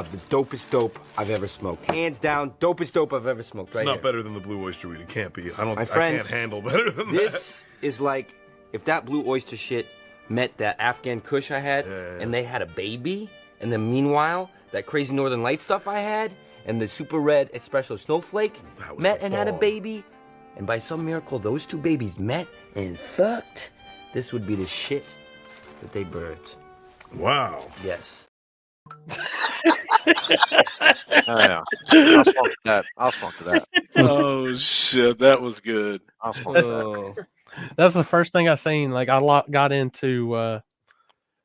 of the dopest dope I've ever smoked. Hands down, dopest dope I've ever smoked. Right Not here. better than the Blue Oyster weed. It can't be. My friend, I can't handle better than this is like if that Blue Oyster shit met that Afghan Kush I had, and they had a baby, and then meanwhile, that crazy Northern Light stuff I had, and the super red espresso snowflake met and had a baby, and by some miracle, those two babies met and fucked. This would be the shit that they birthed. Wow. Yes. Yeah. I'll smoke that. I'll smoke that. Oh shit, that was good. I'll smoke that. That's the first thing I seen. Like I got into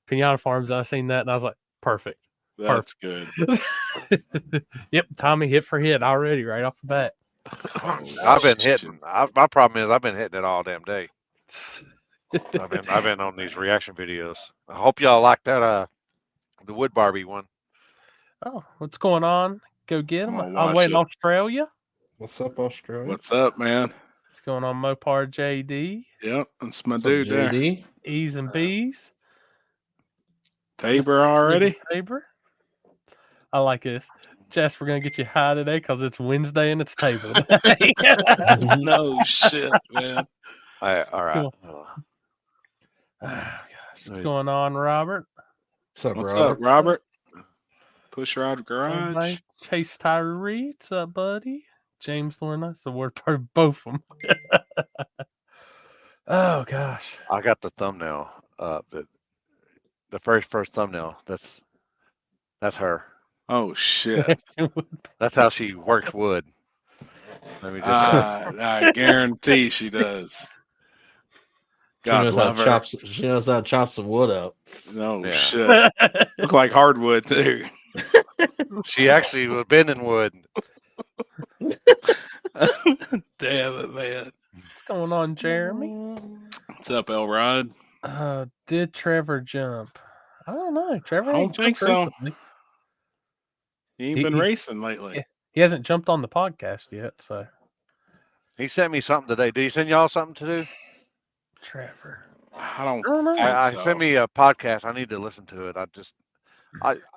Pinata Farms. And I seen that, and I was like, perfect. That's good. Yep, Tommy hit for hit already right off the bat. I've been hitting. My problem is I've been hitting it all damn day. I've been on these reaction videos. I hope y'all like that. The Wood Barbie one. Oh, what's going on? Go get him. I'm I'm waiting Australia. What's up, Australia? What's up, man? What's going on, Mopar JD? Yep, that's my dude there. JD? E's and B's. Tabor already? Tabor. I like this. Jess, we're gonna get you high today because it's Wednesday and it's table day. No shit, man. All right. Oh, gosh. What's going on, Robert? What's up, Robert? Push Rod Garage. Chase Tyree. What's up, buddy? James Lorna. So we're part of both of them. Oh gosh. I got the thumbnail. The first thumbnail. That's her. Oh shit. That's how she works wood. Let me just I guarantee she does. God love her. She knows how to chop some wood up. No shit. Look like hardwood too. She actually was bending wood. Damn it, man. What's going on, Jeremy? What's up, Elrod? Did Trevor jump? I don't know. Trevor I don't ain't think jumped so. recently. He ain't been racing lately. He hasn't jumped on the podcast yet, so. He sent me something today. Did he send y'all something to do? Trevor. I don't know. think Sent me a podcast. I need to listen to it.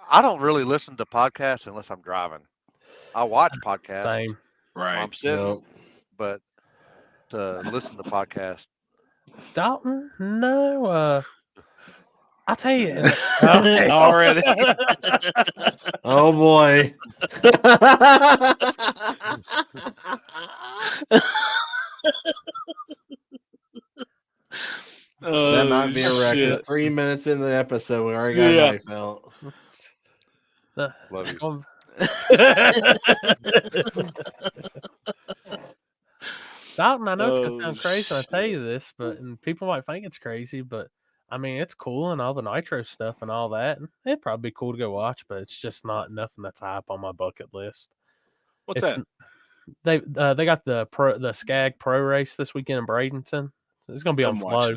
I don't really listen to podcasts unless I'm driving. I watch podcasts. Same. Right. I'm sitting, but to listen to podcasts. Dalton? No. I'll tell you. Already. Oh boy. That might be a record. Shit. 3 minutes into the episode, we already got a knife out. Love you. Dalton, I know it's gonna sound crazy when I tell you this, and people might think it's crazy, but I mean it's cool and all the nitro stuff and all that. And it'd probably be cool to go watch, but it's just not nothing that's high up on my bucket list. What's that? They got the Skag Pro race this weekend in Bradenton. So it's gonna be on Flow.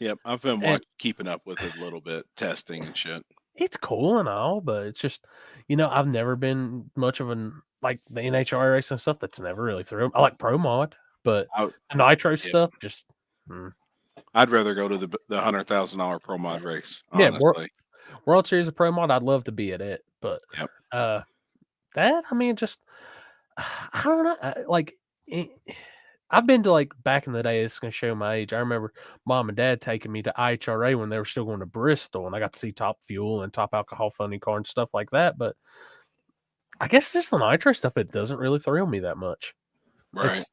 Yep, I've been keeping up with it a little bit, testing and shit. It's cool and all, but it's just, I've never been much of the NHRA race and stuff. That's never really through. I like Pro Mod, but the Nitro stuff just. I'd rather go to the $100,000 Pro Mod race. Honestly. Yeah, World Series of Pro Mod. I'd love to be at it, but that just I don't know. I've been to back in the day. It's gonna show my age. I remember mom and dad taking me to IHRA when they were still going to Bristol, and I got to see Top Fuel and Top Alcohol Funny Car and stuff like that. But I guess just the nitro stuff, it doesn't really thrill me that much. Right.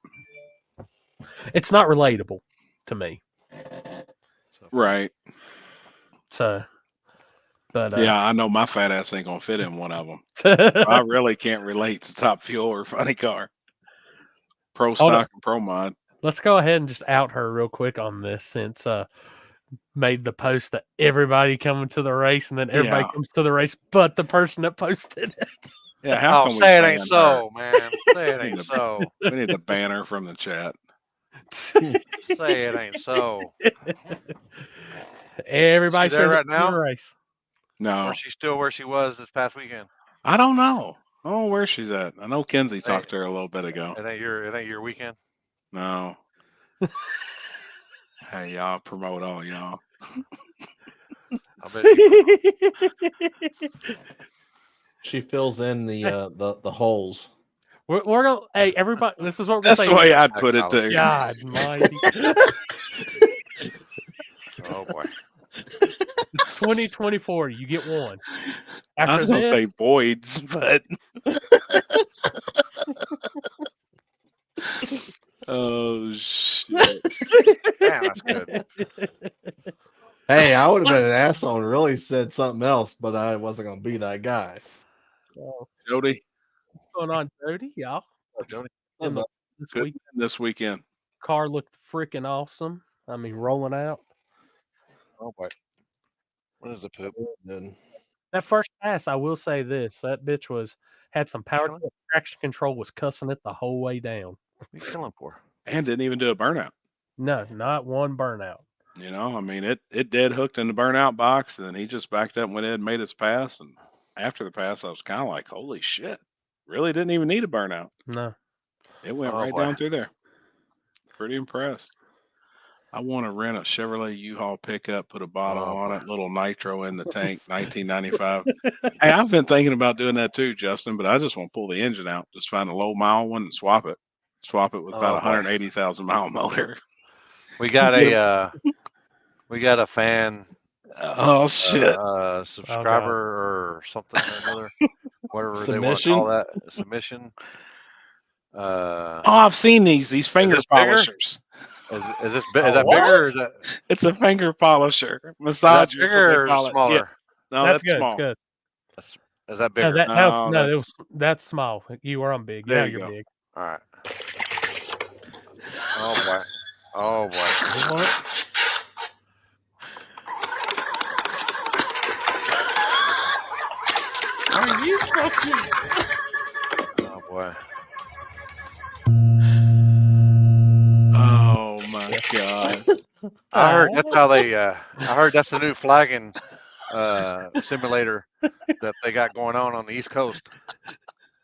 It's not relatable to me. Right. So, but yeah, I know my fat ass ain't gonna fit in one of them. I really can't relate to Top Fuel or Funny Car. Pro Stock and Pro Mod. Let's go ahead and just out her real quick on this, since made the post that everybody coming to the race, and then everybody comes to the race but the person that posted it. Yeah, how come say it ain't so, man. Say it ain't so. We need a banner from the chat. Say it ain't so. Everybody there right now. The race. No, or she's still where she was this past weekend. I don't know. Oh, where she's at? I know Kenzie talked to her a little bit ago. It ain't your weekend. No. Hey, y'all promote all y'all. She fills in the holes. We're gonna. Hey, everybody. This is what we're That's saying. the way I'd put it too. God, mighty. Oh boy. It's 2024. You get one. I was After gonna this, say voids, but oh shit! Man, that's good. Hey, I would have been an asshole and really said something else, but I wasn't gonna be that guy. Jody, what's going on, Jody? Y'all. Jody. In the, this good week, this weekend. car looked freaking awesome. I mean, rolling out. Oh boy. What is the poop? And That first pass, I will say this: that bitch had some power. Really? Traction control was cussing it the whole way down. What are you killing for? And didn't even do a burnout. No, not one burnout. You know, I mean, it dead hooked in the burnout box, and then he just backed up, went in, and made his pass, and after the pass, I was kind of like, "Holy shit! Really didn't even need a burnout. No. It went Oh, right boy. down through there." Pretty impressed. I want to rent a Chevrolet U-Haul pickup, put a bottle Oh, on boy. it, little nitro in the tank, 1995. Hey, I've been thinking about doing that too, Justin, but I just want to pull the engine out, just find a low mile one and swap it. Swap it with about Oh, boy. 180,000 mile motor. We got a fan Oh shit! subscriber or something or another, whatever they want to Submission? call that. Submission. Oh, I've seen these finger this bigger? polishers. Is that what? bigger or is that It's a finger polisher, is that massager. bigger or is it Yeah, smaller? no, That's that's good. small. It's good. Is that No, bigger? that's small. You were on big. There Now you you're go. big. All right. Oh boy. Oh boy. are you fucking? Oh boy. Oh my god! I heard that's how they. I heard that's the new flagging simulator that they got going on the East Coast.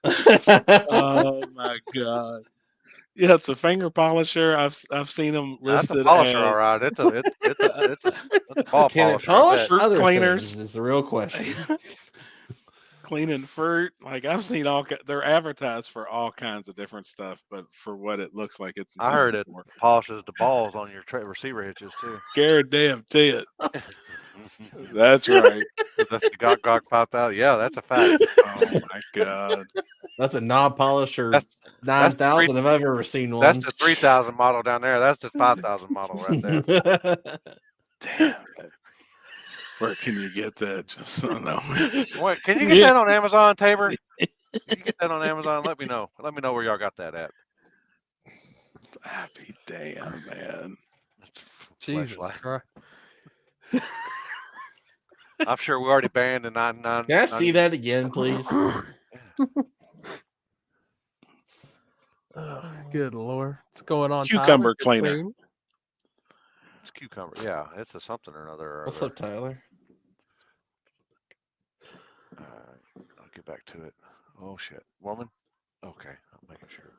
Oh my god! Yeah, it's a finger polisher. I've seen them That's a listed polisher, all as right. It's a ball Can it polisher. I polish bet. Fruit other cleaners. things? Is the real question. cleaning fruit. Like I've seen they're advertised for all kinds of different stuff, but for what it looks like it's I heard intended it for. polishes the balls on your receiver hitches too. Goddamn tit. That's right. That's the Gog 5000. Yeah, that's a fact. Oh my god. That's a knob polisher That's 9,000 if I've ever seen one. That's the 3000 model down there. That's the 5000 model right there. Damn it. Where can you get that? Just so I know. Wait, can you get that on Amazon, Tabor? Can you get that on Amazon? Let me know. Let me know where y'all got that at. Happy damn, man. Jesus Christ. I'm sure we already banned the 99. Can I see that again, please? Oh, good Lord. What's going on? Cucumber Tyler? Good cleaner. seeing you. It's cucumber. Yeah, it's a something or another. Or What's other. up, Tyler? I'll get back to it. Oh shit, woman. Okay, I'm making sure.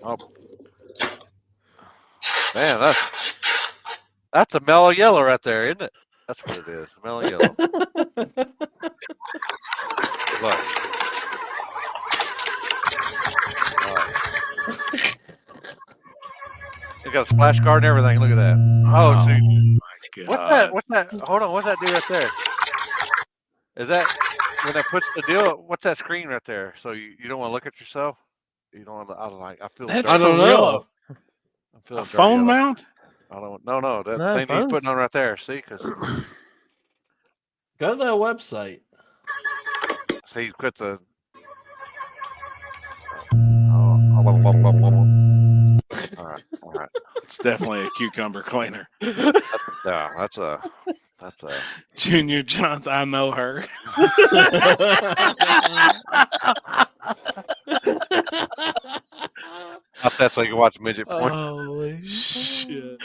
Oh, man, that's a mellow yellow right there, isn't it? That's what it is. Mellow yellow. Look. You got a splash guard and everything. Look at that. Oh, see. My God. What's that? Hold on. What's that do right there? Is that when that puts the deal? What's that screen right there? So you don't want to look at yourself. You don't want to. I feel. That's I don't for real. know. I feel A phone mount? I don't. No. That No, thing he's putting on right there. See, because Go to that website. see, he puts a. All right. It's definitely a cucumber cleaner. Yeah, that's a. Junior Johnson, I know her. Not that so you can watch midget porn. Holy shit.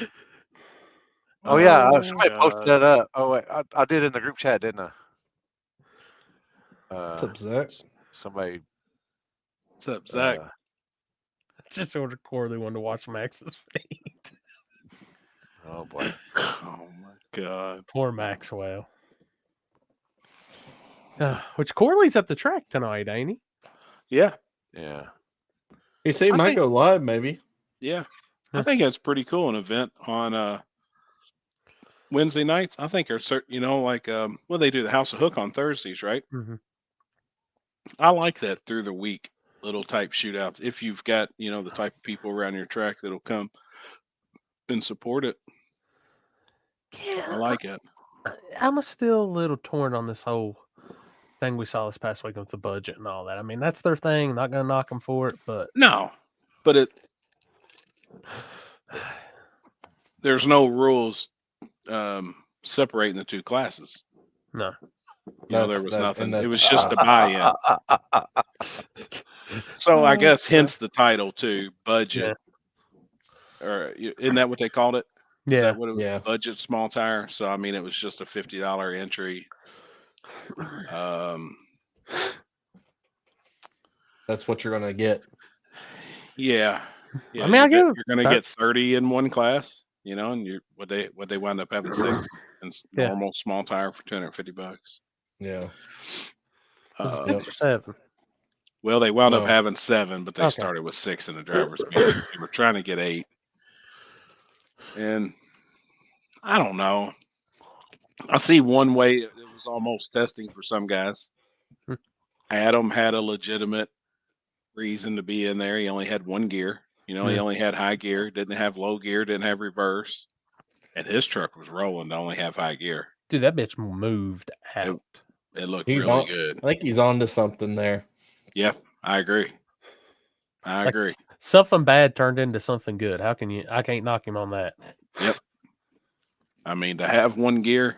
Oh yeah, Oh, somebody God. posted that up. Oh wait, I did in the group chat, didn't I? What's up, Zach? Somebody. What's up, Zach? Just ordered Corley one to watch Max's feet. Oh boy. Oh my God. Poor Maxwell. Which Corley's at the track tonight, ain't he? Yeah, Yeah. He said he I might think- go live, maybe. yeah. I Huh. think that's pretty cool. An event on Wednesday nights. I think are certain, like well, they do the House of Hook on Thursdays, right? Mm-hmm. I like that through the week, little type shootouts. If you've got, the type of people around your track that'll come and support it, Yeah, I like it. I'm still a little torn on this whole thing we saw this past week with the budget and all that. I mean, that's their thing. Not going to knock them for it, but No, but there's no rules separating the two classes. no. There was nothing. It that's- was just a buy-in. So I guess hence the title too, budget. Or isn't that what they called it? Is Yeah. that what it was? Yeah. Budget small tire. So I mean, it was just a $50 entry. That's what you're gonna get. Yeah. Yeah. I mean, I get you're going to get 30 in one class, and what they wind up having 6 and Yeah. normal small tire for $250. Yeah. Was it Uh, 6 or 7? Well, they wound up No. having 7, but they Okay. started with 6 in the driver's meeting. They were trying to get 8. And I don't know. I see one way it was almost testing for some guys. Hmm. Adam had a legitimate reason to be in there. He only had one gear. He only had high gear, didn't have low gear, didn't have reverse. And his truck was rolling to only have high gear. Dude, that bitch moved out. It looked He's really on- good. I think he's on to something there. Yeah, I agree. I Like, agree. Something bad turned into something good. How can you? I can't knock him on that. I mean, to have one gear,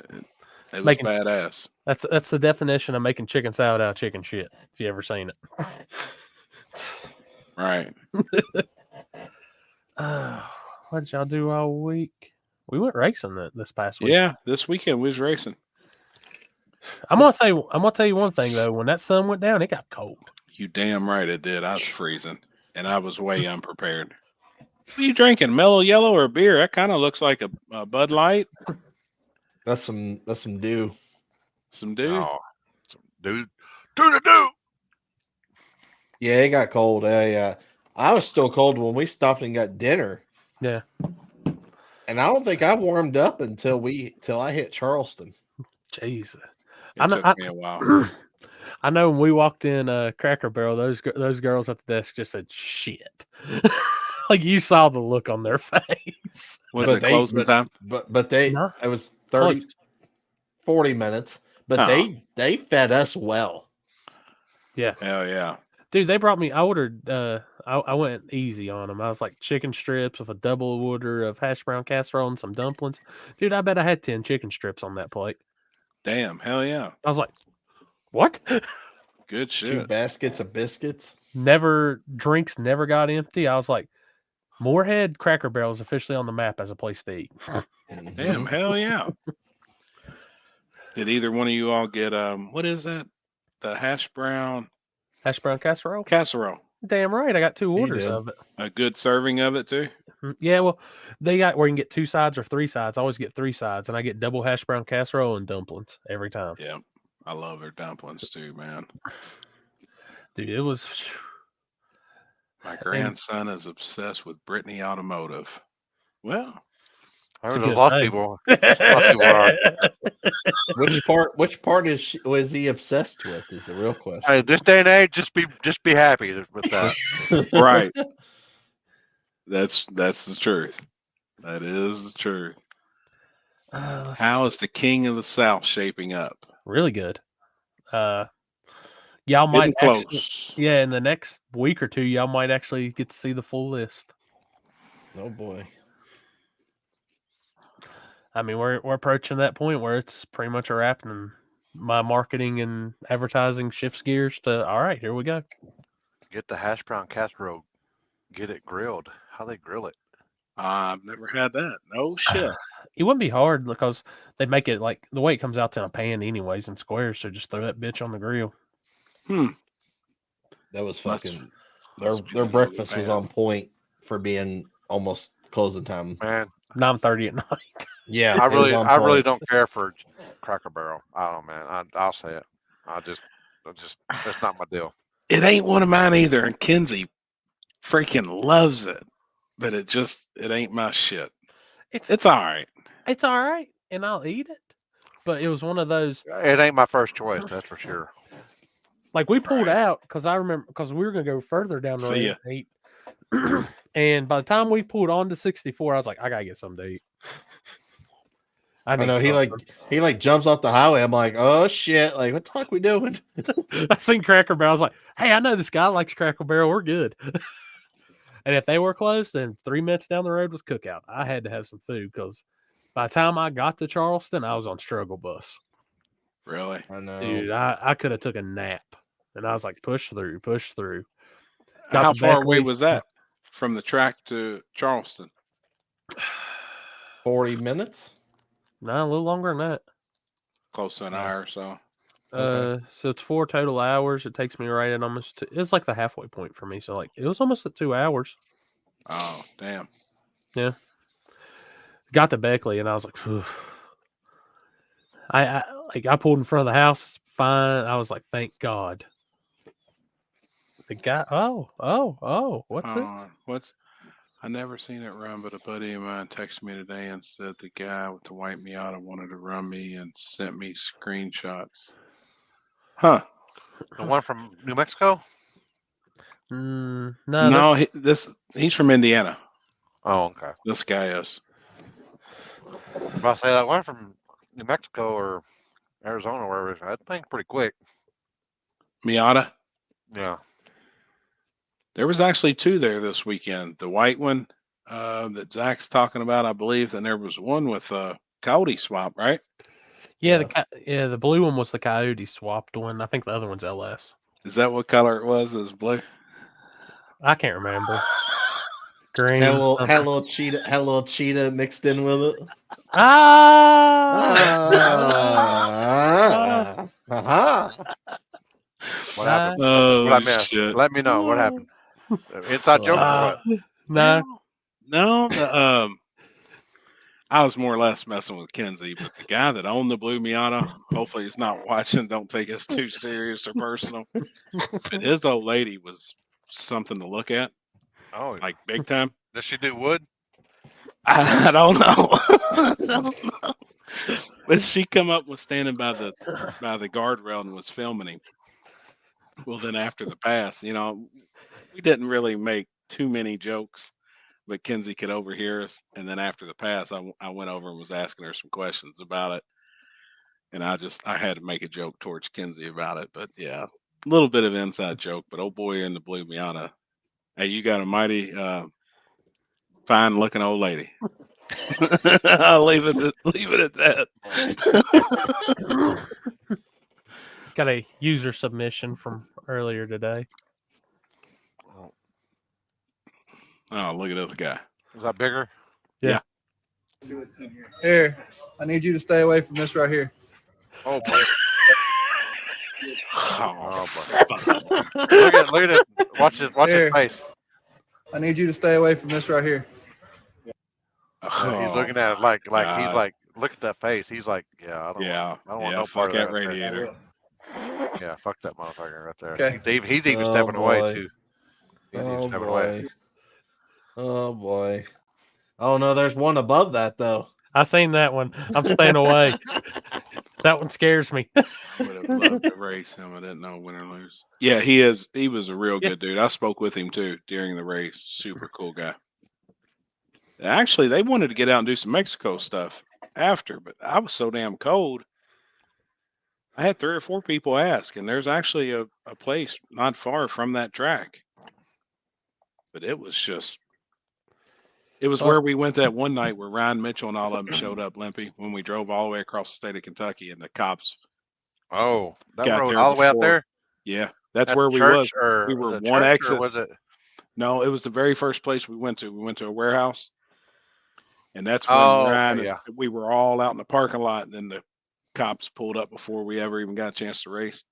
it was Making- badass. That's the definition of making chicken salad out of chicken shit. If you ever seen it. Right. What did y'all do all week? We went racing this past week. Yeah, this weekend we was racing. I'm gonna tell you one thing though. When that sun went down, it got cold. You damn right it did. I was freezing, and I was way unprepared. What are you drinking? Mellow Yellow or beer? That kind of looks like a Bud Light. That's some dew. Some dude. Oh, dude. Do. Yeah, it got cold. I was still cold when we stopped and got dinner. Yeah. And I don't think I warmed up until I hit Charleston. Jesus. It took me a while. I know when we walked in Cracker Barrel, those girls at the desk just said shit. Like you saw the look on their face. Was But it closing time? But they No. it was 30, Close. 40 minutes. But Oh. they fed us well. Yeah. Hell yeah. Dude, they brought me. I ordered. I went easy on them. I was like chicken strips with a double order of hash brown casserole and some dumplings. Dude, I bet I had 10 chicken strips on that plate. Damn. Hell yeah. I was like, what? Good 2 shit. baskets of biscuits. Drinks never got empty. I was like, Moorhead Cracker Barrel is officially on the map as a place to eat. Damn. Hell yeah. Did either one of you all get what is that? The hash brown Hash brown casserole? casserole. Damn right. I got 2 You orders did. of it. A good serving of it too. Yeah, well, they got where you can get 2 sides or 3 sides. I always get 3 sides, and I get double hash brown casserole and dumplings every time. Yeah. I love their dumplings too, man. Dude, it was. My grandson is obsessed with Brittany Automotive. Well, It's a There's a good lot of thing. people. Are. Which part was he obsessed with is the real question. Hey, this day and age, just be happy with that. right. That's the truth. That is the truth. Let's How is the King of the South shaping up? really good. Y'all Getting might actually, close. yeah, in the next week or 2, y'all might actually get to see the full list. Oh boy. I mean, we're approaching that point where it's pretty much a wrap, and my marketing and advertising shifts gears to all right, here we go. Get the hash brown casserole. Get it grilled. How they grill it? I've never had that. No shit. It wouldn't be hard because they make it like the way it comes out in a pan, anyways, in squares. So just throw that bitch on the grill. That was Must- fucking must be their the breakfast was man. on point for being almost closing time. Man, 9:30 at night. Yeah, I it was really on I really point. don't care for Cracker Barrel. I don't know, man. I'll say it. I just that's not my deal. It ain't one of mine either, and Kinsey freaking loves it, but it ain't my shit. It's all right. It's all right, and I'll eat it. But it was one of those. It ain't my first choice, that's for sure. Like we pulled out because I remember because we were gonna go further down the road and eat. And by the time we pulled on to 64, I was like, I gotta get something to eat. I know he like jumps off the highway. I'm like, oh shit! Like, what the fuck we doing? I seen Cracker Barrel. I was like, hey, I know this guy likes Cracker Barrel. We're good. And if they were close, then 3 minutes down the road was Cookout. I had to have some food because by the time I got to Charleston, I was on struggle bus. Really? I know, dude. I could have took a nap, and I was like, push through. How far away was that from the track to Charleston? 40 minutes. No, a little longer than that. Close to an hour or so. Okay. So it's 4 total hours. It takes me right at almost. It's like the halfway point for me. So like it was almost at 2 hours. Oh damn! Yeah. Got to Beckley and I was like, phew. I pulled in front of the house. Fine. I was like, thank God. The guy. What's it? I never seen it run, but a buddy of mine texted me today and said the guy with the white Miata wanted to run me and sent me screenshots. Huh? The one from New Mexico? No, he's from Indiana. Oh, okay. This guy is. If I say that one from New Mexico or Arizona, or wherever, I think pretty quick. Miata? Yeah. There was actually 2 there this weekend. The white one that Zach's talking about, I believe, and there was one with Coyote swap, right? Yeah, the blue one was the Coyote swapped one. I think the other one's LS. Is that what color it was? It was blue. I can't remember. Green. Had a little cheetah mixed in with it. What happened? Oh, what I missed? shit. Let me know what happened. Inside joke or what? No. I was more or less messing with Kinsey, but the guy that owned the blue Miata, hopefully he's not watching. Don't take us too serious or personal. But his old lady was something to look at. Oh, like big time. Does she do wood? I don't know. But she come up was standing by the guardrail and was filming him. Well, then after the pass, we didn't really make too many jokes, but Kinsey could overhear us. And then after the pass, I went over and was asking her some questions about it. And I had to make a joke towards Kinsey about it. But yeah, a little bit of inside joke. But old boy in the blue Miata, hey, you got a mighty fine looking old lady. I'll leave it at that. Got a user submission from earlier today. Oh, look at this guy. Is that bigger? Yeah. Here, I need you to stay away from this right here. Oh boy. Oh, look at it. Watch his face. I need you to stay away from this right here. He's looking at it like he's like, look at that face. He's like, I don't want no part of that radiator. Right. Yeah, fuck that motherfucker right there. Okay. He's even stepping away too. He's even stepping away. Oh boy. Oh no, there's one above that though. I seen that one. I'm staying away. That one scares me. Would have loved to race him. I didn't know win or lose. Yeah, he is. He was a real good dude. I spoke with him too during the race. Super cool guy. Actually, they wanted to get out and do some Mexico stuff after, but I was so damn cold. I had 3 or 4 people ask, and there's actually a place not far from that track. But it was where we went that one night where Ryan Mitchell and all of them showed up, Limpy, when we drove all the way across the state of Kentucky, and the cops. Oh, that got road there all the way out before. there? Yeah, that's At where we was. Or We were was it one church, exit. Or was it? No, it was the very first place we went to. We went to a warehouse, and that's when Ryan. Okay, yeah. We were all out in the parking lot, and then the cops pulled up before we ever even got a chance to race.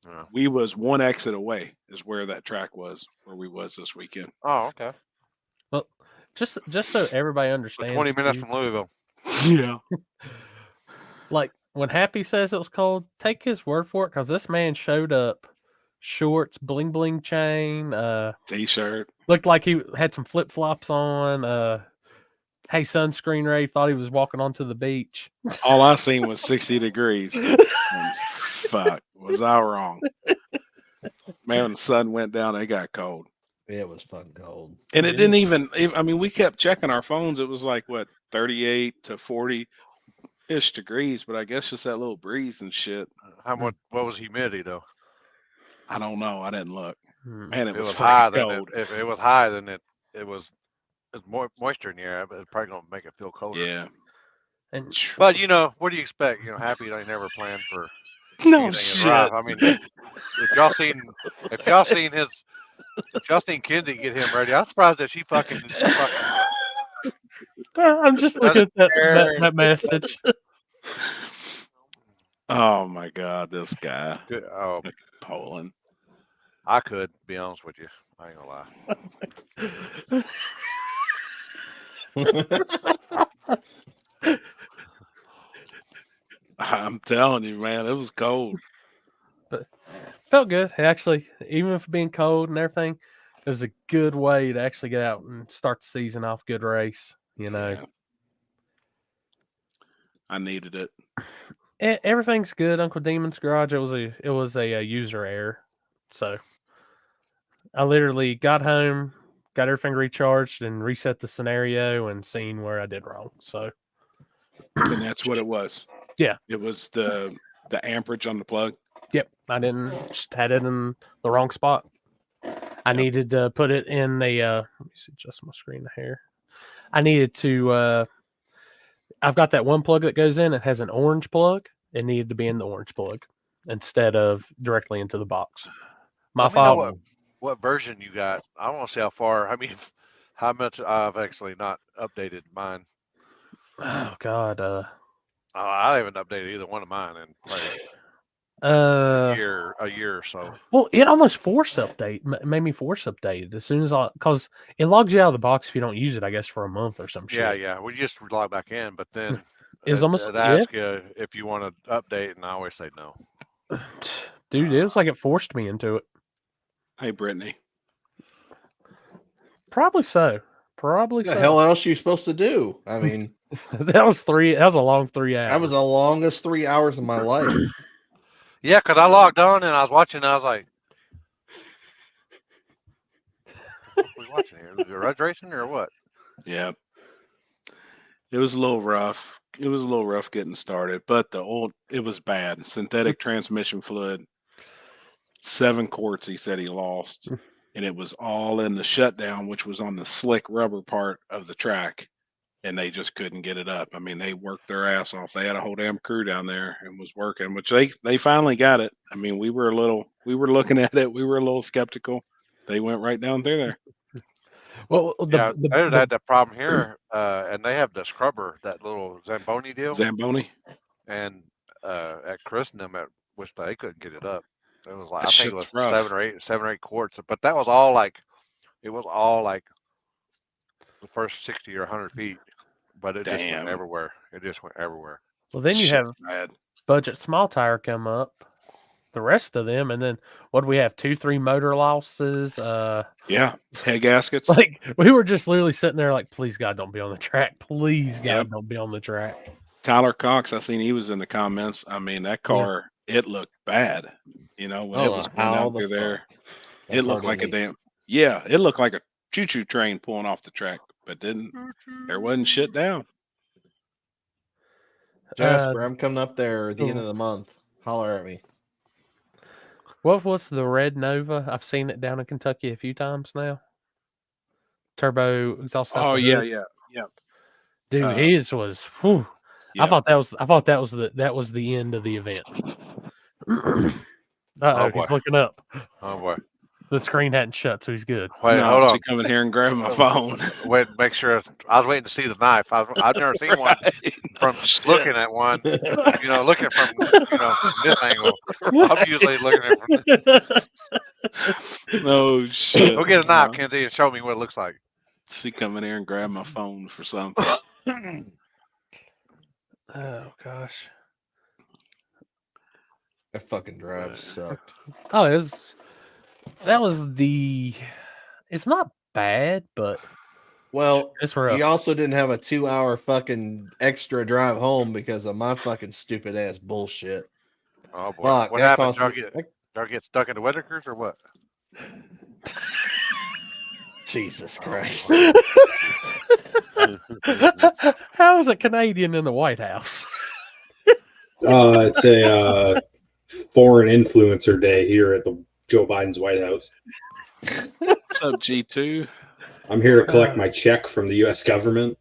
Yeah. We was one exit away is where that track was, where we was this weekend. Oh, okay. Well, just so everybody understands. 20 minutes from Louisville. Yeah. Like when Happy says it was cold, take his word for it, because this man showed up, shorts, bling bling chain, T-shirt. looked like he had some flip flops on. Hey, sunscreen Ray thought he was walking onto the beach. All I seen was 60 degrees. And fuck, was I wrong? Man, when the sun went down, it got cold. It was fucking cold. And it didn't even, I mean, we kept checking our phones. It was like, what, 38 to 40-ish degrees, but I guess just that little breeze and shit. What was humidity, though? I don't know. I didn't look. Man, it was high. cold. If it was high, then it was more moisture in the air, but it's probably going to make it feel colder. Yeah. But, what do you expect? Happy they never planned for no shit. Rough. I mean, if y'all seen Kinsey get him ready, I'm surprised that she fucking I'm just looking at that message. Oh my God, this guy. Oh, Poland. I could be honest with you. I ain't gonna lie. I'm telling you, man, it was cold. But felt good. Actually, even for being cold and everything, it was a good way to actually get out and start the season off good race. Yeah. I needed it. Everything's good. Uncle Demon's garage. It was a user error. So I literally got home, got everything recharged, and reset the scenario and seen where I did wrong. So, and that's what it was. Yeah, it was the amperage on the plug. Yep, I just had it in the wrong spot. I needed to put it in a. Let me adjust my screen here. I needed to. I've got that one plug that goes in. It has an orange plug. It needed to be in the orange plug instead of directly into the box. My fault. What version you got? I want to see how far. I mean, how much I've actually not updated mine. Oh God. I haven't updated either one of mine in like a year or so. Well, it almost made me force update as soon as because it logs you out of the box if you don't use it, I guess, for a month or some shit. Yeah. We just log back in, but then it asks you if you want to update, and I always say no. Dude, it was like it forced me into it. Hey, Brittany. Probably so. What the hell else are you supposed to do? I mean, that was a long 3 hours. That was the longest 3 hours of my life. Yeah, because I logged on and I was watching. And I was like, "What are we watching here? Is it Rudge Racing or what?" Yeah, it was a little rough. It was a little rough getting started, but it was bad. Synthetic transmission fluid. 7 quarts. He said he lost. And it was all in the shutdown, which was on the slick rubber part of the track, and they just couldn't get it up. I mean, they worked their ass off. They had a whole damn crew down there and was working, which they finally got it. I mean, we were looking at it. We were a little skeptical. They went right down through there. Well, they had that problem here, and they have the scrubber, that little Zamboni deal. Zamboni. And at Christendom, which they couldn't get it up. It was like, I think it was rough. 7 or 8 quarts, but that was all like, it was all like the first 60 or 100 feet, but it just went everywhere. It just went everywhere. Well, then you have Budget Small Tire come up, the rest of them, and then what do we have? 2-3 motor losses. Yeah, head gaskets. Like we were just literally sitting there, like, please God, don't be on the track. Please God, don't be on the track. Tyler Cox, I seen he was in the comments. I mean, that car, it looked bad. When it was going down through there, it looked like it looked like a choo-choo train pulling off the track, but there wasn't shit down. Jasper, I'm coming up there at the end of the month. Holler at me. What was the red Nova? I've seen it down in Kentucky a few times now. Turbo exhaust. Oh yeah. Dude, his was. Whew. Yeah. I thought that was the end of the event. He's looking up. Oh boy. The screen hadn't shut, so he's good. Wait, hold on. Come in here and grab my phone. Wait, make sure. I was waiting to see the knife. I've never seen one from looking at one. Looking from this angle. I'm usually looking at it from. No shit. Go get a knife, Kenzie, and show me what it looks like. She come in here and grab my phone for something. Oh gosh. That fucking drive sucked. Oh, it's not bad, but Well, it's rough. he also didn't have a 2-hour fucking extra drive home because of my fucking stupid ass bullshit. Oh boy, Fuck, what that happened? cost Y'all me. get stuck in the Whitakers or what? Jesus Christ. How is a Canadian in the White House? It's a foreign influencer day here at the Joe Biden's White House. What's up, G2? I'm here to collect my check from the U.S. government.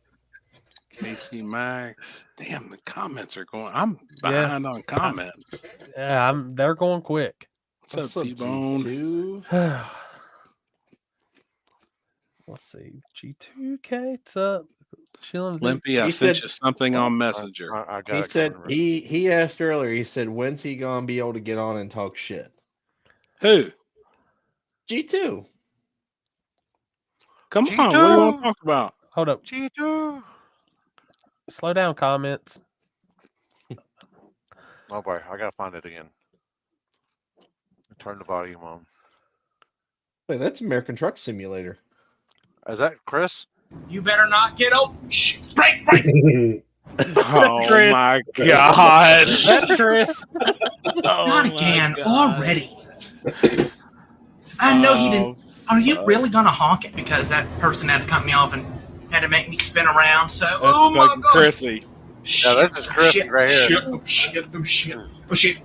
Casey Max. Damn, the comments are going. I'm behind on comments. Yeah, they're going quick. What's up, T-Bone? Let's see. G2K, it's up. Chilling. Limpy, I sent you something on Messenger. I got He it said coming. he asked earlier, he said, when's he gonna be able to get on and talk shit? Who? G2. Come G2. on, what do you want to talk about? Hold up. G2. Slow down, comments. Oh boy, I gotta find it again. Turn the volume on. Wait, that's American Truck Simulator. Is that Chris? You better not get up. Shh, break. Oh Chris. my God. That's Chris. Not again already. I know he didn't. Are you really gonna honk it because that person had to cut me off and had to make me spin around? So, That's oh my fucking God. Chrissy. Yeah, this is Chrissy right here. Shit, oh shit, oh shit, oh shit.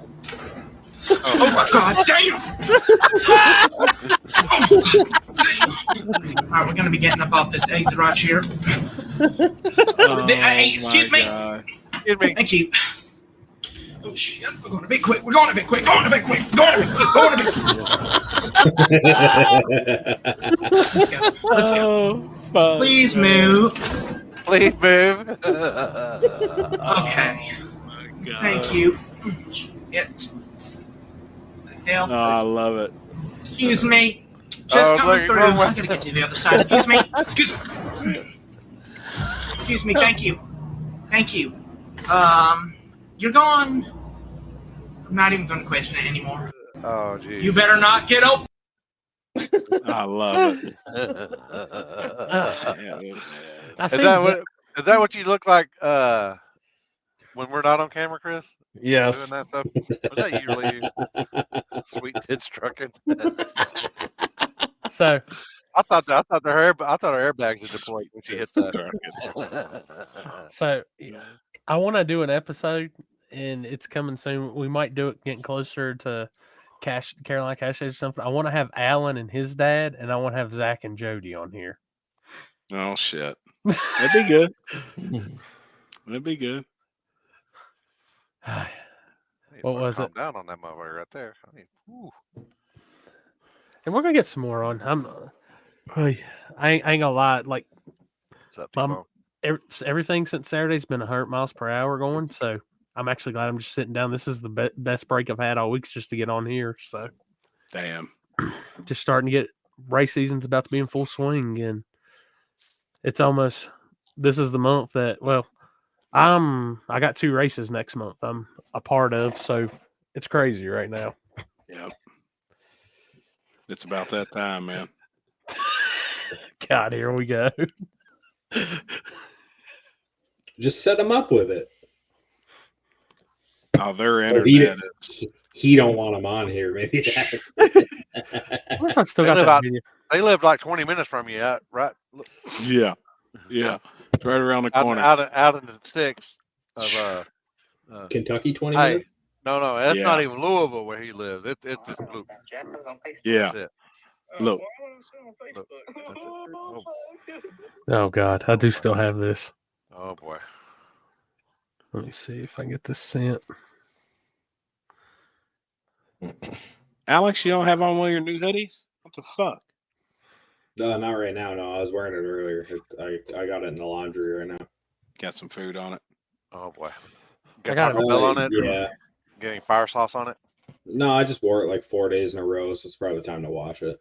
Oh my God, damn! All right, we're gonna be getting up off this exit right here. Hey, excuse me. Excuse me. Thank you. Oh shit, we're going a bit quick. We're going a bit quick. Going a bit quick. Let's go. Please move. Please move. Okay. Thank you. Shit. Hell. Oh, I love it. Excuse me. Just coming through. I gotta get to the other side. Excuse me. Excuse me. Thank you. You're gone. I'm not even gonna question it anymore. Oh, geez. You better not get up. I love it. Is that what you look like when we're not on camera, Chris? Yes. Doing that stuff? Was that usually sweet tits trucking? So I thought our airbags had deployed when she hit that. So I want to do an episode, and it's coming soon. We might do it getting closer to Carolina Cash Age or something. I want to have Alan and his dad, and I want to have Zach and Jody on here. Oh shit, that'd be good. That'd be good. What was calm it? Down on that motherfucker right there. I mean, and we're gonna get some more on. I ain't gonna lie. Like, everything since Saturday's been 100 miles per hour going. So I'm actually glad I'm just sitting down. This is the best break I've had all week just to get on here. So, damn, just starting to get race season's about to be in full swing, and it's almost. This is the month that I got 2 races next month I'm a part of, so it's crazy right now. Yep. It's about that time, man. God, here we go. Just set them up with it. Oh, their internet he don't want them on here. Maybe that. I still got that video. They live like 20 minutes from you, right? Yeah. It's right around the corner. Out in the sticks of Kentucky, 20 minutes? No, that's not even Louisville where he lives. It's just blue. Yeah. That's it. Look. That's it. Oh God, I do still have this. Oh boy. Let me see if I can get this sent. Alex, you don't have on one of your new hoodies? What the fuck? No, not right now. No, I was wearing it earlier. I got it in the laundry right now. Got some food on it. Oh boy. I got Taco Bell on it? Yeah. Get any fire sauce on it? No, I just wore it like 4 days in a row, so it's probably time to wash it.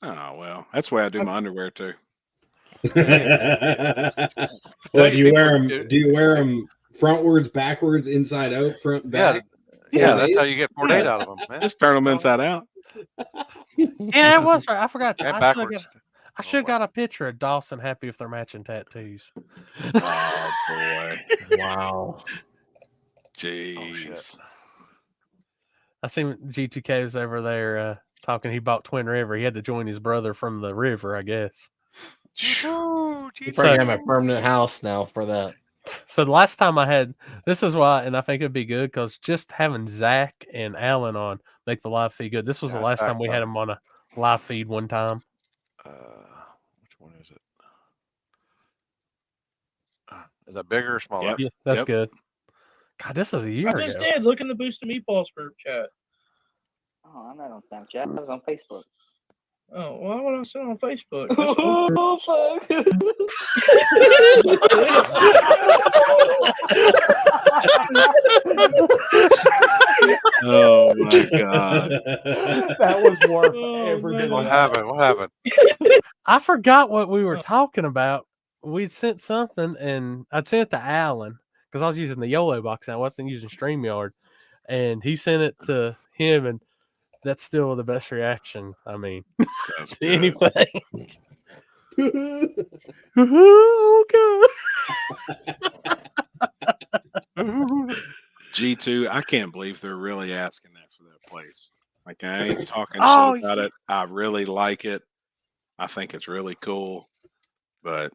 Oh well, that's the way I do my underwear too. Well, do you wear them? Do you wear them frontwards, backwards, inside out, front, back? Yeah, that's how you get 4 days out of them, man. Just turn them inside out. Yeah, it was right. I forgot. And I backwards. should have got a picture of Dawson happy with their matching tattoos. Oh boy! Wow. Jeez. I seen G2K was over there talking. He bought Twin River. He had to join his brother from the river, I guess. Ooh, You probably have a permanent house now for that. So the last time I had, this is why, and I think it'd be good because just having Zach and Alan on make the live feed good. This was the last time we had him on a live feed one time. Which one is it? Is that bigger or smaller? Yeah, that's good. God, this is a year ago. I just did. Look in the Boost of Meatballs group chat. Oh, I'm not on Snapchat. I was on Facebook. Oh, why would I sit on Facebook? Oh, fuck. Oh my god. That was worth every minute. What happened? What happened? I forgot what we were talking about. We'd sent something, and I'd sent it to Alan because I was using the YOLO box. I wasn't using StreamYard, and he sent it to him, and that's still the best reaction. I mean, to anything. G2, I can't believe they're really asking that for that place. Like, I ain't talking shit about it. I really like it. I think it's really cool. But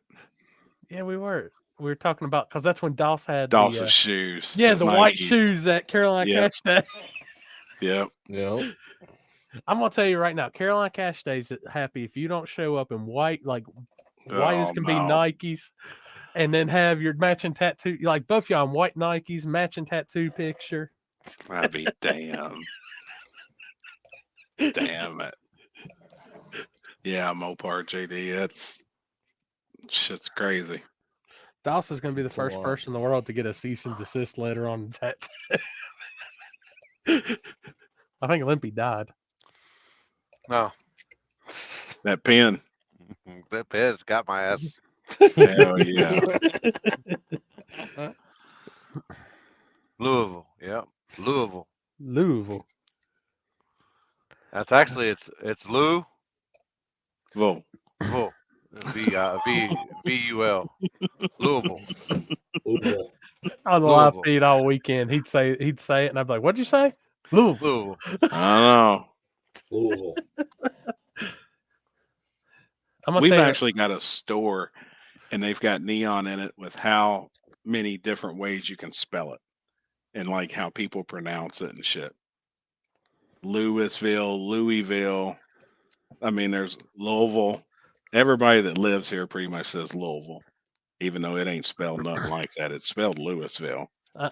yeah, we were talking about because that's when Doss had Dawson's shoes. Yeah, Those the white shoes that Caroline Cash Day. Yep. I'm gonna tell you right now, Caroline Cash Day's happy if you don't show up in white, like white as can be Nikes, and then have your matching tattoo, like both y'all in white Nikes, matching tattoo picture. I'd be damn. Damn it. Yeah, Mopar JD. That's shit's crazy. Doss is gonna be the first person in the world to get a cease and desist letter on the tattoo. I think Limpy died. No. That pen. That pen's got my ass. Hell yeah. Louisville. Yep. Louisville. Louisville. That's actually it's Lou. Vul. VUL. Louisville. On the live feed all weekend, he'd say it, and I'd be like, "What'd you say?" Louisville. I know. Louisville. We've actually got a store, and they've got neon in it with how many different ways you can spell it, and like how people pronounce it and shit. Louisville. I mean, there's Louisville. Everybody that lives here pretty much says Louisville, even though it ain't spelled nothing like that. It's spelled Louisville. You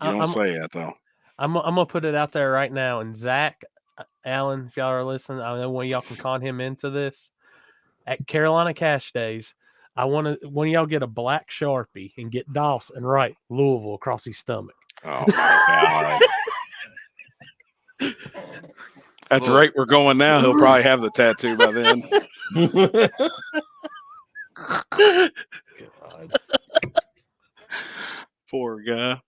don't say it though. I'm gonna put it out there right now. And Zach, Alan, if y'all are listening, I know one of y'all can con him into this. At Carolina Cash Days, I want to one of y'all get a black Sharpie and get Doss and write Louisville across his stomach. Oh my god. At the rate we're going now, he'll probably have the tattoo by then. God. Poor guy.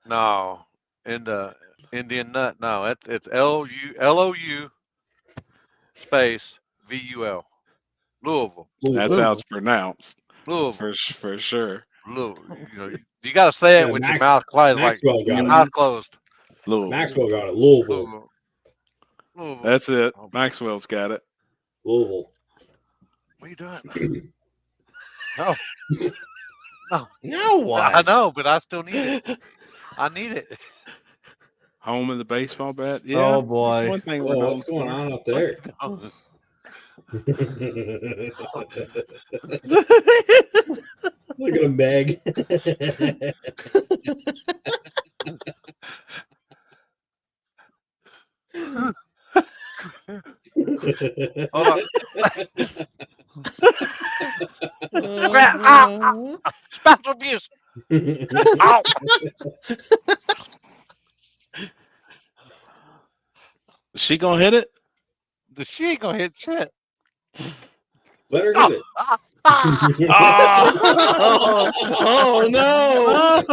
No. In the Indian nut. No, it's LOU space VUL. Louisville. That's how it's pronounced. Louisville. For sure. Louisville. You got to say it with your mouth closed, like your mouth closed. Louisville. Maxwell got it. Louisville. That's it. Maxwell's got it. Louisville. What are you doing? No. No. Now what? I know, but I still need it. I need it. Home of the baseball bat. Yeah. Oh boy. That's one thing we're What's going on up there? Look at him, Meg. Hold on. Special abuse. Ow. Is she gonna hit it? She ain't gonna hit shit. Let her get it. Oh no!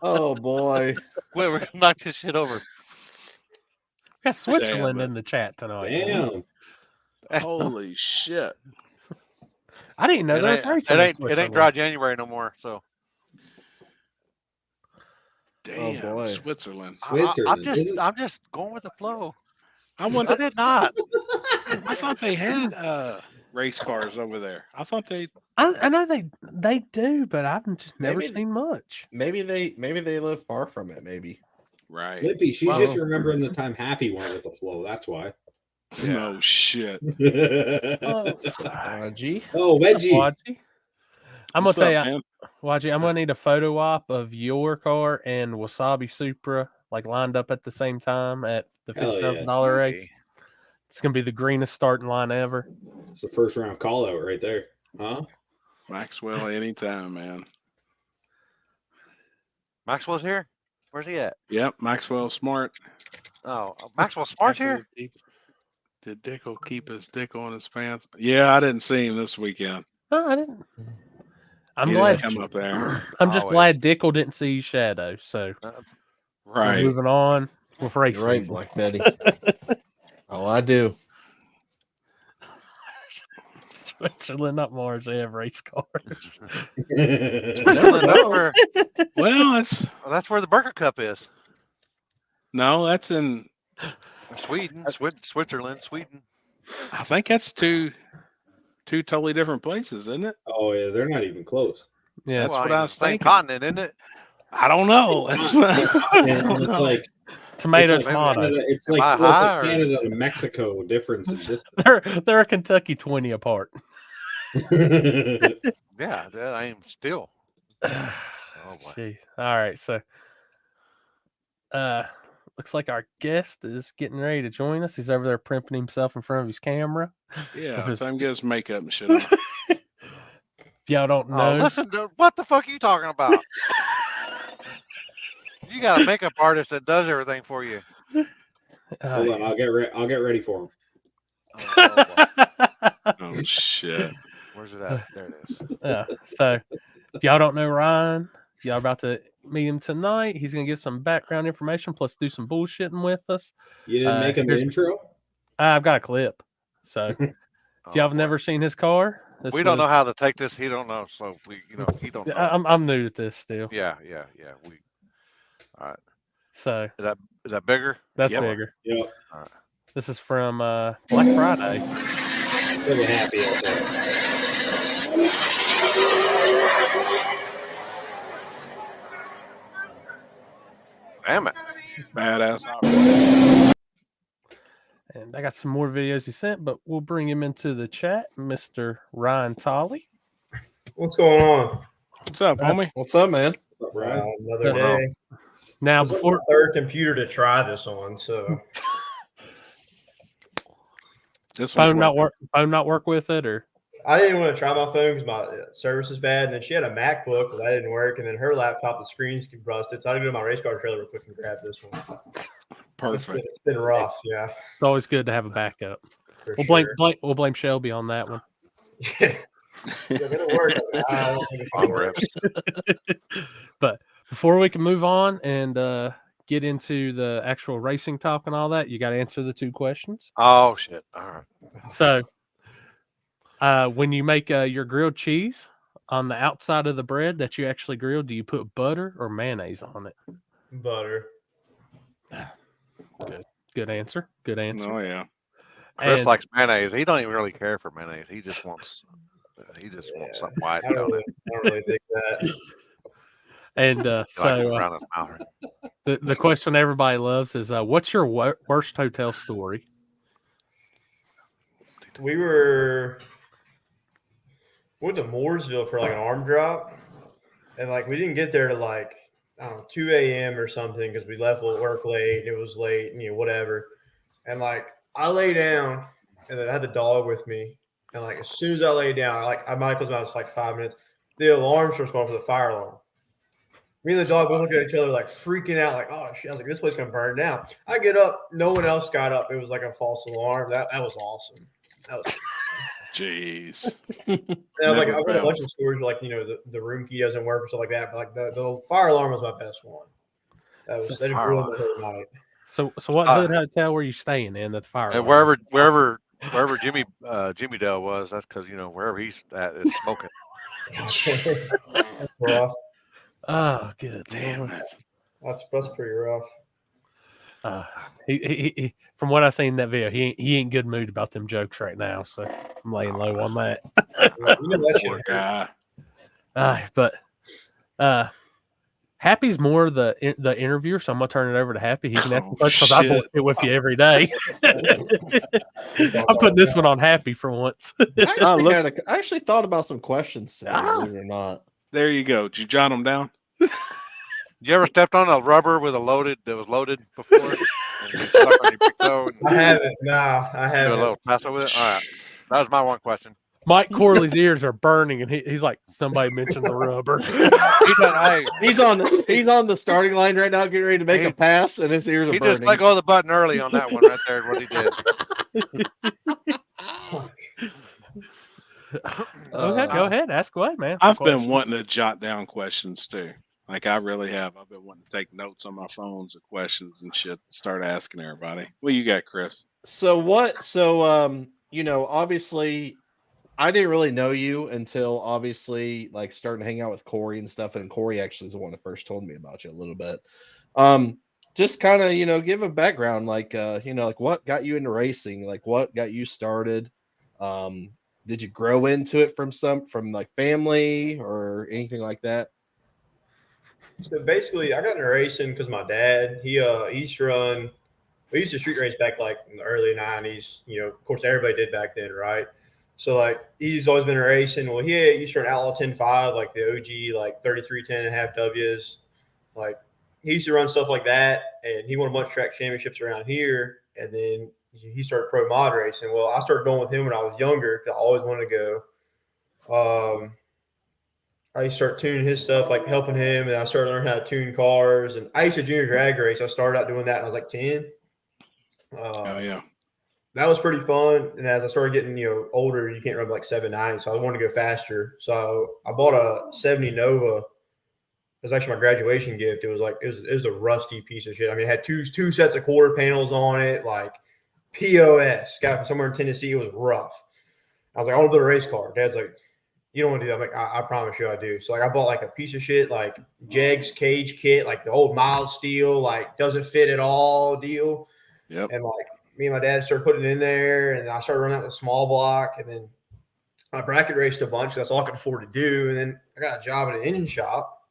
Oh boy! We're gonna knock this shit over. We got Switzerland in the chat tonight. Damn. Holy shit. I didn't know there was racing in Switzerland. It ain't dry January no more. So. Damn, boy. Switzerland. I'm just going with the flow. I did not. I thought they had race cars over there. I thought they. I know they do, but I've just never seen much. Maybe they live far from it. Maybe. Right. Lippy, she's just remembering the time Happy went with the flow. That's why. No shit. Wadgy. Oh, Wedgie. Wadgy. I'm going to tell you, Wadgy, I'm going to need a photo op of your car and Wasabi Supra like lined up at the same time at the $50,000 race. It's going to be the greenest starting line ever. It's the first round call out right there. Huh? Maxwell anytime, man. Maxwell's here? Where's he at? Yep, Maxwell Smart. Oh, Maxwell Smart's here? Did Dickel keep his dick on his pants? Yeah, I didn't see him this weekend. No, I didn't. I'm He glad. didn't come up there. I'm just glad Dickel didn't see Shadow. So, right. Moving on with racing. You're right, Black Betty. Oh, I do. Switzerland, not Mars. They have race cars. Well, that's where the Burger Cup is. No, that's in Sweden, Switzerland, Sweden. I think that's two totally different places, isn't it? Oh yeah, they're not even close. Yeah, that's what I was same thinking. continent, isn't it? I don't know. That's what It's like tomato. It's like Canada to Mexico difference in distance. They're a Kentucky 20 apart. Yeah, I am still. Oh boy. Jeez. All right, so looks like our guest is getting ready to join us. He's over there primping himself in front of his camera. Yeah, time to get his makeup and shit on. If y'all don't know. Listen, dude, what the fuck are you talking about? You got a makeup artist that does everything for you. Hold on, I'll get ready for him. Oh shit. Where's it at? There it is. Yeah. So if y'all don't know Ryan, y'all about to meet him tonight. He's gonna give some background information plus do some bullshitting with us. You didn't make an intro? I've got a clip. So if y'all have never seen his car, we don't know how to take this. He don't know, so he don't know. I'm new at this still. Yeah. All right. So is that bigger? That's bigger. Yep. All right. This is from Black Friday. Really happy out there. Damn it. Badass. And I got some more videos he sent, but we'll bring him into the chat, Mr. Ryan Tolley. What's going on? What's up, homie? What's up, man? What's up, Ryan? Another day. Now, this before is my third computer to try this on, so this phone not work with it, or I didn't want to try my phone because my service is bad. And then she had a MacBook, but that didn't work. And then her laptop, the screen's busted. So I had to go to my race car trailer real quick and grab this one. Perfect. It's been rough, yeah. It's always good to have a backup. For We'll blame Shelby on that one. Yeah, it'll work. I don't think it's But before we can move on and get into the actual racing talk and all that, you got to answer the two questions. Oh shit! All right. So, when you make your grilled cheese on the outside of the bread that you actually grill, do you put butter or mayonnaise on it? Butter. Good answer. Good answer. Oh yeah. Chris likes mayonnaise. He don't even really care for mayonnaise. He just wants something white. I don't really dig that. And so the question everybody loves is, what's your worst hotel story? We went to Mooresville for like an arm drop, and like we didn't get there to like I don't know 2 a.m. or something because we left work late and it was late and whatever. And like I lay down and then I had the dog with me, and like as soon as I lay down, I might close my eyes for like 5 minutes. The alarm starts going for the fire alarm. Me and the dog both look at each other like freaking out, like, oh shit. I was like, this place gonna burn down. I get up, no one else got up. It was like a false alarm. That was awesome. That was jeez. And I was like, I've got a bunch of stories where, like, the room key doesn't work or stuff like that, but like the fire alarm was my best one. That didn't ruin the whole night. So what hood hotel were you staying in that the fire? And wherever Jimmy Dale was, that's because wherever he's at is smoking. That's rough. Oh, good. Damn it. That's pretty rough. He from what I seen in that video, he ain't good mood about them jokes right now. So I'm laying low on that. Poor guy. But Happy's more the interviewer, so I'm gonna turn it over to Happy. He can ask the questions because I book it with you every day. I'm putting this one on Happy for once. I actually thought about some questions today, believe it or not. There you go. Did you jot them down? You ever stepped on a rubber that was loaded before? And you stuck on your big toe and I haven't. No, I haven't. do a little pass with it. All right, that was my one question. Mike Corley's ears are burning, and he's like, somebody mentioned the rubber. He's on the starting line right now, getting ready to make a pass, and his ears are burning. He just let go of the button early on that one right there. Is what he did. Okay, go ahead, ask away, man. I've been wanting to jot down questions too. Like I really have. I've been wanting to take notes on my phones of questions and shit. Start asking everybody. What you got, Chris? Obviously, I didn't really know you until obviously like starting to hang out with Corey and stuff. And Corey actually is the one that first told me about you a little bit. Just kind of, give a background, like what got you into racing? Like what got you started? Did you grow into it from like family or anything like that? So basically, I got into racing because my dad, we used to street race back like in the early 90s. Of course, everybody did back then, right? So like he's always been racing. Well, he used to run Outlaw 10.5, like the OG, like 33.10.5 Ws. Like he used to run stuff like that, and he won a bunch of track championships around here. And then he started pro mod racing. Well, I started going with him when I was younger because I always wanted to go. I used to start tuning his stuff, like helping him, and I started learning how to tune cars. And I used to junior drag race. I started out doing that when I was like 10. Oh yeah, that was pretty fun. And as I started getting older, you can't run like 790, so I wanted to go faster. So I bought a 70 Nova. It was actually my graduation gift. It was a rusty piece of shit. I mean, it had two sets of quarter panels on it, like POS. Got from somewhere in Tennessee. It was rough. I was like, I want to build a race car. Dad's like, you don't want to do that. I'm like, I promise you I do. So like I bought like a piece of shit, like Jegs cage kit, like the old Miles steel, like doesn't fit at all deal. Yep. And like me and my dad started putting it in there, and I started running out the small block, and then I bracket raced a bunch. That's all I could afford to do. And then I got a job at an engine shop.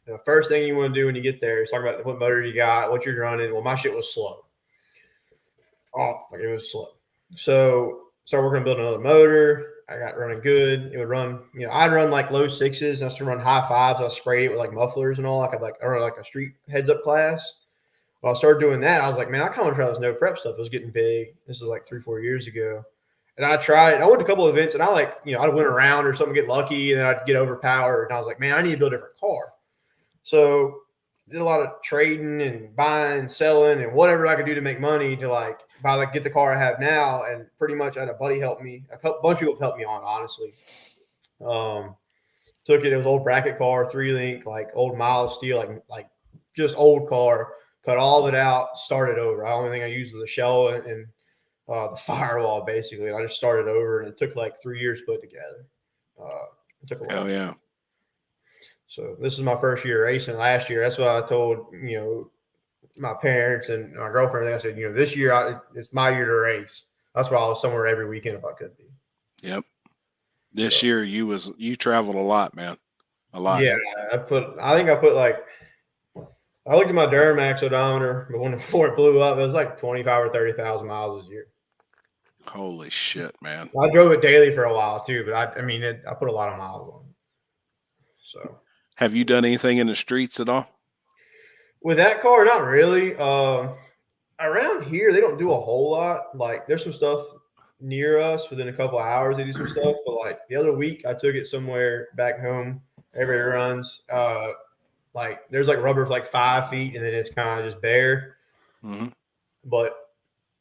And the first thing you want to do when you get there is talk about what motor you got, what you're running. Well, my shit was slow. Oh, like it was slow. So started working on building another motor. I got running good. It would run, I'd run like low sixes. I used to run high fives. I sprayed it with like mufflers and all. I run like a street heads up class. Well, I started doing that. I was like, man, I kind of want to try this no prep stuff. It was getting big. This was like 3-4 years ago. And I tried it. I went to a couple of events, and I I'd win around or something, get lucky, and then I'd get overpowered. And I was like, man, I need to build a different car. So did a lot of trading and buying and selling and whatever I could do to make money to get the car I have now. And pretty much I had a buddy help me. A bunch of people helped me on, honestly. Took it. It was old bracket car, 3-link, like old Miles steel, like just old car. Cut all of it out, started over. The only thing I used was the shell and the firewall, basically. And I just started over, and it took like 3 years to put together. It took a while. Hell yeah. So this is my first year racing last year. That's what I told, my parents and my girlfriend. I said, this year it's my year to race. That's why I was somewhere every weekend if I could be. Yep. This year you traveled a lot, man. A lot. Yeah. I looked at my Duramax odometer, but before it blew up, it was like 25 or 30,000 miles this year. Holy shit, man. I drove it daily for a while too, but I put a lot of miles on it. So have you done anything in the streets at all? With that car, not really. Around here, they don't do a whole lot. Like there's some stuff near us within a couple of hours. They do some stuff, but like the other week I took it somewhere back home. Everybody runs. Like there's like rubber for like 5 feet, and then it's kind of just bare. Mm-hmm. But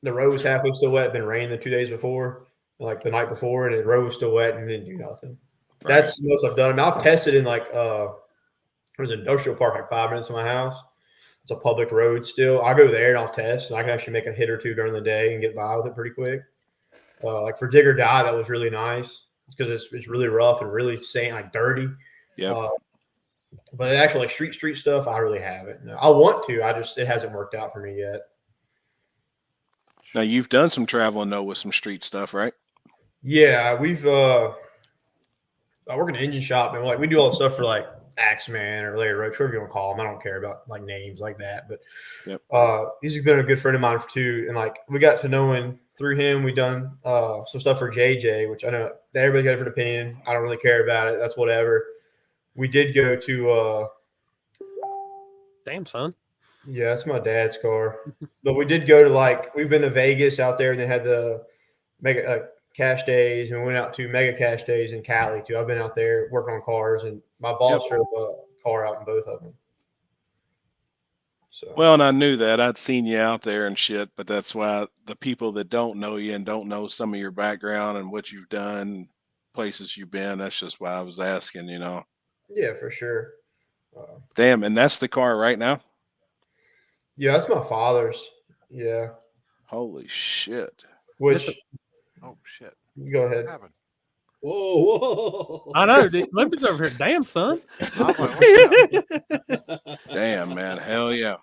the road was halfway still wet. It'd been raining the 2 days before, like the night before, and the road was still wet and didn't do nothing. Right. That's the most I've done. I mean, I've tested in like it was an industrial park like 5 minutes from my house. it's a public road still. I'll go there and I'll test, and I can actually make a hit or two during the day and get by with it pretty quick. Like for dig or die, that was really nice because it's really rough and really sand, like dirty. Yeah. But the actual like street stuff, I really haven't. No, I want to. it hasn't worked out for me yet. Now you've done some traveling though with some street stuff, right? Yeah, we've I work in an engine shop, and like we do all the stuff for like Axeman or Larry Roach, whatever you want to call them. I don't care about like names like that, but he's been a good friend of mine too. And like we got to knowing through him, we've done some stuff for JJ, which I know that everybody got a different opinion. I don't really care about it. That's whatever. We did go to damn son. Yeah, that's my dad's car. But we did go to like we've been to Vegas out there, and they had the mega cash days, and we went out to mega cash days in Cali too. I've been out there working on cars, and my boss drove a car out in both of them. So well, and I knew that I'd seen you out there and shit, but that's why the people that don't know you and don't know some of your background and what you've done, places you've been, that's just why I was asking, you know. Yeah, for sure. Damn, and that's the car right now? Yeah, that's my father's. Yeah. Holy shit. Which oh shit. Go ahead. Whoa. I know, dude. Limpy's over here. Damn, son. Damn, man. Hell yeah.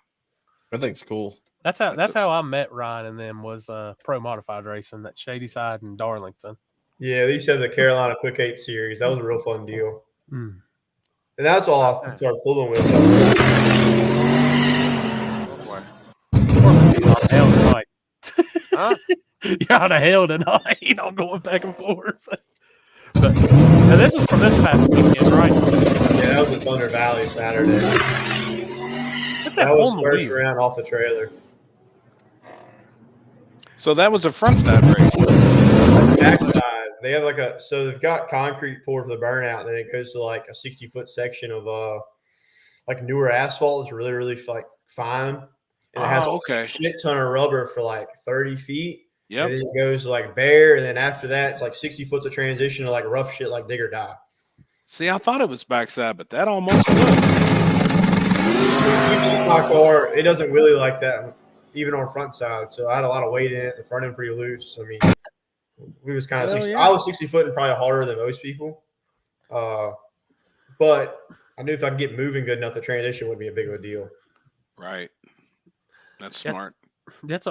I think it's cool. That's how I met Ryan and them was pro modified racing at Shady Side in Darlington. Yeah, they used to have the Carolina Quick 8 series. That was a real fun deal. Mm. And that's all I started fooling with. Hell tonight. Huh? You're out of hell tonight. I'm going back and forth. But now this is from this past weekend, right? Yeah, that was at Thunder Valley Saturday. That was first round off the trailer. So that was a front side race. Backside. They have so they've got concrete poured for the burnout, and then it goes to like a 60-foot section of like newer asphalt. It's really, really like fine. And it has a shit ton of rubber for like 30 feet. Yep. And then it goes to like bare, and then after that, it's like 60 foot of transition to like rough shit like dig or die. See, I thought it was backside, but that almost was. My car, it doesn't really like that, even on front side. So I had a lot of weight in it. The front end pretty loose. I mean, we was kind of 60. I was 60 foot and probably harder than most people. But I knew if I could get moving good enough, the transition wouldn't be a big of a deal. Right. That's smart. That's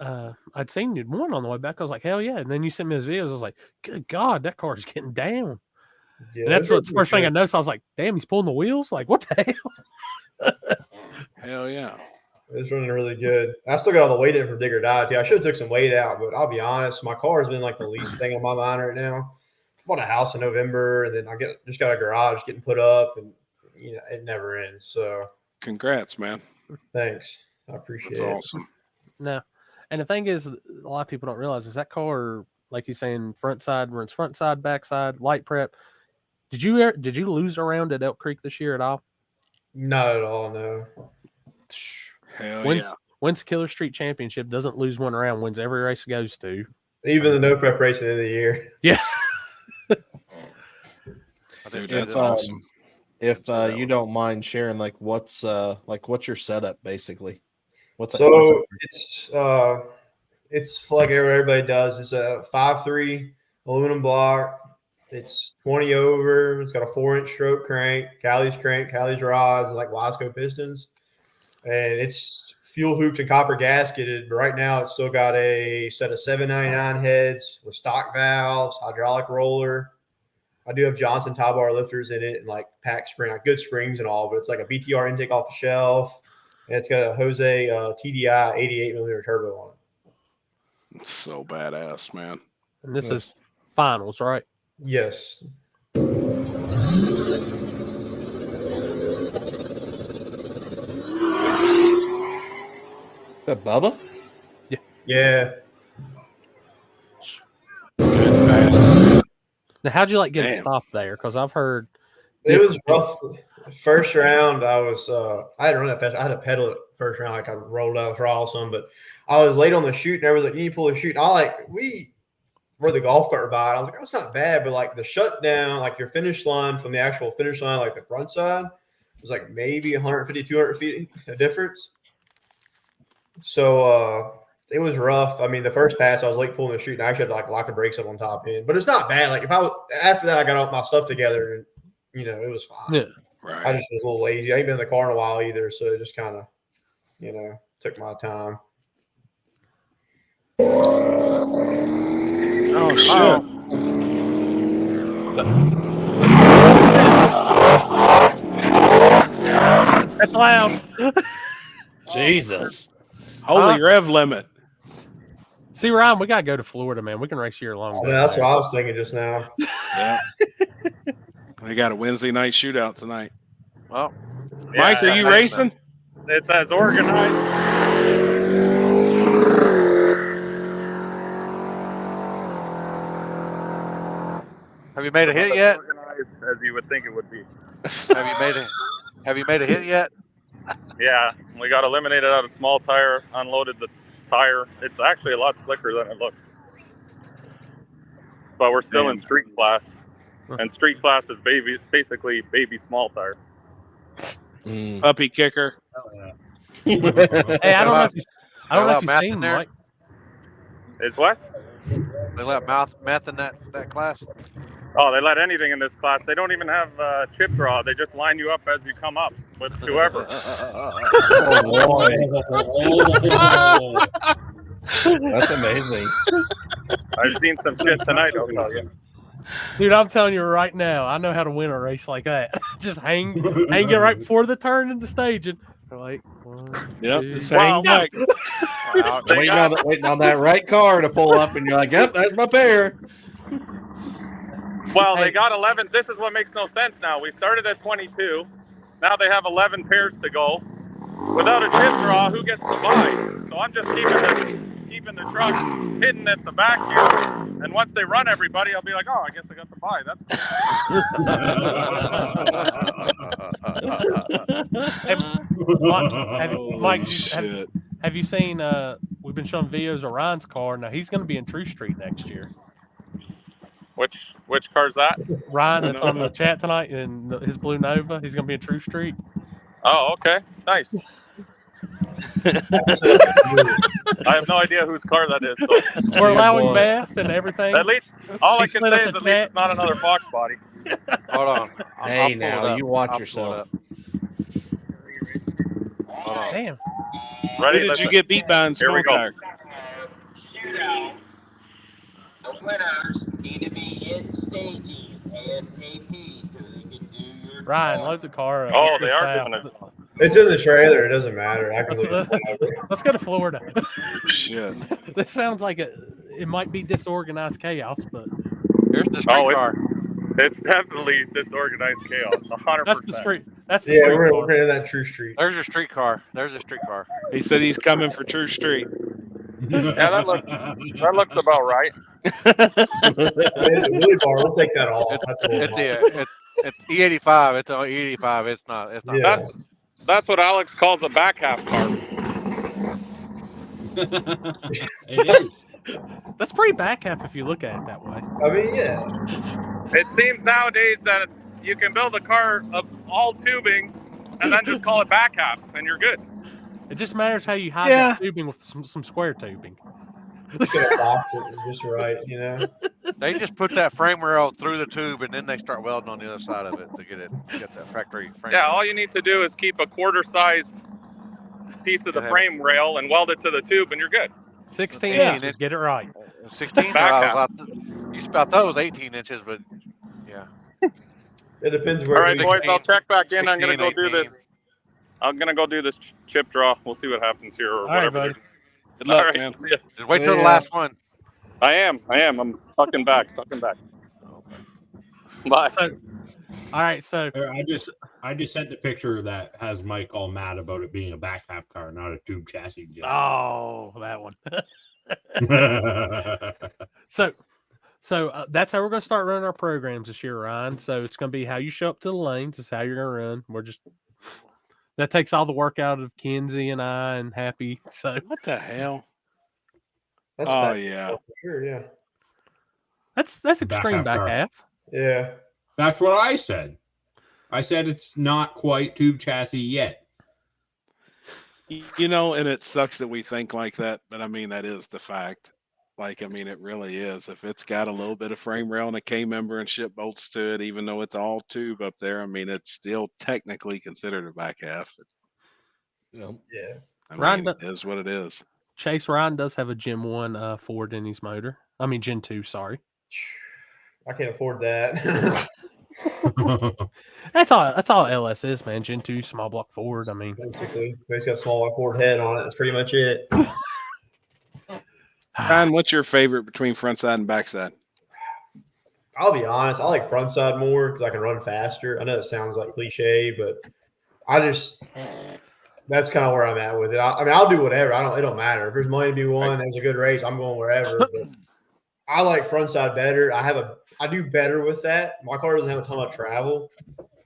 I'd seen you one on the way back. I was like, hell yeah. And then you sent me those videos. I was like, good God, that car is getting down. Yeah, and that's the first thing I noticed. I was like, damn, he's pulling the wheels. Like, what the hell? Hell yeah. It's running really good. I still got all the weight in from dig or die too. I should have took some weight out, but I'll be honest, my car has been like the least thing on my mind right now. I bought a house in November, and then I just got a garage getting put up, and it never ends. So congrats, man. Thanks. I appreciate it. That's awesome. No. And the thing is, a lot of people don't realize is that car, like you're saying, front side, where it's front side, back side, light prep. Did you lose around at Elk Creek this year at all? Not at all, no. Hell Wins Killer Street Championship, doesn't lose one round, wins every race it goes to. Even the no prep race at the end of the year. Yeah. Dude, that's awesome. If you don't mind sharing, what's your setup basically? It's like everybody does. It's a 5.3 aluminum block. It's 20 over. It's got a 4-inch stroke crank, Cali's rods, and like Wasco pistons. And it's fuel hooped and copper gasketed. But right now, it's still got a set of 799 heads with stock valves, hydraulic roller. I do have Johnson tie bar lifters in it and like pack spring, like good springs and all. But it's like a BTR intake off the shelf. And it's got a Jose TDI 88 millimeter turbo on it. It's so badass, man. And this is finals, right? Yes. That Bubba? Yeah. Yeah. Now, how'd you get stopped there? Because I've heard it was rough. First round, I was I hadn't run that fast. I had to pedal it first round, like I rolled out the throttle some, but I was late on the chute, and everyone's like, "You need to pull the chute." And where the golf cart by, I was like, "Oh, it's not bad," but like the shutdown, like your finish line from the actual finish line, like the front side, was like maybe 150, 200 feet a difference. So it was rough. I mean, the first pass I was late pulling the street, and I actually had to like lock the brakes up on top end. But it's not bad. Like if I was after that, I got all my stuff together, and you know it was fine. Yeah. Right. I just was a little lazy. I ain't been in the car in a while either, so it just kind of, you know, took my time. Oh shit! That's loud. Jesus. Holy rev limit. See, Ryan, we gotta go to Florida, man. We can race year long. Yeah, that's what I was thinking just now. Yeah. We got a Wednesday night shootout tonight. Well, Mike, are you racing? It's as organized. Have you made a hit yet? As you would think it would be. Have you made a hit yet? Yeah, we got eliminated out of small tire, unloaded the tire. It's actually a lot slicker than it looks. But we're still in street class. And street class is basically baby small tire. Puppy kicker. Hey, I don't know if you've seen there. Mike. Is what? They let meth in that class. Oh, they let anything in this class. They don't even have chip draw. They just line you up as you come up with whoever. Oh, boy. That's amazing. I've seen some shit tonight, I'll tell you. Dude, I'm telling you right now, I know how to win a race like that. Just hang it right before the turn in the stage, and they're like, just hang back. Waiting on that right car to pull up, and you're like, "Yep, that's my pair." Well, they got 11. This is what makes no sense now. We started at 22. Now they have 11 pairs to go. Without a chip draw, who gets to buy? So I'm just keeping the truck hidden at the back here. And once they run everybody, I'll be like, oh, I guess I got to buy. That's cool. Mike, have you seen, we've been showing videos of Ryan's car. Now, he's going to be in True Street next year. Which car's that? Ryan, that's on the chat tonight in his Blue Nova. He's going to be in True Street. Oh, okay. Nice. I have no idea whose car that is. So. We're allowing meth and everything. At least, all I can say is at least it's not another Fox body. Hold on. Hey, now, you watch yourself. Hold on. Damn. Ready? Who did you get beat by in small tire? The winners need to be in staging ASAP so they can do your Ryan, load the car up. Oh, they are doing it. It's in the trailer. It doesn't matter. I can Let's go to Florida. Shit. This sounds like it might be disorganized chaos, but here's the street car. It's definitely disorganized chaos. 100%. That's the street. That's the yeah, street we're in that True Street. There's your street car. There's a street car. He said he's coming for True Street. Yeah, that looked about right. Really bar, we'll take that off. It's E85. It's on E85. It's not. Yeah. That's what Alex calls a back half car. It is. That's pretty back half if you look at it that way. I mean, yeah. It seems nowadays that you can build a car of all tubing and then just call it back half, and you're good. It just matters how you hide that tubing with some square tubing. Just gonna box it just right, you know. They just put that frame rail through the tube, and then they start welding on the other side of it to get that factory frame. Yeah, rail. all you need to do is keep a quarter-sized piece of the frame rail and weld it to the tube, and you're good. 16 inches, get it right. 16. I thought it was 18 inches, but yeah. It depends where. All right, boys, I'll check back in. 16, I'm gonna go do 18. this. I'm gonna go do this chip draw. We'll see what happens here, or All right, whatever. buddy. Good luck, All right, man. see ya. Just wait till the last one. I am. I'm tucking back. Bye. So, all right, so I just sent the picture that has Mike all mad about it being a back half car, not a tube chassis. Oh, that one. So that's how we're going to start running our programs this year, Ryan. So it's going to be how you show up to the lanes. Is how you're going to run. That takes all the work out of Kenzie and I and Happy. So what the hell? That's yeah, for sure, yeah. That's extreme back half. Yeah, that's what I said. I said it's not quite tube chassis yet. You know, and it sucks that we think like that, but I mean, that is the fact. Like, I mean, it really is. If it's got a little bit of frame rail and a K member and ship bolts to it, even though it's all tube up there, I mean, it's still technically considered a back half. Yeah. I Ryan mean, it is what it is. Chase Ryan does have a Gen 1 Ford in his motor. I mean, Gen 2, sorry. I can't afford that. That's all LS is, man. Gen 2 small block Ford. I mean, Basically, it's got a small Ford head on it. That's pretty much it. Ryan, what's your favorite between front side and back side? I'll be honest. I like front side more because I can run faster. I know it sounds like cliche, but that's kind of where I'm at with it. I mean, I'll do whatever. It don't matter. If there's money to be won, there's a good race, I'm going wherever. But I like front side better. I do better with that. My car doesn't have a ton of travel.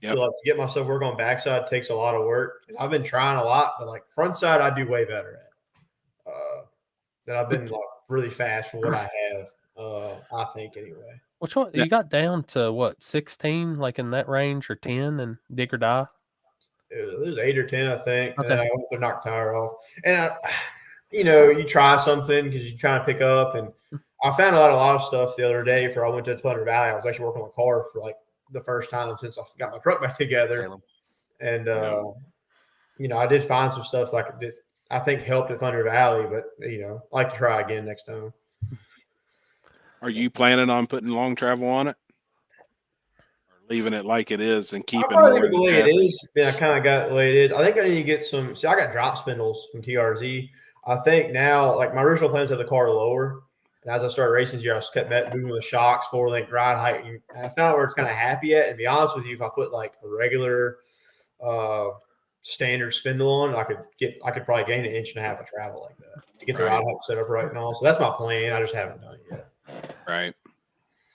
Yep. So like, to get myself work on backside takes a lot of work. And I've been trying a lot, but like front side, I do way better at. That I've been like really fast for what I have. I think anyway. which one you got down to? What 16, like in that range, or 10, and Dick or Die? It was 8 or 10, I think. Okay. And then I went to knock the tire off. And you try something because you're trying to pick up. And I found out a lot of stuff the other day. I went to Thunder Valley. I was actually working on a car for like the first time since I got my truck back together. And I did find some stuff like I think helped at Thunder Valley, but I like to try again next time. Are you planning on putting long travel on it, or leaving it like it is and keeping more the way it chassis? is? Yeah, I kind of got the way it is. I think I need to get some. See, I got drop spindles from TRZ. I think now, like my original plans have the car lower, and as I started racing this year, I just kept moving with the shocks, 4-link ride height, and I found out where it's kind of happy at. And to be honest with you, if I put like a regular standard spindle on, I could probably gain 1.5 inches of travel like that to get the ride height set up right and all. So that's my plan. I just haven't done it yet. Right.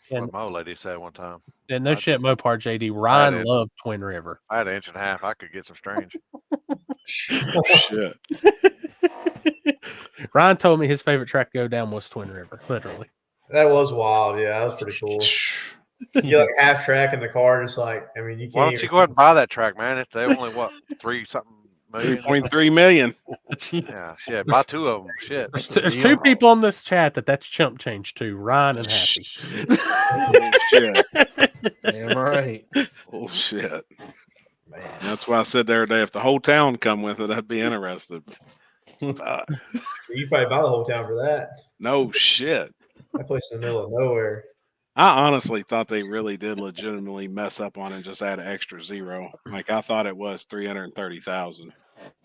What my old lady said one time. And no shit, Mopar JD. Ryan loved Twin River. I had 1.5 inches. I could get some strange. Shit. Ryan told me his favorite track to go down was Twin River, literally. That was wild. Yeah, that was pretty cool. You like half track in the car, just like, I mean, you can't. Why don't you go ahead and buy that track, man? It's they only what 3-something million. 3.3 million. Yeah, shit. Buy 2 of them. Shit. There's 2 people on this chat that's chump change to, Ryan and Happy. Shit. Damn right. Bullshit. Man. That's why I said the other day, if the whole town come with it, I'd be interested. You probably buy the whole town for that. No shit. That place in the middle of nowhere. I honestly thought they really did legitimately mess up on it and just add an extra 0. Like I thought it was 330,000.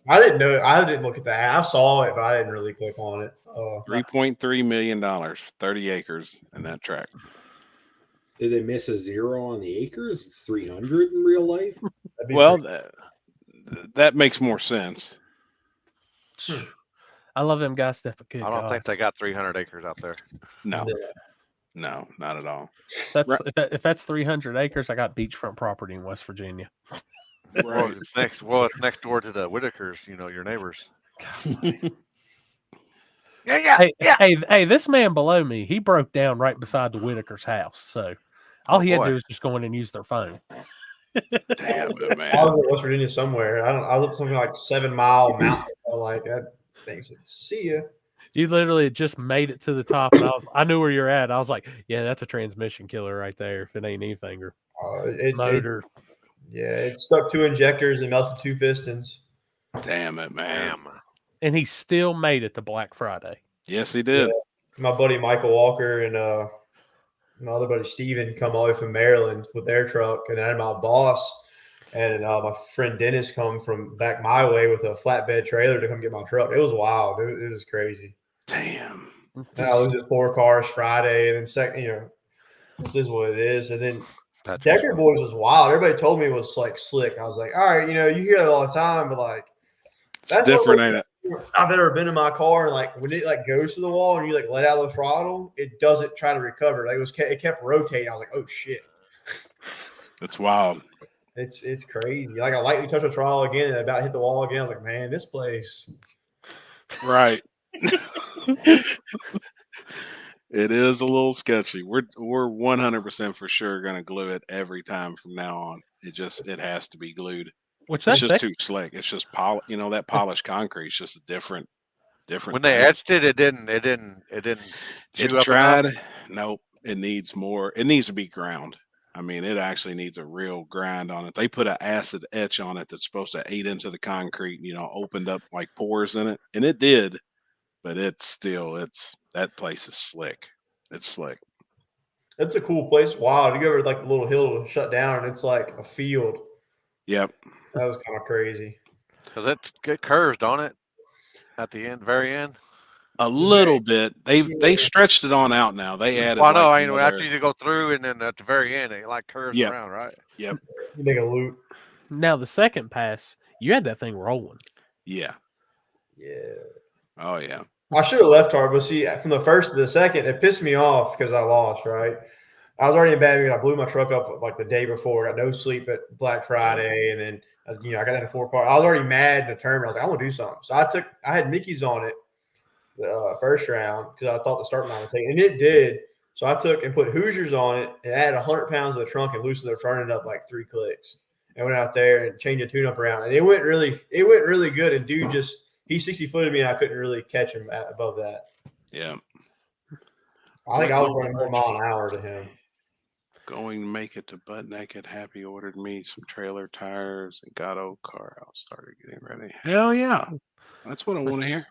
I didn't know. I didn't look at that. I saw it, but I didn't really click on it. $3.3 million, 30 acres in that track. Did they miss a 0 on the acres? It's 300 in real life. Well, that makes more sense. I love them guys. Steph. I don't think they got 300 acres out there. No, no, not at all. If that's 300 acres, I got beachfront property in West Virginia. Right. It's next door to the Whitakers. Your neighbors. Hey, this man below me, he broke down right beside the Whitaker's house. So all he had to do was just go in and use their phone. Damn it, man. I was in West Virginia somewhere. I was up something like 7 Mile Mountain. Like that thing said, "See ya." You literally just made it to the top, and I knew where you're at. I was like, "Yeah, that's a transmission killer right there. If it ain't anything, or motor." It stuck 2 injectors and melted 2 pistons. Damn it, man. And he still made it to Black Friday. Yes, he did. Yeah. My buddy Michael Walker and my other buddy Steven come all the way from Maryland with their truck, and then I had my boss and my friend Dennis come from back my way with a flatbed trailer to come get my truck. It was wild. It was crazy. Damn. And I looked at 4 cars Friday, and then second, this is what it is. And then Decker Boys was wild. Everybody told me it was like slick. I was like, all right, you hear that all the time, but like it's different, ain't it? I've ever been in my car and like when it like goes to the wall and you like let out the throttle, it doesn't try to recover. Like it kept rotating. I was like, oh shit. It's wild. It's crazy. Like I lightly touched the throttle again and about hit the wall again. I was like, man, this place. Right. It is a little sketchy. We're 100% for sure going to glue it every time from now on. It has to be glued. Which It's that's just too slick. It's just that polished concrete is just a different. When they thing. etched it, it didn't It chew up tried. enough. Nope. It needs more. It needs to be ground. I mean, it actually needs a real grind on it. They put an acid etch on it that's supposed to eat into the concrete, opened up like pores in it. And it did, but that place is slick. It's slick. It's a cool place. Wow. You go over like the little hill shut down and it's like a field. Yep. That was kind of crazy. Because it curves, don't it? At the end, very end. A little bit. They stretched it on out now. They added. Well, no, like after you go through and then at the very end, it like curves around, right? Yep. You make a loop. Now the second pass, you had that thing rolling. Yeah. Yeah. Oh yeah. I should have left hard, but see, from the first to the second, it pissed me off because I lost, right? I was already in bad mood. I blew my truck up like the day before. Got no sleep at Black Friday, and then I got in a 4-car. I was already mad in the tournament. I was like, I want to do something. So I had Mickey's on it the first round because I thought the start line would take it, and it did. So I took and put Hoosiers on it and added 100 pounds of the trunk and loosened the front end up like 3 clicks. And went out there and changed the tune-up around, and it went really good. And dude he 60-footed me, and I couldn't really catch him above that. Yeah. I think I was running more mile an hour to him. Going to make it to Butt Naked. Happy ordered me some trailer tires and got old car out. Started getting ready. Hell yeah. That's what I want to hear.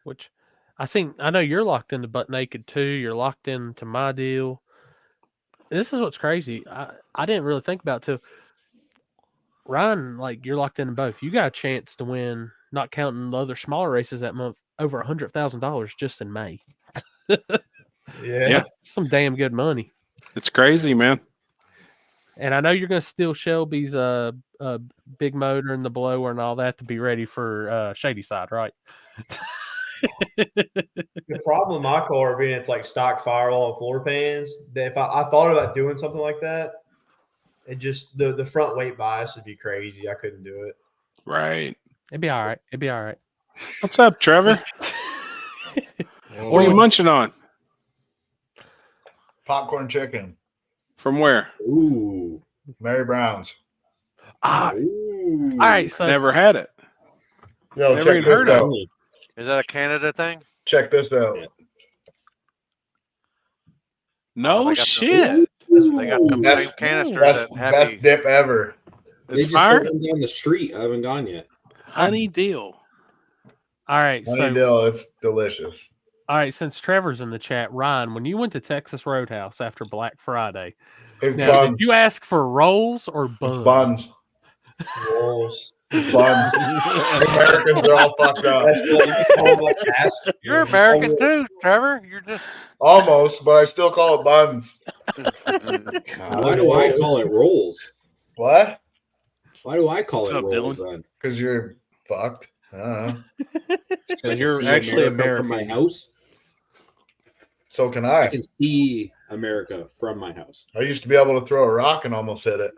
Which I know you're locked into Butt Naked too. You're locked into my deal. This is what's crazy. I didn't really think about it till Ryan, like you're locked into both. You got a chance to win, not counting the other smaller races that month, over $100,000 just in May. Yeah. Some damn good money. It's crazy, man. And I know you're going to steal Shelby's big motor and the blower and all that to be ready for Shady Side, right? The problem with my car being it's like stock firewall and floor pans, that if I thought about doing something like that, it just the front weight bias would be crazy. I couldn't do it. Right. It'd be all right. What's up, Trevor? What are you munching on? Popcorn chicken. From where? Ooh. Mary Brown's. All right. So never had it. Yo, never even heard of it. Is that a Canada thing? Check this out. No shit. They got the same canister best dip ever. They just opened down the street. I haven't gone yet. Honey Deal. All right. Honey Deal, it's delicious. All right, since Trevor's in the chat, Ryan, when you went to Texas Roadhouse after Black Friday, did you ask for rolls or buns? It's buns. Rolls. Buns. Americans are all fucked up. You're American too, Trevor. You're just almost, but I still call it buns. Why do I call it rolls? What? Why do I call What's it up, rolls Dylan? then? Because you're fucked. I don't know. Because you're actually American. From my house. So can I. I can see America from my house. I used to be able to throw a rock and almost hit it.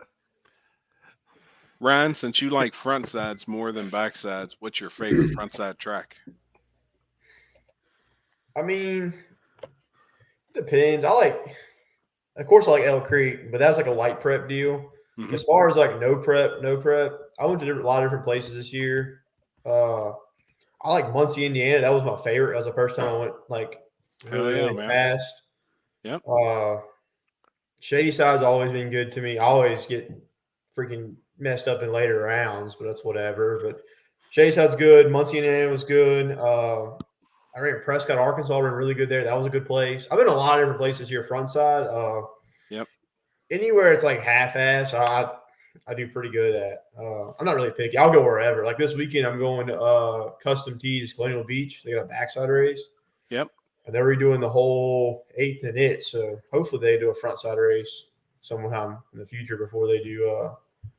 Ryan, since you like front sides more than back sides, what's your favorite front side track? I mean, depends. Of course, I like Elk Creek, but that's like a light prep deal. Mm-hmm. As far as like no prep, I went to a lot of different places this year. I like Muncie, Indiana. That was my favorite. That was the first time I went like really fast. Yep. Shady Side's always been good to me. I always get freaking messed up in later rounds, but that's whatever. But Shady Side's good. Muncie, Indiana was good. I ran Prescott, Arkansas, ran really good there. That was a good place. I've been a lot of different places here, front side. Yep. Anywhere it's like half-ass, I do pretty good at. I'm not really picky. I'll go wherever. Like this weekend, I'm going to Custom Tees, Colonial Beach. They got a backside race. Yep. And they're redoing the whole 8th and it. So hopefully they do a front side race sometime in the future before they do a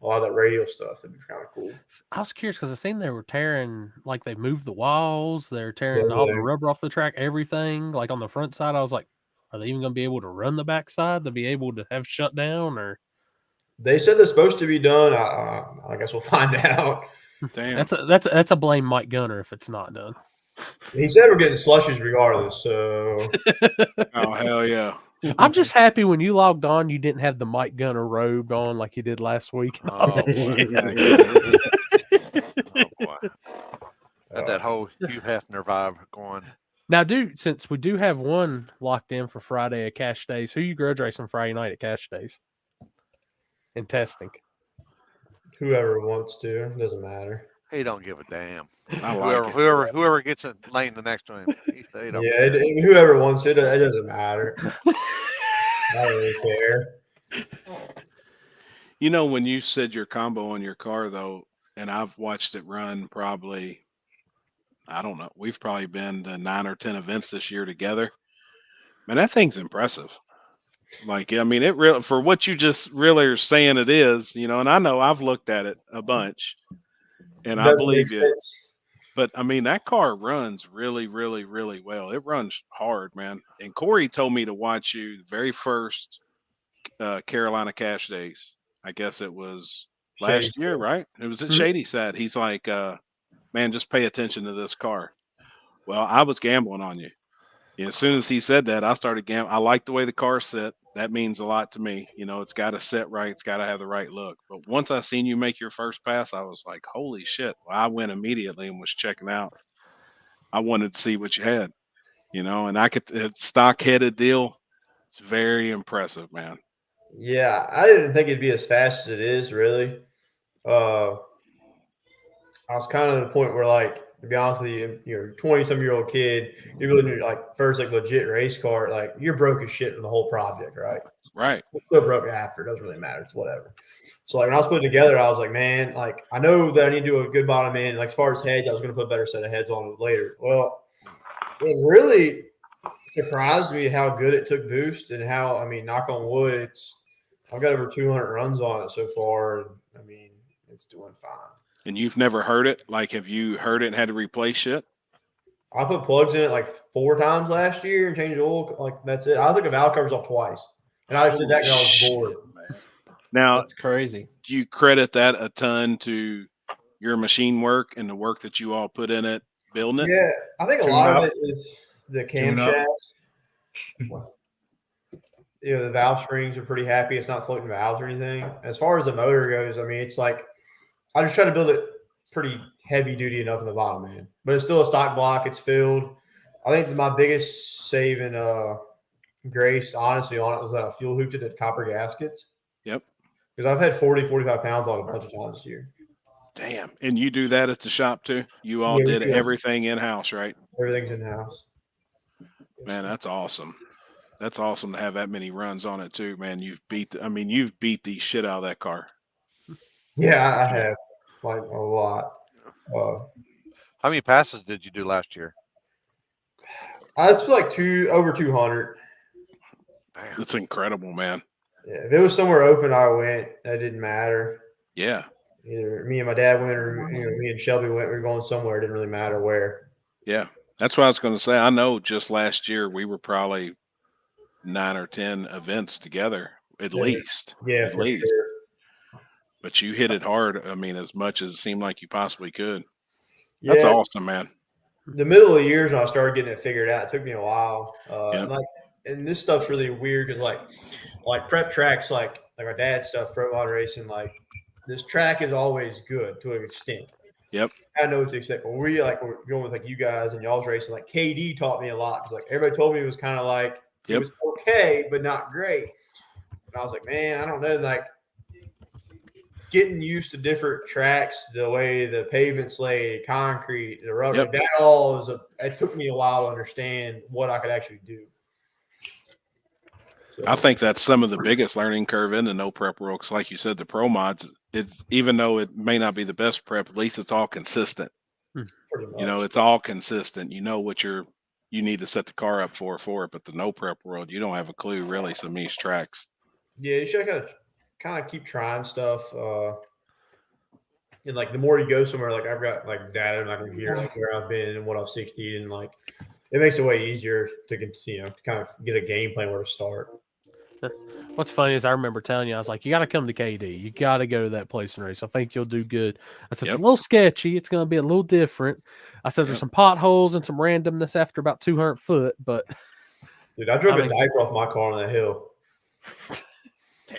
lot of that radio stuff. That'd be kind of cool. I was curious because I seen they were tearing, like they moved the walls. They're tearing all the rubber off the track, everything. Like on the front side, I was like, are they even going to be able to run the backside to be able to have shut down? Or they said they're supposed to be done. I guess we'll find out. Damn. That's a blame Mike Gunner if it's not done. He said we're getting slushes regardless. So, Oh hell yeah! I'm just happy when you logged on, you didn't have the Mike Gunner robe on like you did last week. Oh boy. Oh boy. Got that whole Hugh Hefner vibe going. Now, dude, since we do have one locked in for Friday at Cash Days, who you grudge racing Friday night at Cash Days? And testing. whoever wants to, doesn't matter. He don't give a damn. I like Whoever gets it laying the next to him. They don't Yeah, whoever wants it, it doesn't matter. I don't really care. You know, when you said your combo on your car, though, and I've watched it run probably, I don't know, we've probably been to 9 or 10 events this year together. Man, that thing's impressive. Like, I mean, it really, for what you just really are saying it is, you know, and I know I've looked at it a bunch and I believe you. But I mean, that car runs really, really, really well. It runs hard, man. And Corey told me to watch you the very first Carolina Cash Days. I guess it was last year, right? It was at Shady Side. He's like, man, just pay attention to this car. Well, I was gambling on you. Yeah, as soon as he said that, I started gambling. I like the way the car set. That means a lot to me. You know, it's got to set right. It's got to have the right look. But once I seen you make your first pass, I was like, holy shit. Well, I went immediately and was checking out. I wanted to see what you had, you know, and I could, stock headed deal. It's very impressive, man. Yeah, I didn't think it'd be as fast as it is, really. I was kind of at the point where, like, to be honest with you, you're a 20-some-year-old kid. You really need, like, first, like, legit race car. Like, you're broke as shit from the whole project, right? Right. You're still broke after. It doesn't really matter. It's whatever. So, like, when I was putting it together, I was like, man, like, I know that I need to do a good bottom end. Like, as far as heads, I was going to put a better set of heads on it later. Well, it really surprised me how good it took boost and how, I mean, knock on wood, I've got over 200 runs on it so far. And, I mean, it's doing fine. And you've never heard it? Like, have you heard it and had to replace shit? I put plugs in it like 4 times last year and changed oil. Like, that's it. I took the valve covers off twice. And I just did that because I was bored. Now, that's crazy. Do you credit that a ton to your machine work and the work that you all put in it, building it? Yeah, I think a lot of it is the camshafts. You know, the valve springs are pretty happy. It's not floating valves or anything. As far as the motor goes, I mean, it's like I just try to build it pretty heavy duty enough in the bottom end, but it's still a stock block. It's filled. I think my biggest save in grace, honestly, on it was that I fuel hooped it at copper gaskets. Yep. Because I've had 40, 45 pounds on it a bunch of times this year. Damn. And you do that at the shop too? You all did everything in-house, right? Everything's in-house. Man, that's awesome. That's awesome to have that many runs on it too, man. You've beat the shit out of that car. Yeah, I have. Like a lot. How many passes did you do last year? It's like over 200. That's incredible, man. Yeah, if it was somewhere open, I went. That didn't matter. Yeah. Either me and my dad went, or me and Shelby went. We were going somewhere. It didn't really matter where. Yeah, that's what I was going to say. I know just last year we were probably 9 or 10 events together at least. Yeah, at least. Sure. But you hit it hard. I mean, as much as it seemed like you possibly could. That's awesome, man. The middle of the years when I started getting it figured out, it took me a while. And this stuff's really weird because like prep tracks, like our dad's stuff, pro mod racing, like this track is always good to an extent. Yep. I know what to expect. But we're going with like you guys and y'all's racing. Like KD taught me a lot because like everybody told me it was kind of like it was okay, but not great. And I was like, man, I don't know, like. Getting used to different tracks, the way the pavement's laid, concrete, the rubber, that all it took me a while to understand what I could actually do. So, I think that's some of the biggest learning curve in the no prep world. Because like you said, the pro mods, even though it may not be the best prep, at least it's all consistent. Pretty much. You know, it's all consistent. You know what you need to set the car up for it. But the no prep world, you don't have a clue really some of these tracks. Yeah, you should kind of keep trying stuff. And like the more you go somewhere, like I've got like data in my computer, like where I've been and what I've succeeded, and like it makes it way easier to continue, to kind of get a game plan where to start. What's funny is I remember telling you, I was like, you got to come to KD. You got to go to that place and race. I think you'll do good. I said, it's a little sketchy. It's going to be a little different. I said, there's some potholes and some randomness after about 200 foot, but. Dude, I drove a diaper off my car on that hill.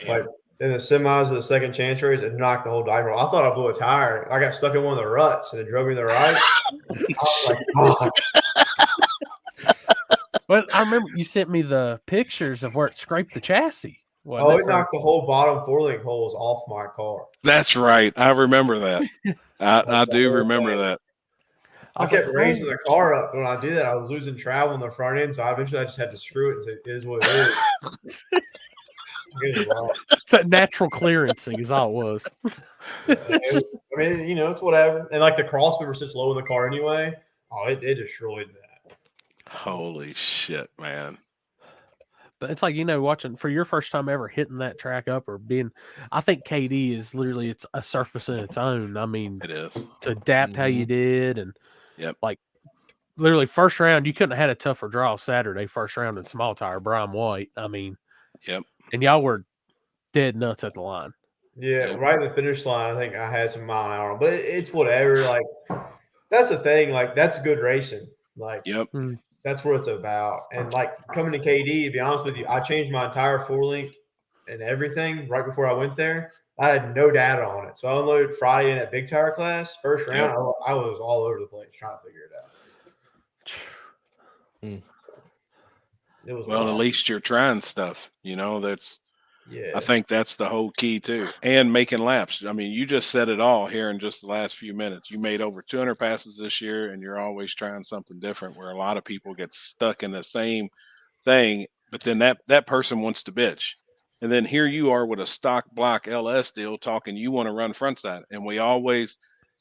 Like in the semis of the second chance race, it knocked the whole diaper off. I thought I blew a tire. I got stuck in one of the ruts and it drove me to the right. I was like, oh. Well, I remember you sent me the pictures of where it scraped the chassis. It knocked the whole bottom 4-link holes off my car. That's right. I remember that. I do remember that. I kept raising the car up. When I did that, I was losing travel in the front end, so eventually I just had to screw it and say, it is what it is. It's that natural clearancing is all it was. I mean, you know, it's whatever. And like the cross member sits low in the car anyway. Oh, it destroyed that. Holy shit, man. But it's like, you know, watching for your first time ever hitting that track up or being, I think KD is literally, it's a surface in its own. I mean, it is to adapt how you did. And like literally first round, you couldn't have had a tougher draw Saturday, first round in small tire, Brian White. I mean, and y'all were dead nuts at the line. Yeah, right at the finish line, I think I had some mile an hour, but it's whatever. Like, that's the thing. Like, that's good racing. Like, that's what it's about. And like coming to KD, to be honest with you, I changed my entire 4-link and everything right before I went there. I had no data on it. So I unloaded Friday in that big tire class. First round, I was all over the place trying to figure it out. It was well, at least you're trying stuff. You know, I think that's the whole key too. And making laps. I mean, you just said it all here in just the last few minutes. You made over 200 passes this year, and you're always trying something different, where a lot of people get stuck in the same thing, but then that person wants to bitch. And then here you are with a stock block LS deal talking you want to run frontside. And we always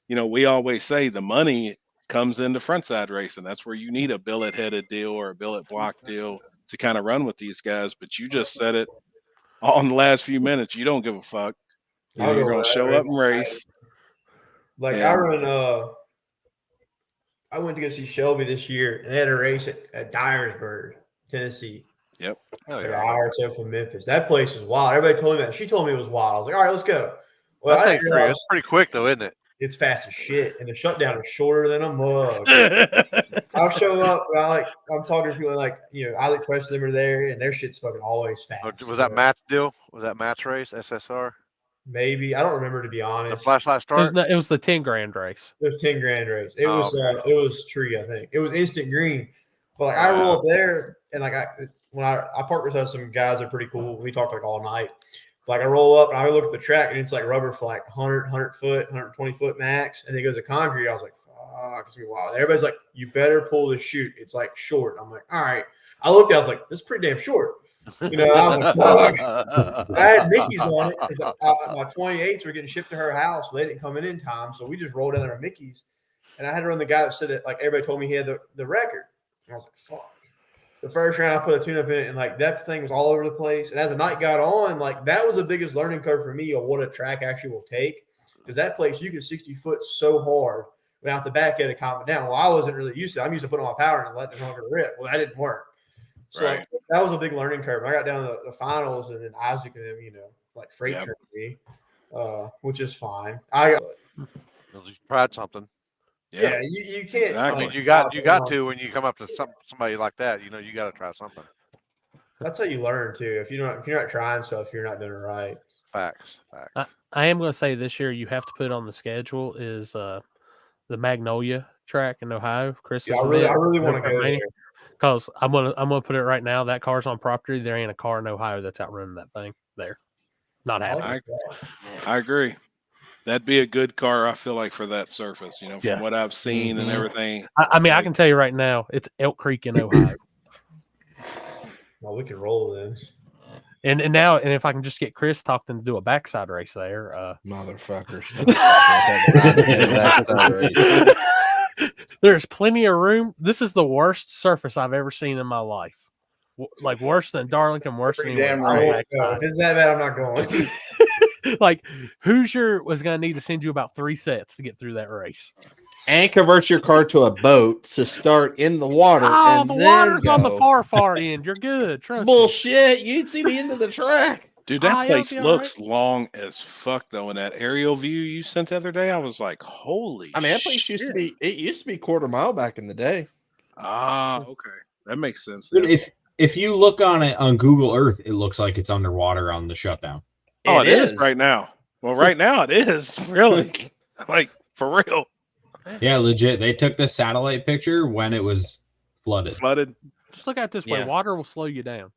say the money comes into frontside racing. That's where you need a billet headed deal or a billet block deal to kind of run with these guys. But you just said it on the last few minutes. You don't give a fuck. You're going to show up and race. Like I went to go see Shelby this year, and they had a race at Dyersburg, Tennessee. Yep. Like an hour or so from Memphis. That place is wild. Everybody told me that. She told me it was wild. I was like, all right, let's go. Well, I think it's pretty quick though, isn't it? It's fast as shit, and the shutdown is shorter than a mug. I'll show up, and I'm talking to people like, you know, I like question them are there, and their shit's fucking always fast. Was that Matt's deal? Was that Matt's race, SSR? Maybe. I don't remember, to be honest. The flashlight start? It was the 10 grand race. It was 10 grand race. It was tree, I think. It was instant green. But like I roll up there, and like when I parked with some guys that are pretty cool. We talked like all night. Like I roll up and I look at the track, and it's like rubber for like 100 foot, 120 foot max, and then it goes to concrete. I was like, fuck, it's gonna be wild. Everybody's like, you better pull the chute. It's like short. I'm like, all right. I looked at it, I was like, this is pretty damn short. You know, I was like, fuck. I had Mickey's on it. My 28s were getting shipped to her house. So they didn't come in time. So we just rolled down our Mickey's. And I had to run the guy that said that, like, everybody told me he had the record. And I was like, fuck. The first round, I put a tune-up in it, and, like, that thing was all over the place. And as the night got on, like, that was the biggest learning curve for me of what a track actually will take. Because that place, you can 60 foot so hard without the back end to calm it down. Well, I wasn't really used to it. I'm used to putting on my power and letting the hunger rip. Well, that didn't work. So like, that was a big learning curve. I got down to the finals, and then Isaac and them, you know, like freight trained me, which is fine. You tried something. Yeah, you can't. Exactly. I mean, you got to when you come up to somebody like that. You know, you got to try something. That's how you learn too. If you're not trying stuff, you're not doing it right. Facts. I am going to say this year you have to put on the schedule is the Magnolia track in Ohio. Chris, I really want to go there. Because I'm gonna put it right now. That car's on property. There ain't a car in Ohio that's outrunning that thing. There, not happening. I agree. That'd be a good car. I feel like for that surface. You know, from what I've seen and everything. I mean, I can tell you right now, it's Elk Creek in Ohio. Well, we can roll this. And if I can just get Chris talking to do a backside race there, motherfuckers. There's plenty of room. This is the worst surface I've ever seen in my life. Like worse than Darlington, worse than if it's that bad, I'm not going. Like Hoosier was going to need to send you about 3 sets to get through that race. And convert your car to a boat to start in the water. Oh, and the then water's on the go. far end. You're good. Trust me. Bullshit. You'd see the end of the track. Dude, that it'll place be all looks long as fuck though. In that aerial view you sent the other day, I was like, holy I mean, that place used to be, it used to be quarter mile back in the day. Ah, okay. That makes sense. Dude, Then. if you look on it on Google Earth, it looks like it's underwater on the shutdown. Oh, it is right now. Well, right now it is really like for real. Yeah, legit. They took the satellite picture when it was flooded. Just look at it this way. Yeah. Water will slow you down.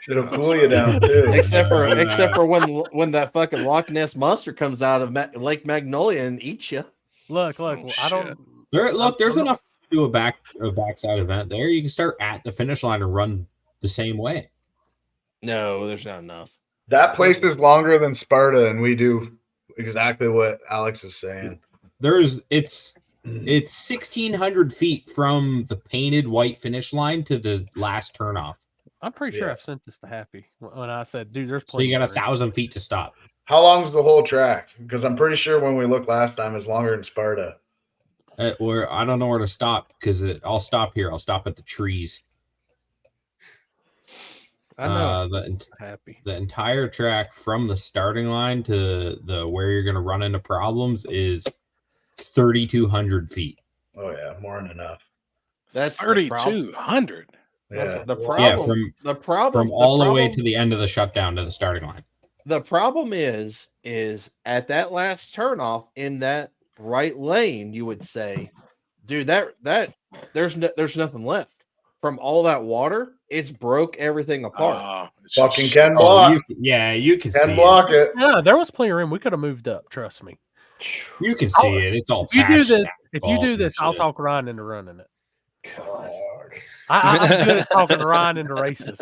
It'll cool you down too. Except for when that fucking Loch Ness monster comes out of Lake Magnolia and eats you. Look. Well, I don't. There's enough to do a backside event there. You can start at the finish line and run the same way. No, there's not enough. That place is longer than Sparta, and we do exactly what Alex is saying. It's 1,600 feet from the painted white finish line to the last turnoff. I'm pretty sure I've sent this to Happy when I said, "Dude, there's So plenty." you got of room. 1,000 feet to stop. How long is the whole track? Because I'm pretty sure when we looked last time, it's longer than Sparta. Where I don't know where to stop because I'll stop here. I'll stop at the trees. I know. The entire track from the starting line to the where you're going to run into problems is 3,200 feet. Oh yeah, more than enough. That's 3,200. Yeah. The problem. From all the way to the end of the shutdown to the starting line. The problem is at that last turnoff in that right lane, you would say, dude, that there's nothing left from all that water. It's broke everything apart. Fucking Ken block. You can Ken see block it. it. Yeah, there was plenty of room. We could have moved up. Trust me. You can see it. It's all. If you do patched this, if you asphalt do and this, I'll shit. talk Ryan into running it. I'm good at talking Ryan into races.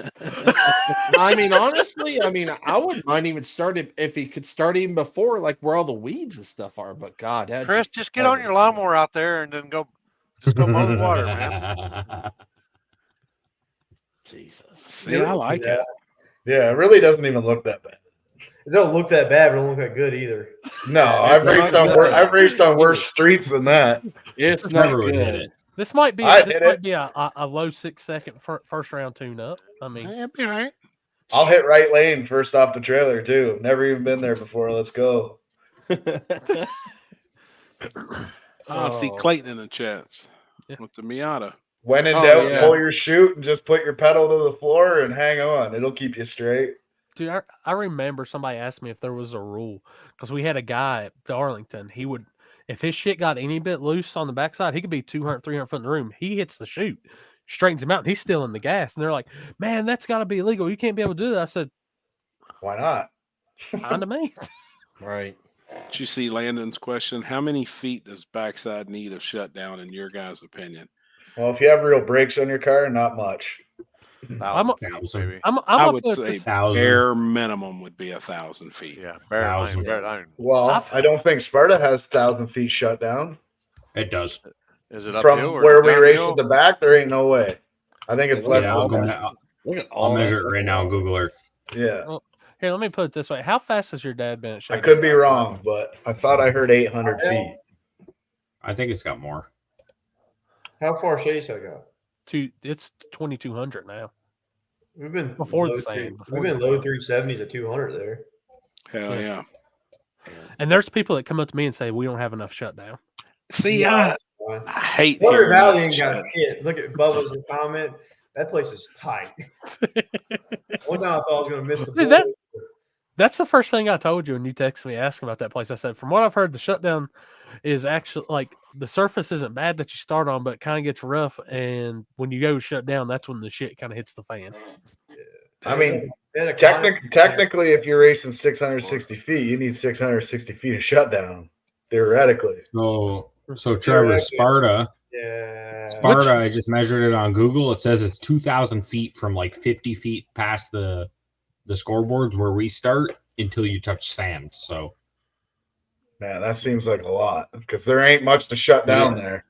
I mean, honestly, I wouldn't mind even starting if he could start even before, like where all the weeds and stuff are. But God, Chris, just get on your lawnmower out there and then go mow the water, man. Jesus. See, I like it. Yeah, it really doesn't even look that bad. It don't look that bad, but it don't look that good either. No, I've raced on worse streets than that. It's not Never would hit good. it. This might be I this hit might it. be a low 6 second first round tune up. I mean, It'd be all right. I'll hit right lane first off the trailer too. Never even been there before. Let's go. See Clayton in the chats with the Miata. When in Oh, doubt, yeah. pull your chute and just put your pedal to the floor and hang on. It'll keep you straight. dude, I remember somebody asked me if there was a rule because we had a guy at Darlington. He would, if his shit got any bit loose on the backside, he could be 200, 300 foot in the room. He hits the chute, straightens him out, and he's still in the gas. And they're like, man, that's got to be illegal. You can't be able to do that. I said, why not? Fine to me. Right. Did you see Landon's question? How many feet does backside need of shutdown in your guys' opinion? Well, if you have real brakes on your car, not much. I'm I would put say this- bare minimum would be 1,000 feet. Yeah, Well, I don't think Sparta has 1,000 feet shut down. It does. Is it uphill From or where we race downhill? at the back? There ain't no way. I think it's less I'll, than go that. ma- Look at I'll measure it right now on Google Earth. Yeah, Well, here, let me put it this way. How fast has your dad been at I Shady could be Side? wrong, but I thought I heard 800 feet. I think it's got more. How far Shady Side go? It's 2,200 now. We've been Before the low sand, We've been low 370s at 200 there. Hell yeah. And there's people that come up to me and say we don't have enough shutdown. See, Yeah, I hate Water hearing Valley that ain't got shit. shit. Look at Bubba's comment. That place is tight. One time I thought I was going to miss the Dude, bullet. that's the first thing I told you when you texted me asking about that place. I said, from what I've heard, the shutdown is actually like the surface isn't bad that you start on, but it kind of gets rough. And when you go shut down, that's when the shit kind of hits the fan. I mean, technically, if you're racing 660 feet, you need 660 feet of shutdown, theoretically. So Trevor, Sparta, Yeah. I just measured it on Google. It says it's 2,000 feet from like 50 feet past the scoreboards where we start until you touch sand. So, man, that seems like a lot because there ain't much to shut down Yeah. there.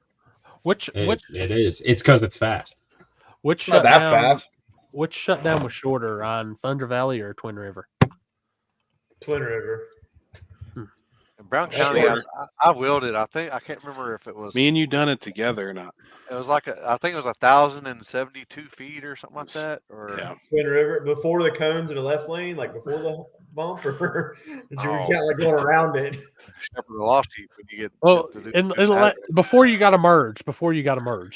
It is. It's because it's fast. Which Not that shutdown? fast. Which shutdown was shorter on Thunder Valley or Twin River? Twin River. Brown County, I willed it. I think I can't remember if it was Me and you done it together or not. It was like I think it was 1,072 feet or something like that. Or yeah. Twin River before the cones in the left lane, like before the bump, or did you Oh. count like going around it? Shepherd lost you when you get. Well, to do- in do the Saturday. before you got to merge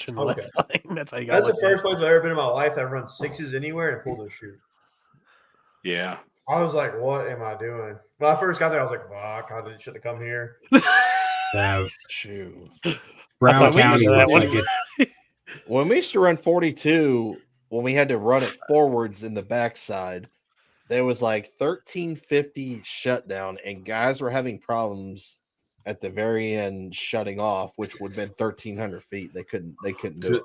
in the Okay. left lane. That's how you got. That's the first place I've ever been in my life that I've run sixes anywhere and pulled a chute. Yeah. I was like, what am I doing? When I first got there, I was like, fuck, I shouldn't have come here. Shoot. Brown County that looks one. like it's When we used to run 42, when we had to run it forwards in the backside, there was like 1350 shutdown, and guys were having problems at the very end shutting off, which would have been 1300 feet. They couldn't do it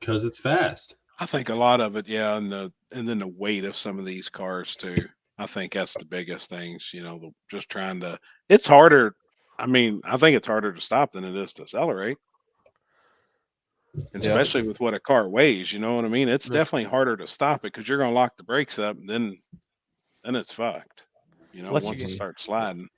because it's fast. I think a lot of it, yeah, and then the weight of some of these cars too. I think that's the biggest things. Just trying to. It's harder. I mean, I think it's harder to stop than it is to accelerate, especially with what a car weighs. You know what I mean? It's definitely harder to stop it because you're going to lock the brakes up, and then it's fucked. Once it starts sliding.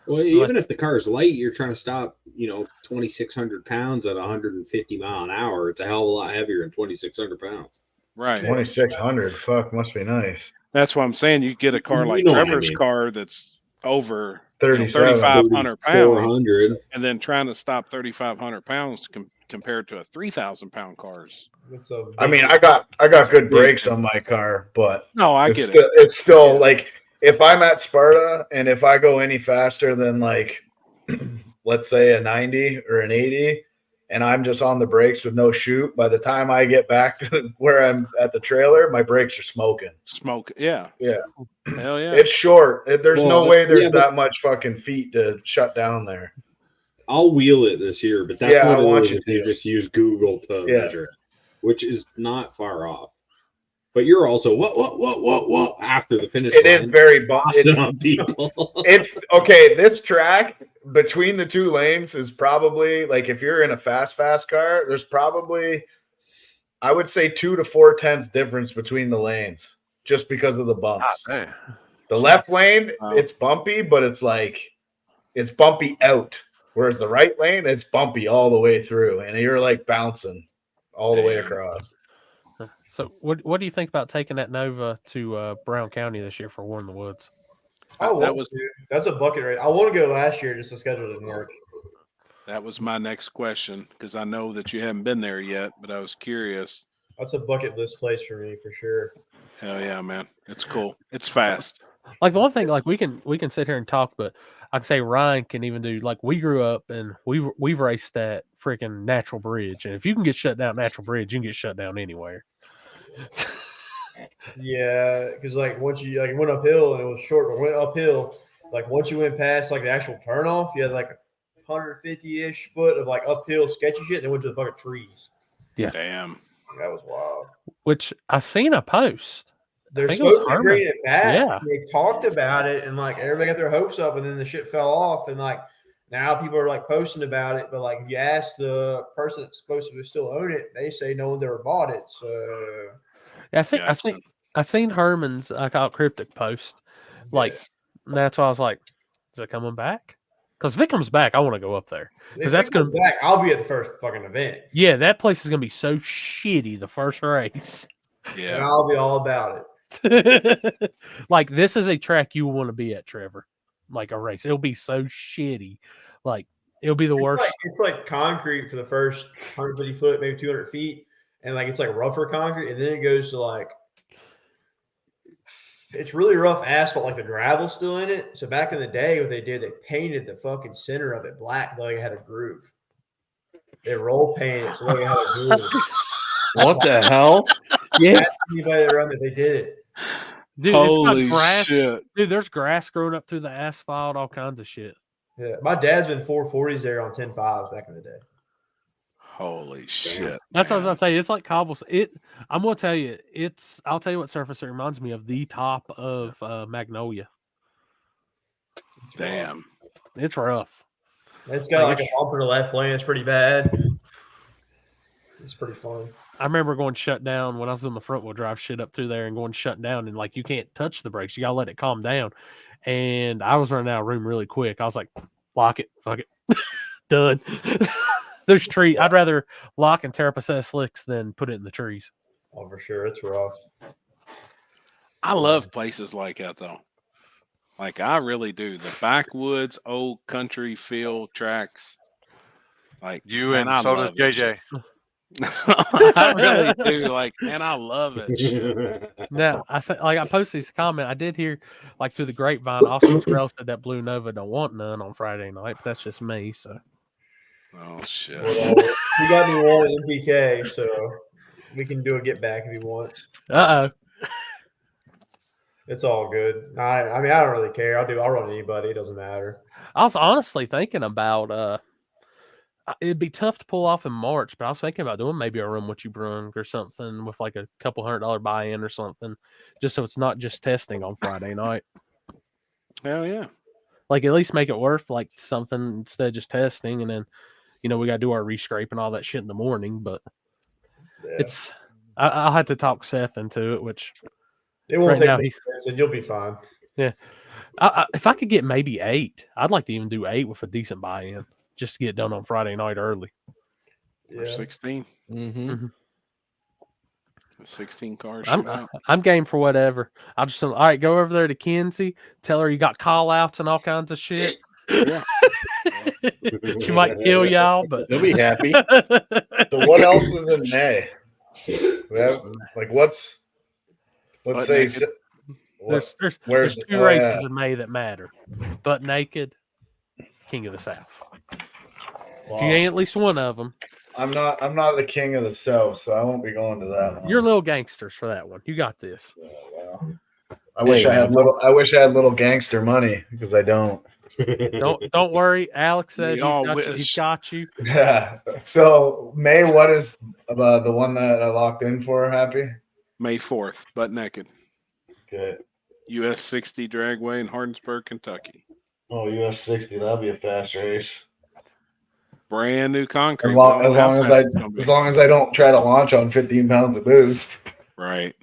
Well, even if the car is light, you're trying to stop, 2,600 pounds at 150 mile an hour. It's a hell of a lot heavier than 2,600 pounds. Right. 2,600. Fuck, must be nice. That's what I'm saying. You get a car like know what I Trevor's mean. car that's over 3,500 pounds, 400, and then trying to stop 3,500 pounds compared to a 3,000 pound cars. I mean, I got good brakes on my car, but No, I it's get still, it. It's still like if I'm at Sparta and if I go any faster than like, let's say a 90 or an 80, and I'm just on the brakes with no chute, by the time I get back to where I'm at the trailer, my brakes are smoking. Yeah. Yeah. Hell yeah. It's short. There's no way there's but that much fucking feet to shut down there. I'll wheel it this year, but that's Yeah, I what want it is you if you to. just use Google to Yeah. measure it, which is not far off. But you're also what after the finish It line. is very bossing on people. It's okay. This track between the two lanes is probably like if you're in a fast car, there's probably I would say 2 to 4 tenths difference between the lanes just because of the bumps. Ah, The left lane, it's bumpy, but it's like it's bumpy out. Whereas the right lane, it's bumpy all the way through, and you're like bouncing all the way across. So, what do you think about taking that Nova to Brown County this year for War in the Woods? That's a bucket race. I want to go last year, just the schedule didn't work. That was my next question because I know that you haven't been there yet, but I was curious. That's a bucket list place for me for sure. Hell yeah, man! It's cool. It's fast. Like the one thing, like we can sit here and talk, but I can say Ryan can even do. Like we grew up and we've raced that freaking Natural Bridge, and if you can get shut down Natural Bridge, you can get shut down anywhere. Yeah, because like once you like went uphill and it was short, but went uphill. Like once you went past like the actual turnoff, you had like 150-ish foot of like uphill sketchy shit. Then went to the fucking trees. Yeah, damn, that was wild. Which I seen a post. They're I think it was supposed to Herman. bring it back. Yeah. They talked about it and like everybody got their hopes up, and then the shit fell off. And like now people are like posting about it, but like if you ask the person that's supposed to still own it, they say no one's ever bought it. So Yeah, I seen Herman's I call it cryptic post. Like that's why I was like, is it coming back? Because if it comes back, I want to go up there because that's gonna back. I'll be at the first fucking event. Yeah, that place is gonna be so shitty the first race. Yeah, and I'll be all about it. Like this is a track you want to be at, Trevor. Like a race, it'll be so shitty. Like it'll be the worst. It's like concrete for the first 150 foot, maybe 200 feet, and like it's like rougher concrete, and then it goes to like it's really rough asphalt, like the gravel's still in it. So back in the day, what they did, they painted the fucking center of it black, like it had a groove. They roll painted it so like it had a groove. What the hell? Yeah, ask anybody around that they did it. Dude, Holy it's got grass. shit. Dude, there's grass growing up through the asphalt, all kinds of shit. Yeah, my dad's been 440s there on 10.5s back in the day. Holy shit. That's what I was gonna say. It's like cobblestone. I'm gonna tell you, I'll tell you what surface it reminds me of. The top of Magnolia. Damn. It's rough. It's got like a bump in the left lane. It's pretty bad. It's pretty fun. I remember going shut down when I was in the front wheel drive shit up through there and going shut down and like you can't touch the brakes. You gotta let it calm down. and I was running out of room really quick. I was like, lock it, fuck it, done. There's tree. I'd rather lock and tear up a set of slicks than put it in the trees. Oh, for sure, it's rough. I love places like that though. Like I really do. The backwoods, old country field tracks. Like You man, and I so does love it. JJ. I really do. Like, and I love it. Shit. Now I said, like I posted this comment. I did hear, like through the grapevine, Austin Terrell said that Blue Nova don't want none on Friday night, but that's just me. So, oh shit, Whatever. He got me one at MPK, so we can do a get back if he wants. It's all good. I mean, I don't really care. I'll run anybody. It doesn't matter. I was honestly thinking about it'd be tough to pull off in March, but I was thinking about doing maybe a Run What You Brung or something with like a couple $100 buy-in or something, just so it's not just testing on Friday night. Hell yeah! Like at least make it worth like something instead of just testing, and then we got to do our rescrape and all that shit in the morning. But it's I'll have to talk Seth into it, which it won't right take much, and you'll be fine. Yeah, if I could get maybe 8, I'd like to even do 8 with a decent buy-in, just to get it done on Friday night early. Or 16. Mm-hmm. 16 cars. I'm game for whatever. I'll just all right. Go over there to Kinsey. Tell her you got call outs and all kinds of shit. Yeah. She might kill y'all, but they'll be happy. So what else is in May? Like let's say there's 2 races in May that matter. Butt naked, King of the South. Wow. If you ain't at least one of them. I'm not the King of the South, so I won't be going to that one. You're little gangsters for that one. You got this. I wish I had little gangster money because I don't. Don't worry. Alex said he's got you. Yeah. So May, what is the one that I locked in for? Happy May 4th, butt naked. Good. US 60 Dragway in Hardinsburg, Kentucky. Oh, US 60, that'll be a fast race. Brand new concrete. As long as I don't try to launch on 15 pounds of boost. Right.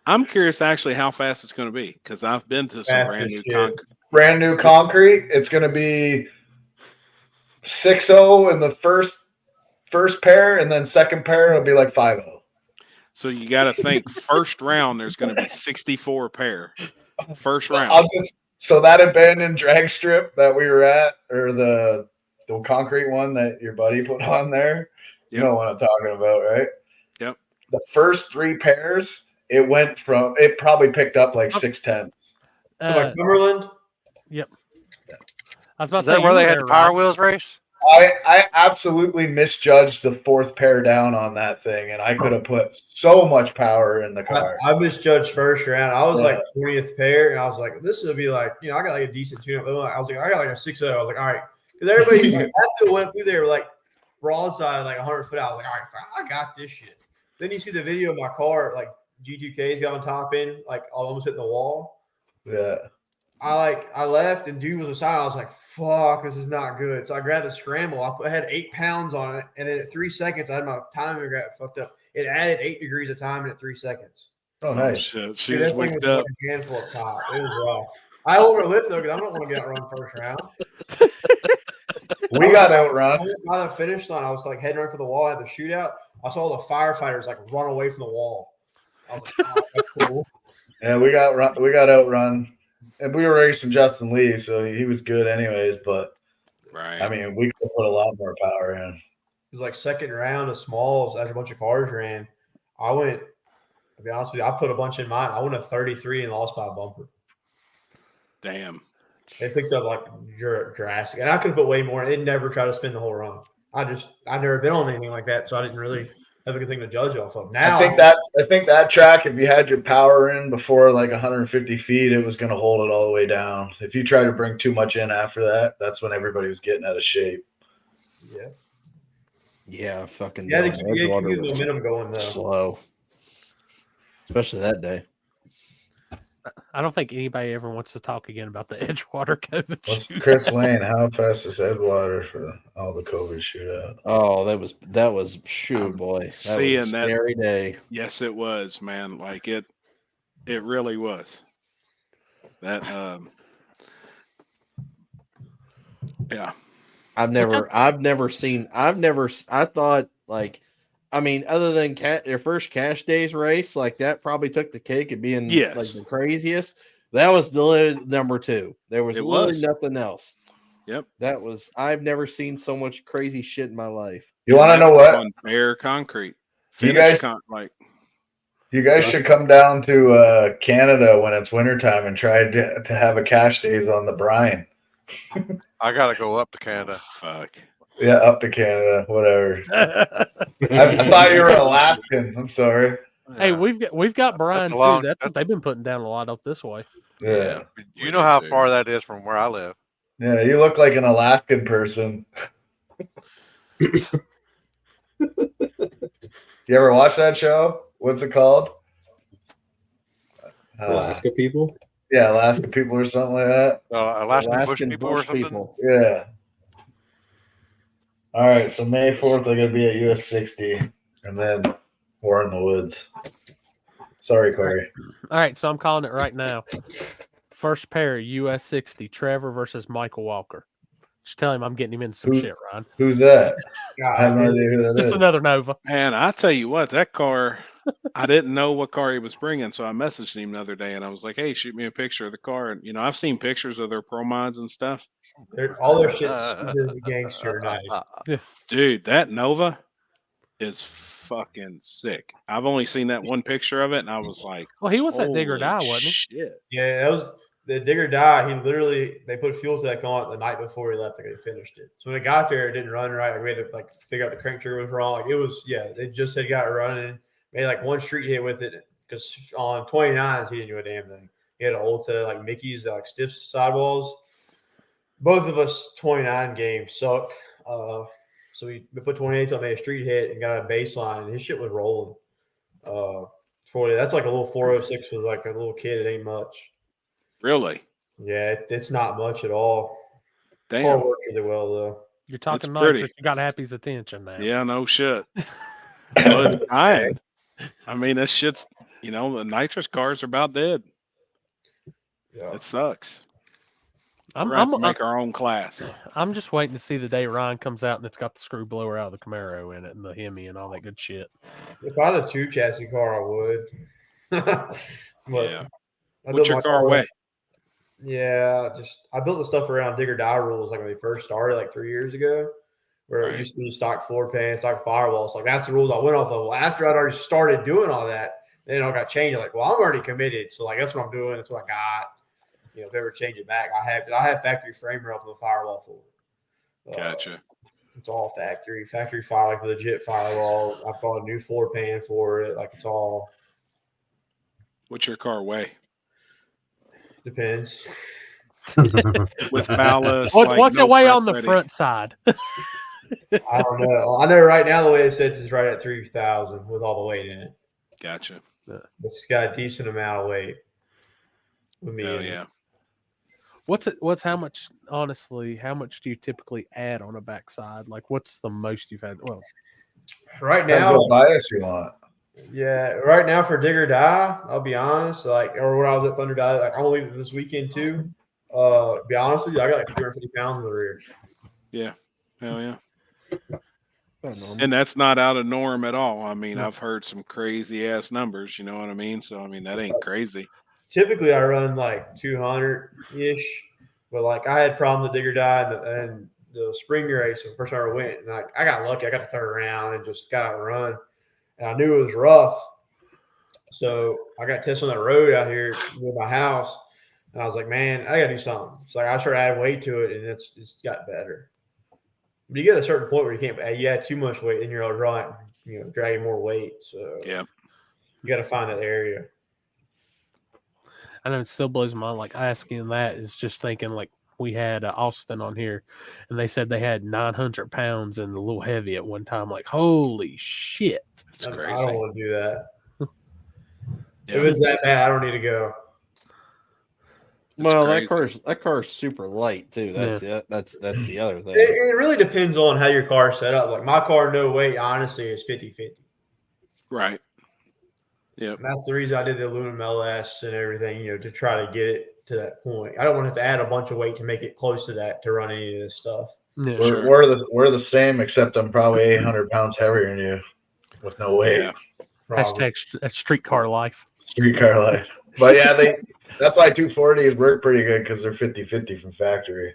I'm curious actually how fast it's going to be because I've been to some brand new concrete. Brand new concrete. It's going to be 6.0 in the first pair, and then second pair it'll be like 5.0. So you got to think first round there's going to be 64 pair. First round. So that abandoned drag strip that we were at, or the concrete one that your buddy put on there, you know what I'm talking about, right? Yep. The first 3 pairs, it probably picked up like 6/10. So like Cumberland? Yep. I was about Is that where they had the Power Wheels race? I absolutely misjudged the 4th pair down on that thing, and I could have put so much power in the car. I misjudged first round. I was like 20th pair, and I was like, this will be like, I got like a decent tune-up. I was like, I got like a 6.0. I was like, all right. Because everybody like, after went through there like broadside, like 100 foot out. I was like, all right, I got this shit. Then you see the video of my car, like G2K's got on top end, like almost hitting the wall. Yeah. I left and dude was beside. I was like, fuck, this is not good. So I grabbed the scramble. I had 8 pounds on it. And then at 3 seconds, I had my timing fucked up. It added 8 degrees of time at 3 seconds. Oh, nice. She was wicked up. Like a handful of top. It was rough. I overlipped though because I don't want to get outrun first round. We got outrun. By the finish line, I was like heading right for the wall. I had the shootout. I saw the firefighters like run away from the wall. I was like, oh, that's cool. Yeah, we got outrun. And we were racing Justin Lee, so he was good anyways. But right, I mean, we could put a lot more power in. It was like second round of smalls after a bunch of cars ran. I went, to be honest with you, I put a bunch in mine. I went to 33 and lost by a bumper. Damn. They picked up like drastic. And I could have put way more. It never tried to spin the whole run. I've never been on anything like that, so I didn't really have a good thing to judge off of. Now I think that track, if you had your power in before like 150 feet, it was going to hold it all the way down. If you try to bring too much in after that, that's when everybody was getting out of shape. Yeah. Yeah, fucking. Yeah, keep the momentum going though. Slow, especially that day. I don't think anybody ever wants to talk again about the Edgewater COVID shootout. Chris Lane, how fast is Edgewater for all the COVID shootout? Oh, that was shoot, boy. That seeing was a scary day. Yes, it was, man. Like it really was. That yeah. I thought like, I mean, other than your first Cash Days race, like that probably took the cake at being like the craziest. That was the number 2. There was literally nothing else. Yep. I've never seen so much crazy shit in my life. You want to know what? On bare concrete. You Finish guys, like. You guys should come down to Canada when it's wintertime and try to have a Cash Days on the brine. I gotta go up to Canada. Fuck. Yeah, up to Canada, whatever. I thought you were Alaskan. I'm sorry. Hey, we've got Brian too. long- That's what they've been putting down a lot up this way. Yeah. You know how far that is from where I live. Yeah, you look like an Alaskan person. You ever watch that show? What's it called? Alaska people? Yeah, Alaska people or something like that. Alaskan bush people. Yeah. All right, so May 4th, I'm going to be at US 60, and then War in the Woods. Sorry, Corey. All right, so I'm calling it right now. First pair, US 60, Trevor versus Michael Walker. Just tell him I'm getting him into some shit, Ryan. Who's that? I have no idea who that is. Just another Nova. Man, I tell you what, that car, I didn't know what car he was bringing, so I messaged him the other day, and I was like, "Hey, shoot me a picture of the car." And I've seen pictures of their pro mods and stuff. All their shit's super gangster nice. Dude, that Nova is fucking sick. I've only seen that one picture of it, and I was like, "Well, he was that Digger "Holy Die, wasn't he?" Shit. Yeah, that was the Digger Die. They put fuel tank on it the night before he left. Like they finished it. So when it got there, it didn't run right. Like, we had to figure out the crank trigger was wrong. Like it was, they just had got it running. Made like one street hit with it because on 29s he didn't do a damn thing. He had an old set of like Mickey's stiff sidewalls. Both of us 29 games sucked. So we put 28s on, made a street hit and got a baseline. And his shit was rolling. That's like a little 406 with like a little kid. It ain't much. Really? Yeah, it's not much at all. Damn. Car works really well though. You're talking It's pretty. nitrous. You got Happy's attention now. Yeah, no shit. Well, it's dying. I mean, this shit's, the nitrous cars are about dead. Yeah. It sucks. I'm We're going to have to make our own class. I'm just waiting to see the day Ryan comes out and it's got the screw blower out of the Camaro in it and the Hemi and all that good shit. If I had a 2 chassis car, I would. But Yeah. What's your car weigh? Yeah, I built the stuff around Digger Die rules like when they first started like 3 years ago, where it used to be stock floor pan, stock firewall. So like that's the rules I went off of. Well, after I'd already started doing all that, then I got changed. Like, well, I'm already committed, so like that's what I'm doing. That's what I got. If they ever change it back, I have factory frame rail for the firewall floor. Gotcha. It's all factory fire, like legit firewall. I bought a new floor pan for it. Like it's all. What's your car weigh? Depends. With ballast. What's it weigh on the front side? I don't know. I know right now the way it sits is right at 3,000 with all the weight in it. Gotcha. It's got a decent amount of weight. With me. Oh yeah. How much? Honestly, how much do you typically add on a backside? Like, what's the most you've had? Well, right Depends now, what bias you want. Yeah, right now for Digger Die, I'll be honest. Or when I was at Thunder Die, I'm gonna leave it this weekend too. Be honest with you, I got like 250 pounds in the rear. Yeah, hell yeah. And that's not out of norm at all. I mean, I've heard some crazy ass numbers. You know what I mean? So I mean, that ain't crazy. Typically, I run like 200 ish, but like I had problems with Digger Die and the spring race was the first time I went, and I got lucky. I got to third round and just got out and run. And I knew it was rough. So I got tested on that road out here near my house. And I was like, man, I got to do something. So I started adding weight to it, and it's got better. But you get a certain point where you add too much weight, then you're dragging more weight. So yeah, you got to find that area. I know it still blows my mind. Like asking that is just thinking like we had Austin on here, and they said they had 900 pounds in the little heavy at one time. Like, holy shit! It's crazy. I don't want to do that. If it's that bad, I don't need to go. Well, that car's super light too. That's it. That's the other thing. It really depends on how your car's set up. Like my car, no weight, honestly, is 50-50. Right. Yeah. That's the reason I did the aluminum LS and everything, to try to get it to that point. I don't want to have to add a bunch of weight to make it close to that to run any of this stuff. Yeah, we're the same, except I'm probably 800 pounds heavier than you with no weight. Yeah. Hashtag streetcar life. Streetcar life. But yeah, that's why 240s work pretty good because they're 50-50 from factory.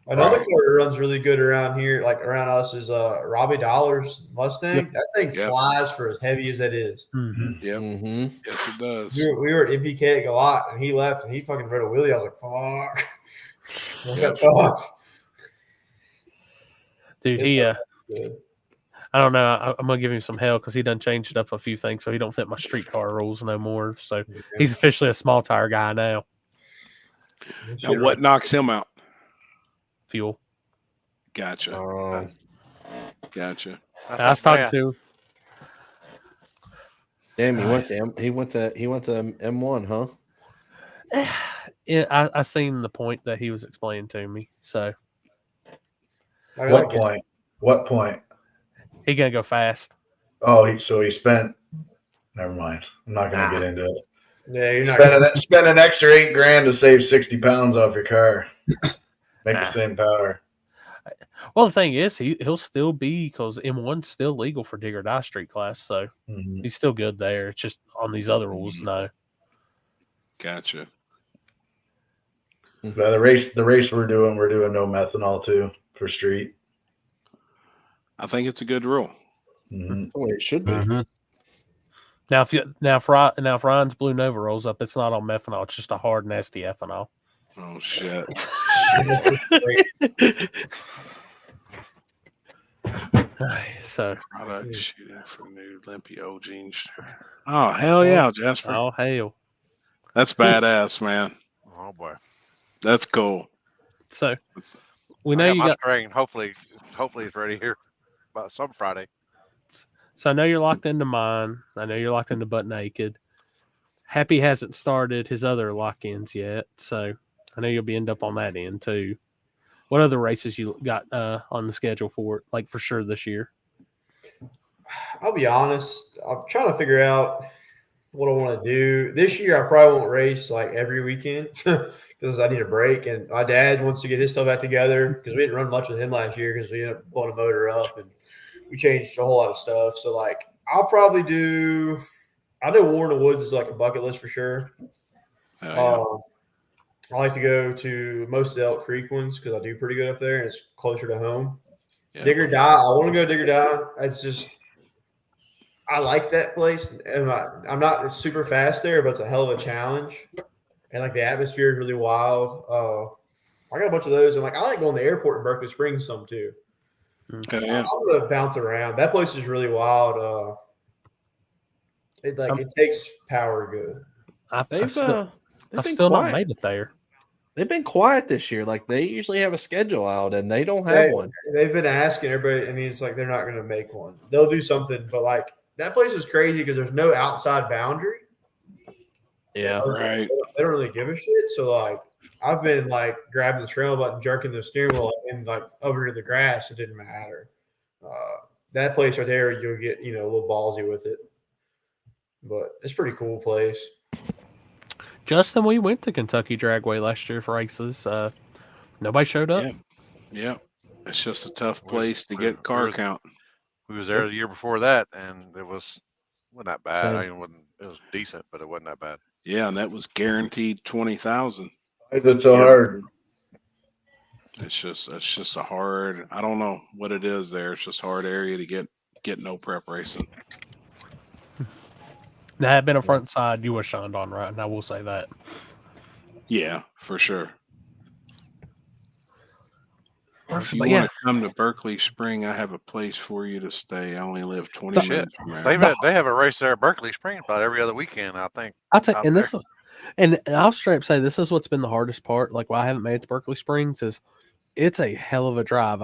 Another car that runs really good around here, like around us, is Robbie Dollar's Mustang. Yep. That thing Yep. flies for as heavy as that is. Mm-hmm. Yep. Mm-hmm. Yes, it does. We were at MPK at Galat, and he left, and he fucking rode a wheelie. I was like, fuck. Yep. Fuck. Dude, Good. I don't know. I'm gonna give him some hell because he done changed up a few things, so he don't fit my streetcar rules no more. So he's officially a small tire guy now. Now, what knocks him out? Fuel. Gotcha. Gotcha. I was talking to. Damn, he went to M1, huh? Yeah, I seen the point that he was explaining to me. So What point? What point? he gonna go fast. Oh, so he spent. Never mind. I'm not gonna get into it. Yeah, you're not spend an extra $8,000 to save 60 pounds off your car. Make the same power. Well, the thing is, he'll still be, because M1's still legal for dig or die street class, so he's still good there. It's just on these other rules, no. Gotcha. But the race we're doing no methanol too for street. I think it's a good rule. That's the way it should be. Now, if Ryan's Blue Nova rolls up, it's not on methanol; it's just a hard, nasty ethanol. Oh shit! So product shooting for new Olympia jeans. Oh hell yeah, Jasper! Oh hell, that's badass, man. Oh boy, that's cool. So we know you got string. Hopefully it's ready here by some Friday. So I know you're locked into mine. I know you're locked into Butt Naked. Happy hasn't started his other lock-ins yet, so I know you'll be end up on that end too. What other races you got on the schedule for it, like for sure this year? I'll be honest. I'm trying to figure out what I want to do. This year, I probably won't race like every weekend because I need a break. And my dad wants to get his stuff back together because we didn't run much with him last year because we ended up pulling a motor up and we changed a whole lot of stuff. So, like, I'll probably do – I know War in the Woods is like a bucket list for sure. I like to go to most of the Elk Creek ones because I do pretty good up there and it's closer to home. Yeah. Dig or Die. I want to go Dig or Die. It's just – I like that place. And I'm not super fast there, but it's a hell of a challenge. And, like, the atmosphere is really wild. I got a bunch of those. And, like, I like going to the airport in Berkeley Springs some too. Okay, yeah. I'm gonna bounce around. That place is really wild. It takes power good. I've still not made it there. They've been quiet this year. Like they usually have a schedule out, and they don't have one. They've been asking everybody. I mean, it's like they're not gonna make one. They'll do something, but like that place is crazy because there's no outside boundary. Yeah, right. They don't really give a shit. So like. I've been like grabbing the trail button, jerking the steering wheel, and like over to the grass. It didn't matter. That place right there, you'll get a little ballsy with it, but it's a pretty cool place. Justin, we went to Kentucky Dragway last year for races. Nobody showed up. Yeah. It's just a tough place to get car count. We was there the year before that, and it wasn't that bad. I mean, it was decent, but it wasn't that bad. Yeah, and that was guaranteed 20,000. It's so hard. It's just a hard. I don't know what it is there. It's just a hard area to get no prep racing. That had been a front side you were shined on, right? And I will say that. Yeah, for sure. If you want to come to Berkeley Spring, I have a place for you to stay. I only live 20 minutes from there. They have a race there at Berkeley Spring about every other weekend, I think. I'll tell you, and I'll straight up say this is what's been the hardest part. Like why I haven't made it to Berkeley Springs is it's a hell of a drive.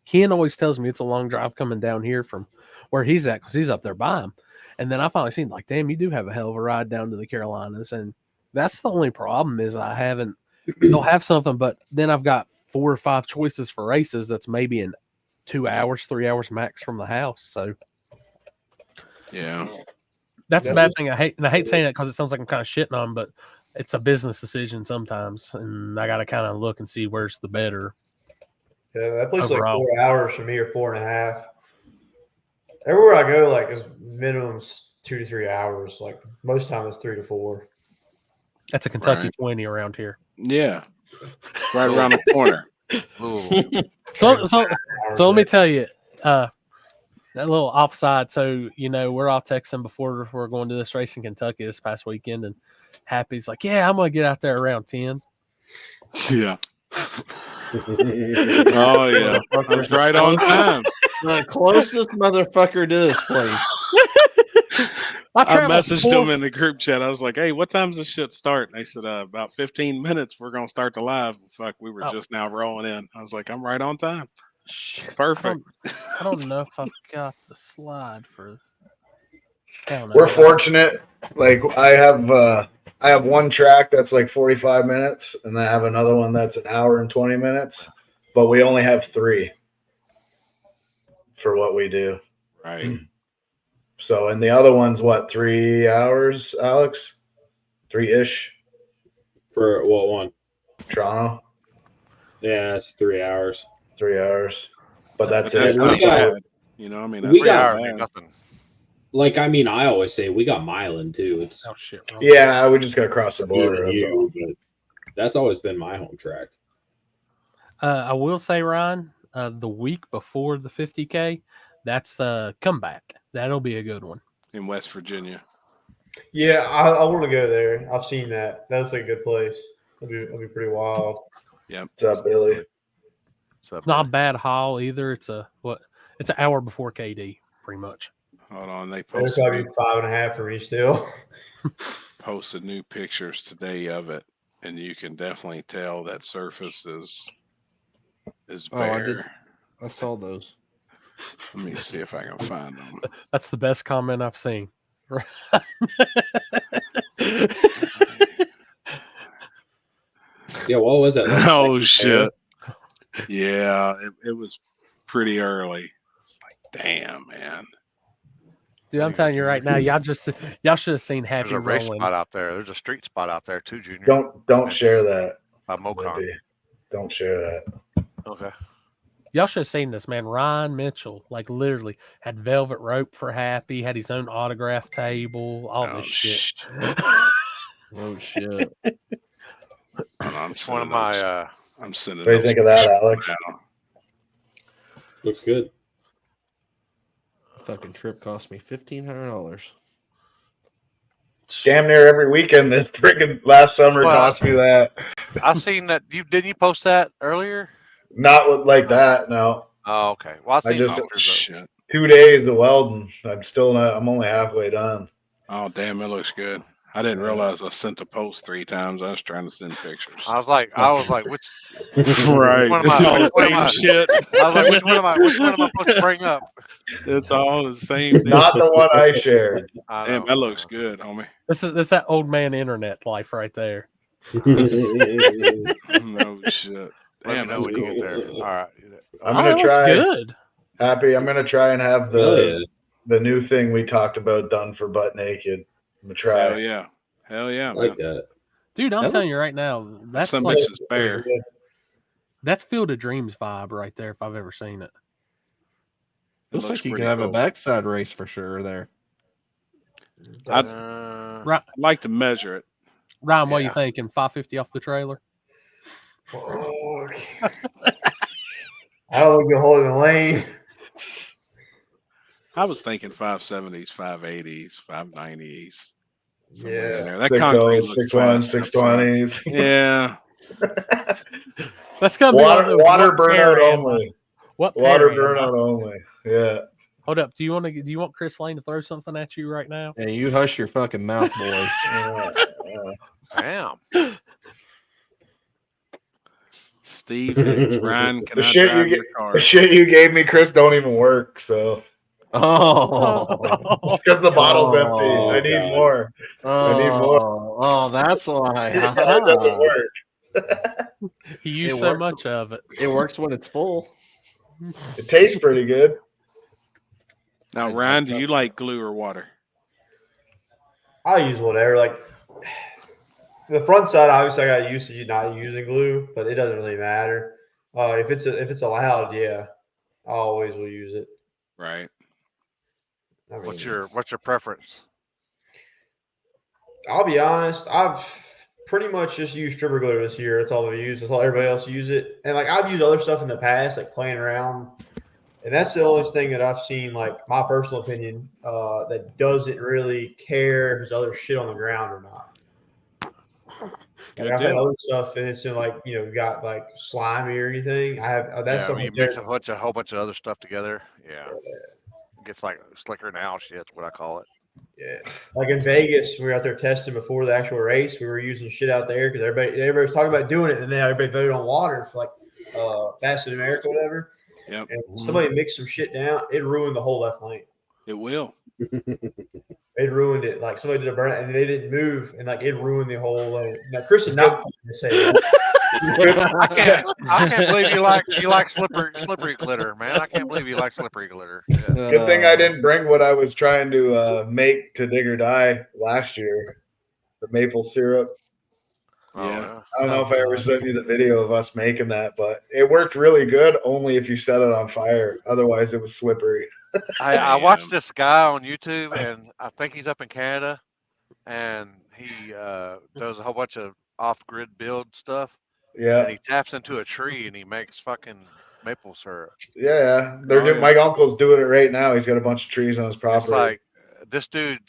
Ken always tells me it's a long drive coming down here from where he's at because he's up there by him. And then I finally seen like, damn, you do have a hell of a ride down to the Carolinas. And that's the only problem is they'll have something, but then I've got 4 or 5 choices for races that's maybe in 2 hours, 3 hours max from the house. So yeah. That's a bad thing. I hate saying it because it sounds like I'm kind of shitting on, but it's a business decision sometimes, and I got to kind of look and see where's the better. Yeah, that place is like overall. 4 hours from me or 4.5. Everywhere I go, like, is minimum 2 to 3 hours. Like, most time it's 3 to 4. That's a Kentucky Right. 20 around here. Yeah. Right around the corner. So let me tell you, that little offside. So, we're all texting before we're going to this race in Kentucky this past weekend, and Happy's like, yeah, I'm going to get out there around 10. Yeah. Oh, yeah. I was right on time. The closest motherfucker to this place. I messaged them in the group chat. I was like, hey, what time's this shit start? And they said, about 15 minutes, we're going to start the live. Fuck, we were just now rolling in. I was like, I'm right on time. Perfect. I don't know if I've got the slide for. We're fortunate. Like I have one track that's like 45 minutes, and I have another one that's an hour and 20 minutes. But we only have 3 for what we do. Right. So, and the other one's what, 3 hours, Alex? 3-ish For what one? Toronto. Yeah, it's 3 hours. 3 hours, but that's That's it. not We got- bad. That's we not got bad. Nothing. Like, I mean, I always say we got Milan too. It's shit. Yeah, we just got to cross the border. That's all. but that's always been my home track. I will say, Ryan, the week before the 50K, that's the comeback. That'll be a good one. In West Virginia. Yeah, I want to go there. I've seen that. That's a good place. It'll be pretty wild. Yep. What's up, Billy? It's not a bad haul either. It's an hour before KD, pretty much. Hold on, they It's posted probably 5.5 for me still. posted new pictures today of it, and you can definitely tell that surface is bare. I saw those. Let me see if I can find them. That's the best comment I've seen. Yeah, what was that? Oh shit! Yeah, it was pretty early. It's like, damn, man. Dude, I'm telling you right now, y'all should have seen Happy There's a race rolling. spot out there. There's a street spot out there too, Junior. Don't share that. By Mocon. Maybe. Don't share that. Okay. Y'all should have seen this, man. Ryan Mitchell, like literally, had velvet rope for Happy, had his own autograph table, all this shit. Oh shit! I'm It's one of my. I'm sending. What do you think of that, Alex? Now. Looks good. Fucking trip cost me $1,500. Damn near every weekend this freaking last summer Well, cost me that. I seen that. Didn't you post that earlier? Not with like that, no. Oh, okay. Well, I I seen just pictures of 2 days of welding. I'm only halfway done. Oh damn, it looks good. I didn't realize I sent the post 3 times. I was trying to send pictures. I was like, which? Right. Which one It's all the same am I? shit. I was like, which one am I supposed to bring up? It's all the same. Not the one I shared. Damn, that looks good, homie. This is that old man internet life right there. No shit. Damn, Damn, when that's you get cool. there. All right. I'm gonna looks try. good. Happy. I'm gonna try and have the new thing we talked about done for butt naked. I'm gonna try. Hell yeah. Hell yeah, I like man. that. Dude, I'm That telling you looks- right now, that's Some like bitch is bare. that's Field of Dreams vibe right there if I've ever seen it. Looks like you pretty can have a cool. backside race for sure there. I'd Right, like to measure it. Ryan, what are you Yeah. thinking? 550 off the trailer? Oh, I don't think you're holding the lane. I was thinking 570s, 580s, 590s. somewhere in Yeah. there. That 6 concrete 6 looks 1 fast. 620s. Yeah. That's gonna be Water like water what pair burnout am I? only. What Water pair am I? burnout only. Yeah. Hold up. Do you want Chris Lane to throw something at you right now? Yeah, you hush your fucking mouth, boy. Damn. Steve Hicks, Ryan, can The I shit drive you your car? the shit you gave me, Chris, don't even work. So Oh, because the bottle's empty. Oh, I need God. more. I need more. oh, that's why. Yeah, it doesn't work. He used It so works. much of it. It works when it's full. It tastes pretty good. Now, Ryan, do you like glue or water? I use whatever. Like, the front side, obviously, I got used to not using glue, but it doesn't really matter. If it's allowed, yeah, I always will use it. Right. I mean, What's your preference? I'll be honest, I've pretty much just used stripper glue this year. That's all I've used. That's all everybody else use it. And like I've used other stuff in the past, like playing around. And that's the only thing that I've seen, like my personal opinion, that doesn't really care if there's other shit on the ground or not. Like I've had other stuff and it's in like, got like slimy or anything. I have that's When you something mix a whole bunch of other stuff together, it gets like slicker now. Shit, what I call it. Yeah, like in Vegas, we were out there testing before the actual race. We were using shit out there because everybody was talking about doing it, and then everybody voted on water for like Fast in America, whatever. Yep. And somebody mixed some shit down. It ruined the whole left lane. It will. It ruined it. Like somebody did a burnout and they didn't move, and like it ruined the whole lane. Now Chris is not going to say that. I can't believe you like slippery glitter, man. I can't believe you like slippery glitter. Yeah. Good thing I didn't bring what I was trying to make to Dig or Die last year. The maple syrup. Yeah. I don't know if I ever sent you the video of us making that, but it worked really good only if you set it on fire. Otherwise, it was slippery. I watched this guy on YouTube, and I think he's up in Canada, and he does a whole bunch of off-grid build stuff. Yeah. And he taps into a tree, and he makes fucking maple syrup. Yeah. My uncle's doing it right now. He's got a bunch of trees on his property. It's like this dude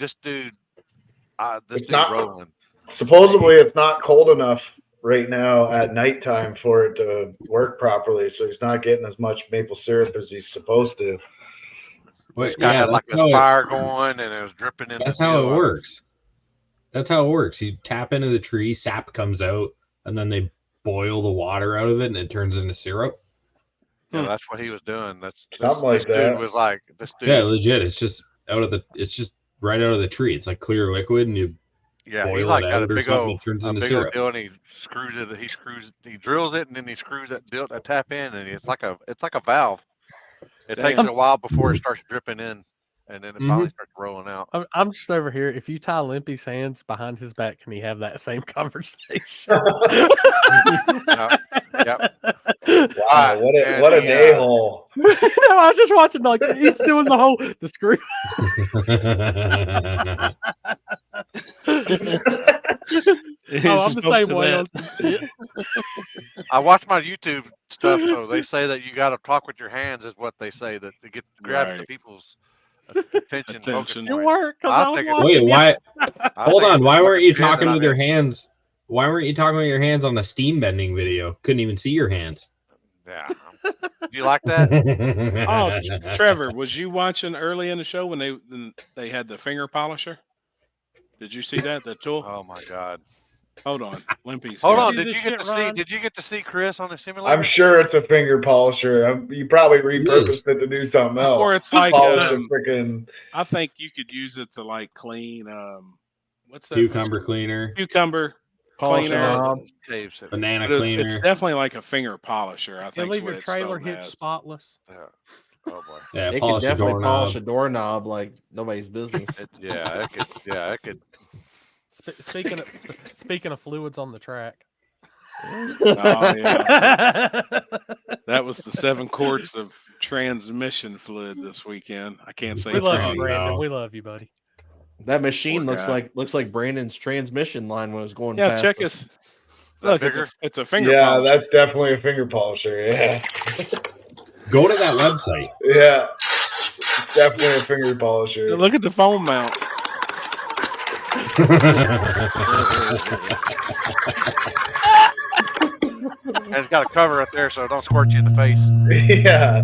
rolling. Supposedly, it's not cold enough right now at nighttime for it to work properly, so he's not getting as much maple syrup as he's supposed to. This guy had like a fire going, and it was dripping in. That's how it works. That's how it works. You tap into the tree, sap comes out, and then they boil the water out of it, and it turns into syrup. Yeah, that's what he was doing. This that. Dude was like this dude. Yeah, legit. It's just right out of the tree. It's like clear liquid, and you boil he like it got out a or big something. old, It turns a into big syrup. old deal, and he screws it. He drills it, and then he screws that tap in, and it's like a valve. It takes it a while before it starts dripping in, and then it finally starts rolling out. I'm just over here. If you tie Limpy's hands behind his back, can he have that same conversation? Yep. Wow, what a day hole. No, I was just watching like he's doing the screw. I'm the same way. I watch my YouTube stuff, so they say that you got to talk with your hands, is what they say, that to grab the people's attention. It worked. Wait, why? Hold on. Why weren't you talking with your hands? Why weren't you talking with your hands on the steam bending video? Couldn't even see your hands. Yeah. Do you like that? Oh, Trevor, was you watching early in the show when they had the finger polisher? Did you see that? The tool? Oh my God. Hold on, Limpy's. Hold on. Did you get to see Chris on the simulator? I'm sure it's a finger polisher. You probably repurposed it to do something else. Or it's like freaking. I think you could use it to like clean. What's that? Cucumber cleaner. Cucumber cleaner. Banana But cleaner. It's definitely like a finger polisher. I think. Leave your trailer hitch spotless. Yeah. Oh boy. Yeah, it can definitely polish a doorknob like nobody's business. It could. Speaking of fluids on the track. Oh yeah. That was the 7 quarts of transmission fluid this weekend. I can't say. We love you, Brandon. We love you, buddy. That machine looks like Brandon's transmission line when it was going. Yeah, past check us. us. Look, it's a finger. Yeah, polisher. that's definitely a finger polisher. Yeah. Go to that website. Yeah, it's definitely a finger polisher. Look at the phone mount. And it's got a cover up there so it don't squirt you in the face. Yeah.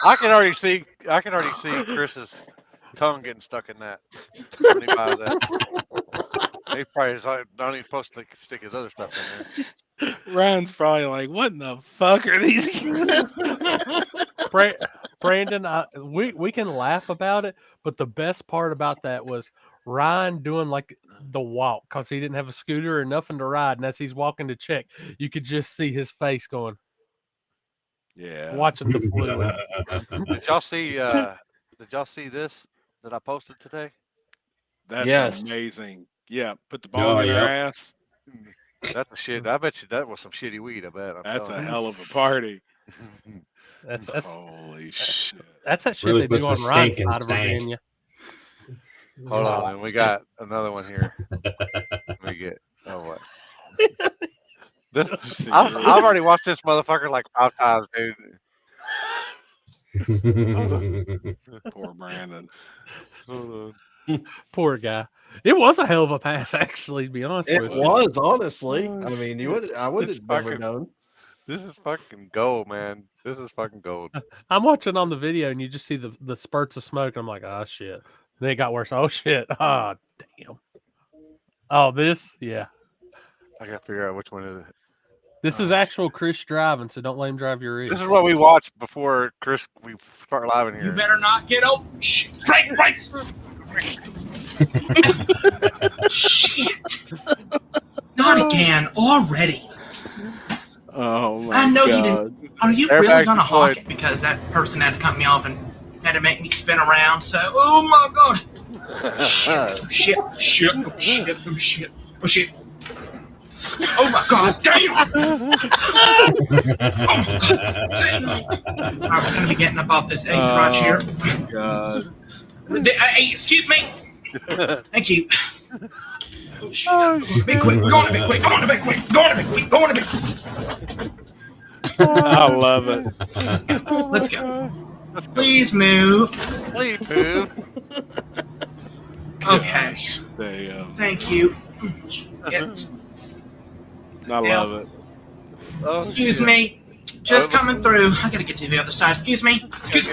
I can already see Chris's tongue getting stuck in that when he buys that. He probably not even supposed to stick his other stuff in there. Ryan's probably like, "What in the fuck are these?" Brandon, we can laugh about it, but the best part about that was Ryan doing like the walk because he didn't have a scooter or nothing to ride, and as he's walking to check, you could just see his face going. Yeah, watching the fluid. Did y'all see? Did y'all see this that I posted today? That's amazing. Yeah, put the bong in their ass. That's a shit. I bet you that was some shitty weed. I bet. That's a hell of a party. That's holy shit. That's that shit Really they puts do the on Ryan's stink in side of stank. Virginia. Hold on, man. We got another one here. Let me get. Oh what? This, I've already watched this motherfucker like 5 times, dude. Poor Brandon. Hold Poor guy. It was a hell of a pass, actually. To be honest It with you. was honestly. I mean, I would It's have never fucking- known. This is fucking gold, man. This is fucking gold. I'm watching on the video, and you just see the spurts of smoke. And I'm like, oh shit. Then it got worse. Oh shit. Oh damn. Oh, this, yeah. I gotta figure out which one is it. This is actual Chris driving, so don't let him drive your rig. This is what we watched before Chris. We start live in here. You better not get over. Right. Shit. Not again already. Oh my I know God. you didn't. Are you Airbags really gonna honk deployed. it? Because that person had to cut me off and had to make me spin around. So, oh my God. Shit. Oh my God. Damn. Damn. All right, we're gonna be getting above this eighth right here. God. Hey, excuse me. Thank you. Oh, shit. Be quick. We're going to be quick. I love it. Let's go. Please move. Please move. Okay. Damn. Thank you. Shit. I love it. Oh, Excuse shit. me. Just coming through. I gotta get to the other side. Excuse me. Excuse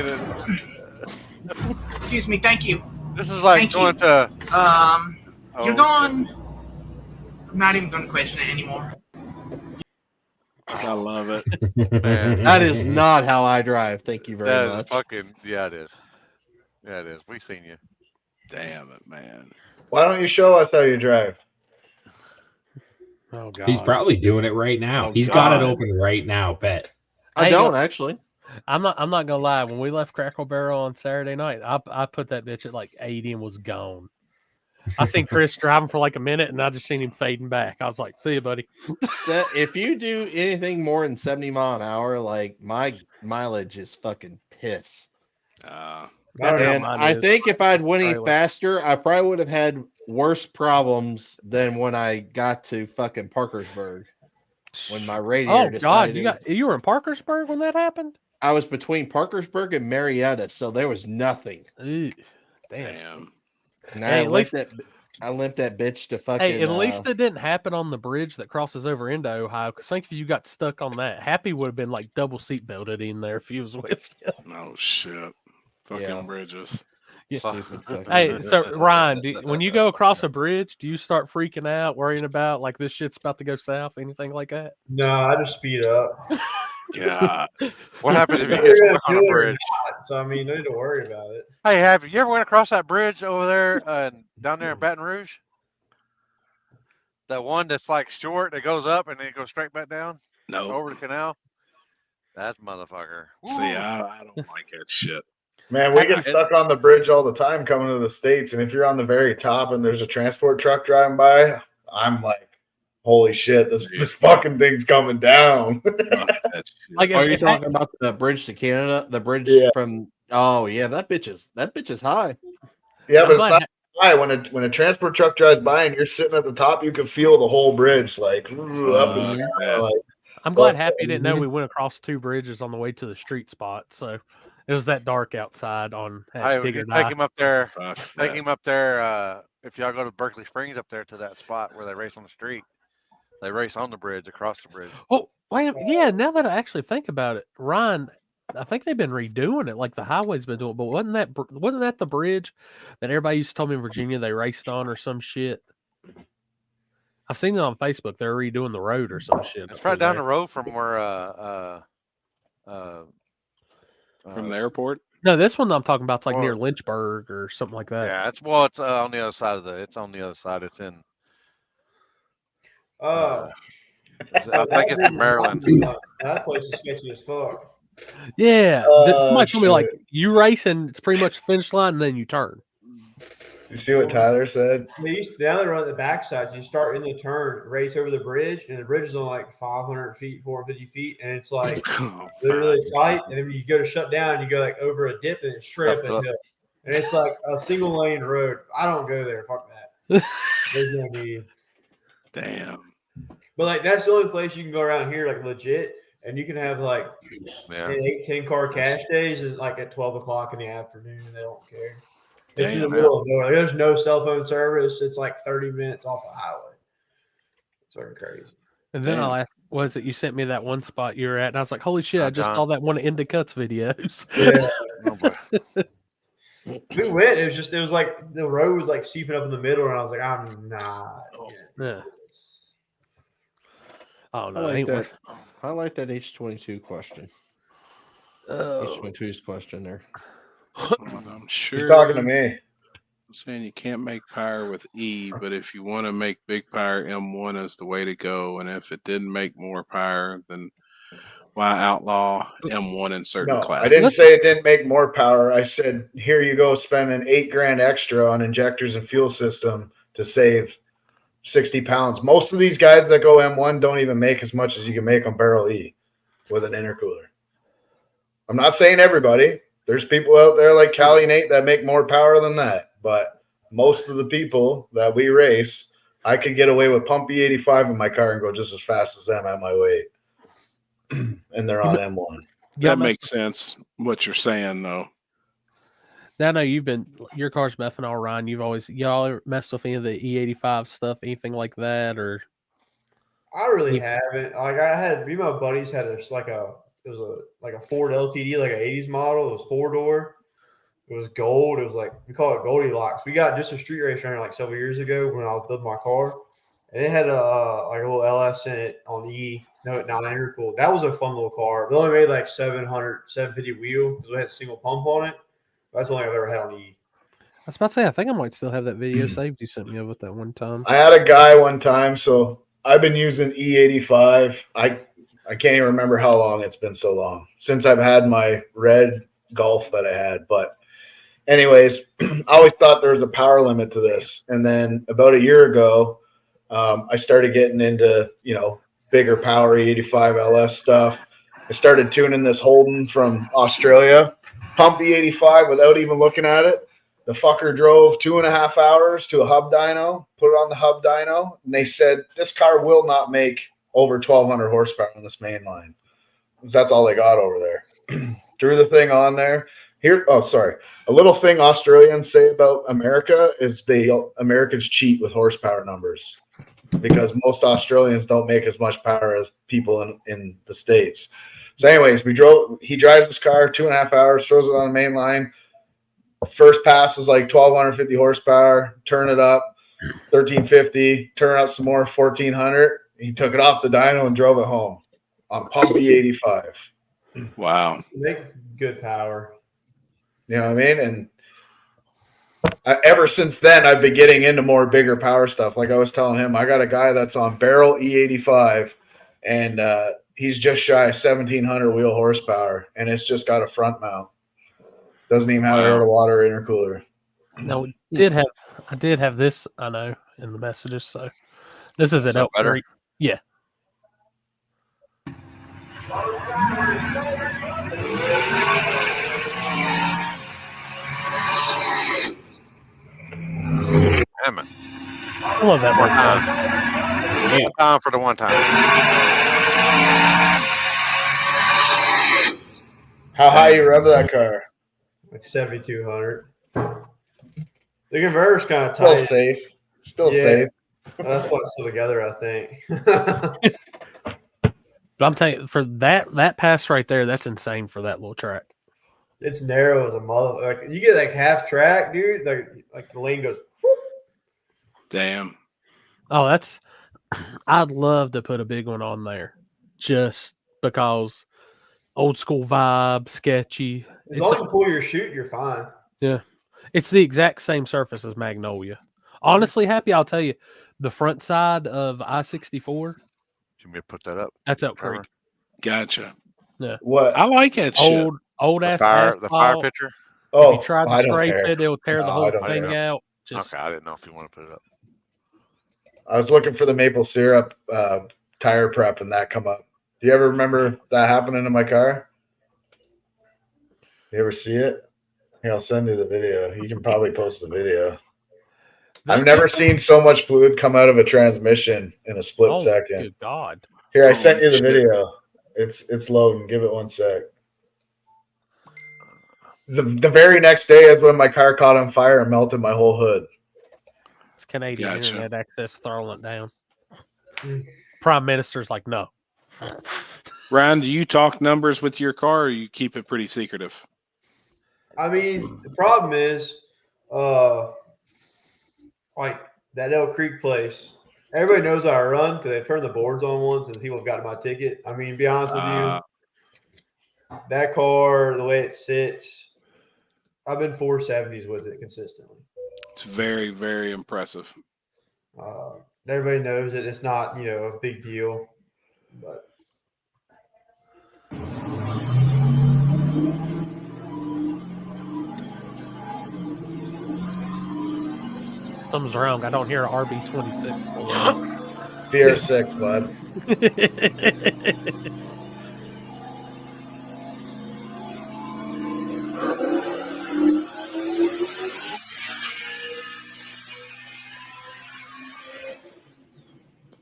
me. Thank you. This is like Thank going you. to. You're gone. I'm not even going to question it anymore. I love it. Man, That is not how I drive. Thank you very that is much. fucking. Yeah, it is. Yeah, it is. We seen you. Damn it, man. Why don't you show us how you drive? Oh god. He's probably doing it right now. Oh, He's got it God. open right now. Bet. I Hey, don't look, actually. I'm not gonna lie. When we left Crackle Barrel on Saturday night, I put that bitch at like 80 and was gone. I seen Chris driving for like a minute, and I just seen him fading back. I was like, "See you, buddy." If you do anything more than 70 mile an hour, like my mileage is fucking piss. That's how And mine I is. think if I'd went any Trailer. faster, I probably would have had worse problems than when I got to fucking Parkersburg. When my radiator Oh god, decided you were in Parkersburg when that happened? I was between Parkersburg and Marietta, so there was nothing. Ooh, damn. And Hey, I limped that bitch to fucking. Hey, at least it didn't happen on the bridge that crosses over into Ohio. Because think if you got stuck on that, Happy would have been like double seat belted in there if he was with you. Oh shit. Fucking Yeah. bridges. Hey, so Ryan, when you go across a bridge, do you start freaking out, worrying about like this shit's about to go south, anything like that? No, I just speed up. Yeah. What happened if you You're get gonna stuck on do a it or bridge? not, so I mean, no need to worry about it. Hey, have you ever went across that bridge over there down there in Baton Rouge? That one that's like short that goes up and then it goes straight back down? No. Over the canal? That motherfucker. See, I don't like that shit. Man, we get stuck on the bridge all the time coming to the States. And if you're on the very top and there's a transport truck driving by, I'm like, holy shit, this fucking thing's coming down. Like, Are you talking about the bridge to Canada? The bridge from? Oh yeah, that bitch is high. Yeah, but I'm it's not high. When a transport truck drives by and you're sitting at the top, you can feel the whole bridge like up and down, like. I'm glad Happy didn't know we went across 2 bridges on the way to the street spot. So it was that dark outside on Hey, we Digger can take Night. him up there. Take him up there. If y'all go to Berkeley Springs up there to that spot where they race on the street, they race on the bridge, across the bridge. Oh, wait, yeah. Now that I actually think about it, Ryan, I think they've been redoing it. Like the highway's been doing it, but wasn't that the bridge that everybody used to tell me in Virginia they raced on or some shit? I've seen it on Facebook. They're redoing the road or some shit. It's right down the road from where From the airport? No, this one I'm talking about is like near Lynchburg or something like that. Yeah, it's on the other side of it's on the other side. It's in I think it's in Maryland. That place is sketchy as fuck. Yeah, somebody told me like you race and it's pretty much the finish line and then you turn. You see what Tyler said? Now they run the backside. So you start in the turn, race over the bridge, and the bridge is only like 500 feet, 450 feet, and it's like really tight. And then when you go to shut down, you go like over a dip and it's straight up a hill. And it's like a single lane road. I don't go there. Fuck that. There's no need. Damn. But like that's the only place you can go around here, like legit, and you can have like 8-10 car cash days, and like at 12 o'clock in the afternoon, and they don't care. It's in the middle of nowhere. There's no cell phone service. It's like 30 minutes off the highway. It's fucking crazy. And then I'll ask, was it you sent me that one spot you were at? And I was like, holy shit, I just saw that one of Into Cuts videos. Yeah. We went. It was like the road was like seeping up in the middle, and I was like, I'm not. Yeah. Oh no, I like that H22 question. H22's question there. I'm sure he's talking to me. Saying you can't make power with E, but if you want to make big power, M1 is the way to go. And if it didn't make more power, then why outlaw M1 in certain classes? I didn't say it didn't make more power. I said, here you go spending $8,000 extra on injectors and fuel system to save 60 pounds. Most of these guys that go M1 don't even make as much as you can make on barrel E with an intercooler. I'm not saying everybody. There's people out there like Callie Nate that make more power than that. But most of the people that we race, I could get away with pump E85 in my car and go just as fast as them at my weight. And they're on M1. That makes sense, what you're saying, though. Now I know your car's methanol, Ryan. Y'all messed with any of the E85 stuff, anything like that, or? I really haven't. Like me and my buddies had a Ford LTD, like an 80s model. It was 4-door. It was gold. It was like, we call it Goldilocks. We got just a street race runner like several years ago when I was building my car. And it had a little LS in it on E, no, 900 cool. That was a fun little car. It only made like 750 wheel because we had a single pump on it. That's the only I've ever had on E. I was about to say, I think I might still have that video saved you sent me over that one time. I had a guy one time, so I've been using E85. I can't even remember how long it's been so long since I've had my red Golf that I had. But anyways, I always thought there was a power limit to this. And then about a year ago, I started getting into, bigger power E85 LS stuff. I started tuning this Holden from Australia, pump E85 without even looking at it. The fucker drove 2.5 hours to a hub dyno, put it on the hub dyno, and they said, this car will not make over 1,200 horsepower on this main line. That's all they got over there. Threw the thing on there. A little thing Australians say about America is Americans cheat with horsepower numbers because most Australians don't make as much power as people in the States. So anyways, he drives this car 2.5 hours, throws it on the main line. First pass was like 1,250 horsepower, turn it up, 1,350, turn it up some more, 1,400. He took it off the dyno and drove it home on pump E85. Wow. Make good power. You know what I mean? And ever since then, I've been getting into more bigger power stuff. Like I was telling him, I got a guy that's on barrel E85, and he's just shy of 1,700 wheel horsepower, and it's just got a front mount. Doesn't even have air to water intercooler. No, I did have this, I know, in the messages. So this is an Elk Creek. Yeah. Damn it. I love that one time. One time for the one time. How high you rev that car? Like 7,200. The converter's kind of tight. Still safe. That's why it's still together, I think. But I'm telling you, for that pass right there, that's insane for that little track. It's narrow as a mother. Like you get like half track, dude. Like the lane goes. Whoop. Damn. Oh, I'd love to put a big one on there, just because old school vibe, sketchy. As long as you pull your chute, you're fine. Yeah, it's the exact same surface as Magnolia. Honestly, Happy, I'll tell you, the front side of I-64. You may put that up. That's Elk Creek. Gotcha. Yeah. What? I like that shit. Old ass the fire picture. If you tried to scrape it, it'll tear the whole thing out. Just Okay, I didn't know if you want to put it up. I was looking for the maple syrup tire prep, and that come up. Do you ever remember that happening in my car? You ever see it? Here, I'll send you the video. You can probably post the video. I've never seen so much fluid come out of a transmission in a split second. Good God. Here, I sent you the video. It's loading. Give it 1 sec. The very next day is when my car caught on fire and melted my whole hood. It's Canadian Gotcha. internet access throwing it down. Prime Minister's like, no. Ryan, do you talk numbers with your car, or you keep it pretty secretive? I mean, the problem is, like that Elk Creek place. Everybody knows how I run because they turned the boards on once, and people have gotten my ticket. I mean, to be honest with you, that car, the way it sits, I've been 470s with it consistently. It's very, very impressive. Everybody knows it. It's not, a big deal, but. Something's wrong. I don't hear an RB26. BR6, bud.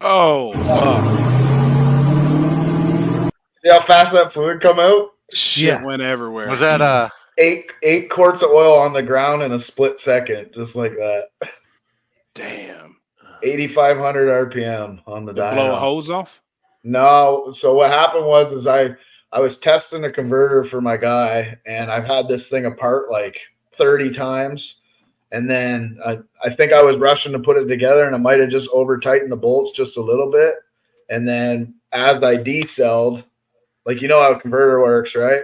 Oh, See how fast that fluid come out? shit went everywhere. Was that eight quarts of oil on the ground in a split second, just like that. Damn. 8,500 RPM on the dyno. Blow a hose off? No. So what happened was I was testing a converter for my guy, and I've had this thing apart like 30 times. And then I think I was rushing to put it together, and I might have just over tightened the bolts just a little bit. And then as I decelled, like, you know how a converter works, right?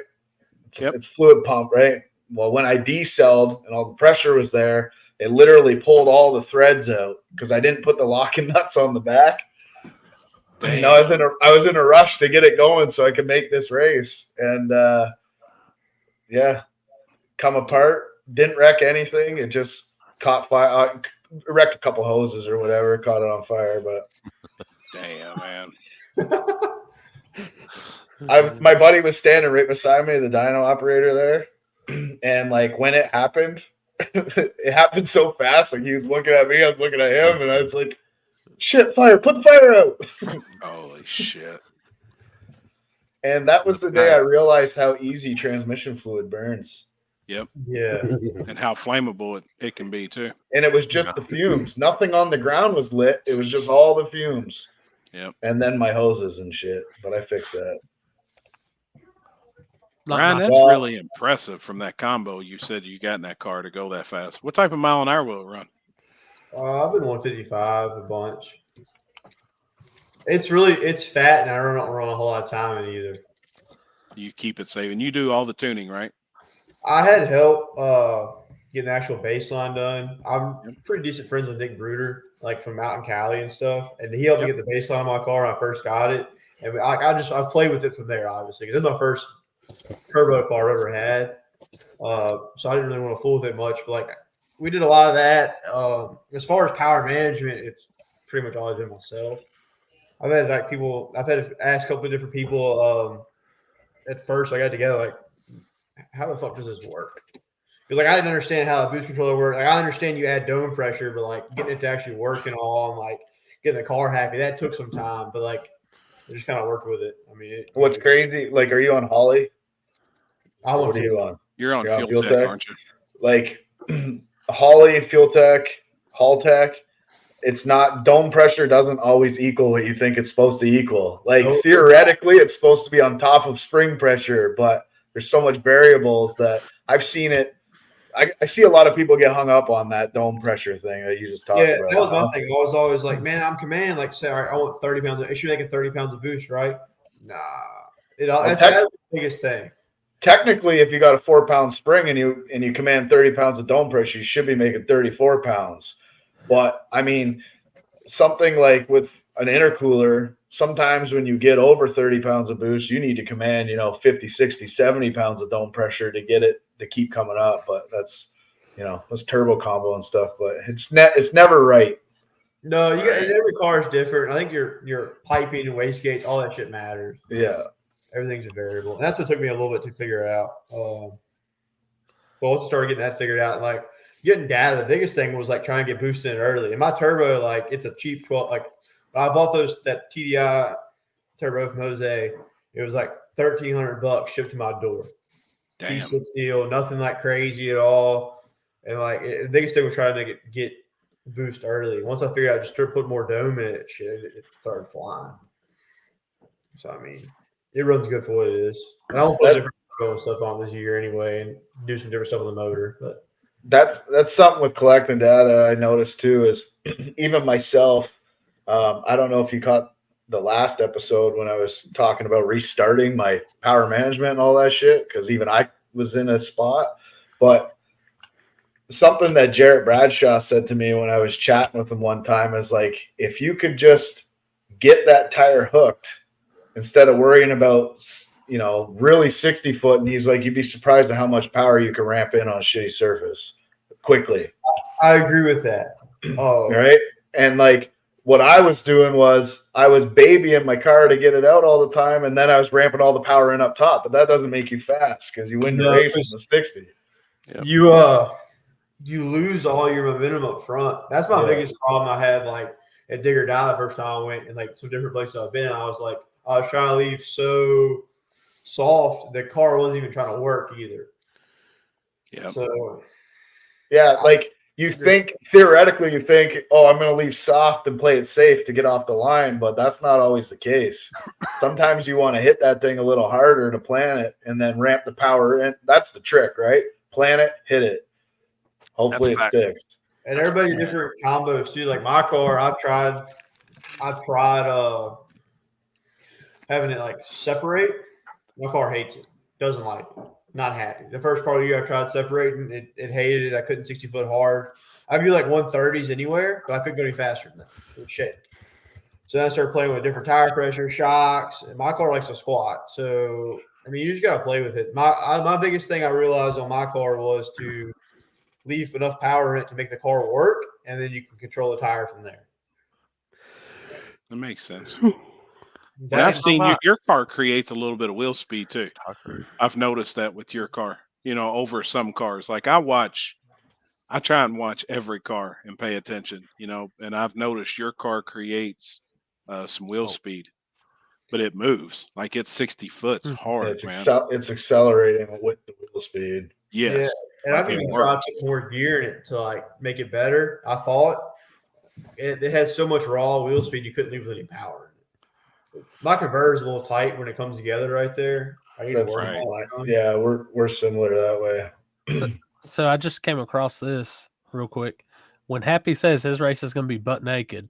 It's fluid pump, right? Well, when I decelled and all the pressure was there, it literally pulled all the threads out because I didn't put the locking nuts on the back. You know, I was in a rush to get it going so I could make this race. And come apart. Didn't wreck anything. It just caught fire. Wrecked a couple hoses or whatever. Caught it on fire, but damn, man. My buddy was standing right beside me, the dyno operator there, and like when it happened, it happened so fast. Like he was looking at me, I was looking at him, and I was like, "Shit, fire! Put the fire out!" Holy shit! And that was the day I realized how easy transmission fluid burns. Yep. Yeah. And how flammable it can be too. And it was just the fumes. Nothing on the ground was lit. It was just all the fumes. Yep. And then my hoses and shit. But I fixed that. Ryan, that's really impressive from that combo you said you got in that car to go that fast. What type of mile an hour will it run? I've been 155 a bunch. It's fat, and I don't run a whole lot of time in it either. You keep it safe, and you do all the tuning, right? I had help getting the actual baseline done. I'm pretty decent friends with Nick Bruder, like from out in Cali and stuff, and he helped me get the baseline on my car when I first got it. And I played with it from there, obviously, because it's my first turbo car I've ever had. So I didn't really want to fool with it much, but like we did a lot of that. As far as power management, it's pretty much all I did myself. I've had to ask a couple of different people. At first, I got together like, how the fuck does this work? Because like I didn't understand how a boost controller worked. Like I understand you add dome pressure, but like getting it to actually work and all, and like getting the car happy, that took some time. But like I just kind of worked with it. I mean, what's crazy? Like, are you on Holly? What are you on? You're on Fuel Tech, aren't you? Like Holly, Fuel Tech, Hall Tech. It's not, dome pressure doesn't always equal what you think it's supposed to equal. Like theoretically, it's supposed to be on top of spring pressure, but there's so much variables that I've seen it. I see a lot of people get hung up on that dome pressure thing that you just talked about. That was my thing. I was always like, man, I'm commanding, like, say, all right, I want 30 pounds. It should make it 30 pounds of boost, right? Nah. That's the biggest thing. Technically, if you got a 4-pound spring and you command 30 pounds of dome pressure, you should be making 34 pounds. But I mean, something like with an intercooler, sometimes when you get over 30 pounds of boost, you need to command, 50, 60, 70 pounds of dome pressure to get it to keep coming up. But that's this turbo combo and stuff, but it's never right. No, you got every car is different. I think your piping and wastegates, all that shit matters. Yeah. Everything's a variable. And that's what took me a little bit to figure out. Once I started getting that figured out, like getting data, the biggest thing was like trying to get boosted in early. And my turbo, like it's a cheap 12. Like I bought that TDI turbo from Jose. It was like $1,300 shipped to my door. Damn. P6 deal, nothing like crazy at all. And like the biggest thing was trying to get boost early. Once I figured out just to put more dome in it, it started flying. So I mean, it runs good for what it is. And I'll put different stuff on this year anyway, and do some different stuff on the motor. But that's something with collecting data I noticed too. Is even myself, I don't know if you caught the last episode when I was talking about restarting my power management and all that shit, because even I was in a spot, but something that Jarrett Bradshaw said to me when I was chatting with him one time is like, if you could just get that tire hooked instead of worrying about, really 60 foot. And he's like, you'd be surprised at how much power you can ramp in on a shitty surface quickly. I agree with that. Oh, right. And like what I was doing was I was babying my car to get it out all the time. And then I was ramping all the power in up top, but that doesn't make you fast because you win the race in the 60. Yep. You lose all your momentum up front. That's my biggest problem I had, like at Digger Dye the first time I went, and like some different places I've been. I was trying to leave so soft, the car wasn't even trying to work either. Yeah. So like theoretically you think, oh, I'm going to leave soft and play it safe to get off the line, but that's not always the case. Sometimes you want to hit that thing a little harder to plan it and then ramp the power in. That's the trick, right? Plan it, hit it. Hopefully it sticks. And everybody different combos too. Like my car, I've tried having it like separate. My car hates it. Doesn't like it. Not happy. The first part of the year I tried separating, it hated it. I couldn't 60 foot hard. I could do like 130s anywhere, but I couldn't go any faster than that. It would shake. So then I started playing with different tire pressure, shocks, and my car likes to squat. So I mean, you just gotta play with it. My biggest thing I realized on my car was to leave enough power in it to make the car work, and then you can control the tire from there. That makes sense. But I've seen your car creates a little bit of wheel speed too. I've noticed that with your car, over some cars. Like I try and watch every car and pay attention, and I've noticed your car creates some wheel speed, but it moves like it's 60 foot. It's hard, man. It's accelerating with the wheel speed. Yes. Yeah. And I've even tried to put more gear in it to like make it better. I thought it has so much raw wheel speed you couldn't leave with any power. My converter is a little tight when it comes together right there. I need to work on. Yeah, we're similar that way. So I just came across this real quick. When Happy says his race is going to be butt naked,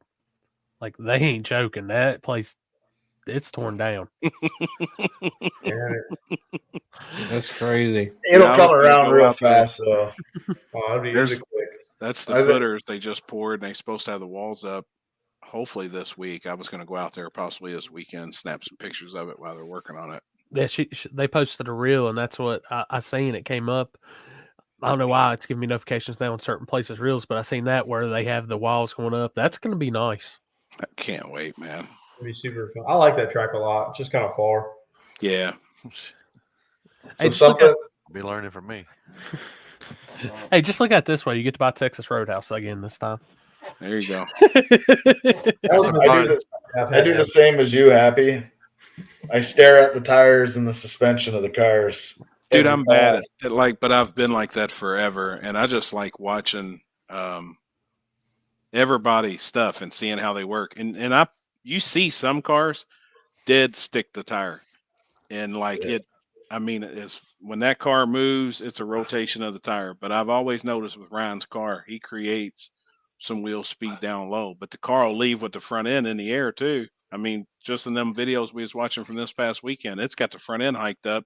like they ain't joking. That place, it's torn down. That's crazy. It'll come around real fast, though. That's the footers they just poured, and they're supposed to have the walls up hopefully this week. I was going to go out there possibly this weekend, snap some pictures of it while they're working on it. Yeah, they posted a reel, and that's what I seen. It came up. I don't know why it's giving me notifications now on certain places reels, but I seen that where they have the walls going up. That's going to be nice. I can't wait, man. It'll be super fun. I like that track a lot. It's just kind of far. Yeah. Hey, so be learning from me. Hey, just look at it this way. You get to buy Texas Roadhouse again this time. There you go. I do the same as you, Happy. I stare at the tires and the suspension of the cars. Dude, I'm bad at it, but I've been like that forever, and I just like watching everybody's stuff and seeing how they work. And you see some cars dead stick the tire, and it's when that car moves, it's a rotation of the tire. But I've always noticed with Ryan's car, he creates some wheel speed down low, but the car will leave with the front end in the air too. I mean, just in them videos we was watching from this past weekend, it's got the front end hiked up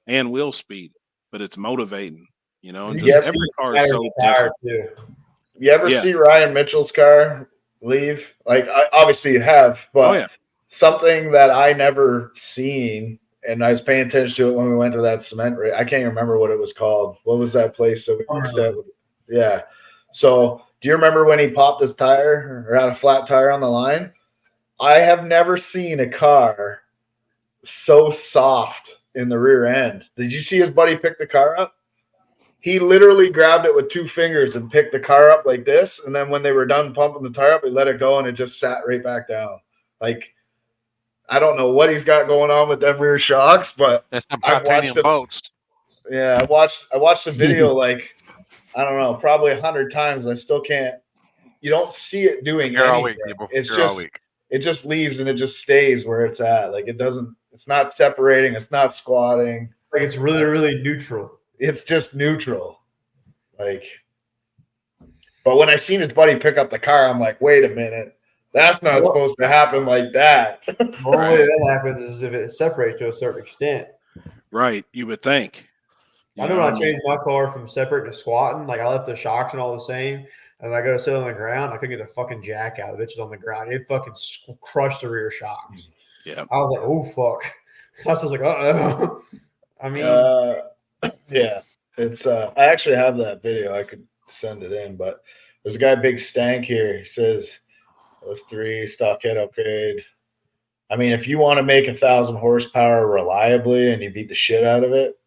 and wheel speed, but it's motivating, just every car is so different. You ever see Ryan Mitchell's car leave? Like, obviously you have, but something that I never seen, and I was paying attention to it when we went to that cement race. I can't remember what it was called. What was that place that we used to have? Yeah. So do you remember when he popped his tire or had a flat tire on the line? I have never seen a car so soft in the rear end. Did you see his buddy pick the car up? He literally grabbed it with 2 fingers and picked the car up like this. And then when they were done pumping the tire up, he let it go and it just sat right back down. Like, I don't know what he's got going on with them rear shocks, but It's some I've watched titanium him. bolts. Yeah, I watched the video like, I don't know, probably 100 times. I still can't. You don't see it doing You're all anything. week, people. It's You're all just week. it just leaves and it just stays where it's at. Like it doesn't. It's not separating. It's not squatting. Like it's really, really neutral. It's just neutral. Like, but when I seen his buddy pick up the car, I'm like, wait a minute, that's not supposed to happen like that. The only way that happens is if it separates to a certain extent. Right, you would think. I know when I changed my car from separating to squatting, like I left the shocks and all the same, and I go to sit on the ground, I couldn't get the fucking jack out. The bitch is on the ground. It fucking crushed the rear shocks. Yeah. I was like, oh fuck. I was like, uh-oh. I mean, yeah, it's. I actually have that video. I could send it in, but there's a guy, Big Stank here. He says, "S3 stock head upgrade." I mean, if you want to make 1,000 horsepower reliably and you beat the shit out of it,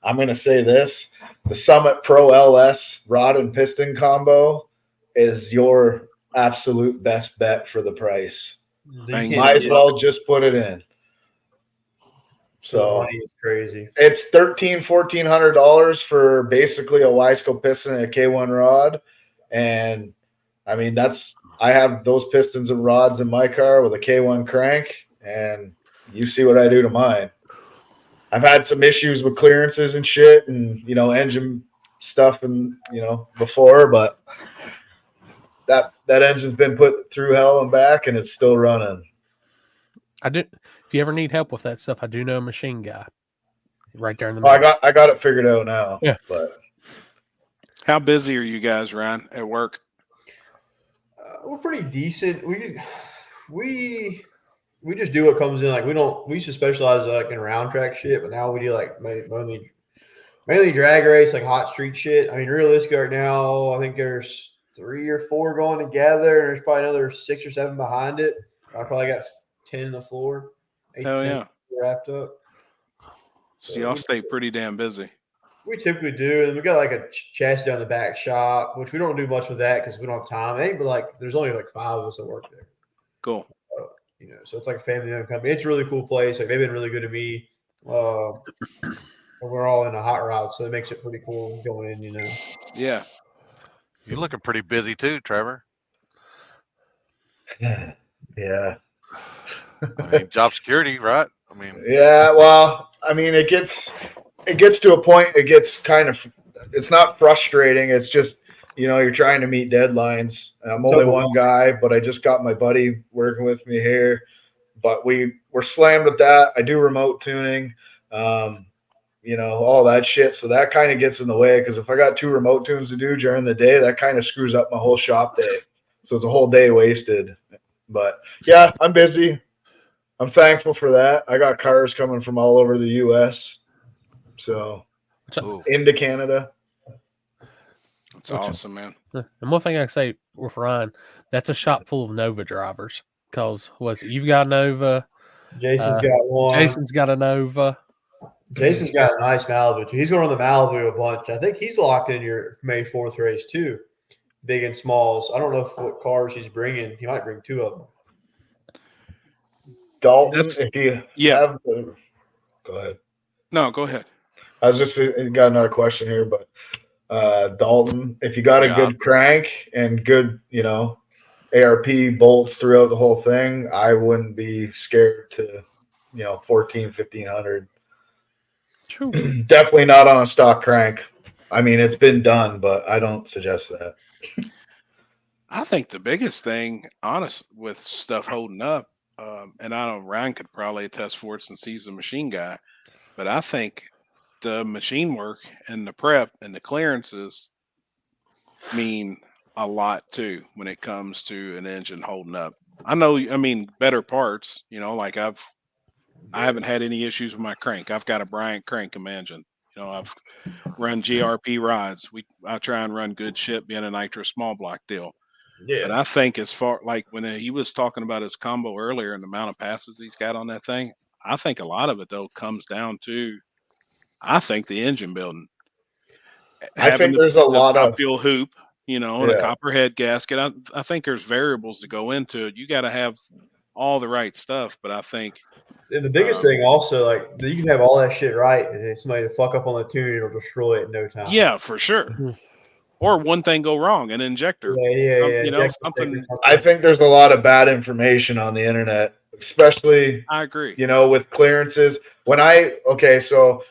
I'm going to say this: the Summit Pro LS rod and piston combo is your absolute best bet for the price. Might as well just put it in. So money is crazy. It's $1,400 for basically a Wiseco piston and a K1 rod, and I mean I have those pistons and rods in my car with a K1 crank, and you see what I do to mine. I've had some issues with clearances and shit, and engine stuff, and before, but that engine's been put through hell and back, and it's still running. If you ever need help with that stuff, I do know a machine guy right there in the middle. I got it figured out now. Yeah. But how busy are you guys, Ryan, at work? We're pretty decent. We just do what comes in. Like we used to specialize like in round track shit, but now we do like mainly drag race, like hot street shit. I mean, realistically, right now, I think there's 3 or 4 going together, and there's probably another 6 or 7 behind it. I probably got 10 on the floor. 8 Hell to 10 yeah. wrapped up. So y'all stay pretty damn busy. We typically do, and we got like a chassis down the back shop, which we don't do much with that because we don't have time. But like, there's only like 5 of us that work there. Cool. So it's like a family-owned company. It's a really cool place. Like they've been really good to me. And we're all in a hot rod, so it makes it pretty cool going in. Yeah. You're looking pretty busy too, Trevor. Yeah. I mean, job security, right? I mean, yeah. Well, I mean, it gets to a point. It gets kind of. It's not frustrating. It's just you're trying to meet deadlines. I'm only one guy, but I just got my buddy working with me here. But we're slammed with that. I do remote tuning, all that shit. So that kind of gets in the way because if I got 2 remote tunes to do during the day, that kind of screws up my whole shop day. So it's a whole day wasted. But yeah, I'm busy. I'm thankful for that. I got cars coming from all over the U.S. So into Canada. That's awesome, man. And one thing I can say with Ryan, that's a shop full of Nova drivers. Because you've got a Nova. Jason's got one. Jason's got a Nova. Jason's got a nice Malibu too. He's going on the Malibu a bunch. I think he's locked in your May 4th race too. Big and smalls. I don't know what cars he's bringing. He might bring 2 of them. Dalton, if you have go ahead. No, go ahead. I was just got another question here, but Dalton, if you got a good crank and good, ARP bolts throughout the whole thing, I wouldn't be scared to, 1,500. True. Definitely not on a stock crank. I mean, it's been done, but I don't suggest that. I think the biggest thing, honest, with stuff holding up, and I know Ryan could probably attest for it since he's a machine guy, but I think the machine work and the prep and the clearances mean a lot too when it comes to an engine holding up. I mean, better parts, like I haven't had any issues with my crank. I've got a Bryant crank in my engine. I've run GRP rides. I try and run good shit, being a nitro small block deal. Yeah. But I think as far like when he was talking about his combo earlier and the amount of passes he's got on that thing, I think a lot of it though comes down to, I think the engine building. I think there's a lot top of fuel hoop, and a copperhead gasket. I think there's variables that go into it. You got to have all the right stuff, but I think. And the biggest thing also, like you can have all that shit right, and then somebody to fuck up on the tune, it'll destroy it in no time. Yeah, for sure. Or one thing go wrong, an injector. Something. I think there's a lot of bad information on the internet, especially. I agree. With clearances. So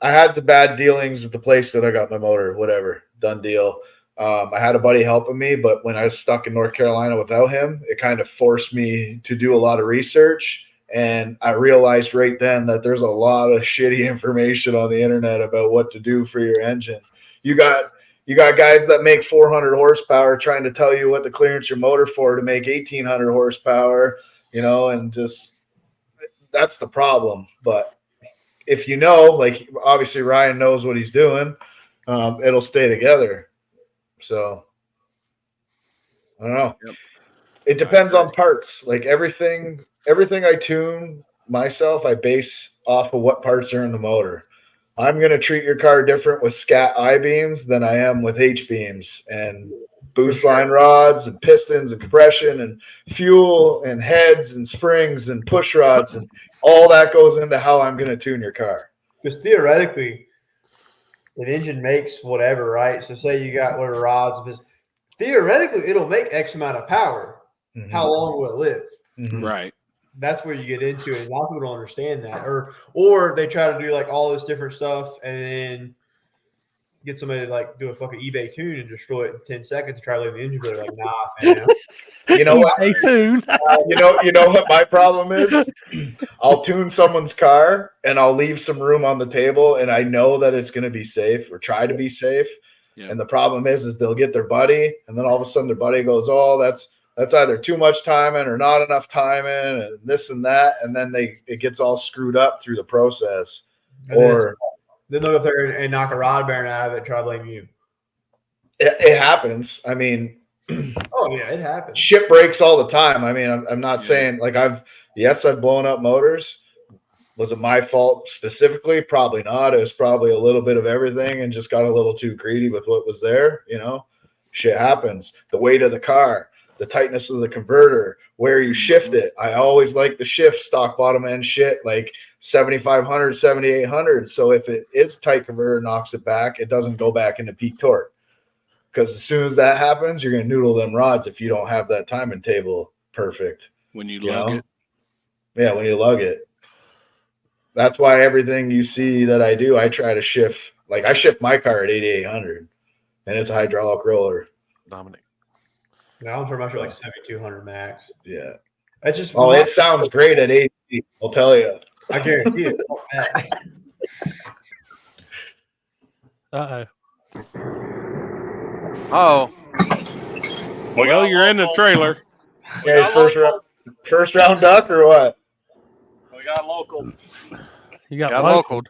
I had the bad dealings with the place that I got my motor, whatever, done deal. I had a buddy helping me, but when I was stuck in North Carolina without him, it kind of forced me to do a lot of research. And I realized right then that there's a lot of shitty information on the internet about what to do for your engine. You got guys that make 400 horsepower trying to tell you what to clearance your motor for to make 1800 horsepower, and just that's the problem. But if like obviously Ryan knows what he's doing, it'll stay together. So I don't know. Yep. It depends on parts. Like everything I tune myself, I base off of what parts are in the motor. I'm going to treat your car different with scat I-beams than I am with H-beams and boost line rods and pistons and compression and fuel and heads and springs and push rods, and all that goes into how I'm going to tune your car. Because theoretically, an engine makes whatever, right? So say you got whatever rods, because theoretically it'll make X amount of power. Mm-hmm. How long will it live? Mm-hmm. Right. That's where you get into it. A lot of people don't understand that, or they try to do like all this different stuff and then get somebody to like do a fucking eBay tune and destroy it in 10 seconds. Try to leave the engine, but they're like, nah, man. You know what? eBay tune. You know what my problem is? I'll tune someone's car and I'll leave some room on the table, and I know that it's going to be safe or try to be safe. Yeah. And the problem is they'll get their buddy, and then all of a sudden their buddy goes, "Oh, that's either too much timing or not enough timing, and this and that," and then it gets all screwed up through the process. And then they'll go up there and knock a rod bearing out of it and try to blame you. It happens. I mean, oh yeah, it happens. Shit breaks all the time. I mean, I'm not saying like I've blown up motors. Was it my fault specifically? Probably not. It was probably a little bit of everything and just got a little too greedy with what was there. Shit happens. The weight of the car, the tightness of the converter, where you shift it. I always like to shift stock bottom end shit like 7,500, 7,800. So if it is tight converter knocks it back, it doesn't go back into peak torque. Because as soon as that happens, you're going to noodle them rods if you don't have that timing table perfect. When you lug it. Yeah, when you lug it. That's why everything you see that I do, I try to shift. Like I shift my car at 8,800, and it's a hydraulic roller. Dominic. Now I'm talking about like 7,200 max. Yeah. I just. Oh, it sounds great at 80. I'll tell you. I guarantee it. Oh. Well, you're in the trailer. Okay, first round duck or what? We got local. You got local.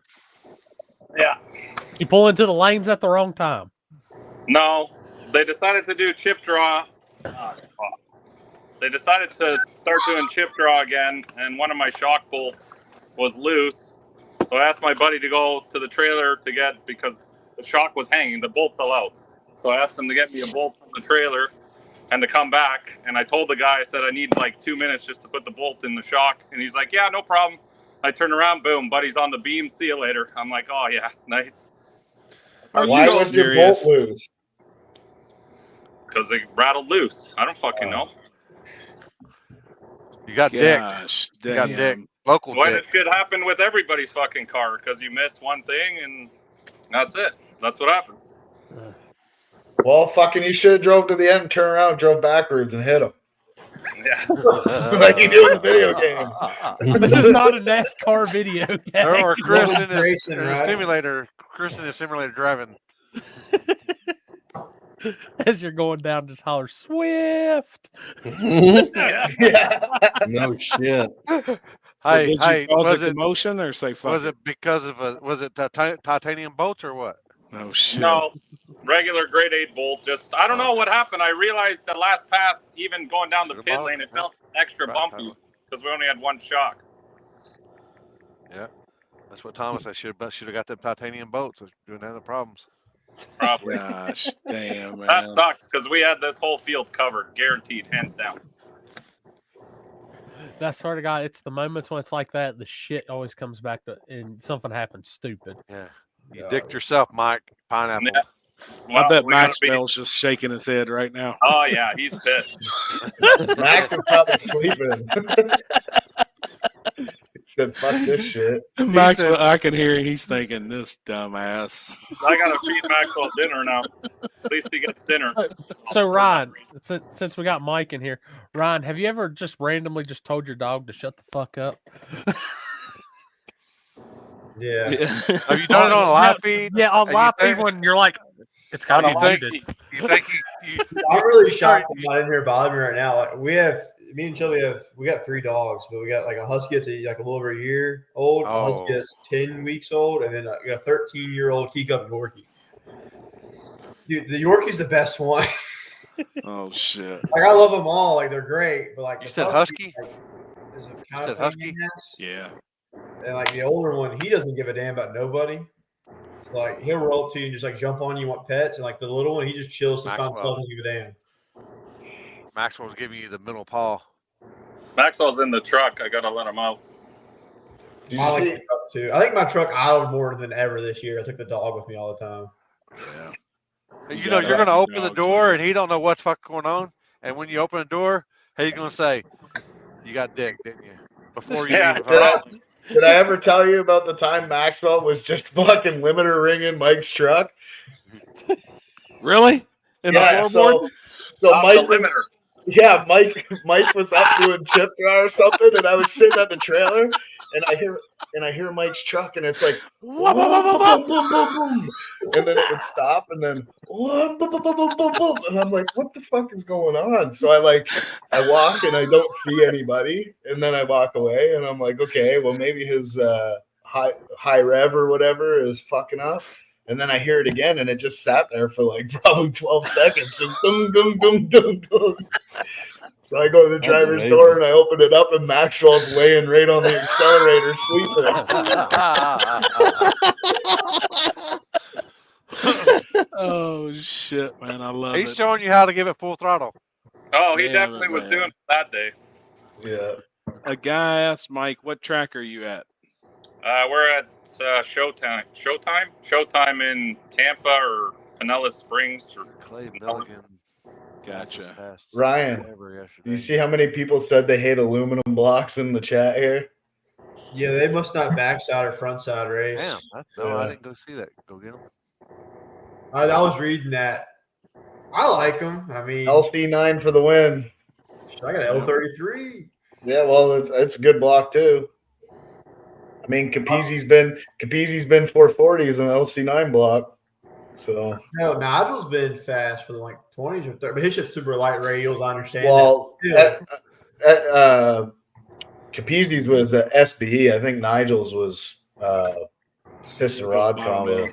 Yeah. You pull into the lanes at the wrong time. No, they decided to do chip draw. They decided to start doing chip draw again, and one of my shock bolts was loose. So I asked my buddy to go to the trailer to get, because the shock was hanging, the bolt fell out. So I asked him to get me a bolt from the trailer and to come back. And I told the guy, I said, I need like 2 minutes just to put the bolt in the shock. And he's like, yeah, no problem. I turn around, boom, buddy's on the beam. See you later. I'm like, oh yeah, nice. Why was your bolt loose? Because they rattled loose. I don't fucking know. You got dicked. You got dicked. Local Why dick. this shit happen with everybody's fucking car? Because you miss one thing and that's it. That's what happens. Well, fucking, you should have drove to the end, turned around, drove backwards, and hit him. Yeah. Like you do in a video game. This is not a NASCAR video game. Or Chris in the simulator. Chris in the simulator driving. As you're going down, just holler Swift. No shit. Hey, did hey, you cause was a it commotion or say fuck was it because of was it titanium bolts or what? Oh shit. No, regular grade 8 bolt. Just I don't know what happened. I realized the last pass, even going down the Should've pit bought lane, it, it yeah. felt extra Right, bumpy totally. because we only had one shock. Yeah, that's what Thomas said. Should have got them titanium bolts. Doing other problems. Probably. Gosh, damn, man. That sucks because we had this whole field covered, guaranteed, hands down. That sort of guy, it's the moments when it's like that, the shit always comes back to, and something happens stupid. Yeah, you dicked yourself, Mike. Pineapple. Yeah. Well, I bet we gotta Max be- Bell's just shaking his head right now. Oh yeah, he's pissed. Max is probably sleeping. He said, "Fuck this shit." Max, I can hear he's thinking this dumbass. I gotta feed Maxwell dinner now. At least he gets dinner. So Ryan, since we got Mike in here, Ryan, have you ever just randomly just told your dog to shut the fuck up? Yeah. Have you done it on a live feed? Yeah, on And live you feed think- when you're like, it's gotta you be think muted. you think you I'm really shocked I'm not in here bothering me right now. Like me and Shelby we got 3 dogs, but we got like a husky that's like a little over a year old, a husky that's 10 weeks old, and then we got a 13-year-old teacup Yorkie. Dude, the Yorkie's the best one. Oh shit. Like I love them all, like they're great, but like You the said puppy, husky? like, is a You kind said of pain husky? in the ass. Yeah. And like the older one, he doesn't give a damn about nobody. Like he'll roll up to you and just like jump on you, want pets, and like the little one, he just chills, sits by himself, doesn't give a damn. Maxwell's giving you the middle paw. Maxwell's in the truck. I gotta let him out. I like the truck too. I think my truck idled more than ever this year. I took the dog with me all the time. Yeah. You know, you're gonna open the door and he don't know what's fuck going on. And when you open the door, he's gonna say, "You got dick, didn't you?" Before you Yeah. leave. Did I ever tell you about the time Maxwell was just fucking limiter ringing Mike's truck? Really? In the floorboard? So Off Mike the was, limiter. yeah, Mike was up doing chip dry or something, and I was sitting at the trailer, and I hear Mike's truck, and it's like boom, boom, boom, boom, boom, and then it would stop, and then boom, boom, boom, boom, boom, boom, and I'm like, what the fuck is going on? So I walk and I don't see anybody, and then I walk away, and I'm like, okay, well maybe his high rev or whatever is fucking up. And then I hear it again, and it just sat there for like probably 12 seconds. Just dum, dum, dum, dum, dum. So I go to the That's driver's amazing. door, and I open it up, and Maxwell's laying right on the accelerator, sleeping. Oh shit, man! I love He's it. showing you how to give it full throttle. Oh, he Damn definitely it, was man. doing it that day. Yeah. A guy asked Mike, "What track are you at?" We're at Showtime in Tampa or Pinellas Springs or Clay Pinellas. Milligan. Gotcha. Ryan, do you see how many people said they hate aluminum blocks in the chat here? Yeah, they must not backside or front side race. Damn, no, I didn't go see that. Go get him. I was reading that. I like them. I mean, LC9 for the win. I got an L33. Yeah, well, it's a good block too. I mean, Capizzi's been 440s on LC9 block. So No, Nigel's been fast for like 20s or 30s, but his shit's super light radials. I understand. well, that. Capizzi's was SBE. I think Nigel's was piston rod combo.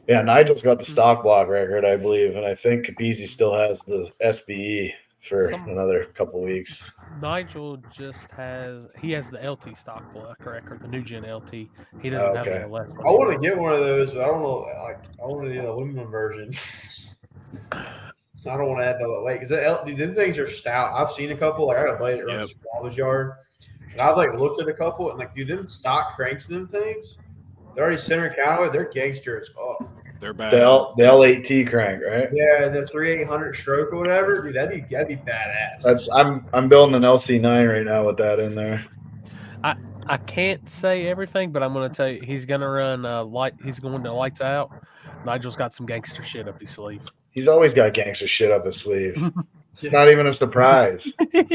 Yeah, Nigel's got the stock block record, I believe, and I think Capizzi still has the SBE for another couple weeks. Nigel just has the LT stock block record, the new gen LT. He doesn't have the LS. I want to get one of those, but I don't know. Like, I want to get an aluminum version. I don't want to add no weight because them things are stout. I've seen a couple. Like I got a buddy that runs his father's yard, and I've like looked at a couple and like, dude, them stock cranks in them things. They're already center counterweight. They're gangster as fuck. They're bad. The L8T crank, right? Yeah, the 3800 stroke or whatever, dude. That'd be badass. I'm building an LC9 right now with that in there. I can't say everything, but I'm going to tell you he's going to run light. He's going to lights out. Nigel's got some gangster shit up his sleeve. He's always got gangster shit up his sleeve. It's not even a surprise. You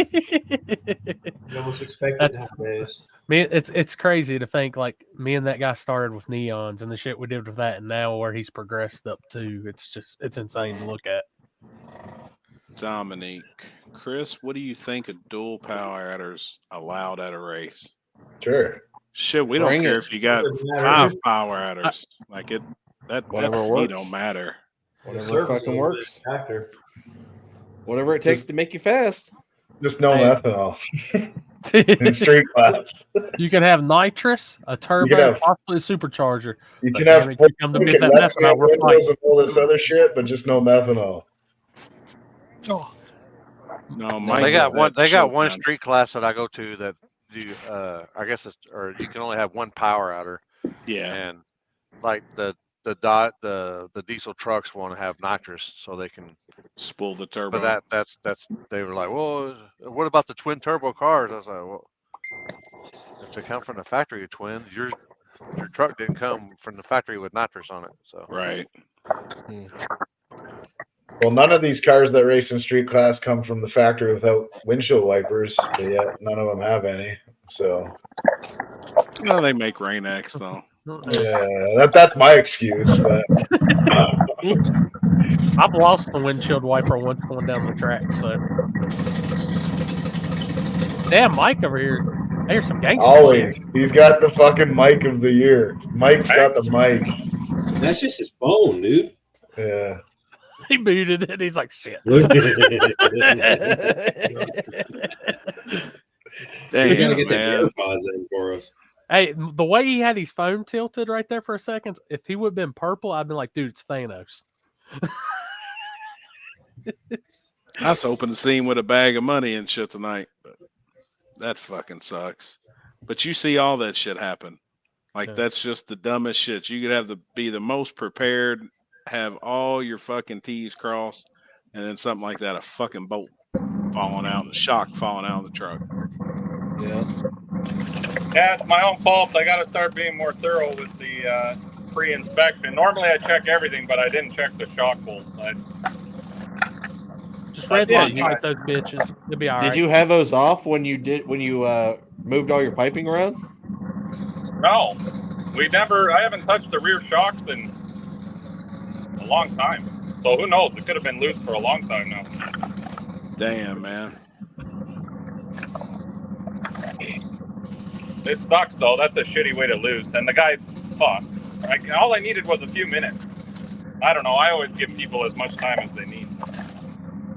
almost expect it nowadays. Me, it's crazy to think like me and that guy started with neons and the shit we did with that, and now where he's progressed up to, it's insane to look at. Dominique Chris, what do you think of dual power adders allowed at a race? Sure. Shit, we don't Bring care it. if you got Doesn't matter. 5 power adders. Like it, that Whatever to me works. don't matter. Whatever fucking works. Factor. Whatever it takes to make you fast. Just no Hey. methanol in street class. You can have nitrous, a turbo, have- possibly a supercharger. You But can damn have it, you come to fucking get that left methanol, hand we're windows fighting. and all this other shit, but just no methanol. No, mine They got did one. that They got choke one down. street class that I go to that do. I guess it's, or you can only have one power outer. Yeah. And like the diesel trucks want to have nitrous so they can spool the turbo. But that's they were like, well, what about the twin turbo cars? I was like, well, if they come from the factory twins, your truck didn't come from the factory with nitrous on it. So right. Well, none of these cars that race in street class come from the factory without windshield wipers, but yet none of them have any. So, No, they make Rain X though. yeah, that's my excuse. But I've lost the windshield wiper once going down the track. So, damn, Mike over here. I hear some gangster always, shit. he's got the fucking mic of the year. Mike's got the mic. That's just his phone, dude. Yeah. He muted it. He's like, shit. We gotta Damn, get the man. AirPods in for us. Hey, the way he had his phone tilted right there for a second, if he would have been purple, I'd been like, dude, it's Thanos. I was hoping to see him with a bag of money and shit tonight, but that fucking sucks. But you see all that shit happen. Like that's just the dumbest shit. You could have to be the most prepared, have all your fucking T's crossed, and then something like that, a fucking bolt falling out, the shock falling out of the truck. Yeah. Yeah, it's my own fault. I got to start being more thorough with the pre-inspection. Normally I check everything, but I didn't check the shock bolts. Just red line like those bitches. You'll be all right. Did you have those off when you moved all your piping around? No, I haven't touched the rear shocks in a long time. So who knows? It could have been loose for a long time now. Damn, man. It sucks though. That's a shitty way to lose. And the guy, fuck. All I needed was a few minutes. I don't know. I always give people as much time as they need.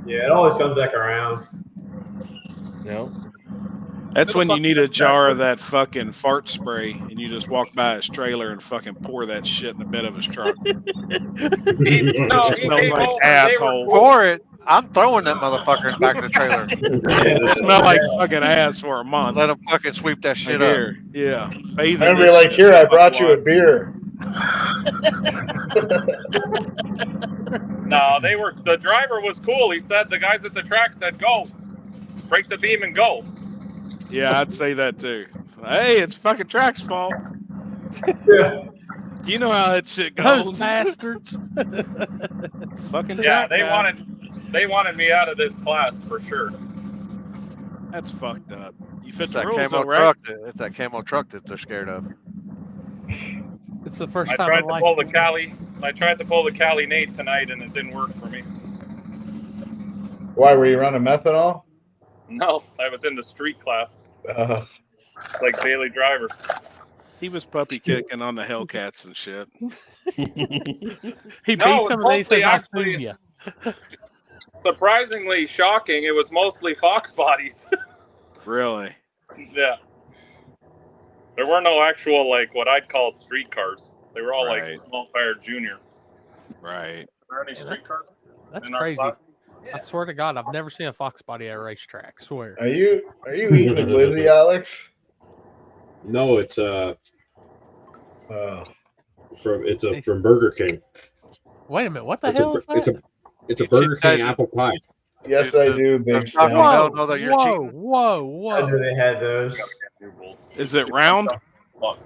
Yeah, it always comes back around. No. That's when you need a jar of that fucking fart spray and you just walk by his trailer and fucking pour that shit in the bed of his truck. It smells like asshole. Pour it. I'm throwing that motherfucker back in the trailer. It smelled like fucking ass for a month. Let him fucking sweep that shit Like up. here, yeah. Bathe in I'm gonna be this like, shit. here, I brought you a beer. No, the driver was cool. He said the guys at the track said, go. Break the beam and go. Yeah, I'd say that too. Hey, it's fucking track's fault. Yeah. You know how that shit goes. Those bastards. Fucking Yeah, track they guy. wanted me out of this class for sure. That's fucked up. You fit It's the that rules, camo though, right? truck. It's that camo truck that they're scared of. It's the first I time tried in to life. pull the Cali. I tried to pull the Cali Nate tonight, and it didn't work for me. Why were you running methanol? No, I was in the street class, like daily driver. He was puppy kicking on the Hellcats and shit. He beat No, some of these. mostly Says, "I'll actually- clean ya." Surprisingly shocking, it was mostly Fox bodies. Really? Yeah. There were no actual, like, what I'd call street cars. They were all, Right. like, small tire junior. Right. Are there any street cars? That's in our crazy. class? I swear to God, I've never seen a Fox body at a racetrack. Swear. Are you eating a glizzy, Alex? No, it's from Burger King. Wait a minute. What the It's hell is that? It's a Burger King apple pie. Yes, I do, Big Taco Sam. Bell know that you're Whoa, cheating. whoa, I knew whoa. they had those. Is it round? Look,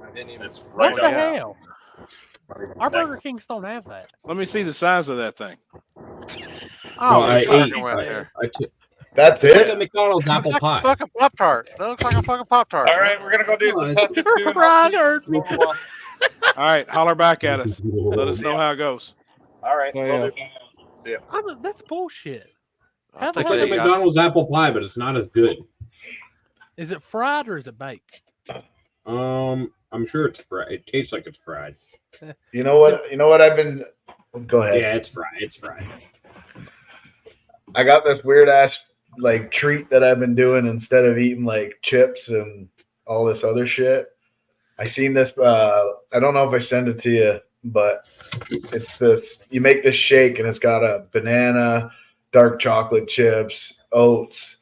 I didn't even. It's What right the up. hell? Our Burger Kings don't have that. Let me see the size of that thing. Oh, I it's ate. fucking wet there. That's It's like a it. McDonald's apple It's like pie. a fucking Pop Tart. That looks like a fucking Pop Tart. All right, we're going to go do some testing. too. Right, heard me. All right, holler back at us. Let us know how it goes. All right. Oh, we'll yeah. do that. See ya. That's bullshit. How the It's hell like a do you- McDonald's apple pie, but it's not as good. Is it fried or is it baked? I'm sure it's fried. It tastes like it's fried. You know what? You know what I've been. Go ahead. Yeah, it's fried. It's fried. I got this weird ass like treat that I've been doing instead of eating like chips and all this other shit. I seen this. I don't know if I sent it to you, but it's this. You make this shake and it's got a banana, dark chocolate chips, oats,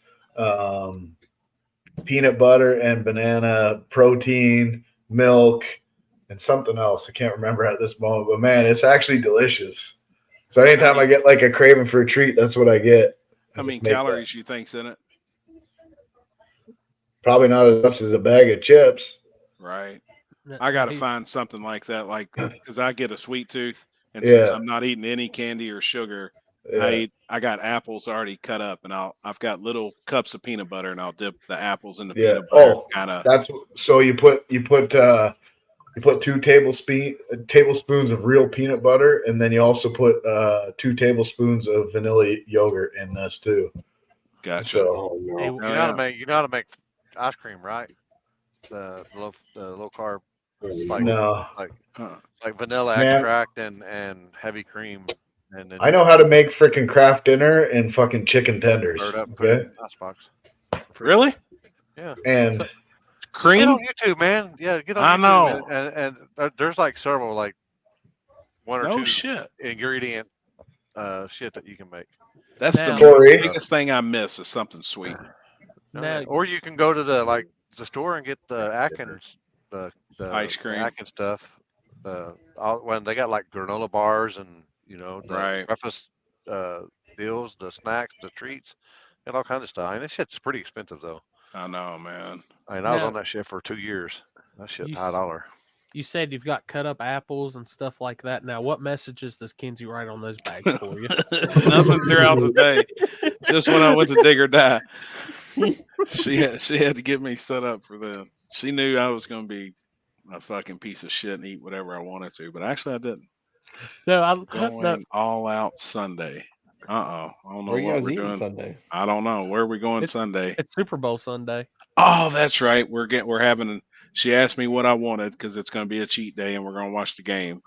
peanut butter and banana, protein, milk, and something else. I can't remember at this moment, but man, it's actually delicious. So anytime I get like a craving for a treat, that's what I get. How many calories you think's in it? Probably not as much as a bag of chips. Right. I got to find something like that, like because I get a sweet tooth, and Yeah. since I'm not eating any candy or sugar, Yeah. I got apples already cut up, and I've got little cups of peanut butter, and I'll dip the apples in the Yeah. peanut butter. Oh, Kind of. that's so you put 2 tablespoons of real peanut butter, and then you also put 2 tablespoons of vanilla yogurt in this too. Gotcha. So You know how to make ice cream, right? The low carb, like No. like vanilla Man. extract and heavy cream, and then I know how to make freaking Kraft dinner and fucking chicken tenders. stir it up, put it Okay. in icebox. Really? Yeah. And cream. Get on YouTube, man. Yeah, get on I YouTube. know. And there's like several, like one or No two shit. ingredient shit that you can make. That's Now- the biggest thing I miss is something sweet. Now, Or you can go to the store and get the Atkins, the Ice cream. Atkins stuff. When they got like granola bars and the Right. breakfast deals, the snacks, the treats, and all kinds of stuff. I mean, this shit's pretty expensive though. I know, man. I mean, I was Now- on that shit for 2 years. That shit's You high s- dollar. you said you've got cut up apples and stuff like that. Now, what messages does Kinsey write on those bags for you? Nothing throughout the day. Just when I went to dig or die. She had to get me set up for that. She knew I was going to be a fucking piece of shit and eat whatever I wanted to, but actually I didn't. No, Going all out Sunday. I don't know Where you what guys we're eating doing Sunday? I don't know. Where are we going Sunday? It's Super Bowl Sunday. Oh, that's right. We're having. She asked me what I wanted because it's going to be a cheat day and we're going to watch the game,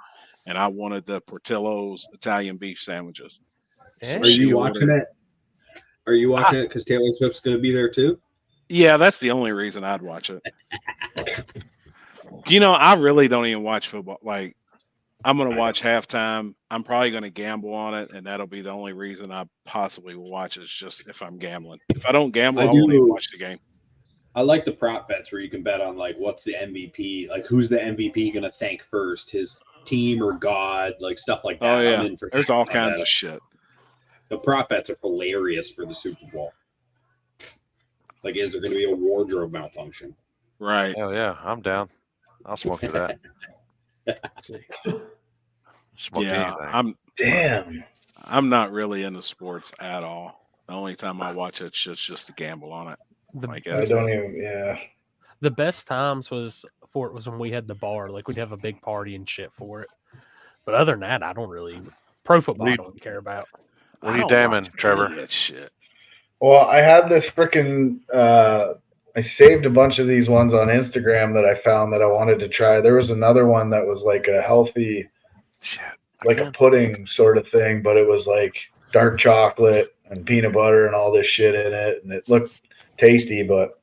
and I wanted the Portillo's Italian beef sandwiches. So Are you she watching ordered- it? Are you watching it because Taylor Swift's going to be there too? Yeah, that's the only reason I'd watch it. I really don't even watch football. Like, I'm going to watch halftime. I'm probably going to gamble on it, and that'll be the only reason I possibly will watch it, is just if I'm gambling. If I don't gamble, I won't even watch the game. I like the prop bets where you can bet on like what's the MVP, like who's the MVP going to thank first, his team or God, like stuff like that. Oh, yeah. I'm in for There's all that. kinds of shit. The prop bets are hilarious for the Super Bowl. Like, is there going to be a wardrobe malfunction? Right. Hell yeah, I'm down. I'll smoke to that. Smoke Yeah, anything. I'm not really into sports at all. The only time I watch it is just to gamble on it. I don't even. Yeah. The best times was when we had the bar. Like, we'd have a big party and shit for it. But other than that, I don't really. Pro football, I don't care about. What are you damning, Trevor? That shit. Well, I had this freaking. I saved a bunch of these ones on Instagram that I found that I wanted to try. There was another one that was like a healthy, like a pudding sort of thing, but it was like dark chocolate and peanut butter and all this shit in it, and it looked tasty, but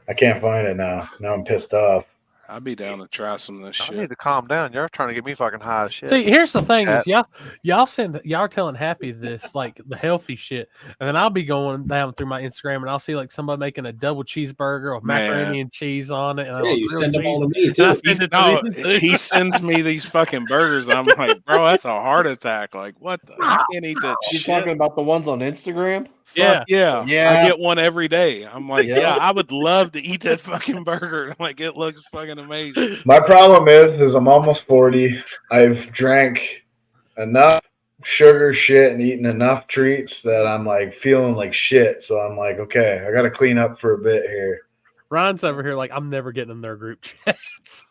I can't find it now. Now I'm pissed off. I'd be down to try some of this I shit. need to calm down. You're trying to get me fucking high as shit. See, here's the thing: is Chat. y'all are telling Happy this, like the healthy shit, and then I'll be going down through my Instagram and I'll see like somebody making a double cheeseburger with macaroni and cheese on it. And Yeah, you send them all to me and I too. send it to No, you, too. he sends me these fucking burgers. I'm like, bro, that's a heart attack. Like, what the? I can't eat that You shit. talking about the ones on Instagram? Fuck yeah. Yeah. I get one every day. I'm like, Yeah. yeah, I would love to eat that fucking burger. Like, it looks fucking amazing. My problem is I'm almost 40. I've drank enough sugar shit and eaten enough treats that I'm like feeling like shit. So I'm like, okay, I got to clean up for a bit here. Ryan's over here like, I'm never getting in their group chats.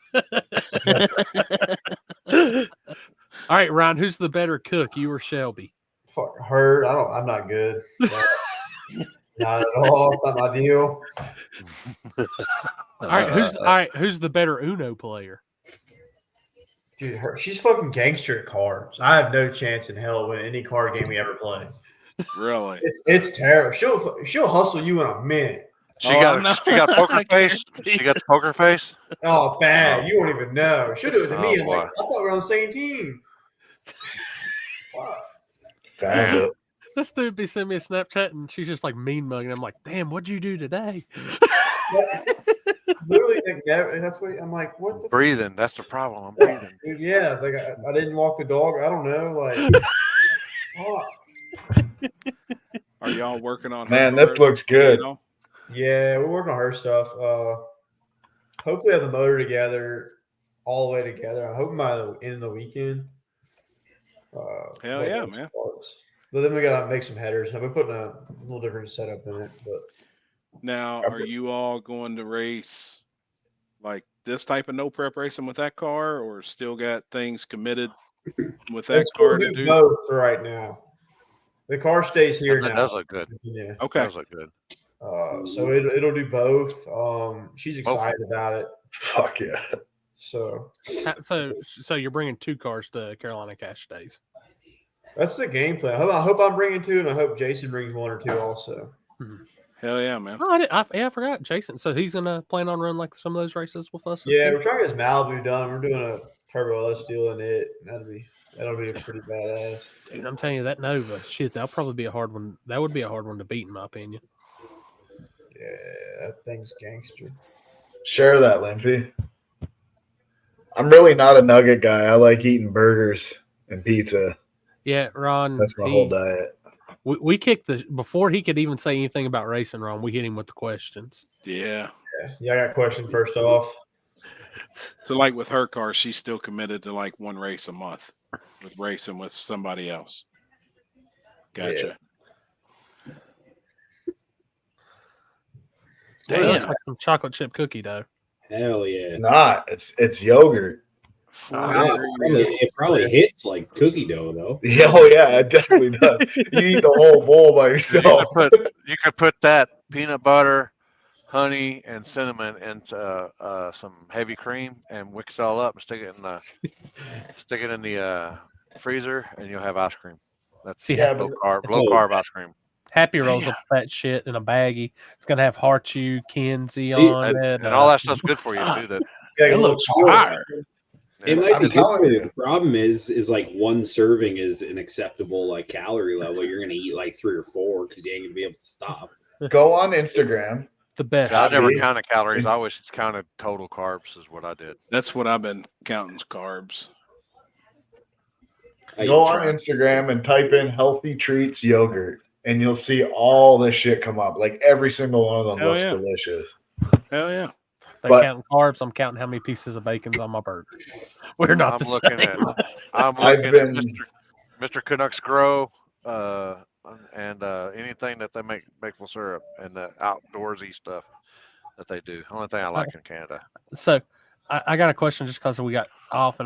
All right, Ryan, who's the better cook, you or Shelby? Fuck, hurt. I'm not good. Not at all. It's not my deal. All right, who's the better Uno player? Dude, she's fucking gangster at cards. I have no chance in hell winning any card game we ever play. Really? It's terrible. She'll hustle you in a minute. She got poker face. She got the poker face. Oh, bad. You won't even know. She'll do it to me. Oh, I'm like, I thought we were on the same team. Found it. This dude be sending me a Snapchat and she's just like mean mugging. I'm like, damn, what'd you do today? Literally, that's what I'm like. What the Breathing. That's the problem. I'm breathing. Dude, yeah, like I didn't walk the dog. I don't know. Like, Are y'all working on? Man, her this looks good. You know? yeah, we're working on her stuff. Hopefully, have the motor together, all the way together. I'm hoping by the end of the weekend. Hell yeah, man! Parts. But then we gotta make some headers. Now we're putting a little different setup in it. But now, are you all going to race like this type of no prep racing with that car, or still got things committed with that car to do? Both for right now. The car stays here now. That does look good. Yeah. Okay. That does look good. So it'll do both. She's excited about it. Fuck yeah. So you're bringing 2 cars to Carolina Cash Days. That's the game plan. I hope I'm bringing 2, and I hope Jason brings 1 or 2 also. Hell yeah, man! Oh, I forgot Jason. So he's gonna plan on running like some of those races with us. Yeah, we're trying to get his Malibu done. We're doing a Turbo LS deal in it. That'll be pretty badass. Dude, I'm telling you, that Nova, shit, that'll probably be a hard one. That would be a hard one to beat, in my opinion. Yeah, that thing's gangster. Share that, Limpy. I'm really not a nugget guy. I like eating burgers and pizza. Yeah, Ron. That's my whole diet. We kicked before he could even say anything about racing, Ron. We hit him with the questions. Yeah. Yeah, I got a question first off. So, like with her car, she's still committed to like 1 race a month with racing with somebody else. Gotcha. Yeah. Damn. Well, it looks like some chocolate chip cookie dough. Hell yeah. Not. It's yogurt. It probably hits like cookie dough though. Yeah, oh yeah, it definitely does. You eat the whole bowl by yourself. You could put that peanut butter, honey, and cinnamon into some heavy cream and mix it all up and stick it in the freezer, and you'll have ice cream. That's low carb ice cream. Happy Rolls up that shit in a baggie. It's gonna have Harchu, Kenzie on it, and all that stuff's good for you too. That it looks fire. It might be good for you. The problem is like 1 serving is an acceptable like calorie level. You're gonna eat like 3 or 4 because you ain't gonna be able to stop. Go on Instagram. The best. I never counted calories. I always counted total carbs. Is what I did. That's what I've been counting carbs. Go on Instagram and type in healthy treats yogurt, and you'll see all this shit come up. Like every single one of them looks delicious. Hell yeah. They're counting carbs. I'm counting how many pieces of bacon's on my burger. We're not the same. I'm looking at Mr. Canucks Grow and anything that they make maple syrup and the outdoorsy stuff that they do. Only thing I like in Canada. So I got a question just because we got off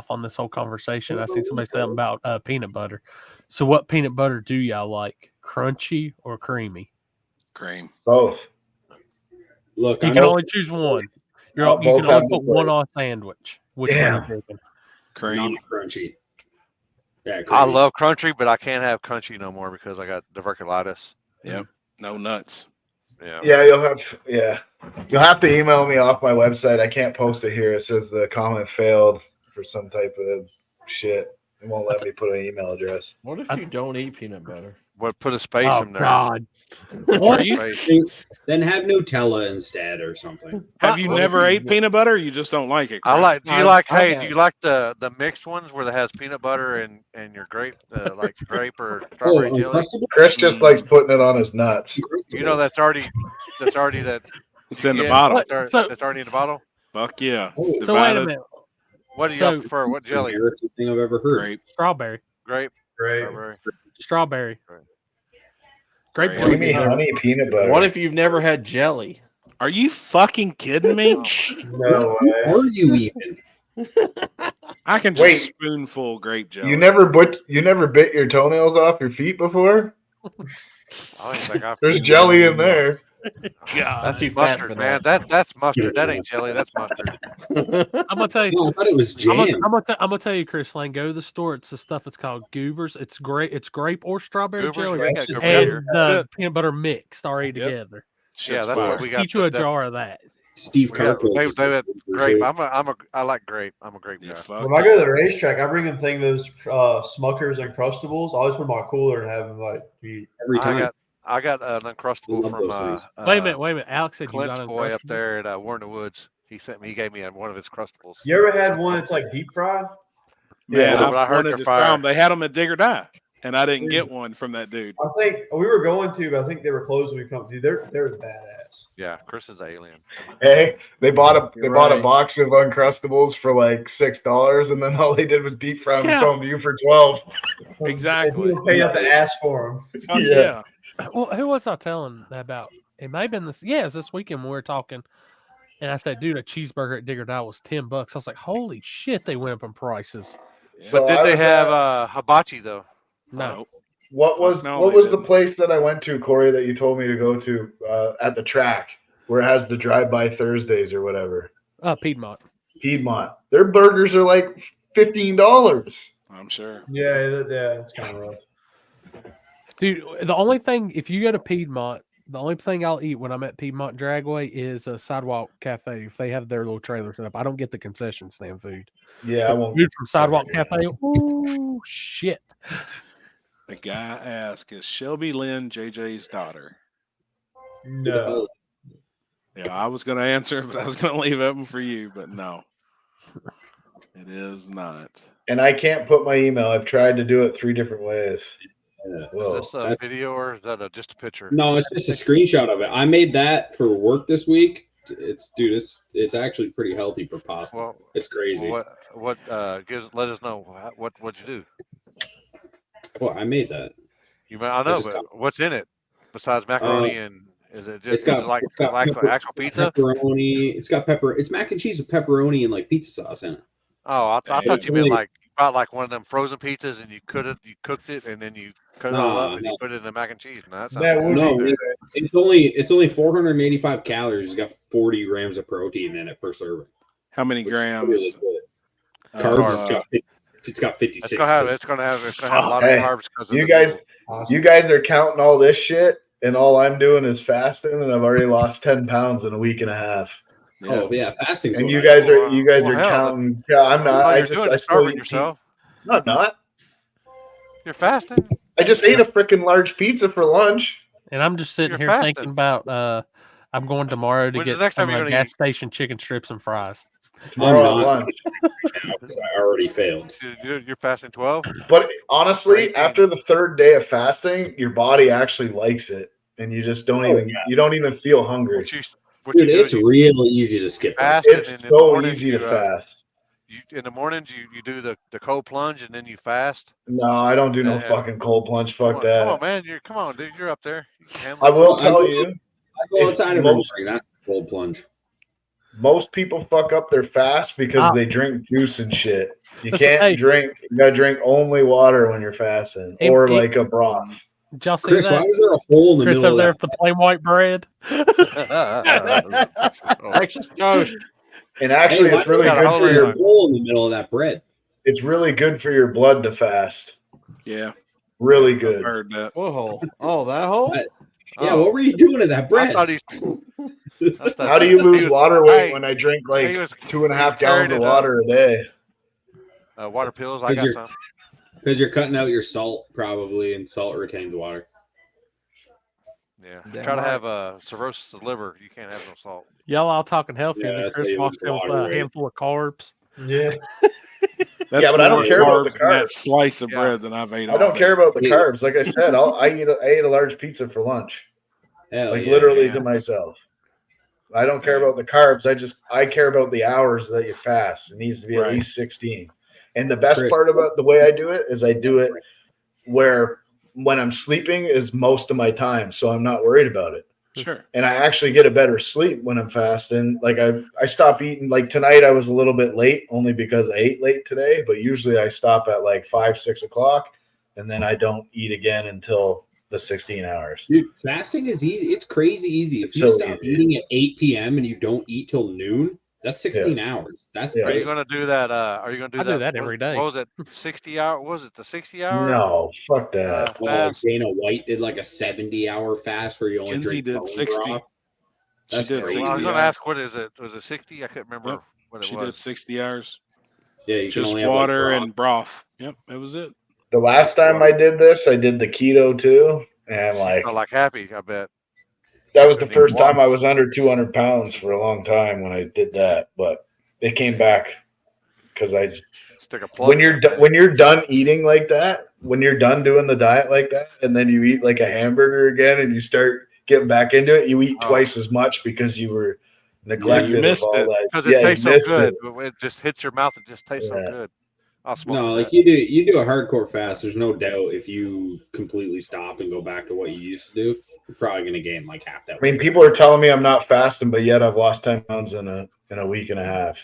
on this whole conversation. I seen somebody say something about peanut butter. So what peanut butter do y'all like? Crunchy or creamy? Cream. Both. Look, you can only choose one. You can only put one on a sandwich. Which one are you picking? Cream. Crunchy. Yeah, I love crunchy, but I can't have crunchy no more because I got diverticulitis. Yep. No nuts. Yeah, you'll have to email me off my website. I can't post it here. It says the comment failed for some type of shit. It won't let me put an email address. What if you don't eat peanut butter? What, put a space in there? God. What? Then have Nutella instead or something. Have you never ate peanut butter? Or you just don't like it? I like. Do you like? Hey, do you like the mixed ones where it has peanut butter and your grape, like grape or strawberry jelly? Chris just likes putting it on his nuts. You know that's already that. It's in the bottle. That's already in the bottle. Fuck yeah. So wait a minute. What do you prefer? What jelly? Thing I've ever heard. Grape. Strawberry. Grape. Strawberry. Grape. Creamy honey peanut butter. What if you've never had jelly? Are you fucking kidding me? No way. Are you even? I can just spoonful grape jelly. You never bit your toenails off your feet before? I don't think I've There's jelly in there. God, That's too fat mustard, for man. that. That's mustard. That ain't jelly. That's mustard. I'm gonna tell you. No, I thought it was I'm jam. gonna tell you, Chris Lane. Go to the store. It's the stuff. It's called Goobers. It's great. It's grape or strawberry Goobers? jelly, Yeah, I got Goobers and here. the peanut butter mixed already together. Yeah, that's what we got. Get you a jar of that. Steve We got, Kirkland. they had grape. I like grape. I'm a grape guy. When I go to the racetrack, I bring them those Smuckers and Crustables. I always put them in my cooler and have them like eat. Every time. I got an Uncrustable from Wait a minute. Alex said Clint's you got an boy up Uncrustable? there at War in the Woods. He gave me one of his Crustables. You ever had one that's like deep fried? Man, but I I heard wanted they're to fire. try them. They had them at Dig or Die, and I didn't get one from that dude. I think we were going to, but I think they were closed when we come. Dude, they're badass. Yeah, Chris is an alien. Hey, they bought a You're bought a right. box of Uncrustables for like $6, and then all they did was deep fry them and sell them to you for 12. Exactly. People pay up the ass for them. Fuck yeah. Well, who was I telling about? It may have been this. Yeah, it's this weekend when we were talking, and I said, "Dude, a cheeseburger at Digger Die was $10." I was like, "Holy shit, they went up in prices." But did they have hibachi though? No. What was No, what they was the didn't. place that I went to, Corey, that you told me to go to at the track where it has the drive-by Thursdays or whatever? Piedmont. Piedmont. Their burgers are like $15. I'm sure. Yeah, it's kind of rough. Dude, the only thing, if you go to Piedmont, the only thing I'll eat when I'm at Piedmont Dragway is a Sidewalk Cafe. If they have their little trailer set up, I don't get the concession stand food. Yeah, I won't. Food from Sidewalk Cafe. Ooh, shit. The guy asked, "Is Shelby Lynn JJ's daughter?" No. Yeah, I was going to answer, but I was going to leave it open for you. But no, it is not. And I can't put my email. I've tried to do it 3 different ways. Whoa. Is this a video or is that just a picture? No, it's just a screenshot of it. I made that for work this week. It's actually pretty healthy for pasta. Well, it's crazy. Let us know what'd you do? Well, I made that. I know, but what's in it besides macaroni and is it just like actual pizza? Pepperoni. It's got pepper. It's mac and cheese with pepperoni and like pizza sauce in it. Oh, I thought you meant like about like one of them frozen pizzas and you cooked it and then you cut it all up and you put it in the mac and cheese. No, it's only 485 calories. It's got 40 grams of protein in it per serving. How many grams? Really good. Carbs. It's got 56. It's gonna have a lot of carbs because you guys are counting all this shit, and all I'm doing is fasting, and I've already lost 10 pounds in a week and a half. Oh yeah, fasting. And you guys are counting. Yeah, I'm not. I still eat yourself. No, I'm not. You're fasting. I just ate a freaking large pizza for lunch. And I'm just sitting here thinking about I'm going tomorrow to get some gas station chicken strips and fries. Tomorrow at lunch. I already failed. You're fasting 12. But honestly, after the 3rd day of fasting, your body actually likes it, and you just don't even feel hungry. Dude, it's real easy to skip. It's so easy to fast. In the mornings, you do the cold plunge and then you fast. No, I don't do no fucking cold plunge. Fuck that. Come on, man. Come on, dude. You're up there. I will tell you. I go outside every morning. That's cold plunge. Most people fuck up their fast because they drink juice and shit. You can't drink. You gotta drink only water when you're fasting, or like a broth. Did y'all see Chris, that? why was there a hole in the Chris middle over there of with the plain white bread. And actually, it's really good for your hole in the middle of that bread. It's really good for your blood to fast. Yeah, really good. I heard that. What hole? Oh, that hole? Yeah, what were you doing to that bread? How do you lose water weight when I drink like 2.5 gallons of water a day? Water pills. I got some. Because you're cutting out your salt, probably, and salt retains water. Yeah. Try to have cirrhosis of the liver. You can't have no salt. Y'all all talking healthy, and then that's Chris why you walks lose in with water a weight. handful of carbs. Yeah. That's but I don't care about the carbs in that carbs. slice of bread than I've ate. I don't care about the carbs. Like I said, I ate a large pizza for lunch. Hell yeah, literally to myself. I don't care about the carbs. I care about the hours that you fast. It needs to be at least 16. And the best part about the way I do it is I do it where when I'm sleeping is most of my time, so I'm not worried about it. Sure. And I actually get a better sleep when I'm fasting. Like I stop eating. Like tonight I was a little bit late only because I ate late today, but usually I stop at like 5-6 o'clock and then I don't eat again until the 16 hours. Dude, fasting is easy. It's crazy easy. If It's you so stop easy. eating at 8 p.m. and you don't eat till noon, that's 16 hours. That's Are you big. gonna do that? Are you gonna do I that? do that every day. What was it? 60 hour? What was it the 60-hour? No, fuck that. Fast. Dana White did like a 70-hour fast where you only Kinsey drink did bone 60. broth. She That's did crazy. Well, I was 60 gonna hours. ask, what is it? Was it 60? I couldn't remember Yep. what it She was. did 60 hours. Yeah, you can Just only have water like broth. and broth. Yep, that was it. The last time I did this, I did the keto too, and She like felt like happy. I bet. that was the Couldn't even first time walk. I was under 200 pounds for a long time when I did that. But it came back because I Stick a plug. when you're done eating like that, when you're done doing the diet like that, and then you eat like a hamburger again, and you start getting back into it, you eat twice as much because you were neglected of missed all it. that. Because Yeah, it you tastes so missed good. it. It just hits your mouth. It just tastes so Yeah. good. I'll smoke No, to like that. you do a hardcore fast. There's no doubt if you completely stop and go back to what you used to do, you're probably gonna gain like half that. I mean, people are telling me I'm not fasting, but yet I've lost 10 pounds in a week and a half.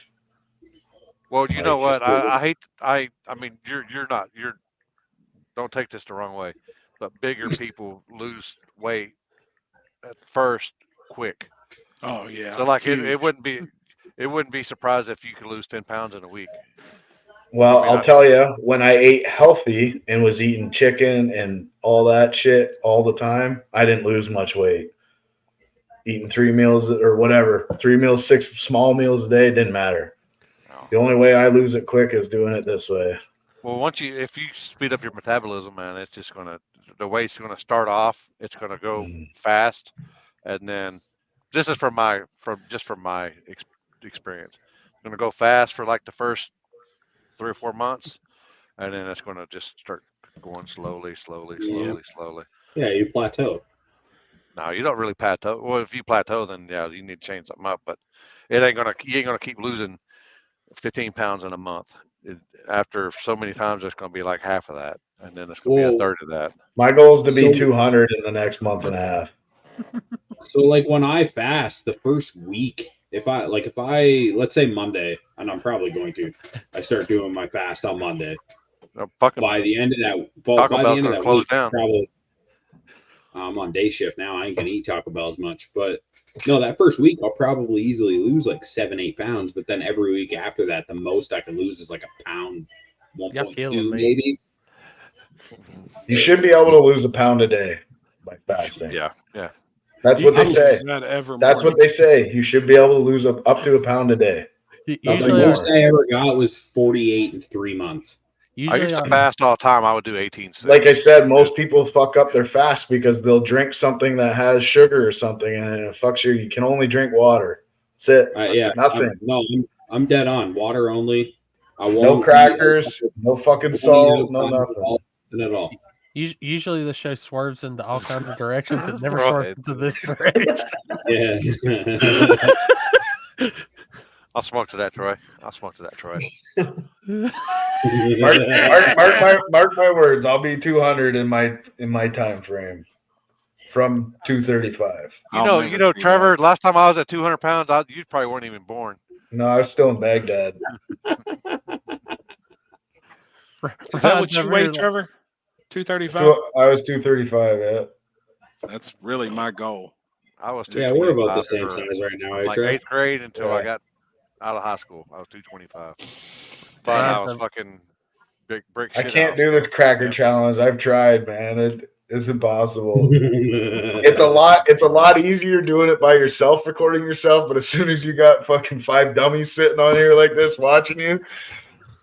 Well, you know Like, what? I hate. I mean, you're not. Don't take this the wrong way, but bigger people lose weight at first quick. Oh yeah. So like huge. it wouldn't be surprised if you could lose 10 pounds in a week. Well, I mean, I'll tell you, when I ate healthy and was eating chicken and all that shit all the time, I didn't lose much weight. Eating 3 meals or whatever, 3 meals, 6 small meals a day, didn't matter. The only way I lose it quick is doing it this way. Well, if you speed up your metabolism, man, it's just the weight's gonna start off. It's gonna go fast, and then this is from my experience. It's gonna go fast for like the first 3 or 4 months, and then it's gonna just start going slowly. Yeah, you plateau. No, you don't really plateau. Well, if you plateau, then yeah, you need to change something up. But you ain't gonna keep losing 15 pounds in a month. After so many times, it's gonna be like half of that, and then it's gonna be a third of that. My goal is to be 200 in the next month and a half. So like when I fast the first week, if I let's say Monday, and I'm probably going to, I start doing my fast on Monday. By the end of that, Taco Bell's gonna close week, down. probably I'm on day shift now. I ain't gonna eat Taco Bell as much, but no, that first week I'll probably easily lose like 7-8 pounds. But then every week after that, the most I can lose is like a pound, 1.2 maybe. You should be able to lose a pound a day by fasting. Yeah. That's what they say. That That's what they say. You should be able to lose up to a pound a day. The most I ever got was 48 in 3 months. I used to fast all the time. I would do 18. Like I said, most people fuck up their fast because they'll drink something that has sugar or something, and it fucks you. You can only drink water. That's it. Yeah, nothing. I'm dead on water only. I won't No crackers, no fucking salt, no nothing. At all. Usually the show swerves into all kinds of directions. It never swerves into this direction. Yeah. I'll smoke to that, Troy. Mark my words. I'll be 200 in my time frame from 235. You know, Trevor. Last time I was at 200 pounds, you probably weren't even born. No, I was still in Baghdad. Is that what you weigh, Trevor? 235. I was 235. Yeah. That's really my goal. I was. Yeah, we're about the same size right now. Like Trey? 8th grade until I got out of high school. I was 225. But I was fucking big brick shit. I can't do the cracker challenge. I've tried, man. It's impossible. It's a lot easier doing it by yourself, recording yourself. But as soon as you got fucking 5 dummies sitting on here like this watching you,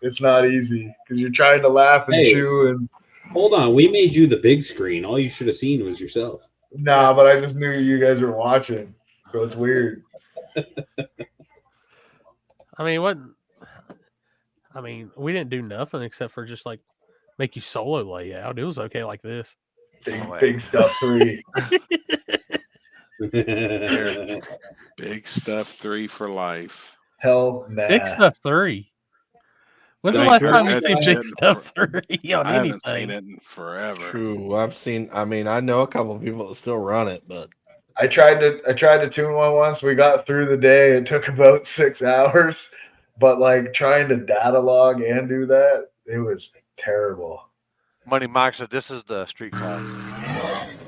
it's not easy because you're trying to laugh and chew and. Hold on, we made you the big screen. All you should have seen was yourself. Nah, but I just knew you guys were watching, so it's weird. I mean, we didn't do nothing except for just like make you solo layout. It was okay like this. Big stuff 3. Big stuff 3 for life. Hell nah. Big stuff 3. When's the last time you seen Big Stuff 3 on I haven't anything? seen it in forever. True. I know a couple of people that still run it, but I tried to tune one once. We got through the day. It took about 6 hours, but like trying to data log and do that, it was terrible. Money Mike said this is the street class.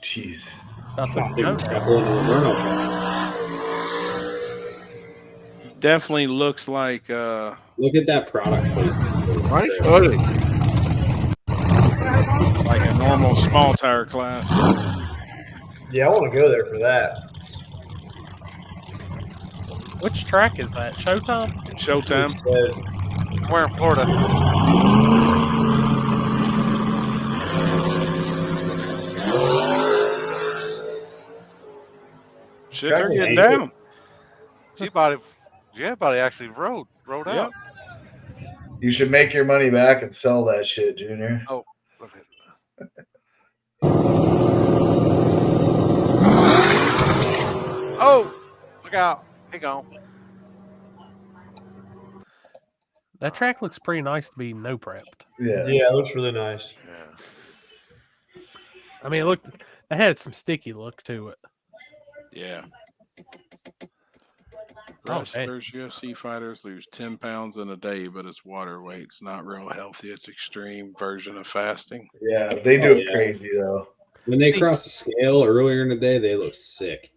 Jeez. About to I think go it's now. got one in the burnout. Definitely looks like Look at that product placement. Nice hoodie. like a normal small tire class. Yeah, I want to go there for that. Which track is that? Showtime? Showtime. We're in Florida. Shit, they're getting down. G-Body actually rode Yep. out. You should make your money back and sell that shit, Junior. Oh, okay. Oh, look out. He gone. That track looks pretty nice to be no prepped. Yeah. Yeah, it looks really nice. Yeah. I mean, it had some sticky look to it. Yeah. Oh, Wrestlers, UFC fighters lose 10 pounds in a day, but it's water weight. It's not real healthy. It's extreme version of fasting. Yeah, they do it crazy though. When they cross the scale earlier in the day, they look sick.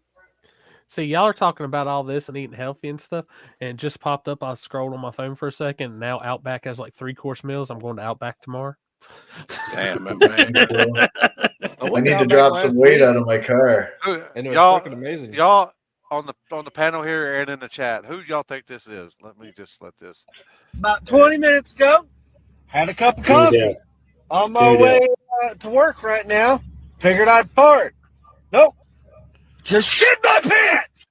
See, y'all are talking about all this and eating healthy and stuff, and it just popped up. I scrolled on my phone for a second. And now Outback has like 3-course meals. I'm going to Outback tomorrow. Damn it, man. I need to drop some weight out of my car. And it was Y'all, fucking amazing. y'all on the panel here and in the chat, who y'all think this is? Let this. About 20 minutes ago, had a cup of coffee. Yeah. On my way to work right now. Figured I'd fart. Nope. Just shit my pants.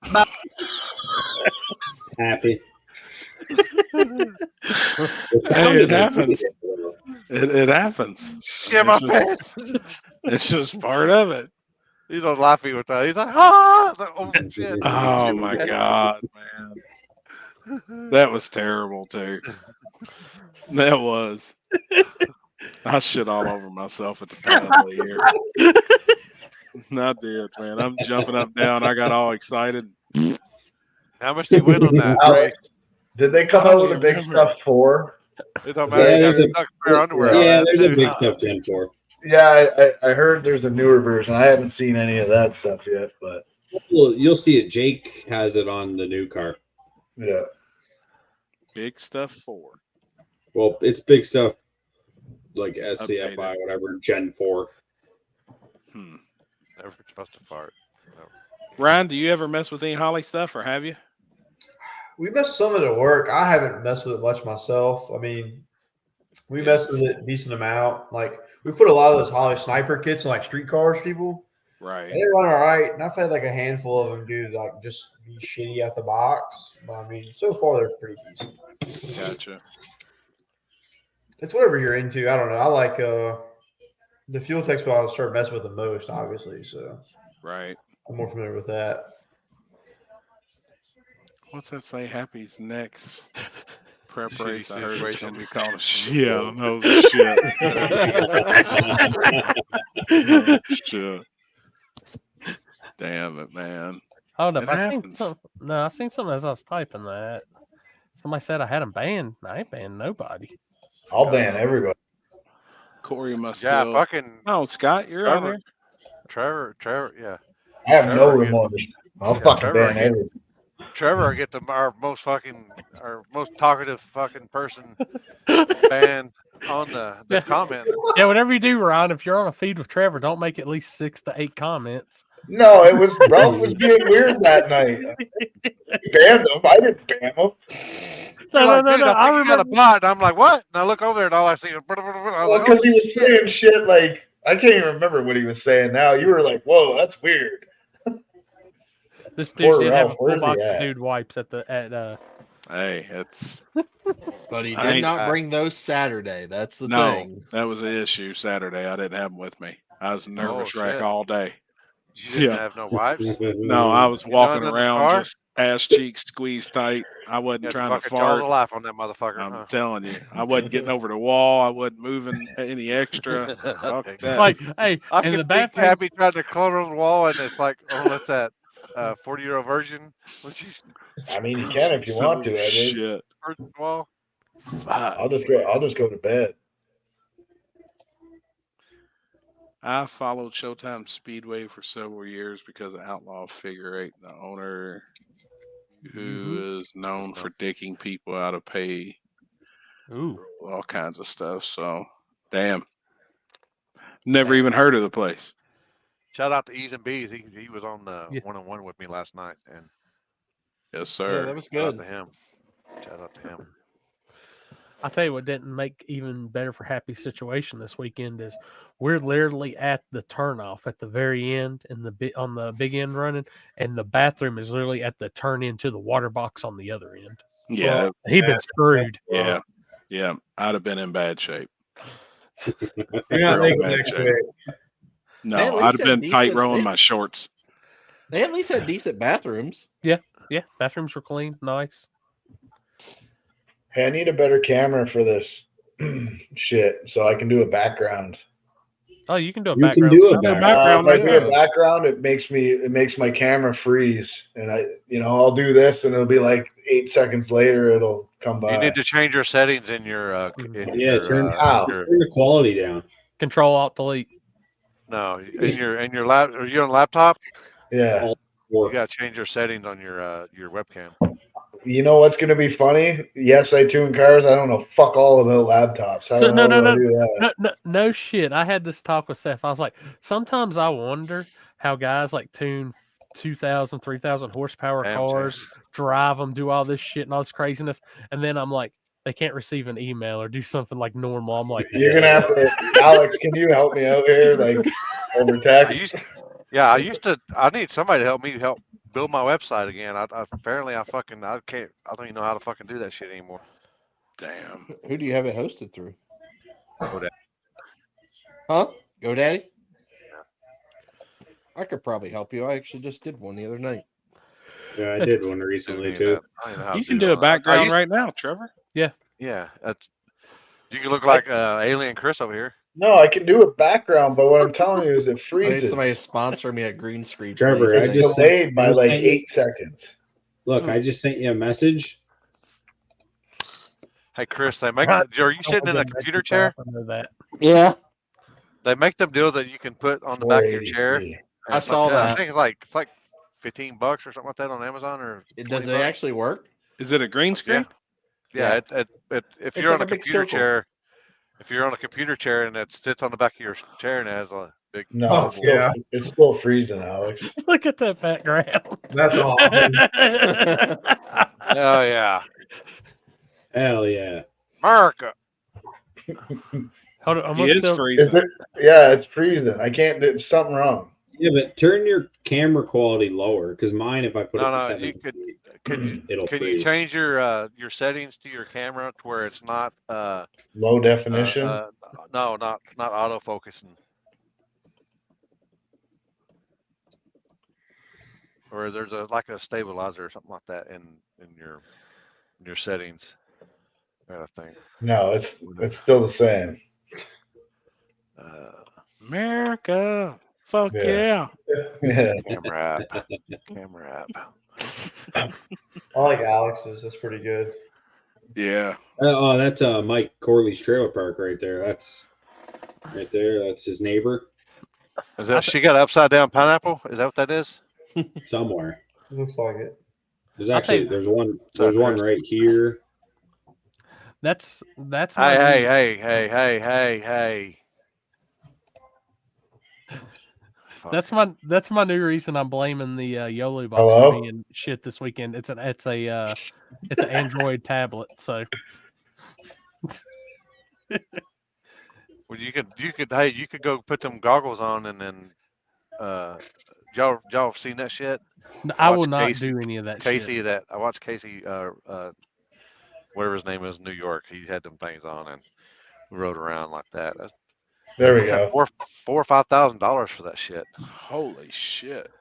Happy. Hey, it happens. It happens. Shit my pants. It's just part of it. He's not laughing with that. He's like, ah! Like, oh shit. Oh my God, man. That was terrible too. That was. I shit all over myself at the panel here. I did, man. I'm jumping up down. I got all excited. How much do you win on that? Alex, did they come out with a big stuff 4? It don't matter. Yeah, You got pair underwear. yeah, on that, there's a too. big stuff Gen 4. Yeah, I heard there's a newer version. I haven't seen any of that stuff yet, but Well, you'll see it. Jake has it on the new car. yeah. Big stuff 4. Well, it's big stuff like Updated. SCFI, whatever, Gen 4. Never supposed to fart. No. Ryan, do you ever mess with any Holly stuff, or have you? We messed some of it at work. I haven't messed with it much myself. I mean, we messed with it a decent amount. Like, we put a lot of those Holly sniper kits in like street cars, people. Right. They run all right. And I've had like a handful of them do like just be shitty out the box. But I mean, so far they're pretty decent. Gotcha. It's whatever you're into. I don't know. I like the fuel tech's what I started messing with the most, obviously. So Right. I'm more familiar with that. What's that say? Happy's next prep race. I heard it's situation. going to be called a shit. No shit. No shit. Damn it, man. Hold up. It I seen happens. something as I was typing that. Somebody said I had him banned. I ain't banned nobody. I'll ban everybody. Corey must Yeah, still. fucking Oh, Scott, you're on Trevor. there. Trevor, yeah. I have no Trevor, remorse. I'll yeah, fucking Trevor, ban everybody. Trevor get our most talkative fucking person banned on this comment. Yeah, whatever you do, Ryan, if you're on a feed with Trevor, don't make at least 6 to 8 comments. No, it was Ralph was being weird that night. He banned him. I didn't ban him. You're No, like, no, dude, no. I I think you got a remember. bot. And I'm like, what? And I look over there and all I see is Well, because he was saying shit like I can't even remember what he was saying now. You were like, "Whoa, that's weird." This dude Poor did Ralph, have a full where's he box of at? dude wipes at Hey, it's But he I did ain't- not bring those Saturday. That's the no. thing. That was the issue Saturday. I didn't have them with me. I was a nervous Oh, wreck shit. all day. You didn't have no wipes? No, I was You walking done in the around car? just ass cheeks squeezed tight. I wasn't You had trying to fucking jaws fart. of life on that motherfucker. I'm huh? telling you, I wasn't getting over the wall. I wasn't moving any extra. Fuck Okay. that. Like, hey, I and can the think bad thing, Happy trying to color on the wall, and it's like, oh, what's that? 40-year-old virgin? When she's I mean, you can if you want to. I mean, Shit. first of all, I'll just go to bed. I followed Showtime Speedway for several years because of Outlaw Figure Eight, the owner who is known for dicking people out of pay. Ooh. All kinds of stuff. So, damn. Never even heard of the place. Shout out to E's and B's. He was on the one-on-one with me last night, and yes, sir. Yeah, that was shout out good. to him. Shout out to him. I'll tell you what didn't make even better for Happy's situation this weekend is we're literally at the turnoff at the very end and on the big end running, and the bathroom is literally at the turn into the water box on the other end. Yeah. Well, he'd been screwed. Yeah. Yeah. I'd have been in bad shape. You're not Real making bad that shape. quick. They at No, least I'd have had been tight decent- rolling they- my shorts. They at least had decent bathrooms. Yeah. Bathrooms were clean, nice. Hey, I need a better camera for this shit so I can do a background. Oh, you can do a You background. can do a If background. I do a background, it makes my camera freeze, and I'll do this, and it'll be like 8 seconds later, it'll come by. You need to change your settings in your. Turn your the quality down. Control Alt Delete. No, in your lap. Are you on a laptop? Yeah. You gotta change your settings on your webcam. You know what's going to be funny? Yes, I tune cars. I don't know fuck all about laptops. How So the hell do I do that? no shit. I had this talk with Seth. I was like, sometimes I wonder how guys like tune 2,000, 3,000 horsepower cars, drive them, do all this shit and all this craziness, and then I'm like, they can't receive an email or do something like normal. I'm like, You're gonna have to, Alex. Can you help me out here, like over text? I need somebody to help me build my website again. Apparently I can't. I don't even know how to fucking do that shit anymore. Damn. Who do you have it hosted through? GoDaddy. Huh? GoDaddy? I could probably help you. I actually just did one the other night. Yeah, I did one recently too. You can do a background right now, Trevor. Yeah. Yeah. You can look like Alien Chris over here. No, I can do a background, but what I'm telling you is it I need freezes. somebody to sponsor me a green screen. Trevor, please. I just delayed by like sent you- 8 seconds. Look, I just sent you a message. Hey Chris, are you sitting in a computer chair? Yeah. They make them deals that you can put on the back of your chair. I saw that. I think it's like $15 or something like that on Amazon, or Does it actually work? Is it a green screen? Yeah. If It's you're like on a a big computer circle. chair, if you're on a computer chair and it sits on the back of your chair and it has a big No, it's still freezing, Alex. Look at that background. That's awesome. Oh yeah. Hell yeah. America. Hold on, Yeah, it's freezing. I can't. There's something wrong. Yeah, but turn your camera quality lower, because mine, if I put it to No, 7, you could. it'll Can freeze. you change your settings to your camera to where it's not Low definition. No, not autofocusing. Or there's like a stabilizer or something like that in your settings. I think. No, it's still the same. America. Fuck Yeah. yeah. Camera app. I like Alex's. That's pretty good. Yeah. Oh, that's Mike Corley's trailer park right there. That's right there. That's his neighbor. Is that she got an upside down pineapple? Is that what that is? Somewhere. Looks like it. There's actually there's one right here. That's Hey. That's my new reason I'm blaming the YOLO box Hello? for being shit this weekend. It's an Android tablet, so Well, you could go put them goggles on and then y'all have seen that shit? No, I will not do any of that Casey, shit. I watched Casey whatever his name is in New York. He had them things on and rode around like that. There we It's like go. $4,000 or $5,000 for that shit. Holy shit.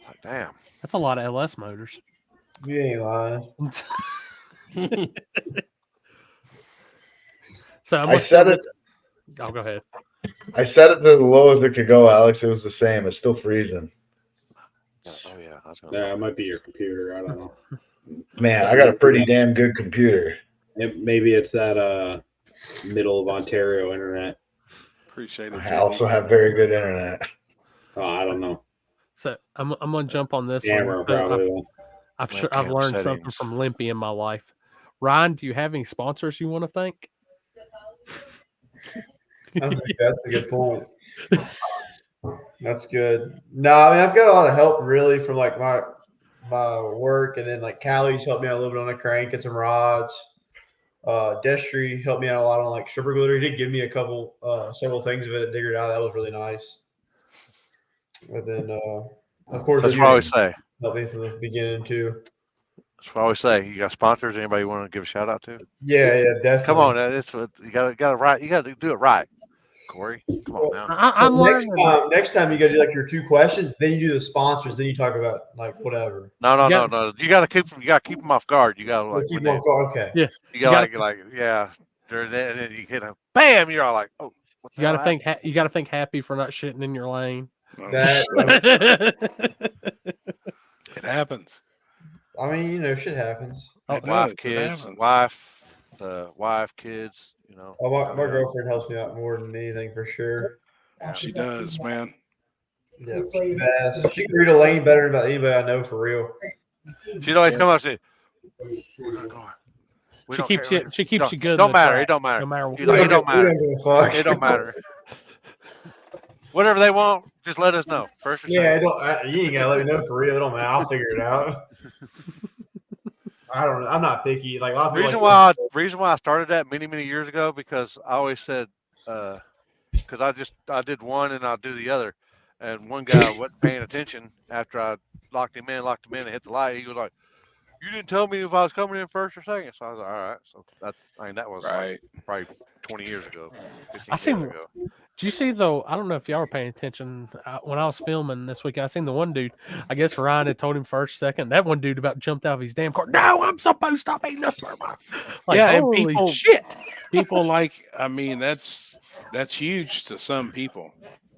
Like, damn. That's a lot of LS motors. You ain't lying. So I'm I set it. Oh, go ahead. I set it to the lowest it could go, Alex. It was the same. It's still freezing. Oh yeah. Yeah, it might be your computer. I don't know. Man, I got a pretty damn good computer. Maybe it's that middle of Ontario internet. Appreciate it. I also have very good internet. Oh, I don't know. So I'm gonna jump on this Camera one. probably. I've learned something from Limpy in my life. Ryan, do you have any sponsors you want to thank? That's a good point. That's good. No, I mean I've got a lot of help really from like my work, and then like Callie's helped me out a little bit on a crank and some rods. Destry helped me out a lot on like stripper glitter. He did give me a couple, several things of it at Digger Out. That was really nice. And then, of course, That's what I always say. Helped me from the beginning too. That's what I always say. You got sponsors? Anybody want to give a shout out to? Yeah, definitely. Come on, it's what you got to right. You got to do it right, Corey. Come on now. I'm next time you got to do like your 2 questions. Then you do the sponsors. Then you talk about like whatever. No. You got to keep them. You got to keep them off guard. You got to like keep them off guard. Okay. Yeah. You got to like yeah. And then you hit them. Bam! You're all like, oh. You got to think. You got to think happy for not shitting in your lane. That it happens. I mean, shit happens. Wife, kids, wife, kids. Oh, my girlfriend helps me out more than anything for sure. She does, man. Yeah, she's best. She can read a lane better than about anybody I know for real. She'd always come up and say, She keeps you good. Don't matter. It don't matter. No matter what. She's like, it don't matter. It don't matter. Whatever they want, just let us know. First or yeah, second. you ain't gotta let me know for real. It don't matter. I'll figure it out. I don't know. I'm not picky. Like a lot of people reason why I started that many years ago, because I always said, because I did one and I'll do the other, and one guy wasn't paying attention after I locked him in and hit the light. He was like, "You didn't tell me if I was coming in first or second." So I was like, "All right." So that was right. Like probably 20 years ago. I seen. Do you see though? I don't know if y'all were paying attention when I was filming this week. I seen the one dude. I guess Ryan had told him first, second. That one dude about jumped out of his damn car. No, I'm supposed to be the like, yeah, holy and people, shit. People like. I mean, that's huge to some people.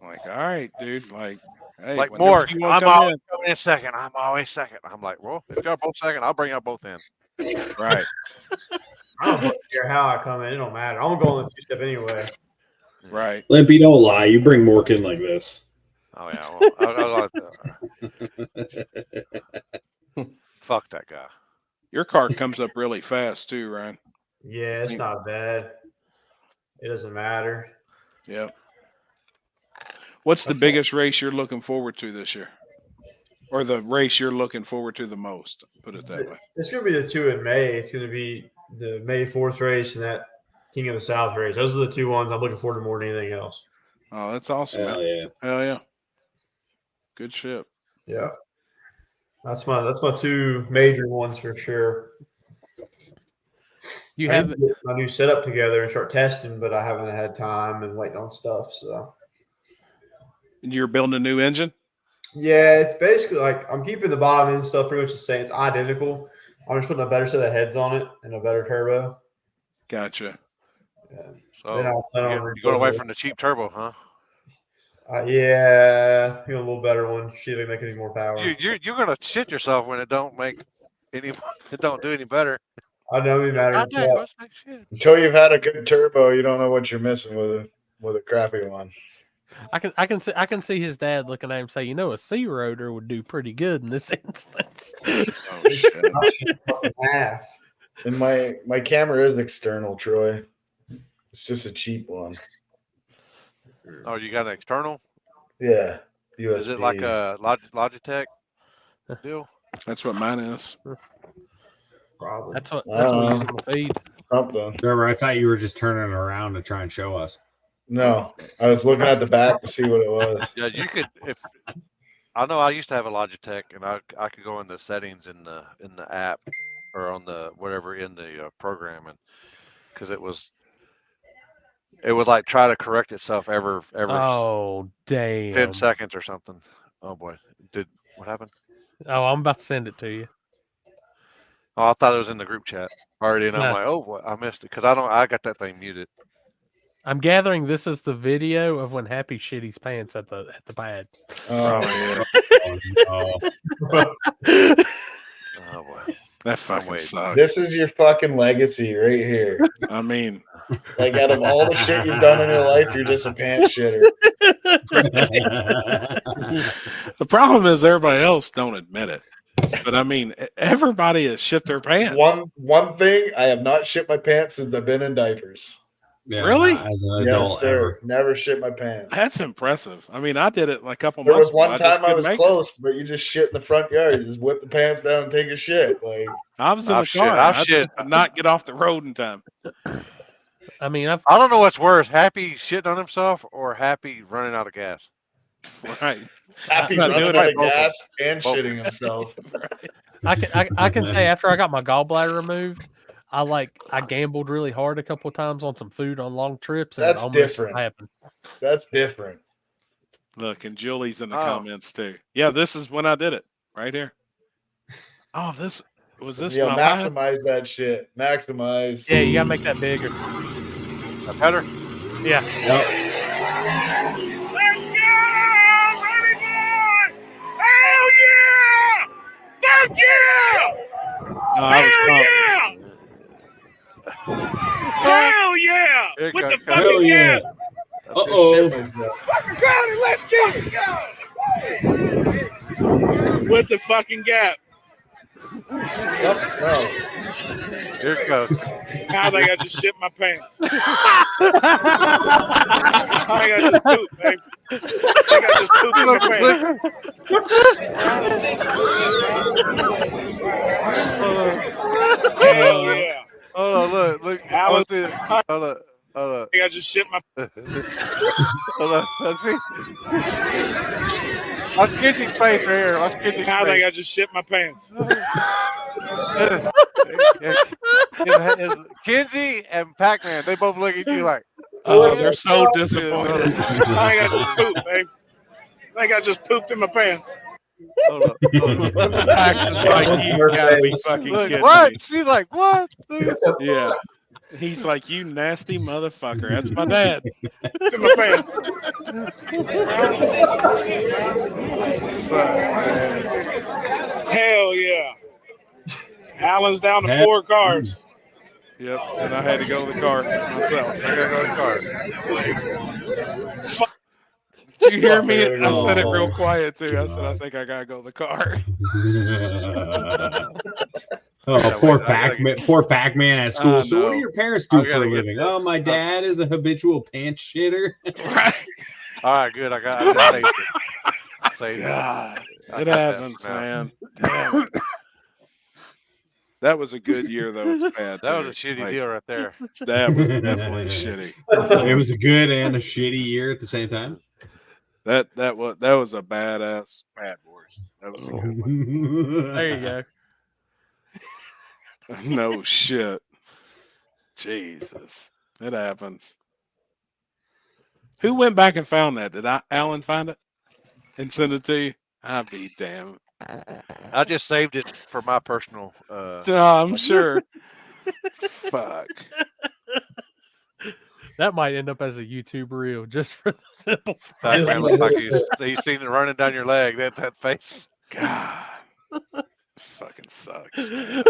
Like, all right, dude. Like, hey, like more. I'm always coming in second. I'm always second. I'm like, well, if y'all both second, I'll bring y'all both in. Right. I don't care how I come in. It don't matter. I'm going to 2-step anyway. Right. Limpy, don't lie. You bring Mork in like this. Oh yeah. Well, fuck that guy. Your car comes up really fast too, Ryan. Yeah, it's not bad. It doesn't matter. Yep. What's the biggest race you're looking forward to this year? Or the race you're looking forward to the most? Put it that way. It's going to be the 2 in May. It's going to be the May 4th race and that King of the South race. Those are the 2 ones I'm looking forward to more than anything else. Oh, that's awesome. Hell man. yeah. Hell yeah. Good shit. Yeah. That's my 2 major ones for sure. You I have need to get my new setup together and start testing, but I haven't had time and waiting on stuff. So you're building a new engine? Yeah, it's basically like I'm keeping the bottom end stuff pretty much the same. It's identical. I'm just putting a better set of heads on it and a better turbo. Gotcha. Yeah. So you're going away from the cheap turbo, huh? Yeah, a little better one. See if they make any more power. You're gonna shit yourself when it don't make any. It don't do any better. I know it matters. Until you've had a good turbo, you don't know what you're missing with a crappy one. I can see his dad looking at him say, a C rotor would do pretty good in this instance. Oh shit! And my camera is external, Troy. It's just a cheap one. Oh, you got an external? Yeah, USB. Is it like a Logitech deal? That's what mine is. Probably. That's what we use on the feed. Something. Trevor, I thought you were just turning around to try and show us. No, I was looking at the back to see what it was. Yeah, you could. If I know, I used to have a Logitech, and I could go in the settings in the app or on the whatever in the program, and because it would like try to correct itself every oh damn 10 seconds or something. Oh boy, what happened? Oh, I'm about to send it to you. Oh, I thought it was in the group chat already, and I'm like, oh, boy, I missed it because I got that thing muted. I'm gathering this is the video of when Happy shit his pants at the pad. Oh, Oh boy, that fucking sucks. This is your fucking legacy right here. I mean, Like out of all the shit you've done in your life, you're just a pants shitter. The problem is everybody else don't admit it. But I mean, everybody has shit their pants. One thing, I have not shit my pants since I've been in diapers. Yeah, really? not as an Yes, adult sir. ever. Never shit my pants. That's impressive. I mean, I did it like a couple There months was one ago. time I was close, but you just shit in the front yard. You just whip the pants down and take a shit. Like I was in the car. I just could not get off the road in time. I mean, I don't know what's worse, Happy shitting on himself or Happy running out of gas. Right. Happy Not running doing out it. of gas and Both. shitting himself. I can say after I got my gallbladder removed, I gambled really hard a couple of times on some food on long trips, and That's it almost different. happened. That's different. Look, and Julie's in the comments too. Yeah, this is when I did it right here. Oh, this was this. Yeah, my last? maximize that shit. Maximize. Yeah, you gotta make that bigger. A better? Yeah. Yep. Hell yeah! Fuck yeah! No, I was Hell yeah! Hell yeah! Here it With goes. the fucking Hell yeah. gap! Uh-oh. Fucking crowded, let's get it! With the fucking gap. Something smells. Here it goes. I think I just shit my pants. I think I just pooped, babe. I think I just pooped in my pants. Hell yeah. Hold on, look. Alan, Hold on. I think I just shit my Hold on. Let's see. Let's get his face right here. Let's get his I think I face. just shit my pants. Kenzie and Pac-Man, they both look at you like, oh, they're so disappointed. I think I just pooped, babe. I think I just pooped in my pants. hold up. Paxton's like, you gotta be fucking Look, kidding what? me. She's like, what? Yeah. He's like, you nasty motherfucker. That's my dad. In my pants. Hell yeah. Alan's down to 4 cars. Yep. And I had to go to the car myself. I gotta go to the car. Did you hear me? I said it real quiet too. I said, I think I gotta go to the car. Oh, poor Pac-Man at school. So what do your parents do for a living? Oh, my dad is a habitual pants shitter. All right, good. I got saved it. Saved God, it. it happens, man. Damn it. That was a good year, though. It's bad, That was too. a shitty Like, deal right there. That was definitely shitty. It was a good and a shitty year at the same time. That was a badass Bad Wars. That was a good one. There you go. No shit. Jesus. It happens. Who went back and found that? Did Alan find it and send it to you? I'd be damn. I just saved it for my personal. I'm sure. Fuck. That might end up as a YouTube reel just for the simple Pac-Man fact. looks like he's seen it running down your leg. That face. God. Fucking sucks. Man.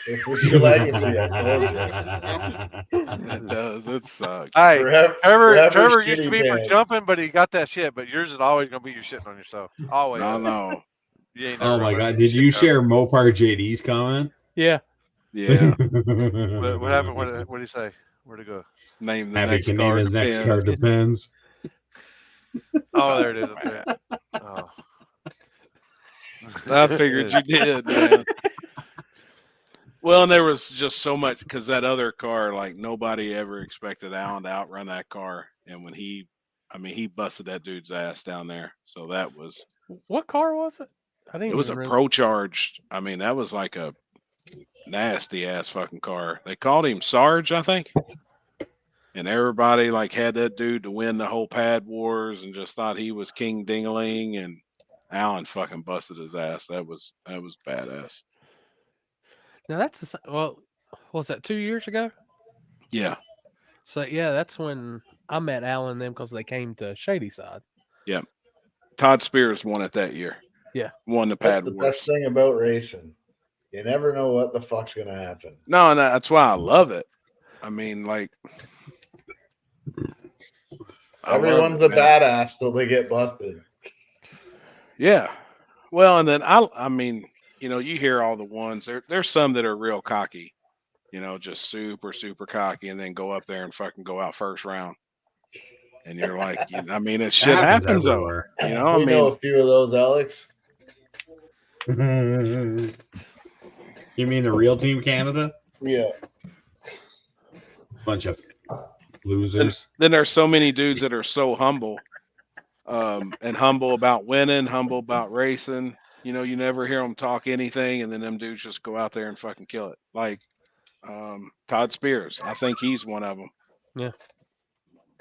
If it's your legacy, I told you. It does. It sucks. Hey, Forever Trevor used to shitty be for pants. jumping, but he got that shit. But yours is always gonna be you shitting on yourself. Always. I know. You ain't Oh never my gonna God! let Did you shit share Mopar JD's comment? Yeah. Yeah. go. What happened? What did he say? Where'd it go? Name the Happy next can name car his next depends. car depends. Oh, there it is. Up there. Oh. I figured you did, man. Well, and there was just so much because that other car, like nobody ever expected Alan to outrun that car, and when he busted that dude's ass down there. So that was. What car was it? I didn't. It was a even really- Pro Charged. I mean, that was like a nasty ass fucking car. They called him Sarge, I think. And everybody like had that dude to win the whole Pad Wars and just thought he was King Dingaling, and Alan fucking busted his ass. That was badass. Now that's well, was that 2 years ago? Yeah. So yeah, that's when I met Alan and them because they came to Shady Side. Yeah. Todd Spears won it that year. Yeah. Won the That's Pad the Wars. best thing about racing. You never know what the fuck's gonna happen. No, and that's why I love it. I mean, like, everyone's a badass till they get busted. Yeah. Well, and then I mean, you know, you hear all the ones. There's some that are real cocky, you know, just super, super cocky, and then go up there and fucking go out first round. And you're like, I mean, it shit happens though. You know, I We mean, know a few of those, Alex. You mean the real Team Canada? Yeah. Bunch of losers. then there's so many dudes that are so humble, and humble about winning, humble about racing. You know, you never hear them talk anything, and then them dudes just go out there and fucking kill it. Like Todd Spears, I think he's one of them. Yeah.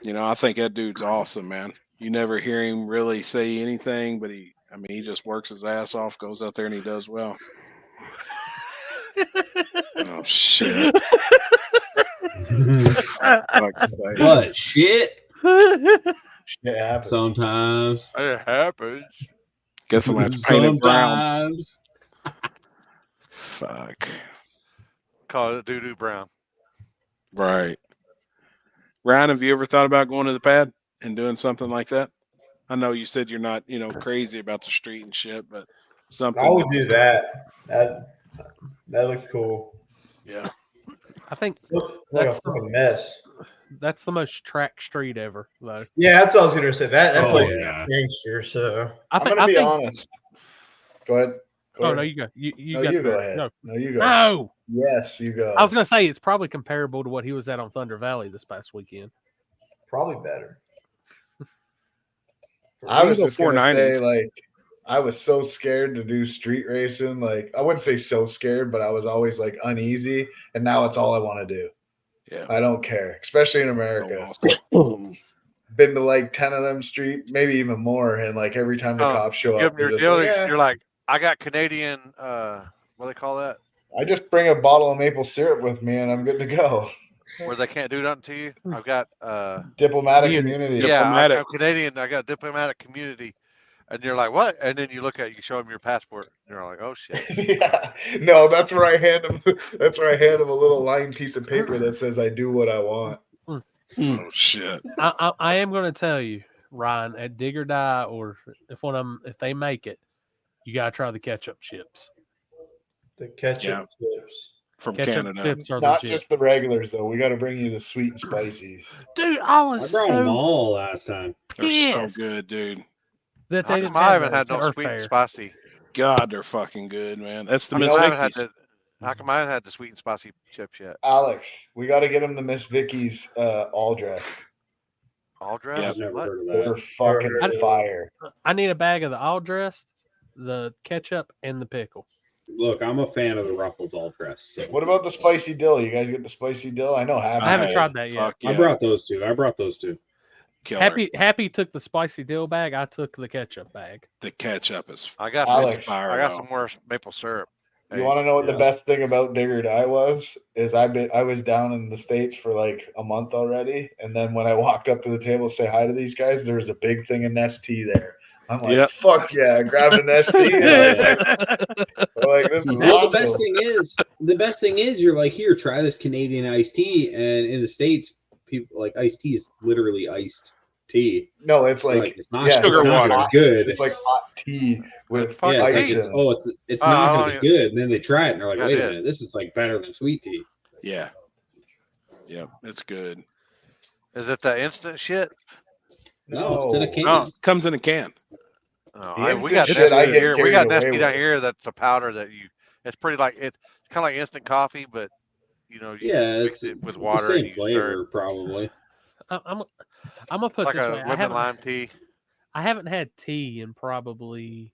You know, I think that dude's awesome, man. You never hear him really say anything, but he just works his ass off, goes out there and he does well. Oh shit. What shit? It happens. Sometimes. It happens. Guess I'm gonna have to paint it brown. Sometimes. Fuck. Call it doo-doo brown. Right. Ryan, have you ever thought about going to the pad and doing something like that? I know you said you're not, you know, crazy about the street and shit, but something. I would do that. That looks cool. Yeah. I think Like a fucking mess. That's the most track street ever, though. Yeah, that's what I was gonna say. That place is yeah. gangster. So I'm gonna be honest. Go ahead. Oh no, you go. You No, got you the- go ahead. No. No, you go. No. Yes, you go. I was gonna say it's probably comparable to what he was at on Thunder Valley this past weekend. probably better. I was go just gonna 490s. say, like, I was so scared to do street racing. Like, I wouldn't say so scared, but I was always like uneasy. And now it's all I want to do. Yeah. I don't care, especially in America. Oh, Been to like 10 of them street, maybe even more. And like every time the cops show Give up, them your they're just deal. like, "Yeah." You're like, I got Canadian. What do they call that? I just bring a bottle of maple syrup with me and I'm good to go. Where they can't do nothing to you. I've got Diplomatic immunity. Yeah, Diplomatic. I'm Canadian. I got diplomatic community. And you're like, what? And then you look at, you show them your passport. And you're like, oh shit. Yeah. No, that's where I hand them. That's where I hand them a little lined piece of paper that says I do what I want. Oh shit. I am going to tell you, Ryan, at Dig or Die, or if they make it, you gotta try the ketchup chips. The ketchup chips from Ketchup Canada. chips are Not legit. just the regulars though. We got to bring you the sweet and spices. Dude, I was I brought them all last time. They're pissed so good, dude. that How they come didn't I have haven't had those no at sweet and Earth spicy? God, they're fucking good, man. That's the How Miss come I haven't had Vicky's. how come I haven't had the sweet and spicy chips yet? Alex, we got to get him the Miss Vicky's all dress. All dressed? I've never What? heard of They're that. fucking fire. I need a bag of the all dressed, the ketchup, and the pickle. Look, I'm a fan of the Ruffles all dress. So. What about the spicy dill? You guys get the spicy dill? I know I haven't tried that yet. Fuck yeah. I brought those two. Killer. Happy took the spicy dill bag. I took the ketchup bag. The ketchup is. I got Alex, I got some more maple syrup. You want to know what the best thing about Dig or Die was? Is I was down in the States for like a month already, and then when I walked up to the table to say hi to these guys, there was a big thing of Nestea there. I'm like, fuck yeah, grabbed a Nestea. And I was like, this is Well, awesome. the best thing is you're like, here, try this Canadian iced tea, and in the States, people like iced tea is literally iced tea. No, it's like it's not sugar water. hot, Good. It's like hot tea with Yeah, ice it's, in like, it. it's not gonna be good. And then they try it and they're like, Yeah, wait it a is. minute, this is like better than sweet tea. Yeah. Yeah, it's good. Is it the instant shit? No, it's in a can. No, it comes in a can. Oh, we got shit, I Nestea get here. We carried got away Nestea with down it. here. That's a powder that it's pretty like it's kind of like instant coffee, but you Yeah, mix it's it with the water. same and you stir flavor, it. probably. I'm gonna put Like this a way. lemon lime tea. I haven't had tea in probably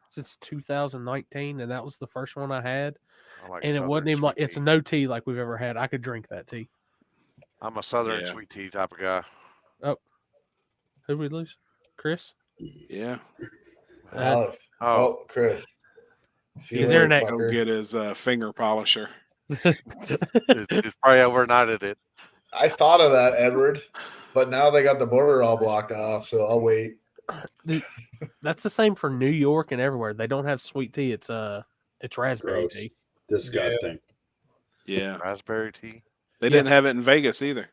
since 2019, and that was the first one I had. I like And it wasn't Southern even like sweet it's no tea like we've ever had. I could drink that tea. I'm a southern Yeah. sweet tea type of guy. Oh, who we lose? Chris? Yeah. Alex. Oh, Oh, Chris. See you Is there later, an Go fucker. get his finger polisher. it's probably overnighted it. I thought of that, Edward, but now they got the border all blocked off, so I'll wait. Dude, that's the same for New York and everywhere. They don't have sweet tea. It's raspberry Gross. tea. Disgusting. Yeah. Raspberry tea. They didn't have it in Vegas either.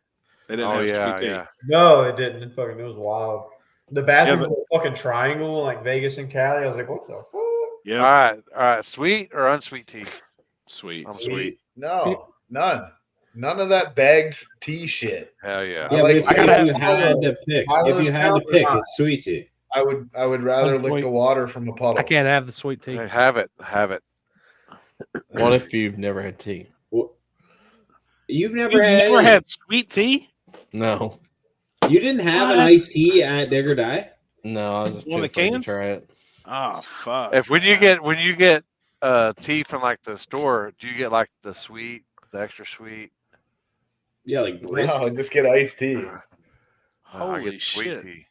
They didn't have sweet tea. No, it didn't. It was wild. The bathroom but- was a fucking triangle like Vegas and Cali. I was like, what the fuck? Yeah. All right. Sweet or unsweet tea? Sweet. I'm sweet. No, none of that bagged tea shit. Hell yeah. Yeah, but if you had to pick, it's sweet tea. I would rather lick the water from a puddle. I can't have the sweet tea. Hey, have it. What if you've never had tea? You've never You've had never had sweet tea? No. You didn't have an iced tea at Dig or Die? No, I was too One of the afraid to cans? try it. Oh fuck. If when you get tea from like the store, do you get like the extra sweet? Yeah, like No, just get iced tea. I Holy get sweet shit. tea.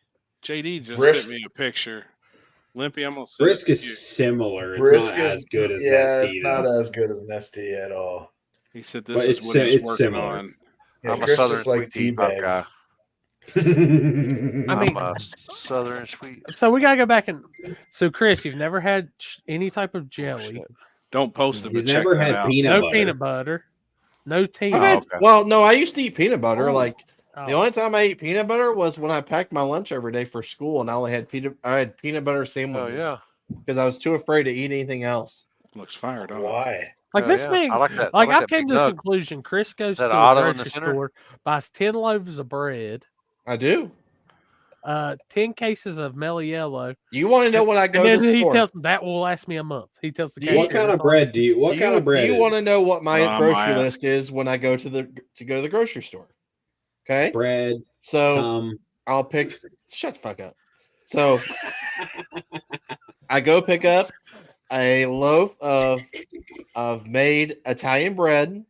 JD just Brisk- sent me a picture. Limpy, I'm gonna send Brisk it is to you. similar. It's Brisk not as good as yeah, Nestea, it's not though. as good as Nestea at all. He said But this is it's what si- he's it's working similar. on. Yeah, I'm a Chris southern just likes sweet tea tea pop bags. guy. I mean, I'm a southern sweet. so we gotta go back and so Chris, you've never had any type of jelly. Don't post it, He's but check never that had out. peanut No butter. peanut butter. No tea. I've had, okay. Well, no, I used to eat peanut butter. Oh. Like the Oh. only time I ate peanut butter was when I packed my lunch every day for school, and I only had peanut butter Oh sandwiches. yeah. Because I was too afraid to eat anything else. Looks fired up. Why? Like Hell this yeah. man, I like that. like I like I've that came big to the nug. conclusion. Chris goes That to a auto in the grocery center? store, buys 10 loaves of bread, I do. 10 cases of Mellow Yellow, You want to know when I go and to then the he store? tells me that will last me a month. He tells the Do you- What cashier kind of that's all- bread do you? What do kind you, of bread? Do you is want to it? know what my I'm grocery gonna list is when I go to the grocery store? Okay. Bread. So I'll pick. Shut the fuck up. So I go pick up a loaf of made Italian bread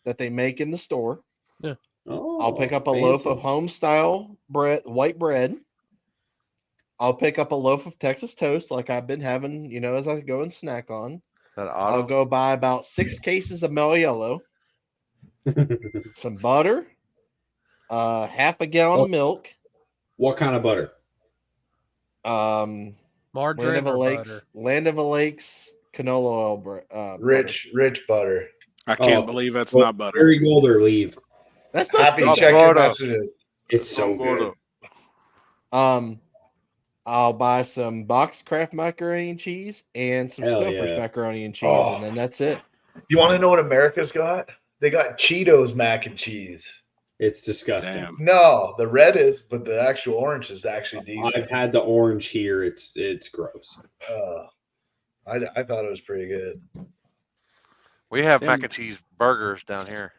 that they make in the store. Oh, I'll pick up a fancy. loaf of home style bread, white bread. I'll pick up a loaf of Texas toast, like I've been having, as I go and snack on. That I'll auto. go buy about 6 cases of Mellow Yellow, some butter, half a gallon of milk. What kind of butter? Land margarine of a or Lakes, butter. Land of a Lakes canola oil. Butter. Rich butter. I can't Oh, believe that's well, not butter. Dairy Gold or Leave. That's not Happy stupid. check your Butter. messages. It's so good. I'll buy some boxed Kraft macaroni and cheese and some Hell Stouffer's yeah. macaroni and cheese, Oh. and then that's it. You want to know what America's got? They got Cheetos mac and cheese. It's disgusting. Damn. No, the red is, but the actual orange is actually decent. I've had the orange here. It's gross. I thought it was pretty good. We have Them- mac and cheese burgers down here.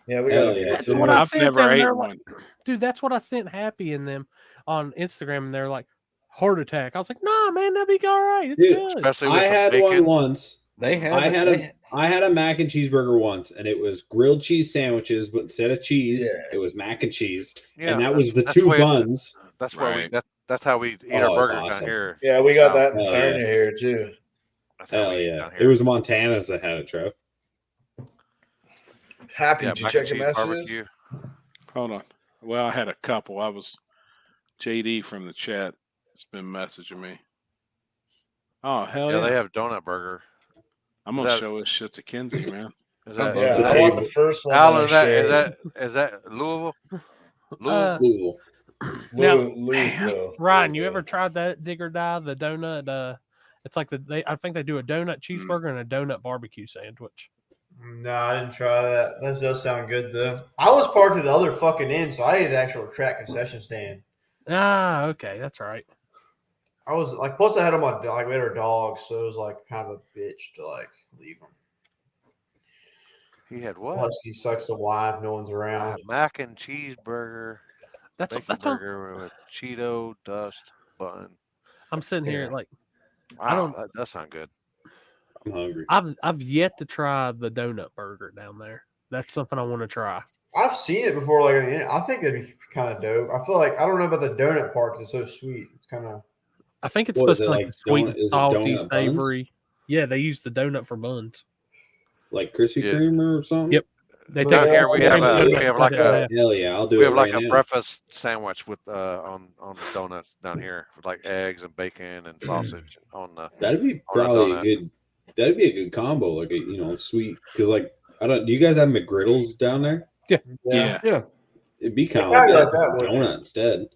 Yeah, we Hell got. yeah. That's what I I've sent never them. ate They're one. like, dude, that's what I sent Happy and them on Instagram, and they're like, heart attack. I was like, nah, man, that'll be all right. It's Dude, good. Especially with I some had bacon. one once. They have. I had a mac and cheeseburger once, and it was grilled cheese sandwiches, but instead of cheese, Yeah. it was mac and cheese, Yeah, and that was the that's two way- buns. That's why Right. that's how we eat Oh, our it's burgers awesome. down here. Yeah, we got that in Hell Sarnia yeah. here too. That's how Hell we eat yeah! down It here. was Montana's that had it, Trev. Happy, Yeah, did you mac check and your cheese messages? barbecue. Hold on. Well, I had a couple. I was JD from the chat. It's been messaging me. Oh hell Yeah, yeah! they have donut burger. I'm gonna that- show this shit to Kenzie, man. Is that Yeah, the I want the table. first one. Al? that I Is that shared. is that Louisville? Louisville. Now, Louisville. Ryan, you ever tried that Dig or Die, the donut? It's like I think they do a donut cheeseburger and a donut barbecue sandwich. No, I didn't try that. That does sound good though. I was parked at the other fucking end, so I ate the actual track concession stand. Ah, okay, that's right. I was like, plus I had on my dog. We had our dogs, so it was like kind of a bitch to like leave them. He had what? Husky sucks the wife. No one's around. Mac and cheese burger. That's bacon what- burger with Cheeto dust bun. I'm sitting here Yeah. like Wow, I don't. that does sound good. I'm hungry. I've yet to try the donut burger down there. That's something I want to try. I've seen it before. Like, I think that'd be kind of dope. I feel like I don't know about the donut part because it's so sweet. It's kind of. I think it's What is supposed to it, be like like sweet, donut- is it salty, donut buns? savory. Yeah, they use the donut for buns. Like Krispy Yeah. Kreme or something. Yep. They Down take here we have like a Hell yeah, I'll do we it have like right a now. breakfast sandwich with on the donuts down here with like eggs and bacon and sausage on the. That'd be on the probably a donut. good. That'd be a good combo, like a sweet. Because like I don't. Do you guys have McGriddles down there? Yeah. It'd be kind Yeah, of like like that would. donut instead.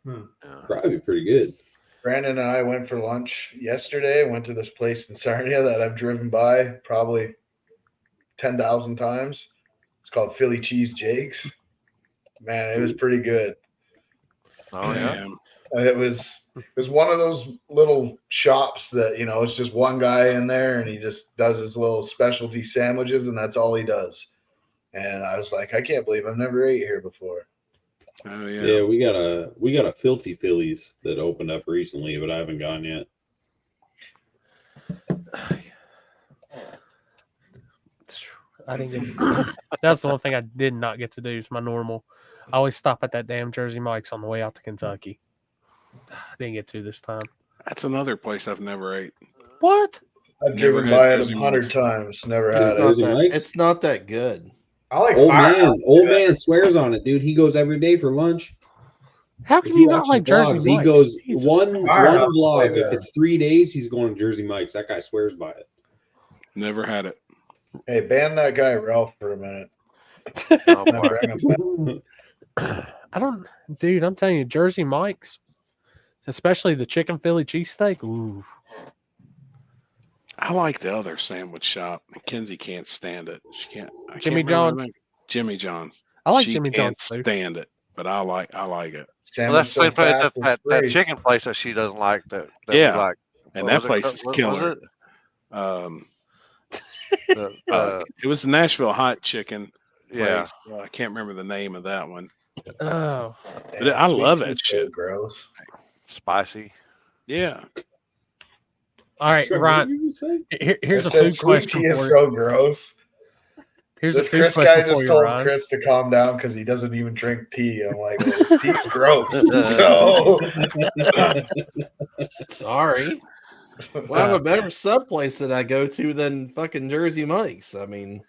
Hmm. Probably be pretty good. Brandon and I went for lunch yesterday. Went to this place in Sarnia that I've driven by probably 10,000 times. It's called Philly Cheese Jake's. Man, it was pretty good. Oh yeah. Man. It was one of those little shops that, you know, it's just one guy in there and he just does his little specialty sandwiches and that's all he does. And I was like, I can't believe I've never ate here before. Oh yeah. Yeah, we got a Filthy Phillies that opened up recently, but I haven't gone yet. I didn't get. That's the one thing I did not get to do. Is my normal. I always stop at that damn Jersey Mike's on the way out to Kentucky. I didn't get to this time. That's another place I've never ate. What? I've Never driven had by it Jersey 100 Mike's. times. Never It's had not it. that. It's not that good. I like Old Firehouse. man swears on it, dude. He goes every day for lunch. How If can you not watch like his Jersey vlogs, he Mike's? goes Jesus. one Firehouse is vlog. way If better. it's 3 days, he's going to Jersey Mike's. That guy swears by it. Never had it. Hey, ban that guy Ralph for a minute. Oh, Never boy. bring him back. I don't, dude. I'm telling you, Jersey Mike's, especially the chicken Philly cheesesteak. Ooh, I like the other sandwich shop. Mackenzie can't stand it. She can't. I can't Jimmy remember her John's? name. Jimmy John's. I like She Jimmy can't John's too. stand it, but I like it. Well, that's the same place fast and that free. chicken place that she doesn't like. That Yeah. we like. And What that was it place called? is What killer. was it? It was the Nashville hot chicken Yeah. place. I can't remember the name of that one. Oh, But I Sweet love tea's that so shit. gross. Spicy. Yeah. all right, What Ryan. did you say? Here's I a said food sweet question tea is for you. so gross. Here's This a food Chris guy question for just you, told Ryan. Chris to calm down because he doesn't even drink tea. I'm like, well, tea's gross. So Sorry. Well, I have a better sub place that I go to than fucking Jersey Mike's. I mean,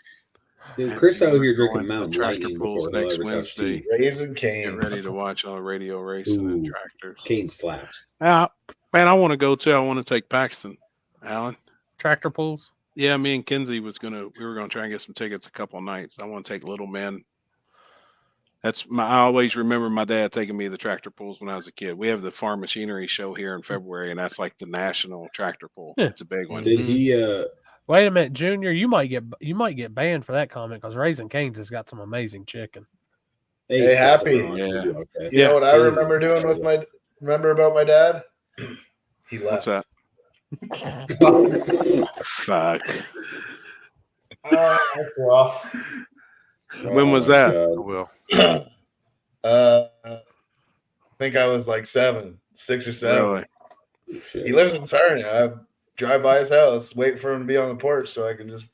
Dude, Chris out here Going drinking to the Mountain tractor Lightning pulls before he'll next ever touch Wednesday. tea. Raising Get Cane's. ready to watch all the radio racing and Ooh, tractors. Cane slaps. Man, I want to go too. I want to take Paxton, Alan. Tractor pulls. Yeah, me and Kinsey we were gonna try and get some tickets a couple of nights. I want to take Little Men. I always remember my dad taking me to the tractor pulls when I was a kid. We have the farm machinery show here in February, and that's like the national tractor pull. Yeah. It's a big one. Did he? Wait a minute, Junior. You might get banned for that comment because Raising Cane's has got some amazing chicken. Hey, Happy. Yeah. You Yeah. know what I remember doing with about my dad? He What's left. that? Fuck. That's rough. When was my that? God. Will. I think I was like 6 or 7. Really? Oh, shit. He lives in Sarnia. I drive by his house, wait for him to be on the porch so I can just.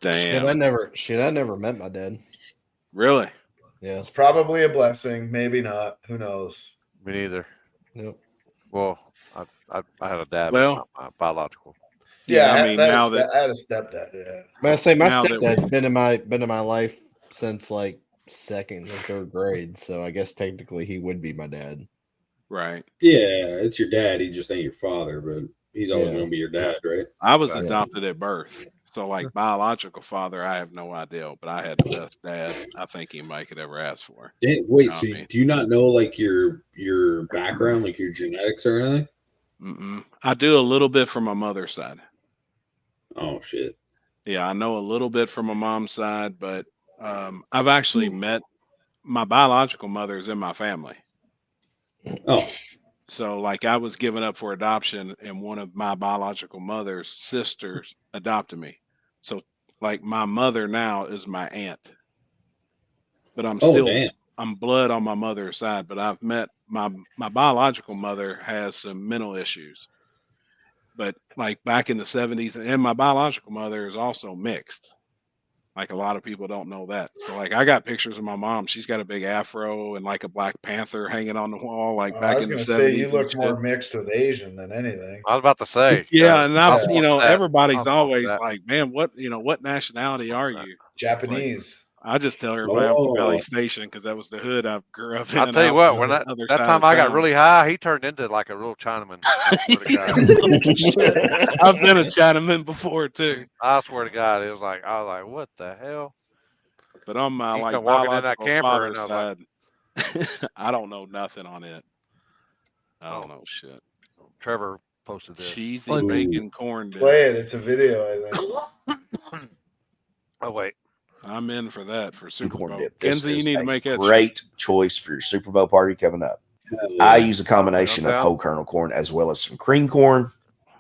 Damn. Shit, I never met my dad. Really? Yeah. It's probably a blessing, maybe not. Who knows? Me neither. Nope. Well, I had a dad. Well- but not biological. Yeah, I mean, now that I had a stepdad. Yeah. But I say my Now that stepdad's been in my life since like 2nd or 3rd grade, so I guess technically he would be my dad. right. Yeah, it's your dad. He just ain't your father, but he's always Yeah. going to be your dad, right? I was Yeah. adopted at birth. So like biological father, I have no idea, but I had the best dad I think anybody could ever ask for. Wait, You know so what I mean? do you not know like your background, like your genetics or anything? Mm-mm. I do a little bit from my mother's side. Oh shit! Yeah, I know a little bit from my mom's side, but I've actually met my biological mother is in my family. Oh, So like I was given up for adoption and one of my biological mother's sisters adopted me. So like my mother now is my aunt. But I'm still damn. I'm blood on my mother's side, but I've met my biological mother has some mental issues. But like back in the 70s, and my biological mother is also mixed. Like a lot of people don't know that. So like I got pictures of my mom. She's got a big afro and like a Black Panther hanging on the wall, like I back was in the gonna 70s. say you and look shit. more mixed with Asian than anything. I was about to say. Yeah, and I I've, was you know, that. everybody's I was always that. like, man, what nationality are you? Japanese. I just tell everybody I'm from Valley Oh. Station because that was the hood I grew up in. I'll tell you out what, on when the that other side time of I got town. really high, he turned into like a real Chinaman. I swear to God. I've been a Chinaman before too. I swear to God, it was like I was like, what the hell? But on my He's like been walking in that biological camper father's and side, I don't know nothing on it. I Oh. don't know shit. Trevor posted this. Cheesy bacon corn dip. Play it. It's a video, I think. Oh wait. I'm in for that for Super corn Bowl. dip. This Kenzie, you is need to a make that great choice for your Super Bowl party coming up. I use a combination of whole kernel corn as well as some cream corn.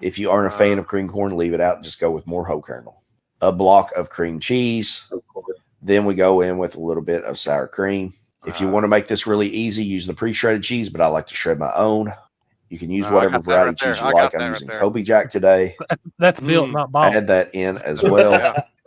If you aren't a fan of cream corn, leave it out and just go with more whole kernel. A block of cream cheese. Then we go in with a little bit of sour cream. If you want to make this really easy, use the pre-shredded cheese, but I like to shred my own. You can use whatever variety of cheese you like. I'm using Kobe Jack today. That's built, not bought. Add that in as well.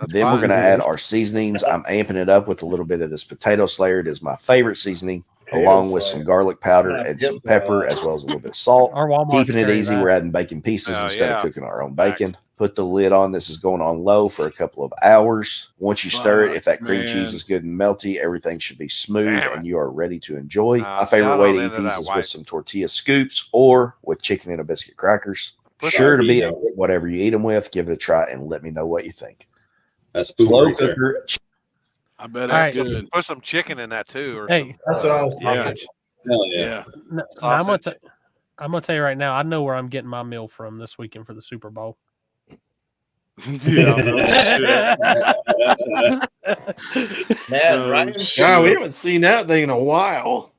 Then we're fine. going to add our seasonings. I'm amping it up with a little bit of this potato slayer. It is my favorite seasoning, along with some garlic powder and some pepper, as well as a little bit of salt. Our Walmart Keeping it carry easy, that. we're adding bacon pieces Oh, instead yeah. of cooking our own bacon. Put the lid on. This is going on low for a couple of hours. Once you stir it, if that cream cheese is good and melty, everything should be smooth and you are ready to enjoy. My favorite way to eat these is with some tortilla scoops or with chicken and a biscuit crackers. Sure to be whatever you eat them with. Give it a try and let me know what you think. That's Slow cooker. I bet All it's right. good. Put some chicken in that too, or Hey. That's what I was thinking. sausage. Hell Yeah. No, I'm gonna tell you right now. I know where I'm getting my meal from this weekend for the Super Bowl. Yeah. Man, Ryan's God, we haven't seen that thing in a while.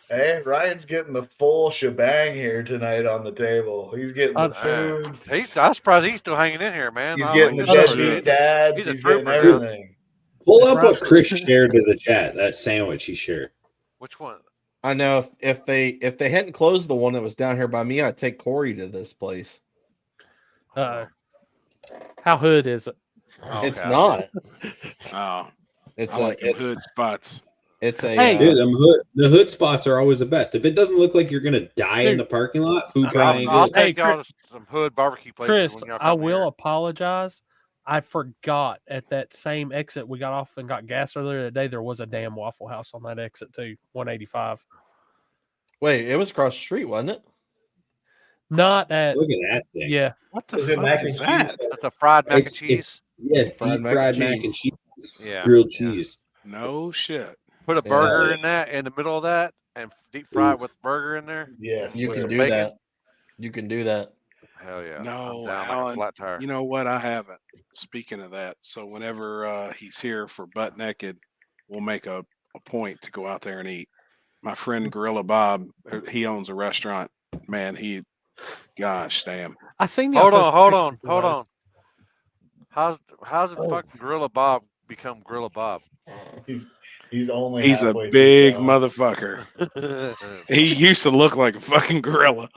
Hey, Ryan's getting the full shebang here tonight on the table. He's getting the food. I'm surprised he's still hanging in here, man. He's Oh, getting the deadbeat dads. He's a He's getting trooper, man. everything. Pull up what Chris shared to the chat. That sandwich he shared. Which one? I know if they hadn't closed the one that was down here by me, I'd take Corey to this place. How hood is it? It's not. Oh, It's I like them it's hood spots. it's a Hey. Dude, the hood spots are always the best. If it doesn't look like you're gonna die in the parking lot, food probably ain't I'll good. take y'all to some hood barbecue places. Chris, when y'all I come will here. apologize. I forgot at that same exit we got off and got gas earlier today. There was a damn Waffle House on that exit too. 185. Wait, it was across the street, wasn't it? Not at. Look at that thing. Yeah. What the Is it fuck mac and is cheese? that? That's a fried mac and It's- cheese. Yeah, Fried deep mac fried and mac and cheese. cheese. Yeah, Grilled yeah. cheese. No shit. Put a Yeah. burger in that, in the middle of that, and deep fry it with burger in there. Yes. You With can some do bacon. that. You can do that. Hell yeah. No, I'm down like a Alan, flat tire. you know what? I haven't. Speaking of that, so whenever he's here for Butt Naked, we'll make a point to go out there and eat. My friend Gorilla Bob, he owns a restaurant. Man, gosh damn. I seen you. Hold on. How did fucking Gorilla Bob become Gorilla Bob? He's only He's a halfway through big the motherfucker. He used to look like a fucking gorilla.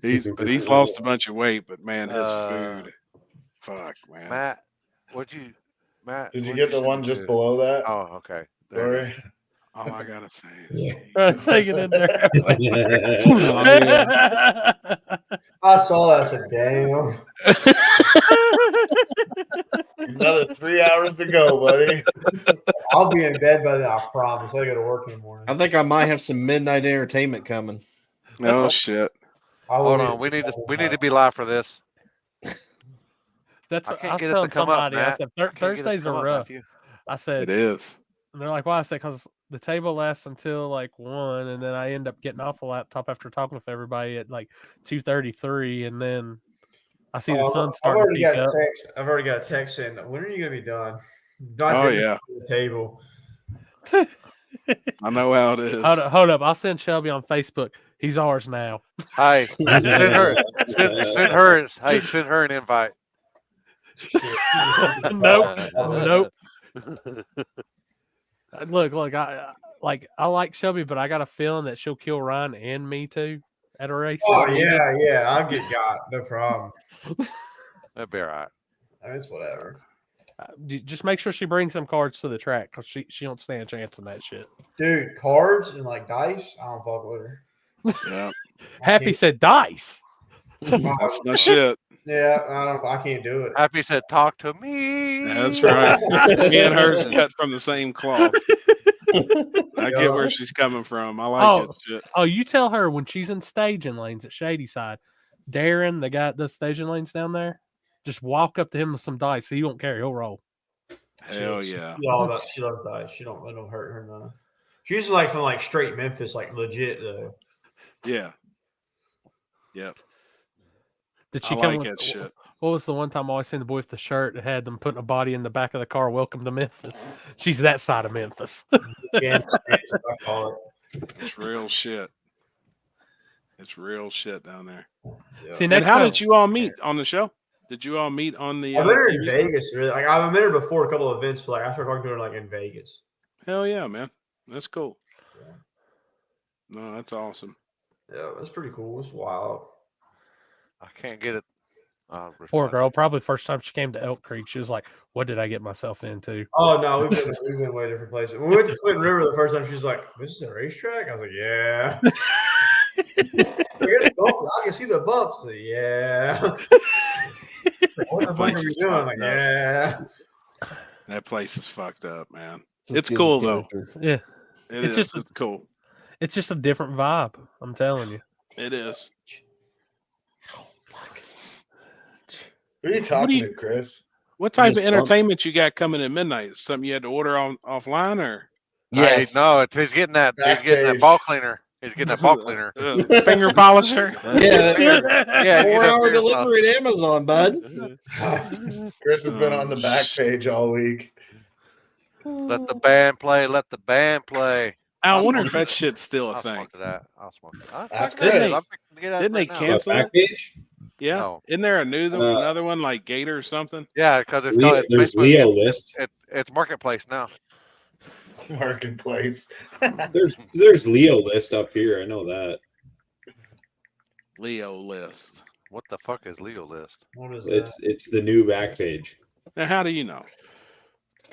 But he's lost a bunch of weight. But man, his food, fuck, man. Matt, Did you get the one just below that? Oh, okay. There it Sorry. All I gotta say is, Take it in there. I saw that. I said, damn. Another 3 hours to go, buddy. I'll be in bed by then. I promise. I got to work in the morning. I think I might have some midnight entertainment coming. oh shit. Hold on. We need to be live for this. That's I what can't I get it was to telling come up, somebody. I Matt. said I can't get it to Thursdays come are up, rough. Matthew. I said It is. and they're like, why? I said because the table lasts until like 1, and then I end up getting off the laptop after talking with everybody at like 2:33, and then I see the sun starting to peak up. I've already got a text saying, when are you going to be done? Oh, yeah. The table. I know how it is. Hold up. I'll send Shelby on Facebook. He's ours now. Hey, send her an invite. Nope. Look. I like Shelby, but I got a feeling that she'll kill Ryan and me too at a race. Oh, yeah. I'll get got. No problem. That'd be all right. I mean, it's whatever. Just make sure she brings some cards to the track because she don't stand a chance in that shit. Dude, cards and like dice, I don't fuck with her. Yeah. Happy said dice. That's my shit. Yeah, I can't do it. Happy said, "Talk to me." That's right. Me and her's cut from the same cloth. I get where she's coming from. I like it. Shit. Oh, you tell her when she's in staging lanes at Shady Side, Darren, the guy that does staging lanes down there, just walk up to him with some dice. He won't care. He'll roll. Hell yeah. She loves dice. She don't hurt her none. She's like from like straight Memphis, like legit though. Yeah. Yep. Did she I come like with that shit. What was the one time I always seen the boy with the shirt that had them putting a body in the back of the car? Welcome to Memphis. She's that side of Memphis. It's real shit. It's real shit down there. Yeah. See, And next how time- did you all meet on the show? Did you all meet on the? I've met her in TV? Vegas. Really, like I've met her before a couple of events, but like I started talking to her like in Vegas. Hell yeah, man. That's cool. No, that's awesome. Yeah, that's pretty cool. It's wild. I can't get it. Poor girl. Probably first time she came to Elk Creek, she was like, "What did I get myself into?" Oh no, we've been way different places. When we went to Clinton River the first time, she's like, "This is a racetrack." I was like, "Yeah." I can see the bumps. Like, yeah. What the fuck are you doing? I'm like, yeah. That place is fucked up, man. Just It's give cool the though. character. Yeah, It's just it's cool. It's just a different vibe. I'm telling you. It is. Who are you talking to, Chris? What type of Just entertainment you got coming at midnight? Is something you had to order offline or? Yes. No, he's getting that. He's getting that ball cleaner. He's getting that ball cleaner. Finger polisher. Yeah. 4-hour delivery at Amazon, bud. Chris has been on the back page all week. Let the band play. Let the band play. I wonder if that shit's still a I'll thing. smoke to that. I'll smoke to that. That's Didn't they cancel it? Backpage? Yeah. No. Isn't there another one like Gator or something? Yeah, because it's Leo- called, it's there's basically- Leo List. It's marketplace now. Marketplace. There's Leo List up here. I know that. Leo List. What the fuck is Leo List? What is It's the new back page. Now, how do you know?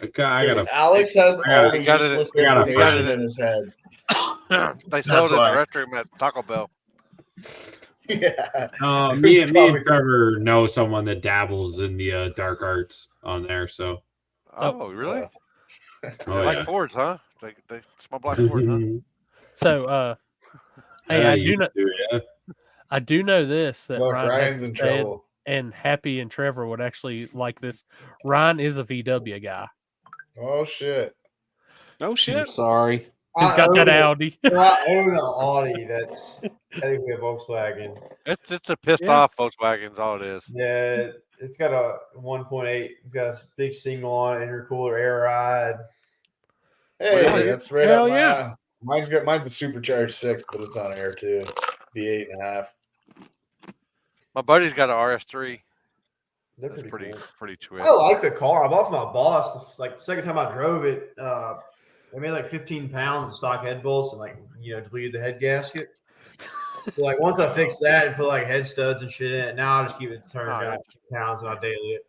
I got Alex has all the got it- useless he got it information in- in his head. They sold it in why. the restroom at Taco Bell. Yeah. me and Trevor know someone that dabbles in the dark arts on there. So. Oh, really? Oh, Black yeah. Fords, huh? They smell Black Fords, huh? So, hey, I you do know. do, yeah. I do know this that Look, Ryan Ryan's has in said, trouble. and Happy and Trevor would actually like this. Ryan is a VW guy. Oh shit. No shit. Sorry. He's got that Audi. I own an Audi that's technically a Volkswagen. It's a pissed off Volkswagen's all it is. Yeah, it's got a 1.8. It's got a big single on it, intercooler, air ride. Hey, that's right Hell up my yeah. alley. Mine's a supercharged 6, but it's on air too. V8.5. My buddy's got an RS3. They're That's pretty pretty cool. twit. I like the car. I bought for my boss. Like the second time I drove it, I made like 15 pounds of stock head bolts and like deleted the head gasket. So like once I fixed that and put like head studs and shit in it, now I just keep it turned down 2 pounds and I daily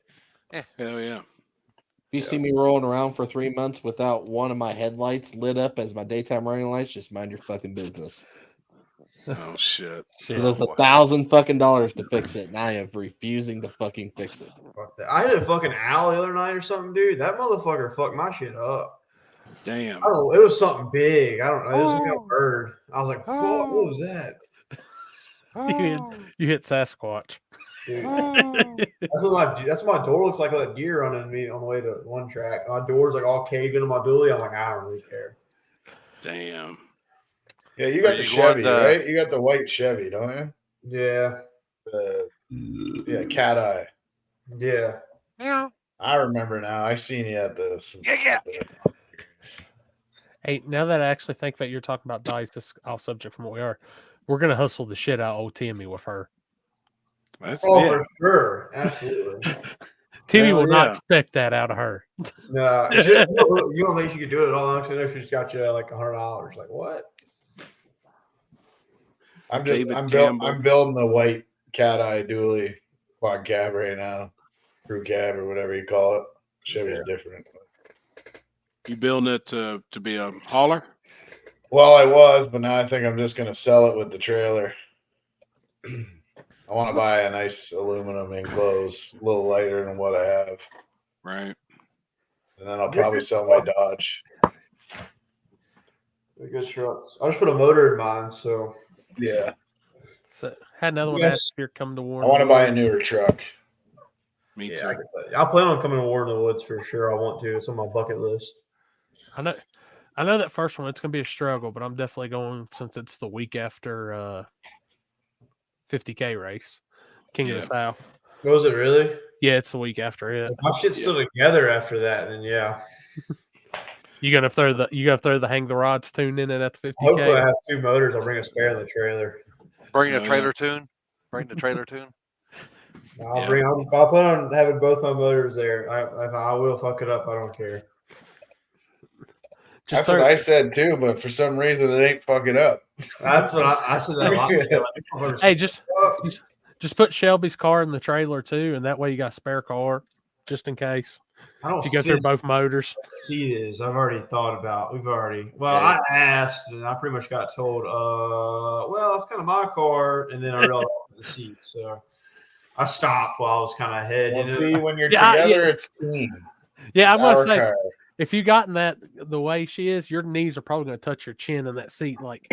it. Hell yeah. If you see me rolling around for 3 months without one of my headlights lit up as my daytime running lights, just mind your fucking business. Oh shit. Because it's $1,000 fucking to fix it, and I am refusing to fucking fix it. Fuck that. I hit a fucking owl the other night or something, dude. That motherfucker fucked my shit up. Damn. I don't know. It was something big. I don't know. It was like a bird. I was like, fuck, what was that? You hit Sasquatch. Dude. That's what my door looks like with a deer running me on the way to one track. My door's like all caved into my dually. I'm like, I don't really care. Damn. Yeah, you got Are the you Chevy, going to- right? You got the white Chevy, don't you? Yeah. Yeah, cat eye. Yeah. Yeah. I remember now. I seen you at this. Yeah. Hey, now that I actually think about you're talking about dice, this is off subject from what we are. We're gonna hustle the shit out of old Timmy with her. That's for sure. Absolutely. Timmy Hell will not yeah. expect that out of her. No, you don't think she could do it at all? Actually, no, she just got you like $100. Like what? I'm David building the white cat eye dually quad cab right now. Crew cab or whatever you call it. Chevy's different. You building it to be a hauler? Well, I was, but now I think I'm just gonna sell it with the trailer. I want to buy a nice aluminum enclosed, a little lighter than what I have. Right. And then I'll probably sell my Dodge. They're good trucks. I just put a motor in mine, so yeah. So had another one Yes. last year come to warn. I want to buy a newer truck. Me Yeah, too. I plan on coming to War in the Woods for sure. I want to. It's on my bucket list. I know that first one, it's going to be a struggle, but I'm definitely going since it's the week after 50K race, King of the South. Was it really? Yeah, it's the week after it. If my shit's still together after that, then yeah. You gonna throw the hang the rods tune in at 50K? Hopefully, I have 2 motors. I'll bring a spare in the trailer. Bring a trailer tune. Bring the trailer tune. I'll plan on having both my motors there. I will fuck it up. I don't care. That's what I said too, but for some reason it ain't fucking up. That's what I said that a lot. Hey, just put Shelby's car in the trailer too, and that way you got a spare car just in case. I don't if you go through think both motors. See this. I've already thought about. I asked and I pretty much got told, well, that's kind of my car, and then I realized the seat. So I stopped while I was kind of ahead. Well, see, when you're together, it's team. Yeah, I'm gonna Our say, car. if you gotten that the way she is, your knees are probably gonna touch your chin in that seat. Like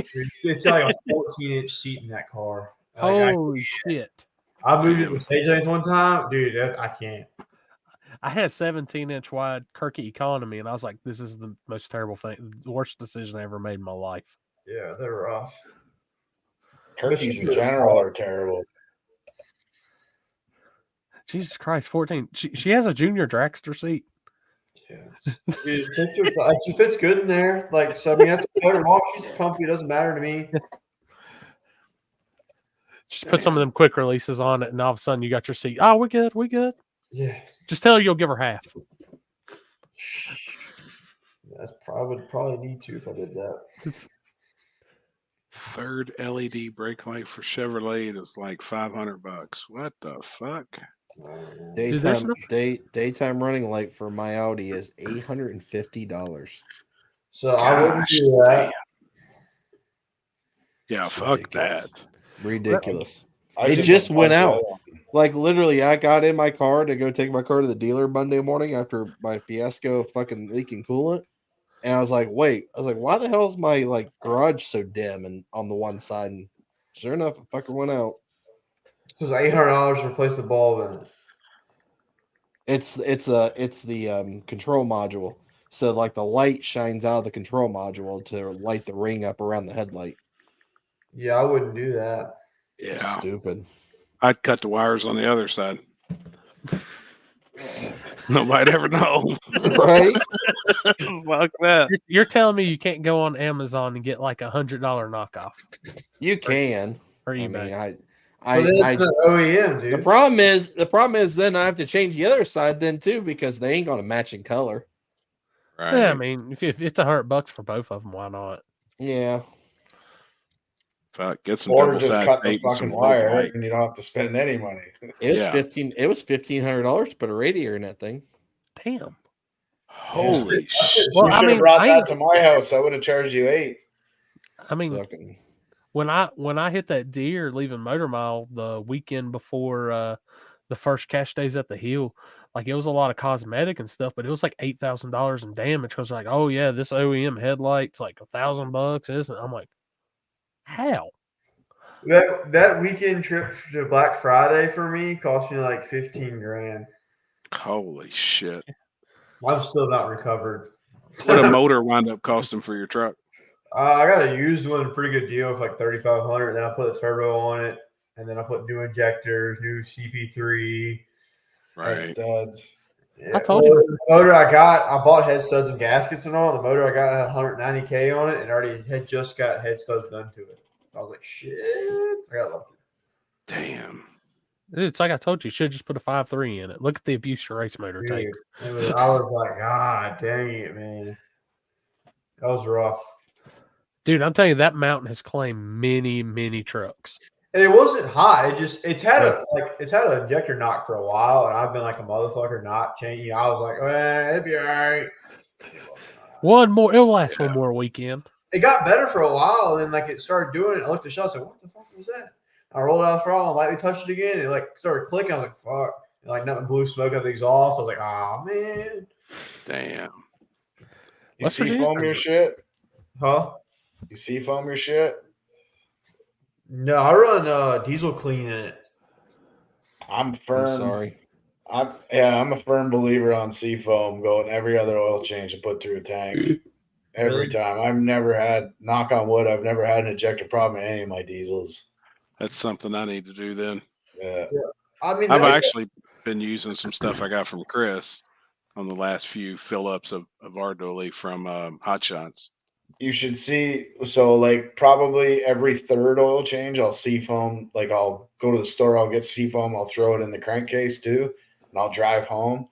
It's got like a 14-inch seat in that car. Holy shit! I moved it with stage lanes one time, dude. I can't. I had 17-inch wide Kirky economy, and I was like, "This is the most terrible thing, the worst decision I ever made in my life." Yeah, they're rough. Turkeys in general are terrible. Jesus Christ, 14. She has a junior dragster seat. Dude, she fits good in there. Like, so I mean, that's a motor. Long she's comfy. It doesn't matter to me. Just put some of them quick releases on it, and all of a sudden you got your seat. Oh, we good. Yeah. Just tell her you'll give her half. I would probably need to if I did that. Third LED brake light for Chevrolet is like $500. What the fuck? Daytime running light for my Audi is $850. So I wouldn't do that. Yeah, fuck that. Ridiculous. It just went out. Like literally, I got in my car to go take my car to the dealer Monday morning after my fiasco of fucking leaking coolant. And I was like, why the hell is my like garage so dim and on the one side? And sure enough, it fucking went out. So it's $800 to replace the bulb in it. It's the control module. So like the light shines out of the control module to light the ring up around the headlight. Yeah, I wouldn't do that. Yeah. Stupid. I'd cut the wires on the other side. Nobody'd ever know. Right? Fuck that. You're telling me you can't go on Amazon and get like $100 knockoff? You can. Or eBay. It's the OEM, dude. The problem is then I have to change the other side then too because they ain't gonna match in color. Right. Yeah, I mean, if it's $100 for both of them, why not? Yeah. Fuck, get some Or double just side cut the tape and some fucking wire, light. and you don't have to spend any money. It was $1,500 to put a radiator in that thing. Damn. Holy shit! Well, you should have brought that to my house. I would have charged you $8. I mean, when I hit that deer leaving Motor Mile the weekend before the first cash days at the hill, like it was a lot of cosmetic and stuff, but it was like $8,000 in damage. Because like, oh yeah, this OEM headlight's like $1,000, isn't it? I'm like, how? That weekend trip to Black Friday for me cost me like $15,000. Holy shit! I'm still not recovered. What a motor wind up costing for your truck? I got a used one, pretty good deal for like $3,500. Then I put a turbo on it, and then I put new injectors, new CP3, right? Studs. Yeah. I told you. The motor I bought head studs and gaskets and all. The motor I got had 190K on it, and already had just got head studs done to it. I was like, shit. I got lucky. Damn. It's like I told you, should just put a 5.3 in it. Look at the abuse your race motor takes. I was like, God dang it, man. That was rough. Dude, I'm telling you, that mountain has claimed many, many trucks. And it wasn't hot. It's had an injector knock for a while, and I've been like a motherfucker not changing. I was like, well, it'd be all right. One more, it'll last one more weekend. It got better for a while, and then like it started doing it. I looked at the shot, I said, what the fuck was that? I rolled out the throttle and lightly touched it again, and it like started clicking. I was like, fuck. And, like nothing blew smoke out the exhaust. I was like, oh man. Damn. You seafoam your shit? Huh? You seafoam your shit? No, I run diesel clean in it. I'm firm. sorry. I'm a firm believer on Seafoam going every other oil change and put through a tank every time. I've never had, knock on wood, I've never had an ejector problem in any of my diesels. That's something I need to do then. Yeah. I mean, I've actually been using some stuff I got from Chris on the last few fill ups of our dolly from Hot Shots. You should see, so like probably every third oil change, I'll Seafoam, like I'll go to the store, I'll get Seafoam, I'll throw it in the crankcase too, and I'll drive home.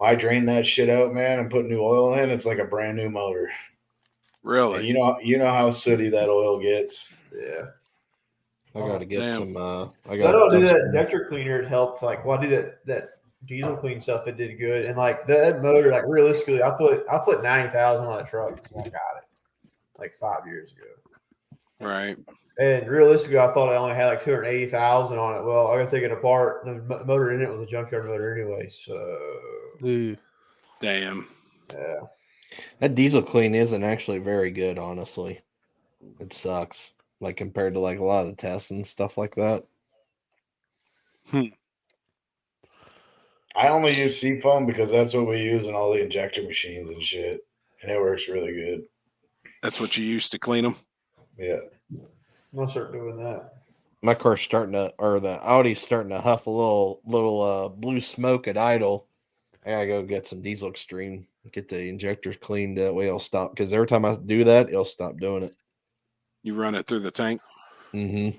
I drain that shit out, man, and put new oil in. It's like a brand new motor. Really? And you know how sooty that oil gets. Yeah. I got to get some. I I got don't do to that injector cleaner. It helped. Like, well, I do that diesel clean stuff. It did good. And like that motor, like realistically, I put 90,000 on that truck when I got it, like 5 years ago. Right. And realistically, I thought I only had like 280,000 on it. Well, I got to take it apart. The motor in it was a junkyard motor anyway. So, damn. Yeah. That diesel clean isn't actually very good, honestly. It sucks, like compared to like a lot of the tests and stuff like that. I only use Seafoam because that's what we use in all the injector machines and shit, and it works really good. That's what you use to clean them? Yeah. I'll start doing that. My car's starting to, or the Audi's starting to huff a little blue smoke at idle. I gotta go get some diesel extreme, get the injectors cleaned. That way it'll stop. Because every time I do that, it'll stop doing it. You run it through the tank? Mm-hmm.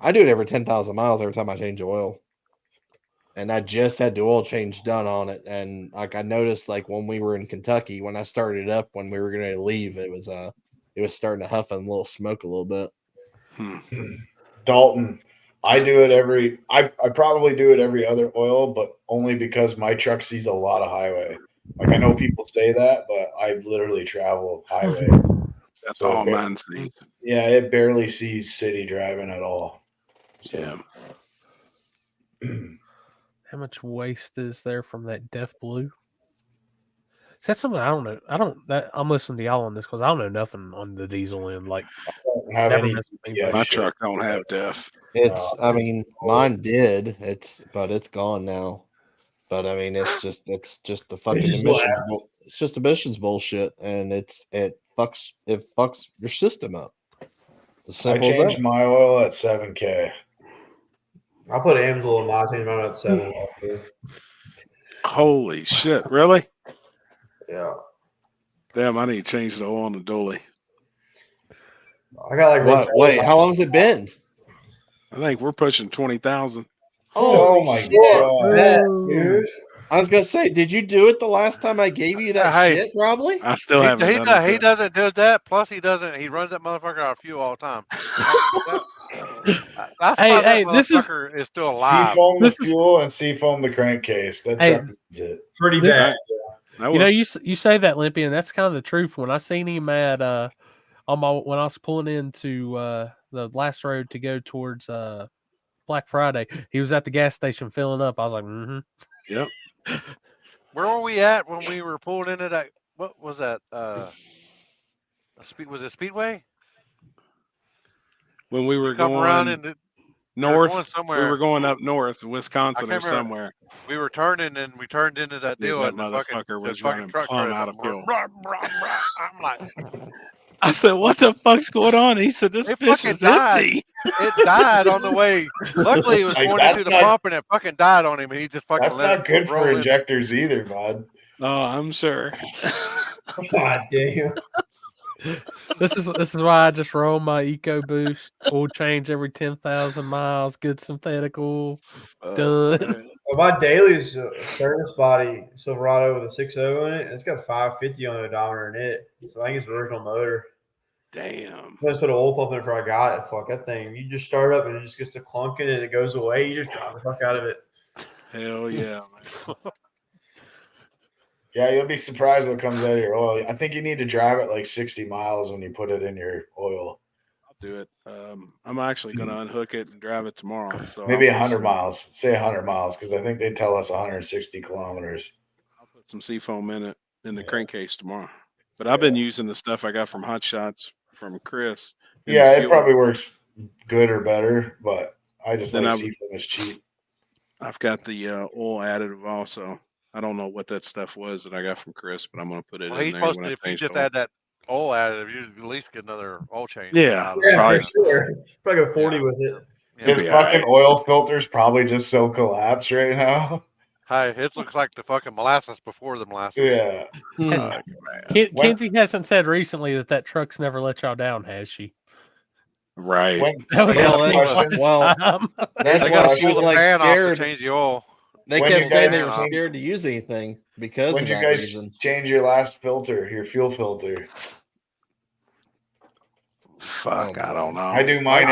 I do it every 10,000 miles every time I change oil. And I just had the oil change done on it. And like I noticed, like when we were in Kentucky, when I started up, when we were going to leave, it was starting to huff and a little smoke a little bit. Dalton, I probably do it every other oil, but only because my truck sees a lot of highway. Like I know people say that, but I literally travel highway. That's all mine sees. Yeah, it barely sees city driving at all. So. Yeah. How much waste is there from that Death Blue? Is that something I don't know? I'm listening to y'all on this because I don't know nothing on the diesel end. Like, my truck don't have DEF. I mean, mine did. It's gone now. But I mean, it's just the fucking emissions. It's just emissions bullshit, and it fucks your system up. I changed my oil at 7K. I put Amsoil in my change mine at 7. Holy shit! Really? Yeah. Damn, I need to change the oil on the dolly. I got like wait, how long has it been? I think we're pushing 20,000. Oh my god, dude! I was gonna say, did you do it the last time I gave you that shit? Probably. I still haven't done it. He doesn't do that. Plus, he runs that motherfucker out of fuel all the time. That's why that motherfucker is still alive. Seafoam the fuel and Seafoam the crankcase. That truck is it. Pretty bad. You know, you say that, Limpy, and that's kind of the truth. When I seen him at when I was pulling into the last road to go towards Black Friday, he was at the gas station filling up. I was like, Yep. Where were we at when we were pulling into that? What was that? Was it Speedway? When we were come going around in north, somewhere. we were going up north, Wisconsin or somewhere. We were turning, and we turned into that deal, that and the motherfucker was fucking running truck plumb driver, out of fuel. I'm like, I said, "What the fuck's going on?" He said, "This fish is empty." It died on the way. Luckily, it was Like, going that's into the not- pump, and it fucking died on him, and he just fucking That's let not it good roll for in. injectors either, bud. Oh, I'm sure. God damn. This is why I just roll my EcoBoost oil change every 10,000 miles. Good synthetic oil. Done. Well, my daily service body Silverado with a 6.0 in it. It's got 550 on the odometer in it. So I think it's the original motor. Damn. I just put an oil pump in before I got it. Fuck that thing. You just start up and it just gets to clunking and it goes away. You just drive the fuck out of it. Hell yeah, man. Yeah, you'll be surprised what comes out of your oil. I think you need to drive it like 60 miles when you put it in your oil. I'll do it. I'm actually going to unhook it and drive it tomorrow. So Maybe I'll put 100 miles. Say 100 miles because I think they tell us 160 kilometers. I'll put some Seafoam in it in the crankcase tomorrow. But I've been using the stuff I got from Hot Shots from Chris. Yeah, it probably works good or better, but I just Then like I- Seafoam is cheap. I've got the oil additive also. I don't know what that stuff was that I got from Chris, but I'm going to put it Well, in he's there supposed when to. I If you change just the oil. add that oil additive, you at least get another oil change. Yeah, out of Yeah, it. for sure. Probably go 40 with it. His be fucking alright. oil filter's probably just so collapsed right now. Hi, it looks like the fucking molasses before the molasses. Yeah. Kenzie hasn't said recently that truck's never let y'all down, has she? Right. That was Well, the last time. that's They why gotta she pull was the like pan off to scared. change the oil. They When kept you saying guys they were change- scared to use anything because When of you that guys reason. change your last filter, your fuel filter? Fuck, I don't know. I do mine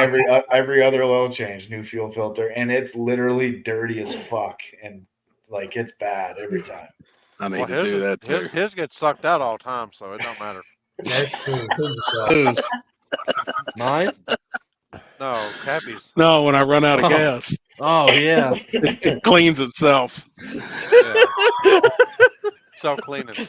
every other oil change, new fuel filter, and it's literally dirty as fuck, and like it's bad every time. I need Well, to do that too. His gets sucked out all the time, so it don't matter. That's true. Whose? Mine? No, Cappy's. No, when I run out of gas, Oh yeah. it cleans itself. Self cleaning.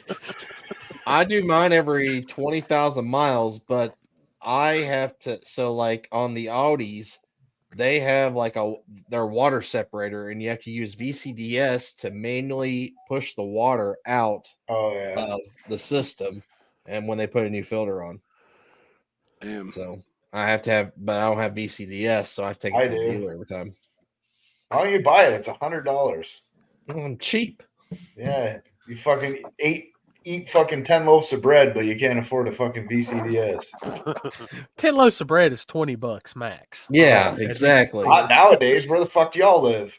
I do mine every 20,000 miles, but I have to. So like on the Audis, they have like their water separator, and you have to use VCDS to manually push the water out of the system, and when they put a new filter on. Damn. So I have to have, but I don't have VCDS, so I have to take it I to the do. dealer every time. Why don't you buy it? It's $100. I'm cheap. Yeah, you fucking eat fucking 10 loaves of bread, but you can't afford a fucking VCDS. 10 loaves of bread is $20 max. Yeah, exactly. Not nowadays. Where the fuck do y'all live?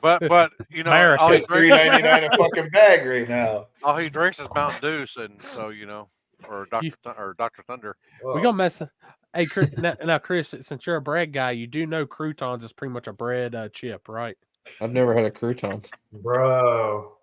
But you know, America. all he It's drinks, $3.99 a fucking bag right now. all he drinks is Mountain Dew, and so you know, or Dr. Thunder. We're gonna mess. Hey, Chris, now, Chris, since you're a bread guy, you do know croutons is pretty much a bread chip, right? I've never had a crouton. Bro.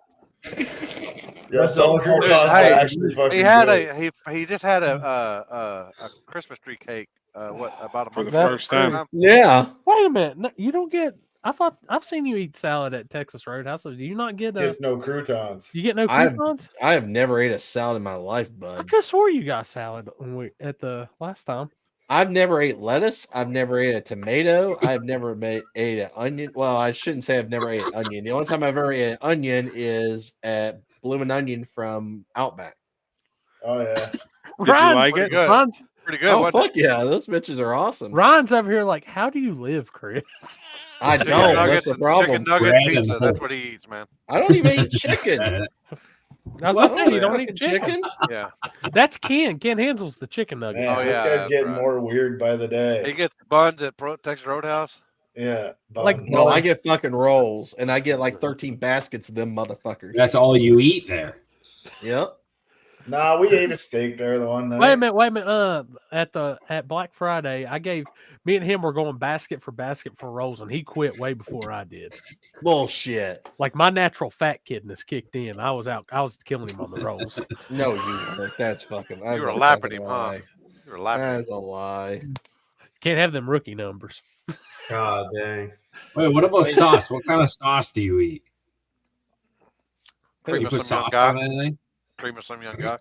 Yeah, some croutons are Hey, actually fucking he had good. he just had a Christmas tree cake. What about a For month the ago? first time. Yeah. Wait a minute. No, you don't get. I thought I've seen you eat salad at Texas Roadhouse. So do you not get? There's no croutons. You get no I croutons? have never ate a salad in my life, I bud. could have swore you got salad when at the last time. I've never ate lettuce. I've never ate a tomato. I've never ate an onion. Well, I shouldn't say I've never ate an onion. The only time I've ever ate an onion is at Bloomin' Onion from Outback. Oh yeah. Did you like it? Good. Ron's, Pretty good. Oh wasn't fuck yeah, those bitches are awesome. Ron's over here like, how do you live, Chris? I it? don't. That's the Chicken problem. nugget Bread pizza. and That's hope. what he eats, man. I don't even eat chicken. I was What? about to say you don't fucking eat chicken. Yeah. That's Ken. Ken Hansel's the chicken nugget. Man, Oh, this yeah, guy's that's getting right. more weird by the He day. gets buns at Texas Roadhouse. Yeah. Like, buns. No, I get fucking rolls, and I get like 13 baskets of them motherfuckers. That's all you eat there. Yep. Nah, we ate a steak there the one night. Wait a minute. At Black Friday, me and him were going basket for rolls, and he quit way before I did. Bullshit. Like my natural fat kidness kicked in. I was killing him on the rolls. No, you weren't. That's fucking. You were a lapping fucking him, lie. huh? You were lapping. That's a lie. Can't have them rookie numbers. God dang. Wait, what about sauce? What kind of sauce do you eat? Cream You of put some young sauce guy. on anything? Cream of some young guy.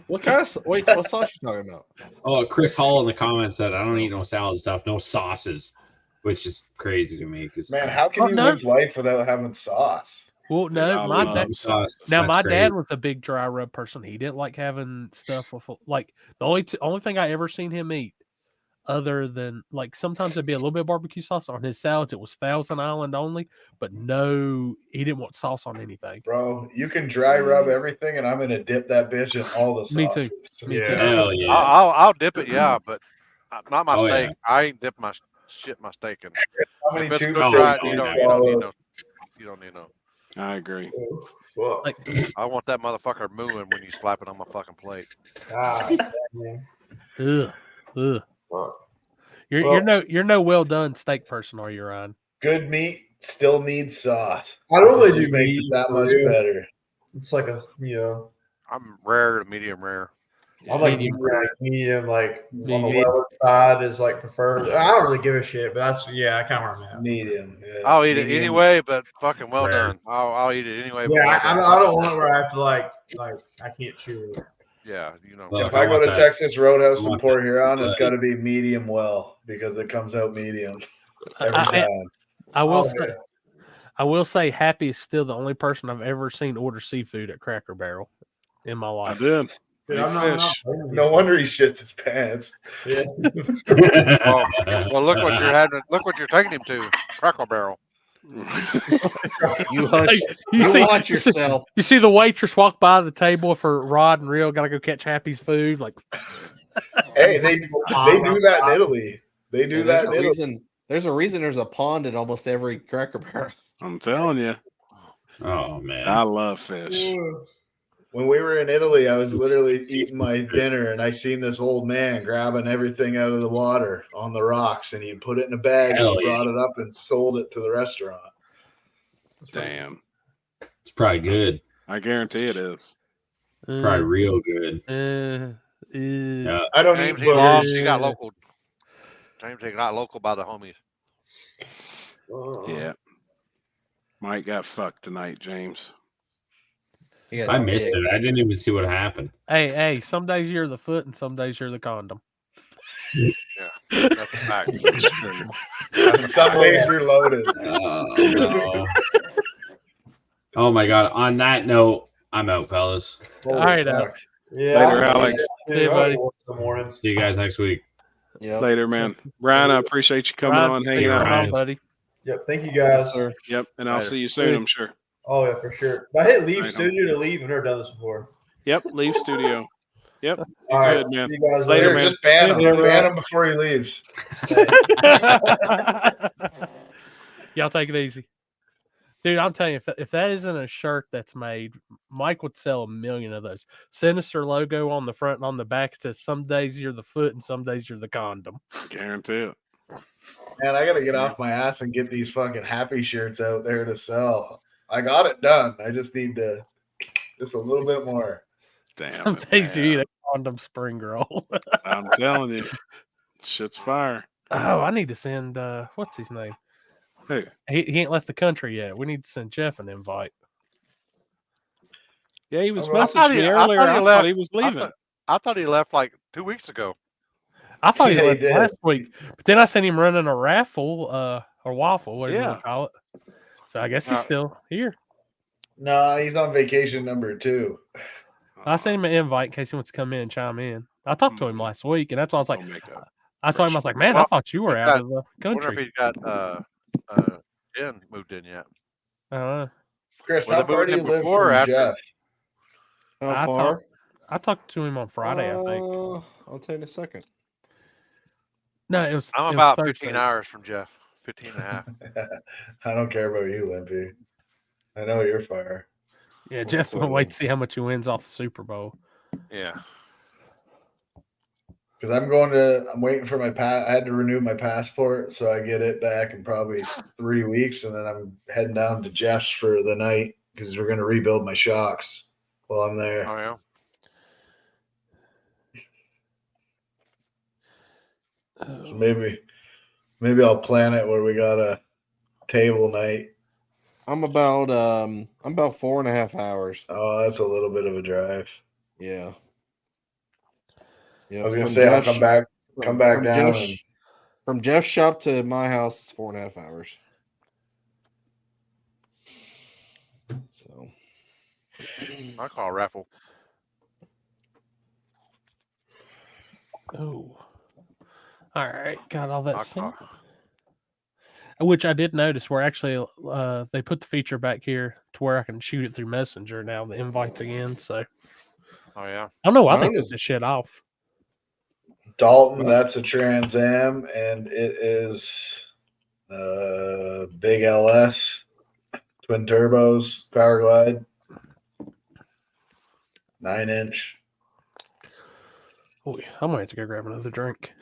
What kind of what sauce you talking about? Oh, Chris Hall in the comments said, I don't eat no salad stuff, no sauces, which is crazy to me. Cause Man, how can you live life without having sauce? Well, no, I my love dad. sauce. Now, That's my crazy. dad was a big dry rub person. He didn't like having stuff with like the only thing I ever seen him eat, other than like sometimes it'd be a little bit of barbecue sauce on his salads. It was Thousand Island only, but no, he didn't want sauce on anything. Bro, you can dry rub everything, and I'm gonna dip that bitch in all the sauces. Me too. Me too. Hell yeah. I'll dip it, yeah, but not my Oh, steak. yeah. I ain't dip my steak in. How many If it's tubes cooked steak right, do you you don't have? need no. You don't need no. I agree. Fuck. Like, I want that motherfucker mooing when you slap it on my fucking plate. God dang. ugh. Fuck. You're no well done steak person, are you, Ryan? Good meat still needs sauce. I don't really It just do makes meat, it that for much real. better. It's like a, I'm rare to medium rare. I'm like medium, like on the lower side is like preferred. I don't really give a shit, but that's I kind of where I'm at. Medium. Yeah. I'll eat it Medium. anyway, but fucking well Rare. done. I'll eat it anyway. Yeah, but I well done. don't want it where I have to like I can't chew it. Yeah, you know. Well, If I go to want that. Texas Roadhouse I in want Port Huron, that. it's got to be medium well because it comes out medium every I- time. I will say, Happy is still the only person I've ever seen order seafood at Cracker Barrel in my life. I did. Dude, Big I'm not fish. No wonder he shits his pants. Yeah. Well, look what you're having. Look what you're taking him to, Cracker Barrel. You hush. You Watch yourself. You see the waitress walk by the table for Rod and Real. Got to go catch Happy's food. Like, Hey, they do that in Italy. They do that in Italy. There's a reason there's a pond in almost every Cracker Barrel. I'm telling you. Oh man, I love fish. When we were in Italy, I was literally eating my dinner and I seen this old man grabbing everything out of the water on the rocks and he put it in a bag and he brought it up and sold it to the restaurant. Damn. It's probably good. I guarantee it is. Probably real good. Yeah, I don't James, eat he lost. boogers. He got local. James, he got local by the homies. Yeah. Mike got fucked tonight, James. I missed it. I didn't even see what happened. hey, some days you're the foot and some days you're the condom. Yeah, that's a fact. Some days you're loaded. No. Oh my god. On that note, I'm out, fellas. All right, Alex. Yeah. Later, Alex. See you, buddy. See you guys next week. Yep. Later, man. Ryan, I appreciate you coming on, hanging out, buddy. Yep. Thank you guys. Yep, and I'll see you soon, I'm sure. Oh yeah, for sure. I hit leave Right on. studio to leave. I've never done this before. Yep, leave studio. Yep, All you're right. good, man. See you guys Later, later. man. Just ban him. Ban him before he leaves. Y'all take it easy. Dude, I'm telling you, if that isn't a shirt that's made, Mike would sell 1 million of those. Sinister logo on the front and on the back. It says, some days you're the foot and some days you're the condom. Guarantee it. Man, I gotta get off my ass and get these fucking happy shirts out there to sell. I got it done. I just need to just a little bit more. Damn. Some days you eat a condom spring roll. I'm telling you. Shit's fire. Oh, I need to send, what's his name? Who? He ain't left the country yet. We need to send Jeff an invite. Yeah, he was I thought messaging he- me I earlier. thought I he thought left. he was leaving. I thought he left like 2 weeks ago. I thought he Yeah, he left did. last week, but then I seen him running a raffle, or waffle, whatever you want Yeah. to call it. So I guess he's still here. No, he's on vacation number 2. I sent him an invite in case he wants to come in and chime in. I talked to him last week, and that's why I was like, Don't make up. I told him, I was like, man, I Well, thought you were he's out got- of the Wonder if country. he's got Jen moved in yet. Chris, Was how it far moved do you in live before or from after? Jeff? How far? I talked to him on Friday, I think. I'll tell you in a second. No, it was. I'm it was about Thursday. 15 hours from Jeff. 15 and a half. I don't care about you, Limpy. I know you're fire. Yeah, Jeff's gonna wait to see how much he wins off the Super Bowl. Yeah. Because I'm waiting for my I had to renew my passport, so I get it back in probably 3 weeks, and then I'm heading down to Jeff's for the night because we're gonna rebuild my shocks while I'm there. Oh yeah. So maybe I'll plan it where we got a table night. I'm about 4.5 hours. Oh, that's a little bit of a drive. Yeah. Yeah. I was gonna say I'll come back down. From Jeff's shop to my house, it's 4.5 hours. So I call a raffle. Oh. All right, got all that I sent. call. Which I did notice where actually they put the feature back here to where I can shoot it through Messenger now, the invites again. So Oh yeah. I don't know why they Mine took is- this shit off. Dalton, that's a Trans Am, and it is big LS, twin turbos, Power Glide, 9-inch. Oh, yeah, I'm gonna have to go grab another drink.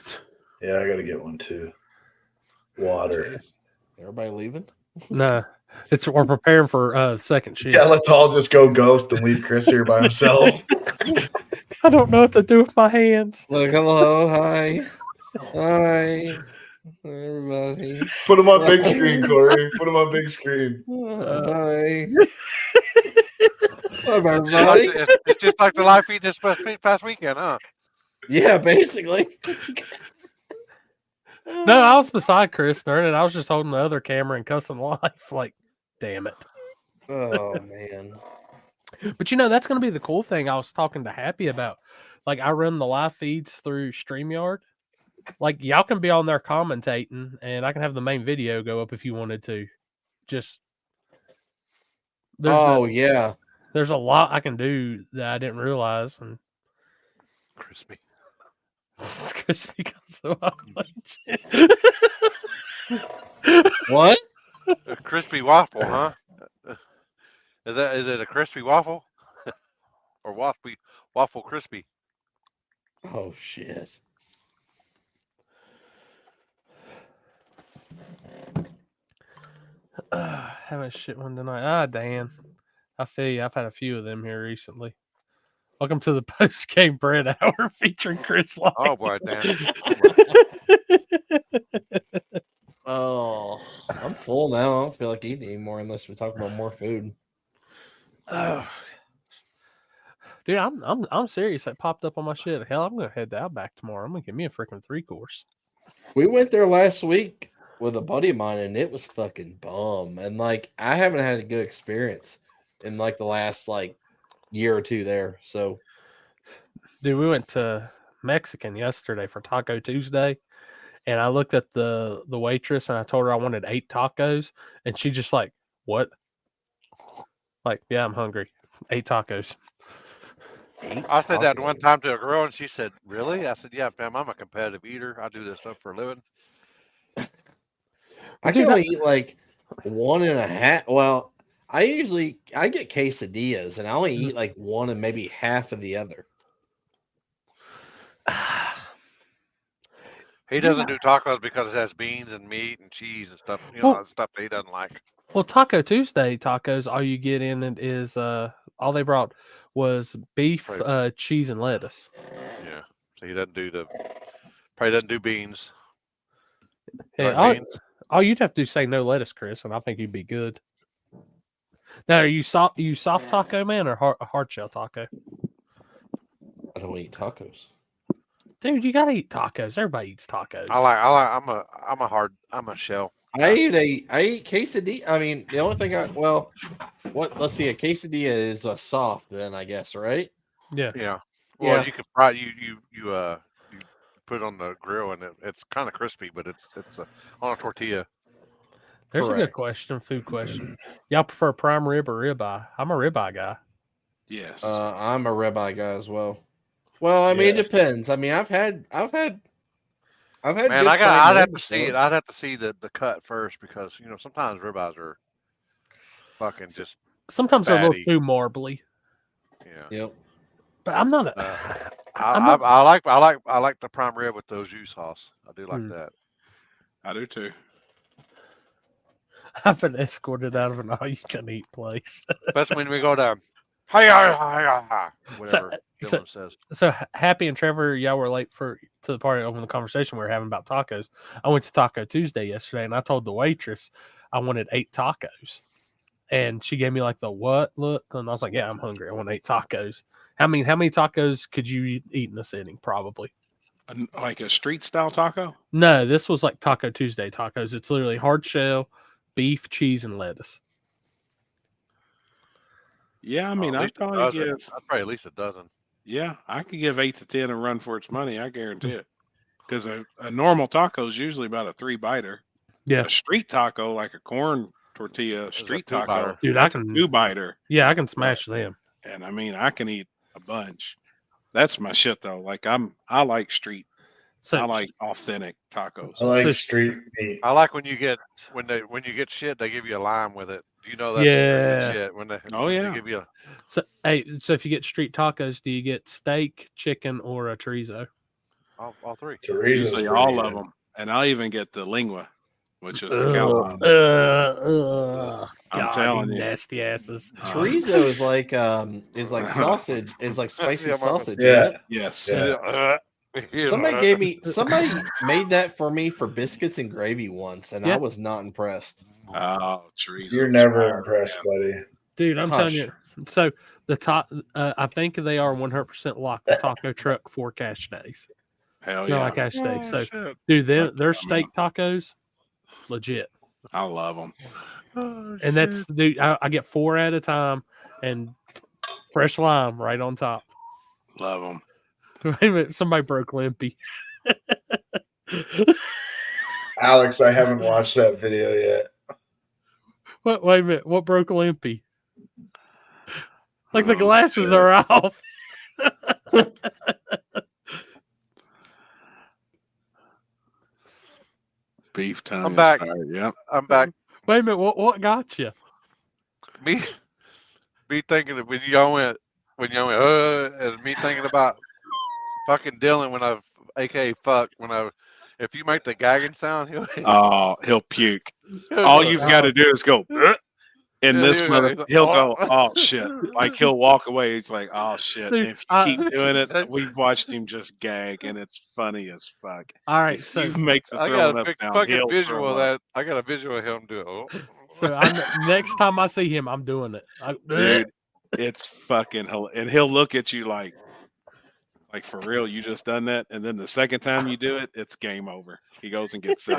Yeah, I gotta get one too. Water. everybody leaving? Nah, we're preparing for second shift. Yeah, let's all just go ghost and leave Chris here by himself. I don't know what to do with my hands. Look, hello, hi, hi, everybody. Put him on big screen, Corey. Put him on big screen. Hi. Hello, It's just, everybody. like, it's just like the live feed this past weekend, huh? Yeah, basically. No, I was beside Chris Nerd, and I was just holding the other camera and cussing life. Like, damn it. Oh man. But that's going to be the cool thing I was talking to Happy about. Like, I run the live feeds through StreamYard. Like, y'all can be on there commentating, and I can have the main video go up if you wanted to. Just yeah. There's a lot I can do that I didn't realize. And Crispy. Crispy comes What? A crispy waffle, huh? Is it a crispy waffle? Or waffle crispy? Oh shit. Having a shit one tonight. Dan. I feel you. I've had a few of them here recently. Welcome to the post game bread hour featuring Chris Light. Oh boy, Dan. Oh, I'm full now. I don't feel like eating anymore unless we talk about more food. Oh, dude, I'm serious. That popped up on my shit. Hell, I'm gonna head to Outback tomorrow. I'm gonna get me a freaking 3-course. We went there last week with a buddy of mine, and it was fucking bomb. And like, I haven't had a good experience in like the last like year or two there. So, dude, we went to Mexican yesterday for Taco Tuesday, and I looked at the waitress and I told her I wanted 8 tacos, and she just like, what? Like, yeah, I'm hungry. 8 tacos. I said that one time to a girl, and she said, "Really?" I said, "Yeah, ma'am. I'm a competitive eater. I do this stuff for a living." I can only eat like 1.5. Well, I get quesadillas, and I only eat like one and maybe half of the other. He doesn't do tacos because it has beans and meat and cheese and stuff. Stuff that he doesn't like. Well, Taco Tuesday tacos, all you get in it is all they brought was beef, cheese, and lettuce. Yeah, so he doesn't do probably doesn't do beans. Hey, all you'd have to do is say no lettuce, Chris, and I think you'd be good. Now, are you soft taco man or hard shell taco? I don't eat tacos. Dude, you gotta eat tacos. Everybody eats tacos. I'm a shell. I eat quesadilla. I mean, the only thing let's see, a quesadilla is a soft then, I guess, right? Yeah. Yeah. Well, you can fry you put it on the grill and it's kind of crispy, but it's on a tortilla. There's a good question, food question. Y'all prefer prime rib or ribeye? I'm a ribeye guy. Yes. I'm a ribeye guy as well. Well, I mean, it depends. I mean, I've had. Man, I'd have to see it. I'd have to see the cut first because sometimes ribeyes are fucking just. Sometimes they're a little too marbly. Yeah. Yep. But I'm not. I like the prime rib with those jus sauce. I do like that. I do too. I've been escorted out of an all-you-can-eat place. Especially when we go to whatever Dylan says. So Happy and Trevor, y'all were late to the party over the conversation we were having about tacos. I went to Taco Tuesday yesterday, and I told the waitress I wanted 8 tacos. And she gave me like the what look, and I was like, yeah, I'm hungry. I want 8 tacos. How many tacos could you eat in a sitting? Probably. Like a street style taco? No, this was like Taco Tuesday tacos. It's literally hard shell, beef, cheese, and lettuce. Yeah, I mean, I'd probably at least a dozen. Yeah, I could give 8 to 10 and run for its money. I guarantee it. Because a normal taco is usually about a 3-biter. Yeah. A street taco, like a corn tortilla street taco, dude, that's a 2-biter. Yeah, I can smash them. And I mean, I can eat a bunch. That's my shit though. Like I like street. So I like authentic tacos. I like street meat. I like when you get shit, they give you a lime with it. Do you know that's good shit? When they give you so if you get street tacos, do you get steak, chicken, or a chorizo? All 3. Usually all of them. And I'll even get the lingua, which is the cow line. I'm telling you, nasty asses. Chorizo is like sausage. Is like spicy sausage. Yeah. Yes. Somebody made that for me for biscuits and gravy once, and I was not impressed. Oh, chorizo! You're never impressed, buddy. Dude, I'm telling you. So the top, I think they are 100% locked. The taco truck 4 cash days. Hell Smell yeah. like ass steak. Oh, So, shit. dude, their steak tacos, legit. I love them. Oh, And that's, dude, I get 4 at a time and fresh lime right on top. Love them. Wait a minute, somebody broke Limpy. Alex, I haven't watched that video yet. What? Wait a minute, what broke Limpy? Like the glasses are off. Beef tongue. I'm back. Yep. I'm back. Wait a minute, what got you? Me thinking of when y'all went, and me thinking about fucking Dylan when I, aka fuck, if you make the gagging sound, He'll puke. All you've got to do is go, and this mother, he'll go, oh shit. Like he'll walk away. He's like, oh shit. Dude, And if you keep doing it, we've watched him just gag, and it's funny as fuck. All right, if so you make the I throwing got a up big sound, fucking he'll visual throw of up. that. I got a visual of him do it. Oh. So next time I see him, I'm doing it. Dude, it's fucking and he'll look at you like for real, you just done that, and then the second time you do it, it's game over. He goes and gets sick.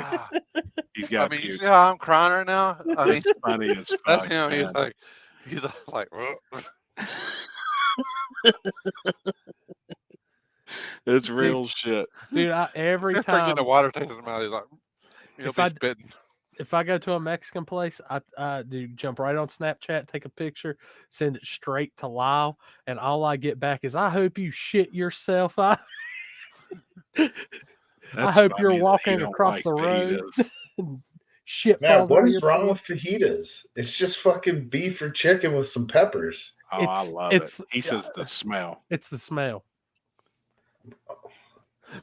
He's got you puke. see how I'm crying right now? I mean, It's funny as that's fuck. him. Man. He's like, It's real shit. Dude, every Start time getting the water taste in his mouth. He's like, he'll if be I spitting. if I go to a Mexican place, I do jump right on Snapchat, take a picture, send it straight to Lyle, and all I get back is, I hope you shit yourself. I hope you're funny that walking he don't across like the road. fajitas. And shit Man, falls what out of is your wrong pants. with fajitas? It's just fucking beef or chicken with some peppers. Oh, I love it. He says the smell. It's the smell.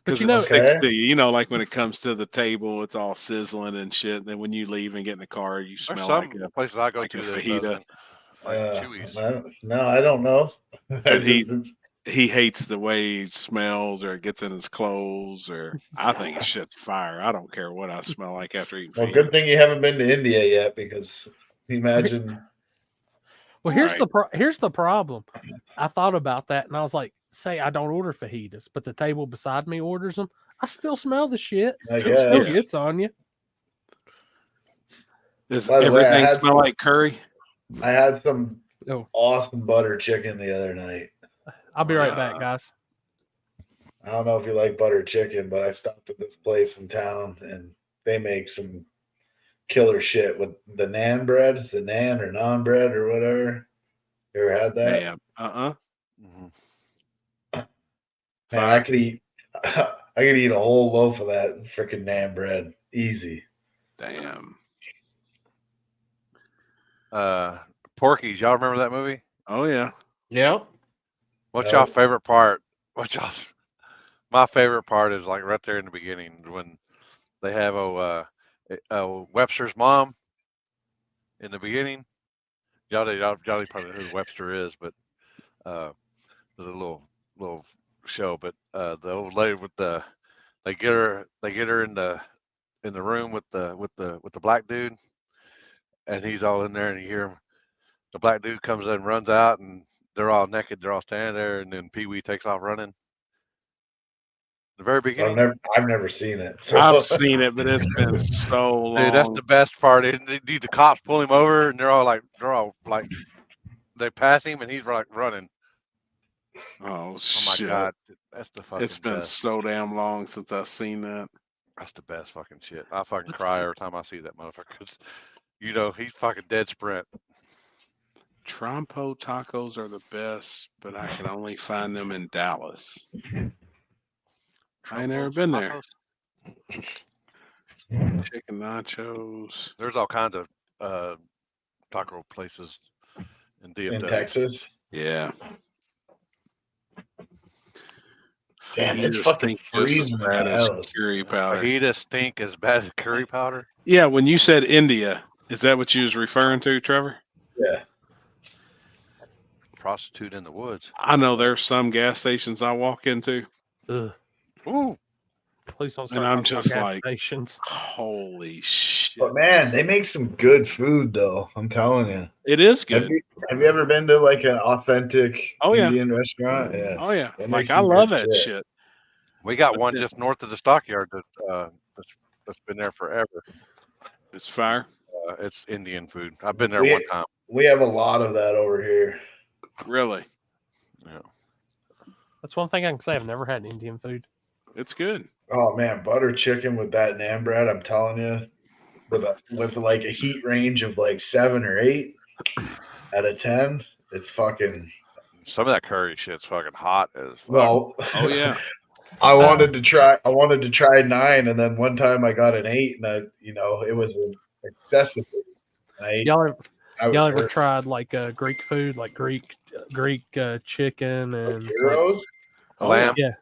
Because you it know, sticks to you. You know, like when it comes to the table, it's all sizzling and shit. And then when you leave and get in the car, you There's smell some like a places I go like to a that fajita. doesn't, like Chewy's. No, I don't know. But he hates the way he smells, or it gets in his clothes, or I think it's shit's fire. I don't care what I smell like after eating Well, fajita. good thing you haven't been to India yet, because imagine. Well, here's the problem. I thought about that, and I was like, say I don't order fajitas, but the table beside me orders them. I still smell the shit. I It still guess. gets on you. Does By the way, everything smell like curry? I had some awesome butter chicken the other night. I'll be right back, guys. I don't know if you like butter chicken, but I stopped at this place in town, and they make some killer shit with the naan bread. Is it naan or naan bread or whatever? You ever had that? Damn. Man, I could eat a whole loaf of that freaking naan bread. Easy. Damn. Porky's. Y'all remember that movie? Oh yeah. Yep. What's y'all favorite part? My favorite part is like right there in the beginning when they have Webster's mom in the beginning. Y'all probably know who Webster is, but there's a little show. But the old lady with they get her in the room with the black dude, and he's all in there, and you hear him. The black dude comes in and runs out, and they're all naked. They're all standing there, and then Pee Wee takes off running. The very beginning. I've never seen it. So. I've seen it, but it's been so long. Dude, that's the best part. The cops pull him over, and they're all like, they pass him, and he's like running. Oh my shit! God, that's the fucking. It's been best. so damn long since I've seen that. That's the best fucking shit. I fucking cry every time I see that motherfucker. 'Cause, he's fucking dead sprint. Trompo tacos are the best, but I can only find them in Dallas. I ain't never been there. Chicken nachos. There's all kinds of taco places in DFW. In Texas? Yeah. Damn, it's fucking freezing in my house. Curry powder. Fajita stink as bad as curry powder. Yeah, when you said India, is that what you was referring to, Trevor? Yeah. Prostitute in the woods. I know there's some gas stations I walk into. Ugh. Ooh. Please don't And I'm just gas like, stations. Holy shit. But man, they make some good food though. I'm telling you. It is good. Have you ever been to like an authentic yeah. Indian restaurant? Yeah. Oh yeah. They Like make I some love good that shit. We got one just north of the stockyard that's been there forever. It's fire. It's Indian food. I've been there We- one time. We have a lot of that over here. Really? Yeah. That's one thing I can say. I've never had Indian food. It's good. Oh man, butter chicken with that naan bread, I'm telling you, with like a heat range of like 7 or 8 out of 10, it's fucking. Some of that curry shit's fucking hot as fuck. Well, Oh yeah. I wanted to try 9, and then one time I got an 8, and it was excessive. Y'all ever tried like Greek food, like Greek chicken and gyros? Lamb? Yeah.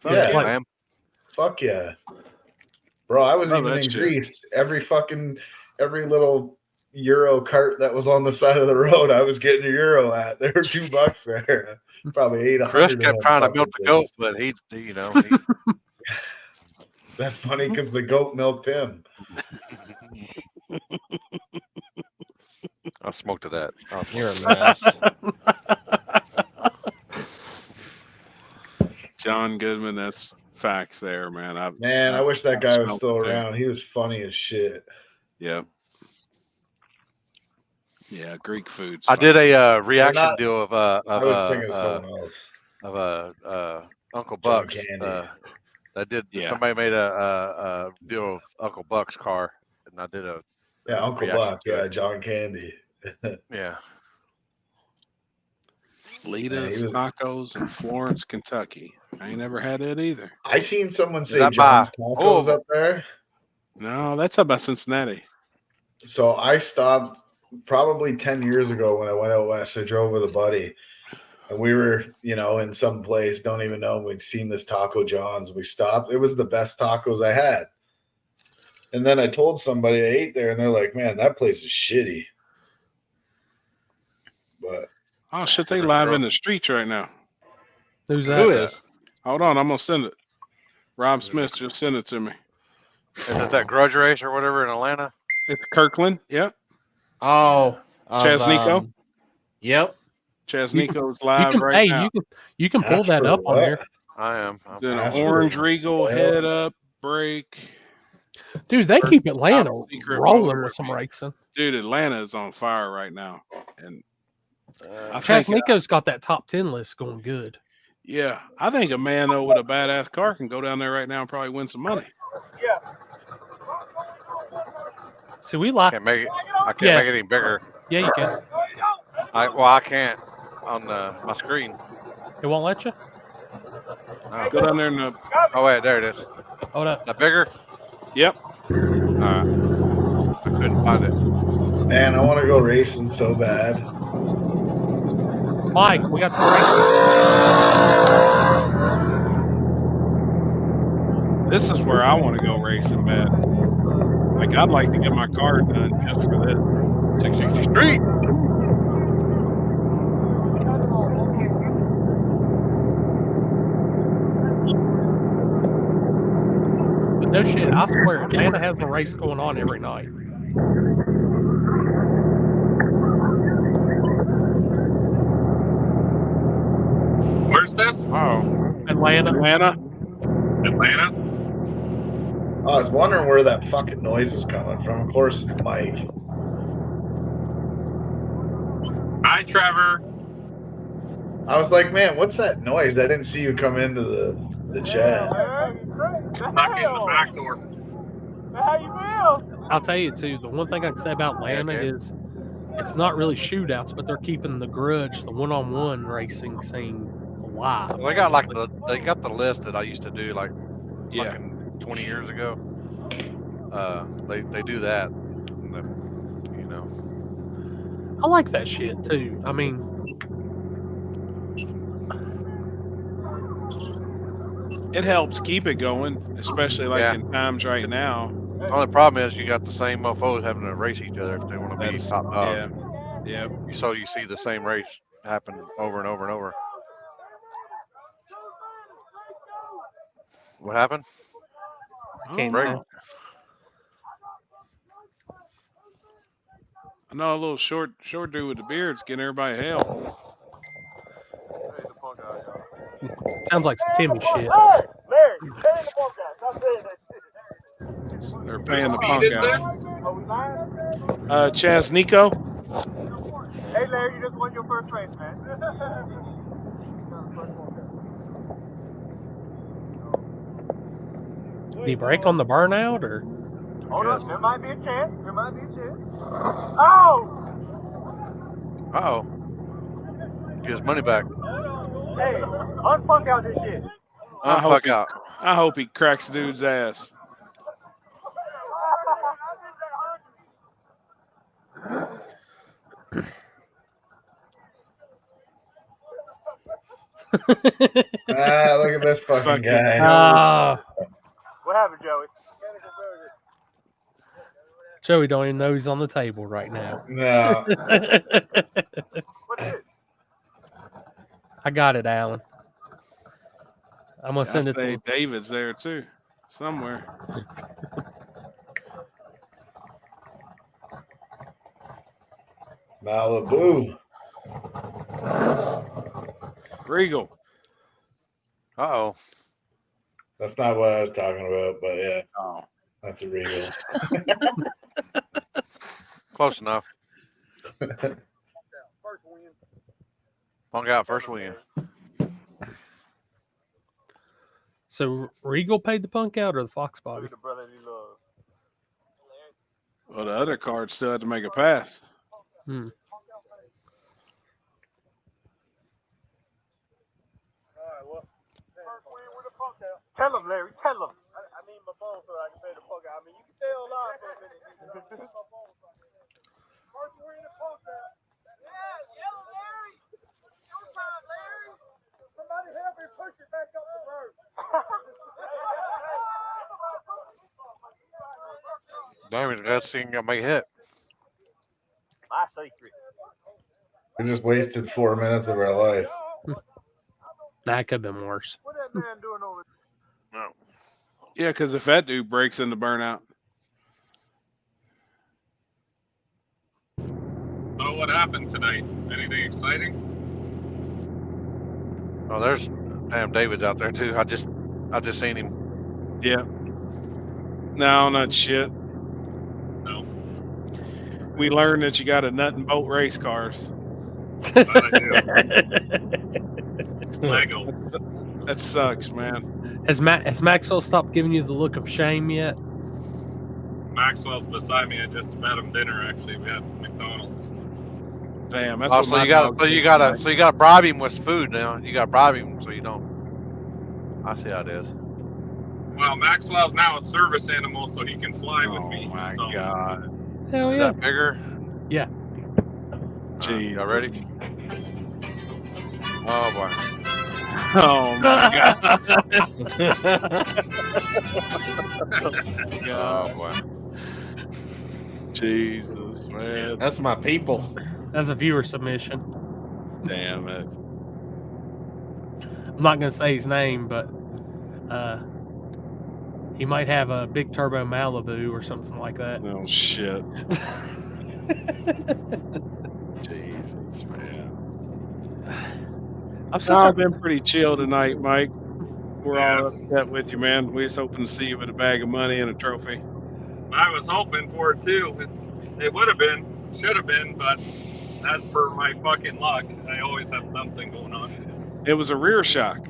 Yeah. Lamb. Fuck yeah, bro! I was even that's in shit. Greece. Every little Euro cart that was on the side of the road, I was getting a Euro at. There were $2 there. Probably ate 100. Chris of kept them trying to fucking milk the things. goat, but he That's funny because the goat milked him. I smoked to that. You're a mess. John Goodman, that's facts there, man. I wish that guy was smelled still it, too. around. He was funny as shit. Yep. Yeah, Greek food. I did a reaction not- deal of I was thinking of someone else. Uncle John Buck's. Candy. I did. Yeah. Somebody made a deal of Uncle Buck's car, and I did a Yeah, Uncle reaction Buck. to Yeah, it. John Candy. Yeah. Lita's Tacos in Florence, Kentucky. I ain't never had it either. I seen someone say I buy John's Tacos up there. No, that's up by Cincinnati. So I stopped probably 10 years ago when I went out west. I drove with a buddy, and we were, in some place, don't even know. We'd seen this Taco John's. We stopped. It was the best tacos I had. And then I told somebody I ate there, and they're like, "Man, that place is shitty." But Oh shit, they live in the streets right now. Who's that? Who is? Hold on, I'm gonna send it. Rob Smith just sent it to me. Is it that grudge race or whatever in Atlanta? It's Kirkland. Yep. Oh, Chaz Nico. Yep. Chaz You can- Nico's live right hey, now. you can pull Ask that for up on what? there, I am. Then Ask an for orange it. regal head up break. dude. They keep Atlanta Top secret rolling motor. with some racing. Dude, Atlanta is on fire right now, and I Chaz think Nico's got that top 10 list going good. yeah, I think a man though with a badass car can go down there right now and probably win some money. See, we like. Can't make it. I can't Yeah. make it any bigger. Yeah, you can. I can't on my screen. It won't let you. No. Go down there and Oh wait, there it is. Hold up. That bigger? yep. All right. I couldn't find it. man, I want to go racing so bad. Mike, we got some racing. This is where I want to go racing, man. Like I'd like to get my car done just for this. 660 Street. But no shit, I swear, Atlanta has a race going on every night. Where's this? Oh, Atlanta. Atlanta. Atlanta. I was wondering where that fucking noise is coming from. Of course, it's Mike. Hi, Trevor. I was like, man, what's that noise? I didn't see you come into the chat. Not getting the back door. How you feel? I'll tell you too. The one thing I can say about Atlanta is it's not really shootouts, but they're keeping the grudge, the one-on-one racing scene alive. Well, they got the list that I used to do like fucking 20 years ago. They do that. You know. I like that shit too. I mean, It helps keep it going, especially like in times right now. The only problem is you got the same mofos having to race each other if they want to be top dog. Yeah. So you see the same race happen over and over and over. What happened? Can't Break. tell. I know a little short dude with the beard's getting everybody hell. sounds like some Timmy shit. Larry, They're paying the Whose punk feed is out. this? Chaz Nico. Hey, Larry, you just won your first race, man. Did he break on the burnout or? Hold on, there might be a chance. There might be a chance. Oh! Uh-oh. Get his money back. Hey, unpunk out this shit. I hope Unfuck out. I hope he cracks dude's ass. Look at this fucking guy. What happened, Joey? Joey don't even know he's on the table right now. No. I got it, Alan. I'm gonna send it to David's there too, somewhere. Malibu. Regal. Uh-oh. That's not what I was talking about, but yeah. Oh. That's a Regal. Close enough. Punk out first win. So Regal paid the punk out or the Fox body? Well, the other card still had to make a pass. Tell him, Larry. Tell him. I need my phone so I can pay the punk out. I mean, you can stay online for a minute. First win the punk out. Yeah, yellow Larry. Your time, Larry. Somebody help me push it back up the road. Damn, he's got to see him make a hit. My secret. We just wasted 4 minutes of our life. That could have been worse. What that man doing over there? No. Yeah, because if that dude breaks into burnout. Oh, what happened tonight? Anything exciting? Oh, there's damn David's out there too. I just seen him. Yeah. No, not shit. No. We learned that you got to nut and bolt race cars. Lego. That sucks, man. Has Maxwell stopped giving you the look of shame yet? Maxwell's beside me. I just fed him dinner. Actually, we had McDonald's. Damn, that's Oh, what so my you got dog so you did gotta tonight. so you gotta bribe him with food now. You gotta bribe him so you don't. I see how it is. Well, Maxwell's now a service animal, so he can fly with me. Oh my so. god. Hell Is yeah. that bigger? Yeah. Jeez. Y'all ready? Oh boy. Oh my god. Oh boy. Jesus, man. That's my people. That's a viewer submission. Damn it. I'm not gonna say his name, but he might have a big turbo Malibu or something like that. Oh shit. Jesus, man. I've been pretty chill tonight, Mike. We're all upset with you, man. We was hoping to see you with a bag of money and a trophy. I was hoping for it too. It would have been, should have been, but as per my fucking luck, I always have something going on. It was a rear shock.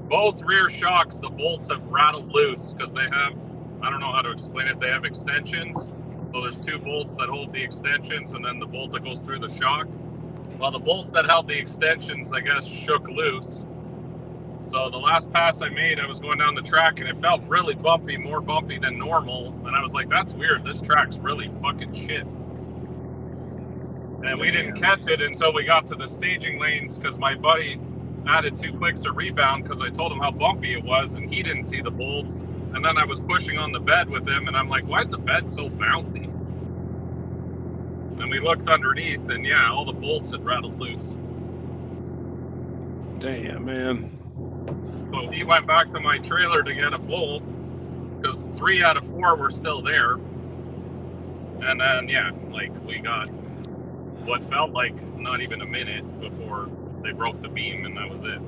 Both rear shocks, the bolts have rattled loose because they have, I don't know how to explain it, they have extensions. So there's two bolts that hold the extensions and then the bolt that goes through the shock. Well, the bolts that held the extensions, I guess, shook loose. So the last pass I made, I was going down the track and it felt really bumpy, more bumpy than normal. And I was like, that's weird. This track's really fucking shit. And we didn't catch it until we got to the staging lanes because my buddy added 2 clicks of rebound because I told him how bumpy it was and he didn't see the bolts. And then I was pushing on the bed with him and I'm like, why is the bed so bouncy? And we looked underneath and yeah, all the bolts had rattled loose. Damn, man. So he went back to my trailer to get a bolt because 3 out of 4 were still there. And then, yeah, like we got what felt like not even a minute before they broke the beam and that was it.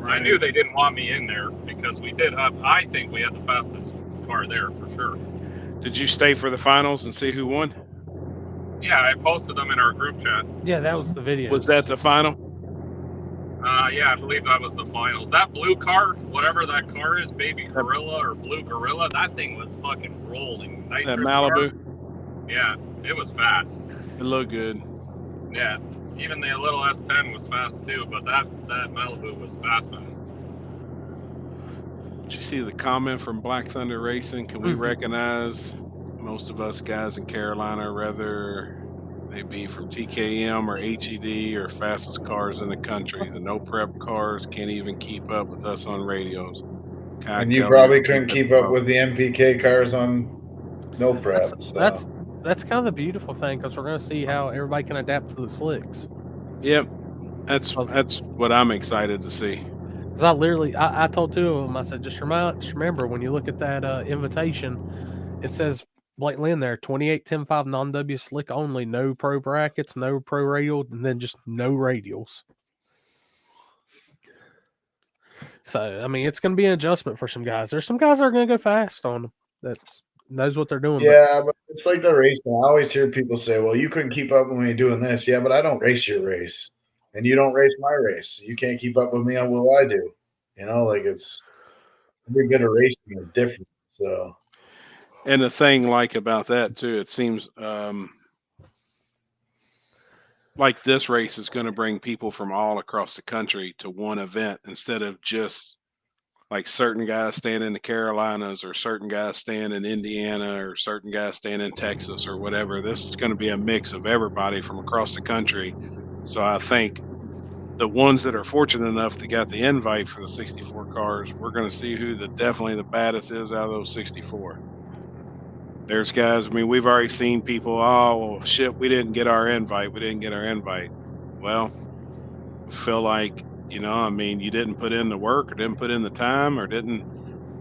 I knew they didn't want me in there because we did have. I think we had the fastest car there for sure. Did you stay for the finals and see who won? Yeah, I posted them in our group chat. Yeah, that was the video. Was that the final? Yeah, I believe that was the finals. That blue car, whatever that car is, Baby Gorilla or Blue Gorilla, that thing was fucking rolling. That Malibu? Car, yeah, it was fast. It looked good. Yeah, even the little S10 was fast too, but that Malibu was fast. Did you see the comment from Black Thunder Racing? Can we recognize most of us guys in Carolina, whether they be from TKM or HED or fastest cars in the country? The no prep cars can't even keep up with us on radios. And you probably couldn't keep up with the MPK cars on no prep. That's kind of the beautiful thing, because we're going to see how everybody can adapt to the slicks. Yep, that's what I'm excited to see. Because I told two of them, I said, just remember when you look at that invitation, it says blatantly in there, 28-10-5 non-W slick only, no pro brackets, no pro radial, and then just no radials. So, I mean, it's going to be an adjustment for some guys. There's some guys that are going to go fast on them. That's knows what they're doing. Yeah, but it's like the racing. I always hear people say, well, you couldn't keep up with me doing this. Yeah, but I don't race your race. And you don't race my race. You can't keep up with me on what I do. You know, like it's every bit of racing is different. So, and the thing like about that too, it seems like this race is going to bring people from all across the country to one event instead of just like certain guys staying in the Carolinas or certain guys staying in Indiana or certain guys staying in Texas or whatever. This is going to be a mix of everybody from across the country. So I think the ones that are fortunate enough to get the invite for the 64 cars, we're going to see who definitely the baddest is out of those 64. There's guys, I mean, we've already seen people, oh, well, shit, we didn't get our invite. Well, I feel like, you know, I mean, you didn't put in the work or didn't put in the time or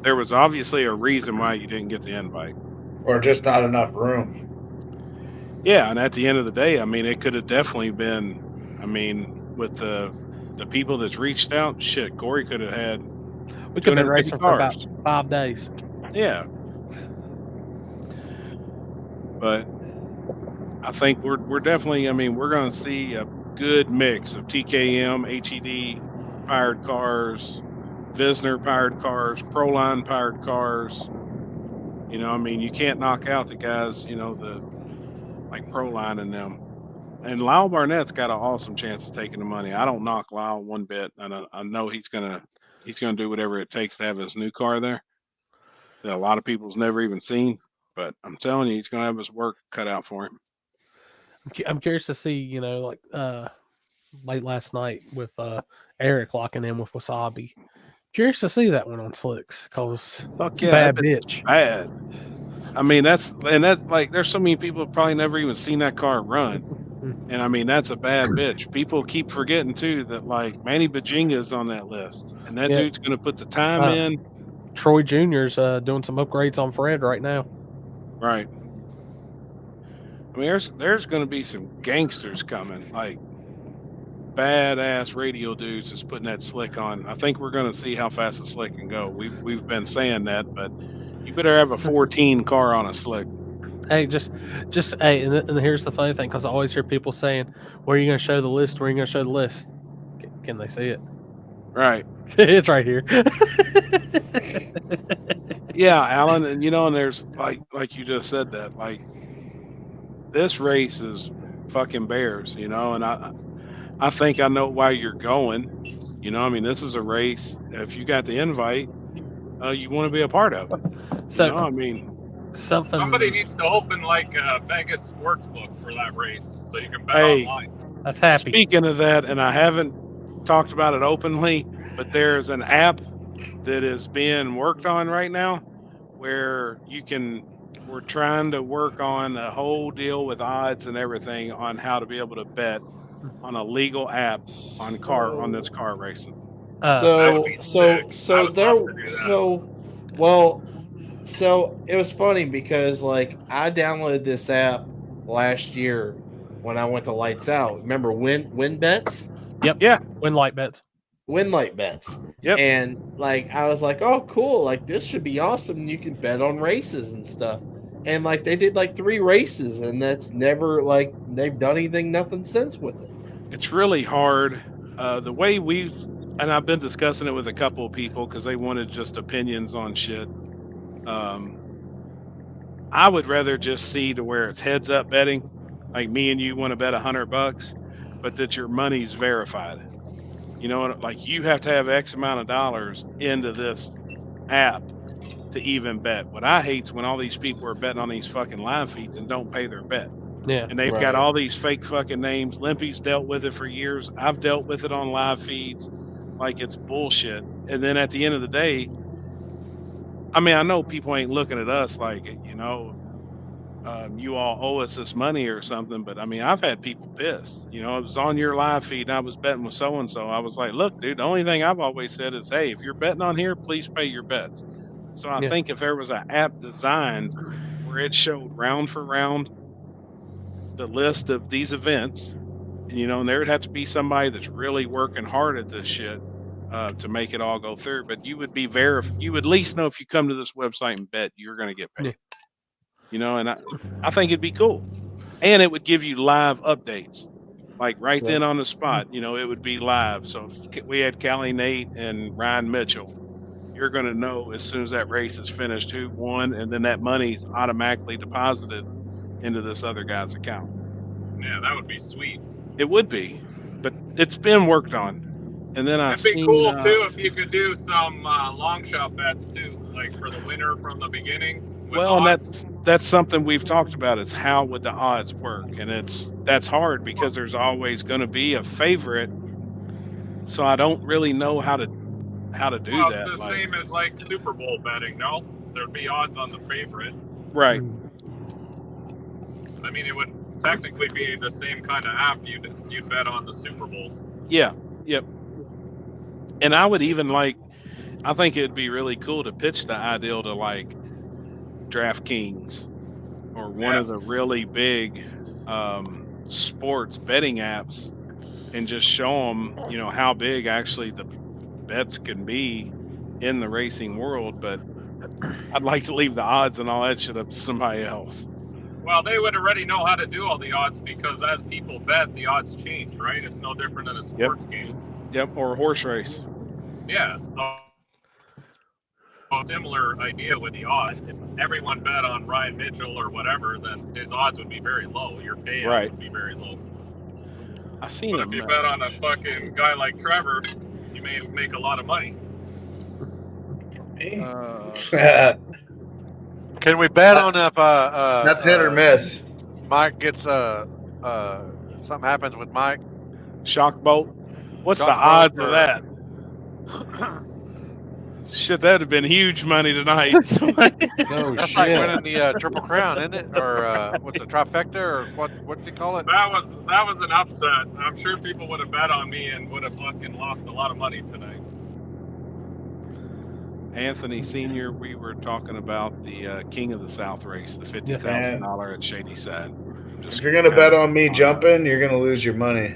there was obviously a reason why you didn't get the invite. Or just not enough room. Yeah, and at the end of the day, I mean, it could have definitely been, I mean, with the people that's reached out, shit, Corey could have had. We could have been racing for about 5 days. Yeah. But I think we're definitely, I mean, we're going to see a good mix of TKM, HED powered cars, Visner powered cars, Proline powered cars. You know, I mean, you can't knock out the guys, you know, like Proline and them. And Lyle Barnett's got an awesome chance of taking the money. I don't knock Lyle one bit, and I know he's gonna do whatever it takes to have his new car there that a lot of people's never even seen. But I'm telling you, he's gonna have his work cut out for him. I'm curious to see, you know, like late last night with Eric locking in with Wasabi. Curious to see that one on slicks, because bad bitch. Bad. I mean, that's like, there's so many people have probably never even seen that car run. And I mean, that's a bad bitch. People keep forgetting too that like Manny Bajinga's on that list, and that dude's going to put the time in. Troy Jr.'s doing some upgrades on Fred right now. Right. I mean, there's going to be some gangsters coming, like badass radio dudes that's putting that slick on. I think we're going to see how fast the slick can go. We've been saying that, but you better have a 14 car on a slick. Hey, just hey, and here's the funny thing, because I always hear people saying, "Where are you going to show the list? Where are you going to show the list?" Can they see it? Right. It's right here. Yeah, Alan, and you know, and there's like you just said that, like this race is fucking bears, you know, and I think I know why you're going. You know, I mean, this is a race. If you got the invite, you want to be a part of it. So, you know, I mean, somebody needs to open like a Vegas sportsbook for that race so you can bet online. That's happy. Speaking of that, and I haven't talked about it openly, but there's an app that is being worked on right now where we're trying to work on a whole deal with odds and everything on how to be able to bet on a legal app on this car racing. So it was funny because like I downloaded this app last year when I went to Lights Out. Remember Win Bets? Yep. Yeah. Win Light Bets. win light bets. Yep. And like I was like, oh cool, like this should be awesome. You can bet on races and stuff. And like they did like 3 races, and that's never like they've done nothing since with it. It's really hard. The way and I've been discussing it with a couple of people because they wanted just opinions on shit. I would rather just see to where it's heads up betting, like me and you want to bet $100, but that your money's verified. You know, like you have to have X amount of dollars into this app to even bet. What I hate is when all these people are betting on these fucking live feeds and don't pay their bet. Yeah. And they've got all these fake fucking names. Limpy's dealt with it for years. I've dealt with it on live feeds. Like it's bullshit. And then at the end of the day, I mean, I know people ain't looking at us like, you know, you all owe us this money or something. But I mean, I've had people pissed. You know, it was on your live feed and I was betting with so and so. I was like, look, dude, the only thing I've always said is, hey, if you're betting on here, please pay your bets. So I think if there was an app designed where it showed round for round the list of these events, and you know, and there would have to be somebody that's really working hard at this shit to make it all go through. But you would be you would at least know if you come to this website and bet, you're going to get paid. You know, and I think it'd be cool, and it would give you live updates, like right then on the spot. You know, it would be live. So if we had Callie Nate and Ryan Mitchell, you're going to know as soon as that race is finished who won, and then that money's automatically deposited into this other guy's account. Yeah, that would be sweet. It would be, but it's been worked on. And then It'd be cool too if you could do some long shot bets too, like for the winner from the beginning. Well, and that's something we've talked about is how would the odds work, and that's hard because there's always going to be a favorite. So I don't really know how to do that. It's the same as like Super Bowl betting. No, there'd be odds on the favorite. Right. I mean, it would technically be the same kind of app you'd bet on the Super Bowl. Yeah. Yep. And I would even I think it'd be really cool to pitch the ideal to like DraftKings or one of the really big sports betting apps and just show them, you know, how big actually the bets can be in the racing world. But I'd like to leave the odds and all that shit up to somebody else. Well, they would already know how to do all the odds because as people bet, the odds change, right? It's no different than a sports game. Yep, or a horse race. Yeah, so similar idea with the odds. If everyone bet on Ryan Mitchell or whatever, then his odds would be very low. Your payout would be very low. I seen but if you bet on a fucking guy like Trevor, you may make a lot of money. Can we bet on if that's hit or miss? Mike gets something happens with Mike. Shock bolt. What's the odds of that? Shit, that'd have been huge money tonight. That's like winning the Triple Crown, isn't it? Or what's the trifecta, or what do you call it? That was an upset. I'm sure people would have bet on me and would have fucking lost a lot of money tonight. Anthony Sr., we were talking about the King of the South race, the $50,000 at Shady Side. If you're gonna bet on me jumping, you're gonna lose your money.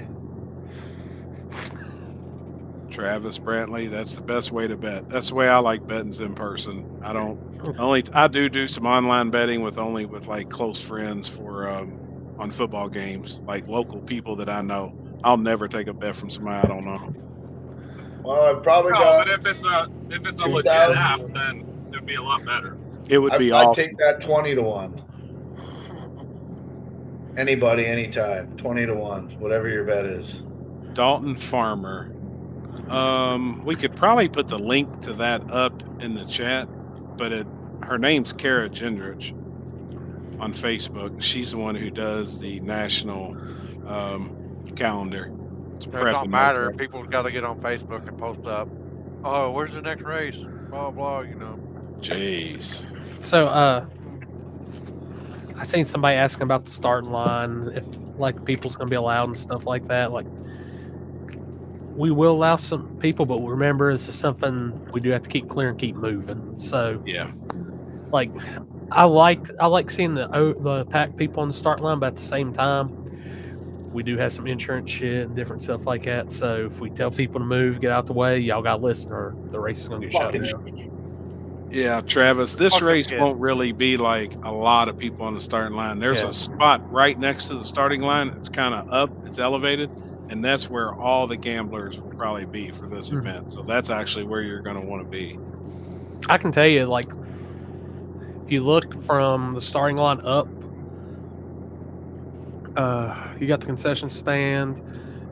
Travis Brantley, that's the best way to bet. That's the way I like betting in person. I do some online betting with like close friends for on football games, like local people that I know. I'll never take a bet from somebody I don't know. Well, I've probably got. But if it's a legit app, then it'd be a lot better. It would be I'd awesome. take that 20-1. Anybody, anytime, 20-1, whatever your bet is. Dalton Farmer. We could probably put the link to that up in the chat, but her name's Kara Gendrich on Facebook. She's the one who does the national calendar. It don't matter. People got to get on Facebook and post up. Oh, where's the next race? Blah blah. You know. Jeez. So, I seen somebody asking about the starting line, if like people's gonna be allowed and stuff like that. Like, we will allow some people, but remember, this is something we do have to keep clear and keep moving. So, yeah, like, I like seeing the pack people on the start line, but at the same time, we do have some insurance shit and different stuff like that. So if we tell people to move, get out the way, y'all got to listen, or the race is gonna get shut down. Yeah, Travis, this Fucking race kid. won't really be like a lot of people on the starting line. There's Yeah. a spot right next to the starting line. It's kind of up, it's elevated, and that's where all the gamblers will probably be for this Mhm. event. So that's actually where you're going to want to be. I can tell you, like, if you look from the starting line up, you got the concession stand,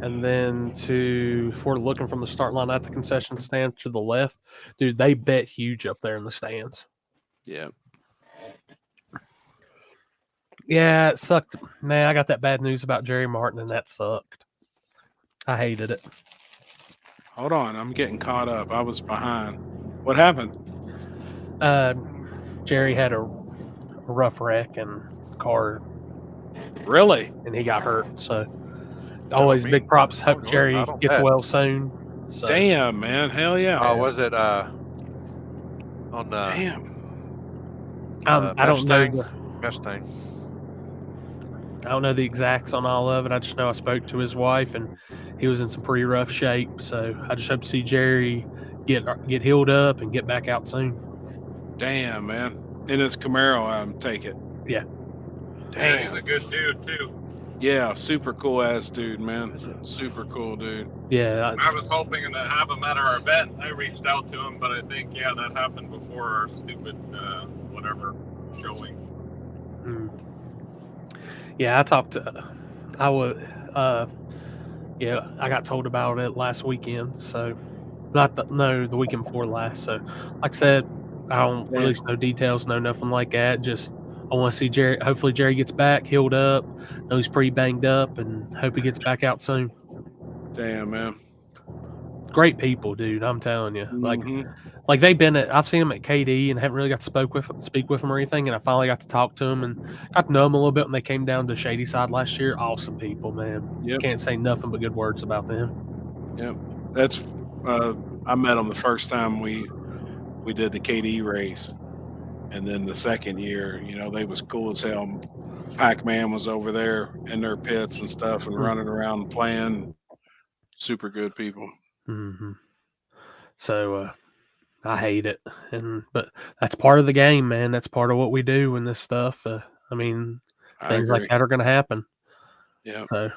and then if we're looking from the start line at the concession stand to the left, dude, they bet huge up there in the stands. Yeah. Yeah, it sucked. Man, I got that bad news about Jerry Martin, and that sucked. I hated it. Hold on, I'm getting caught up. I was behind. What happened? Jerry had a rough wreck and car. Really? And he got hurt. So always big props. Hope Jerry gets well soon. So. Damn, man. Hell yeah. Oh, was it on the Damn. I don't know Mustang. I don't know the exacts on all of it. I just know I spoke to his wife, and he was in some pretty rough shape. So I just hope to see Jerry get healed up and get back out soon. Damn, man. In his Camaro, take it. Yeah. Damn. He's a good dude too. Yeah, super cool ass dude, man. Super cool dude. Yeah. I was hoping to have him at our event. I reached out to him, but I think that happened before our stupid whatever showing. Yeah, I talked to. I got told about it last weekend. So, the weekend before last. So, like I said, I don't release no details, no nothing like that. Just I want to see Jerry. Hopefully, Jerry gets back, healed up. Know he's pretty banged up, and hope he gets back out soon. Damn, man. Great people, dude. I'm telling you, like they've been at. I've seen them at KD and haven't really got to speak with them or anything. And I finally got to talk to them and got to know them a little bit when they came down to Shady Side last year. Awesome people, man. Yep. Can't say nothing but good words about them. Yep. That's I met them the first time we did the KD race, and then the second year, they was cool as hell. Pac-Man was over there in their pits and stuff and running around playing. Super good people. Mm-hmm. So I hate it, but that's part of the game, man. That's part of what we do in this stuff. I mean, things like that are going to happen. Yeah. So,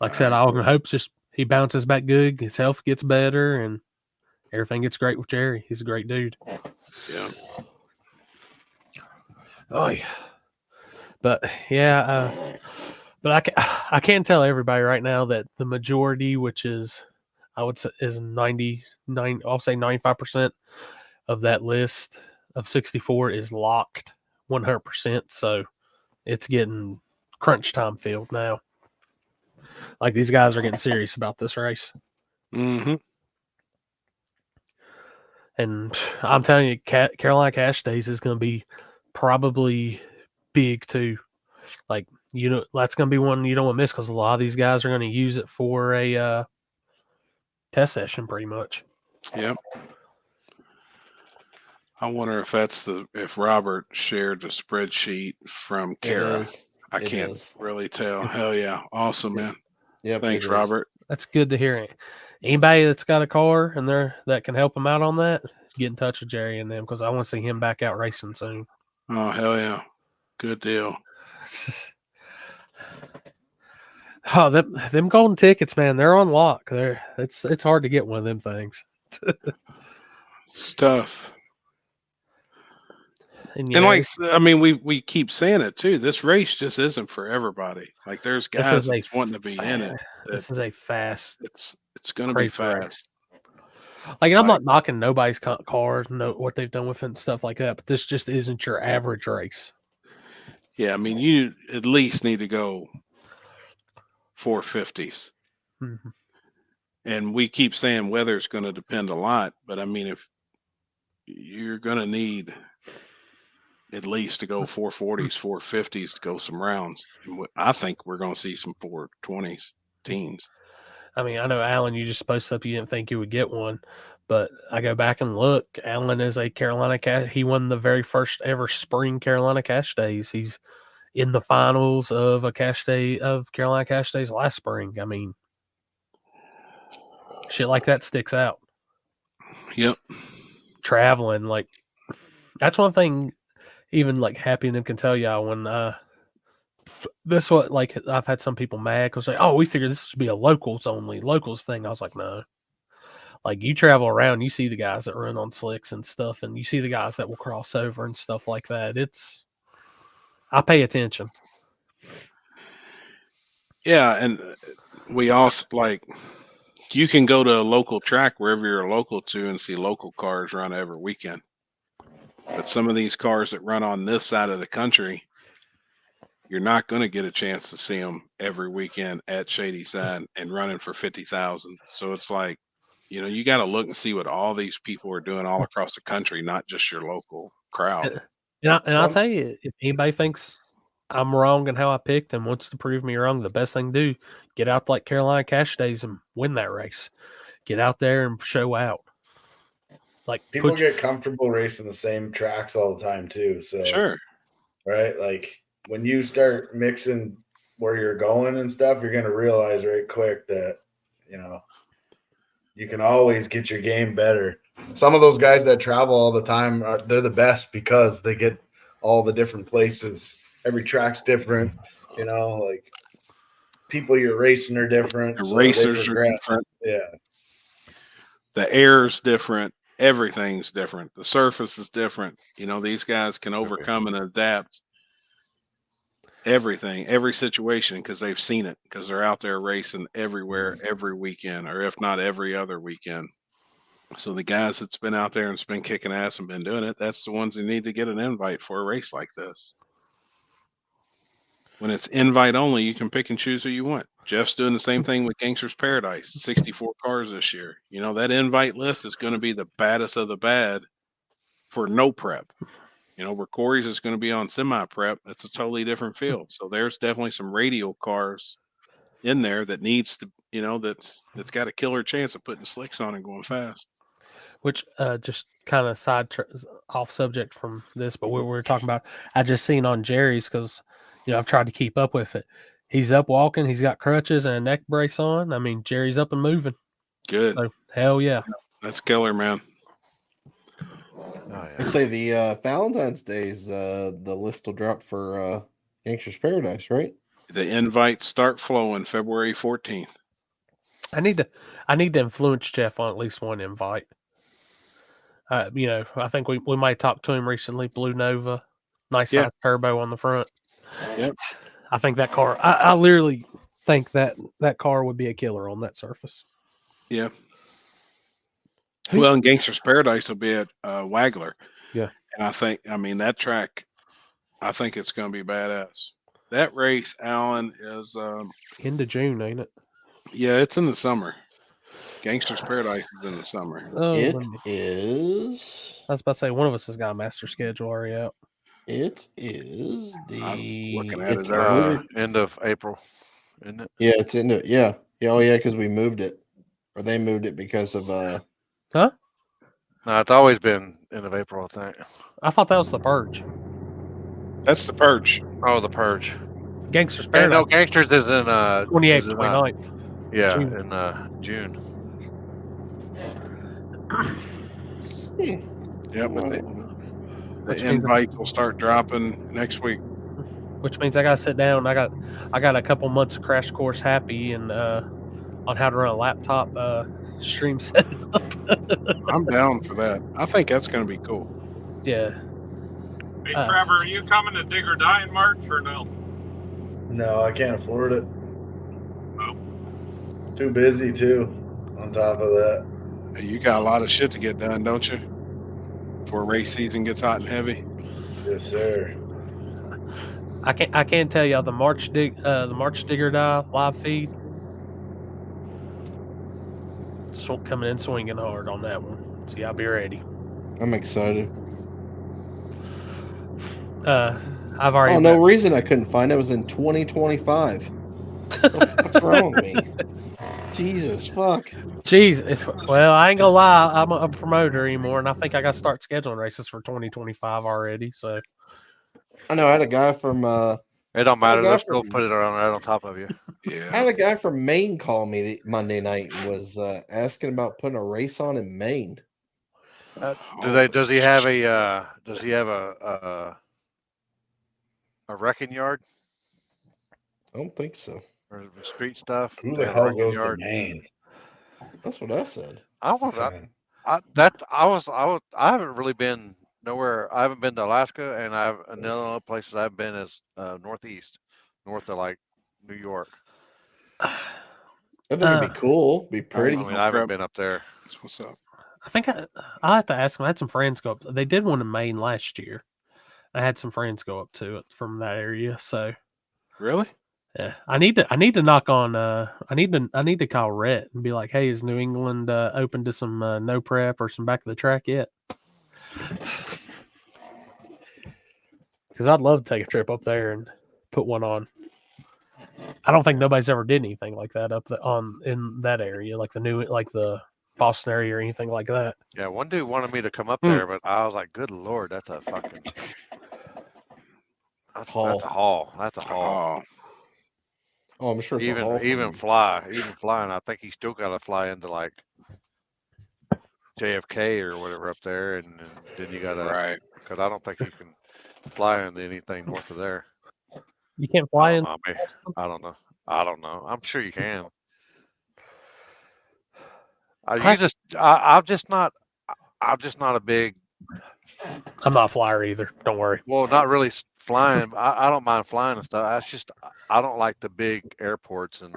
like I said, all I hope just he bounces back good, his health gets better, and everything gets great with Jerry. He's a great dude. Yeah. Oh yeah. But yeah, but I can't tell everybody right now that the majority, which is I would say is 99, I'll say 95% of that list of 64 is locked 100%. So it's getting crunch time field now. Like these guys are getting serious about this race. Mm-hmm. And I'm telling you, Carolina Cash Days is going to be probably big too. Like, that's going to be one you don't want to miss because a lot of these guys are going to use it for a test session pretty much. Yep. I wonder if Robert shared the spreadsheet from Kara. I can't really tell. Hell yeah. Awesome, man. Yep. Thanks, Robert. That's good to hear. Anybody that's got a car and that can help him out on that, get in touch with Jerry and them because I want to see him back out racing soon. Oh, hell yeah. Good deal. Oh, them golden tickets, man, they're on lock. It's hard to get one of them things. Stuff. And like, I mean, we keep saying it too. This race just isn't for everybody. Like, there's guys that's wanting to be in it. This is a fast. It's going to be fast. Like, I'm not knocking nobody's cars, what they've done with it and stuff like that, but this just isn't your average race. Yeah, I mean, you at least need to go 450s. Mm-hmm. And we keep saying weather's going to depend a lot, but I mean, if you're going to need at least to go 440s, 450s to go some rounds, and I think we're going to see some 420s, teens. I mean, I know Alan, you just posted up you didn't think you would get one, but I go back and look. Alan is a Carolina Cash. He won the very first ever spring Carolina Cash Days. in the finals of a cash day of Carolina Cash Days last spring. I mean, shit like that sticks out. Yep. Traveling, like, that's one thing even like Happy and them can tell y'all when this what, like, I've had some people mad because like, oh, we figured this should be a locals thing. I was like, no. Like, you travel around, you see the guys that run on slicks and stuff, and you see the guys that will cross over and stuff like that. I pay attention. Yeah, and we also, like, you can go to a local track wherever you're local to and see local cars run every weekend. But some of these cars that run on this side of the country, you're not going to get a chance to see them every weekend at Shady Side and running for 50,000. So it's like, you know, you got to look and see what all these people are doing all across the country, not just your local crowd. And I'll tell you, if anybody thinks I'm wrong in how I picked and wants to prove me wrong, the best thing to do, get out to like Carolina Cash Days and win that race. Get out there and show out. Like, people get comfortable racing the same tracks all the time too. So sure, right? Like, when you start mixing where you're going and stuff, you're gonna realize right quick that, you know, you can always get your game better. Some of those guys that travel all the time, they're the best because they get all the different places. Every track's different, you know, like, people you're racing are different. The so racers are different. Yeah. The air's different. Everything's different. The surface is different. You know, these guys can overcome and adapt everything, every situation, because they've seen it, because they're out there racing everywhere, every weekend, or if not every other weekend. So the guys that's been out there and been kicking ass and been doing it, that's the ones who need to get an invite for a race like this. When it's invite only, you can pick and choose who you want. Jeff's doing the same thing with Gangster's Paradise, 64 cars this year. You know, that invite list is going to be the baddest of the bad for no prep. You know, where Corey's is going to be on semi-prep, that's a totally different field. So there's definitely some radial cars in there that needs to, you know, that's got a killer chance of putting slicks on and going fast. Which just kind of off subject from this, but we were talking about, I just seen on Jerry's, because, you know, I've tried to keep up with it. He's up walking. He's got crutches and a neck brace on. I mean, Jerry's up and moving. Good. So, hell yeah. That's killer, man. I say the Valentine's Day's the list will drop for Gangster's Paradise, right? The invites start flowing February 14th. I need to influence Jeff on at least one invite. You know, I think we might talk to him recently. Blue Nova, nice size turbo on the front. Yep. I think that car. I literally think that car would be a killer on that surface. Yeah. Well, and Gangster's Paradise will be at Wagler. Yeah. And I mean, that track, I think it's going to be badass. That race, Alan, is end of June, ain't it? Yeah, it's in the summer. Gangster's Paradise is in the summer. Oh, it is. I was about to say, one of us has got a master schedule already out. It is looking at it end of April, isn't it? Yeah, it's in it. Yeah. Oh yeah, because we moved it, or they moved it because of Huh? No, it's always been end of April, I think. I thought that was the Purge. That's the Purge. Oh, the Purge. Gangster's Paradise. No, Gangsters is in 28th, 29th. Yeah, June. in June. Yeah, but the invites will start dropping next week. Which means I got to sit down. I got a couple months of crash course Happy and on how to run a laptop stream setup. I'm down for that. I think that's going to be cool. Yeah. Hey, Trevor, are you coming to Dig or Die in March or no? No, I can't afford it. Oh. Too busy too. On top of that, You got a lot of shit to get done, don't you? Before race season gets hot and heavy. Yes, sir. I can't tell y'all the March Dig or Die live feed. Coming in swinging hard on that one. So y'all be ready. I'm excited. I've already. Oh, no reason I couldn't find it. It was in 2025. What's wrong with me? Jesus fuck. Jeez, well, I ain't gonna lie. I'm a promoter anymore, and I think I got to start scheduling races for 2025 already. So I know I had a guy from It don't I had a matter. guy They'll still from- put it right on top of you. I had a guy from Maine call me Monday night and was asking about putting a race on in Maine. Does he have a wrecking yard I don't think so. or street stuff? Who They the have a hell wrecking goes yard. to Maine? That's what I said. I haven't really been nowhere. I haven't been to Alaska, and the only places I've been is northeast, north of like New York. I think it'd be cool. Be pretty. I mean, I haven't been up there. That's what's up. I think I have to ask them. I had some friends go up. They did one in Maine last year. I had some friends go up to it from that area. So Really? yeah, I need to knock on. I need to call Rhett and be like, hey, is New England open to some no prep or some back of the track yet? Because I'd love to take a trip up there and put one on. I don't think nobody's ever did anything like that in that area, like the Boston area or anything like that. Yeah, one dude wanted me to come up there, but I was like, "Good lord, that's a fucking that's a haul. That's a haul." Oh, I'm sure it's a haul even flying. I think he still got to fly into like JFK or whatever up there, and then you got to right because I don't think you can fly into anything north of there. You can't fly in. I don't know. I'm sure you can. I'm just not a big. I'm not a flyer either. Don't worry. Well, not really flying. I don't mind flying and stuff. That's just I don't like the big airports and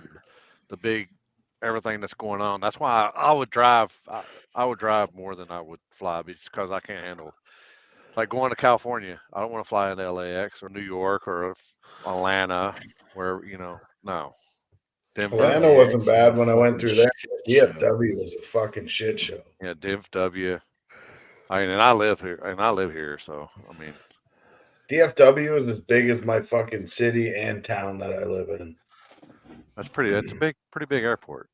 the big everything that's going on. That's why I would drive. I would drive more than I would fly because I can't handle. Like going to California, I don't want to fly into LAX or New York or Atlanta, where no. Denver, Atlanta wasn't bad when I went through there. DFW was a fucking shit show. Yeah, DFW. I mean, and I live here, so I mean, DFW is as big as my fucking city and town that I live in. That's a pretty big airport.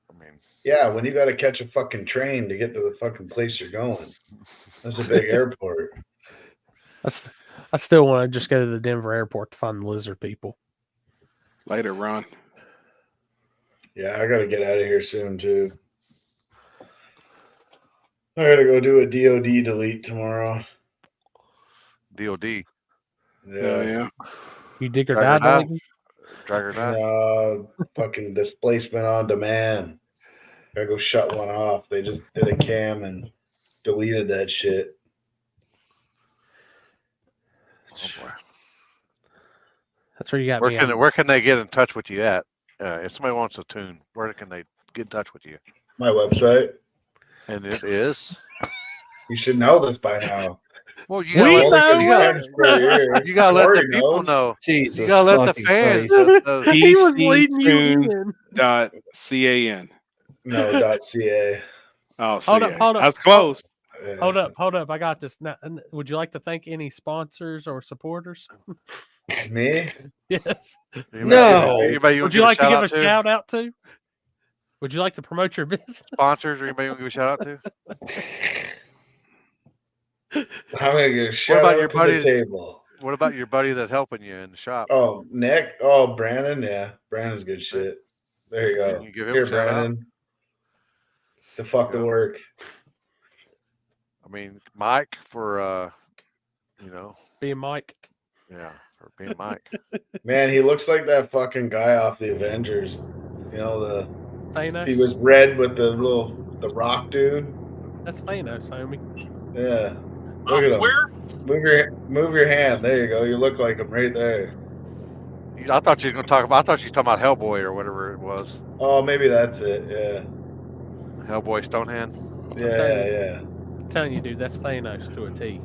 I mean, yeah, when you got to catch a fucking train to get to the fucking place you're going, that's a big airport. I still want to just go to the Denver airport to find the lizard people. Later, Ron. Yeah, I got to get out of here soon, too. I got to go do a DOD delete tomorrow. DOD? Yeah. You dig or die? Drag or die? Fucking displacement on demand. Gotta go shut one off. They just did a cam and deleted that shit. Oh, boy. That's where you got Where can they get in touch with you at? If somebody wants a tune, where can they get in touch with you? My website. And it is? You should know this by now. Well, you gotta let the people know. Jesus, you gotta let the fans. He was leading you in. .can. No, .ca. Oh, hold up. That's close. Yeah. Hold up. I got this. Now, would you like to thank any sponsors or supporters? Me? Yes. No. Would you like to give a shout out to? Would you like to promote your business? Sponsors or anybody you want to give a shout out to? I'm gonna give a shout out to the table. What about your buddy that's helping you in the shop? Oh, Nick. Oh, Brandon. Yeah, Brandon's good shit. There you go. You give him Here, a shout Brandon. out? The fucking work. I mean, Mike for being Mike. Yeah, for being Mike. Man, he looks like that fucking guy off the Avengers. You know Thanos? He was red with the rock dude. That's Thanos, homie. Yeah. Look at him. Where? Move your hand. There you go. You look like him right there. I thought you were going to talk about. I thought you were talking about Hellboy or whatever it was. Oh, maybe that's it. Yeah. Hellboy Stonehand. Yeah. I'm telling you, dude, that's Thanos to a T.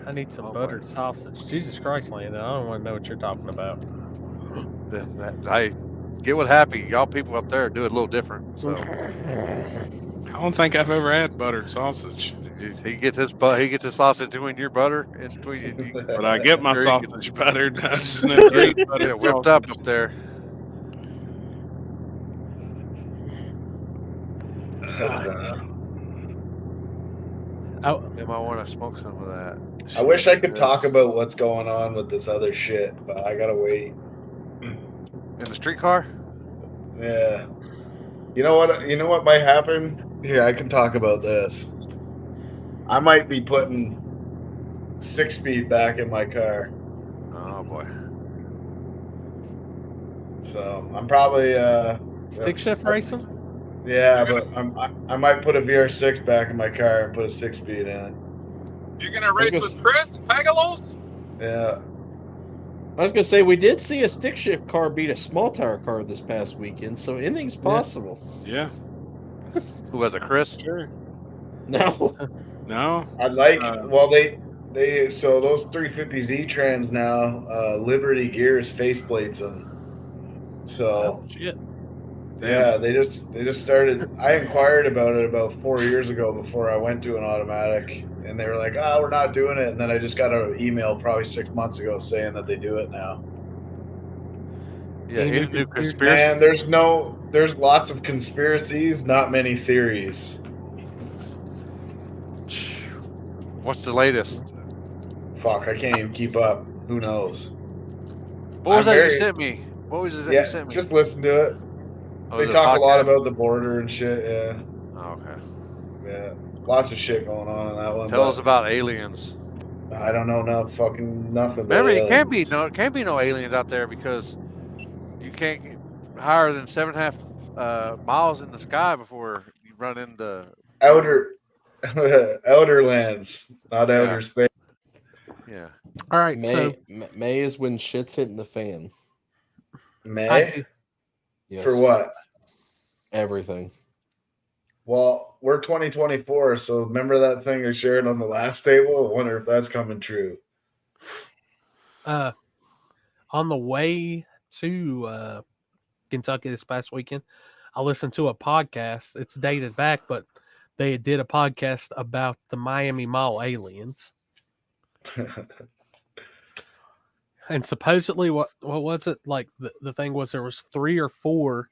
I need some buttered sausage. Jesus Christ, Landon. I don't want to know what you're talking about. I get with Happy. Y'all people up there do it a little different. So I don't think I've ever had buttered sausage. He gets his sausage between your butter and between you. But I get my sausage buttered. I just never get buttered whipped up there. Oh, they might want to smoke some of that. I wish I could talk about what's going on with this other shit, but I gotta wait. In the streetcar? Yeah. You know what? You know what might happen? Yeah, I can talk about this. I might be putting 6-speed back in my car. Oh boy. So I'm probably stick shift racing. Yeah, but I might put a VR6 back in my car and put a 6-speed in it. You're gonna race with Chris Pagalos? Yeah. I was gonna say we did see a stick shift car beat a small tire car this past weekend, so anything's possible. Yeah. Who was it, Chris? Sure. No. No. I'd like well they so those 350 Z-Trans now, Liberty Gears faceplates them. So shit. Yeah, they just started. I inquired about it about 4 years ago before I went to an automatic, and they were like, "Oh, we're not doing it." And then I just got an email probably 6 months ago saying that they do it now. Yeah, any new conspiracy? And there's lots of conspiracies, not many theories. What's the latest? Fuck, I can't even keep up. Who knows? What was that you sent me? What was it you sent me? Just listen to it. Oh, They is it talk a lot podcast? about the border and shit. Yeah. Oh, okay. Yeah, lots of shit going on in that one. Tell us about aliens. I don't know nothing. Remember, it can't be no aliens out there because you can't get higher than 7.5 miles in the sky before you run into outer lands, not outer space. Yeah. All right. May is when shit's hitting the fan. May. Yes. For what? Everything. Well, we're 2024, so remember that thing I shared on the last table? I wonder if that's coming true. On the way to Kentucky this past weekend, I listened to a podcast. It's dated back, but they did a podcast about the Miami Mall aliens. And supposedly, what was it? Like the thing was there was 3 or 4,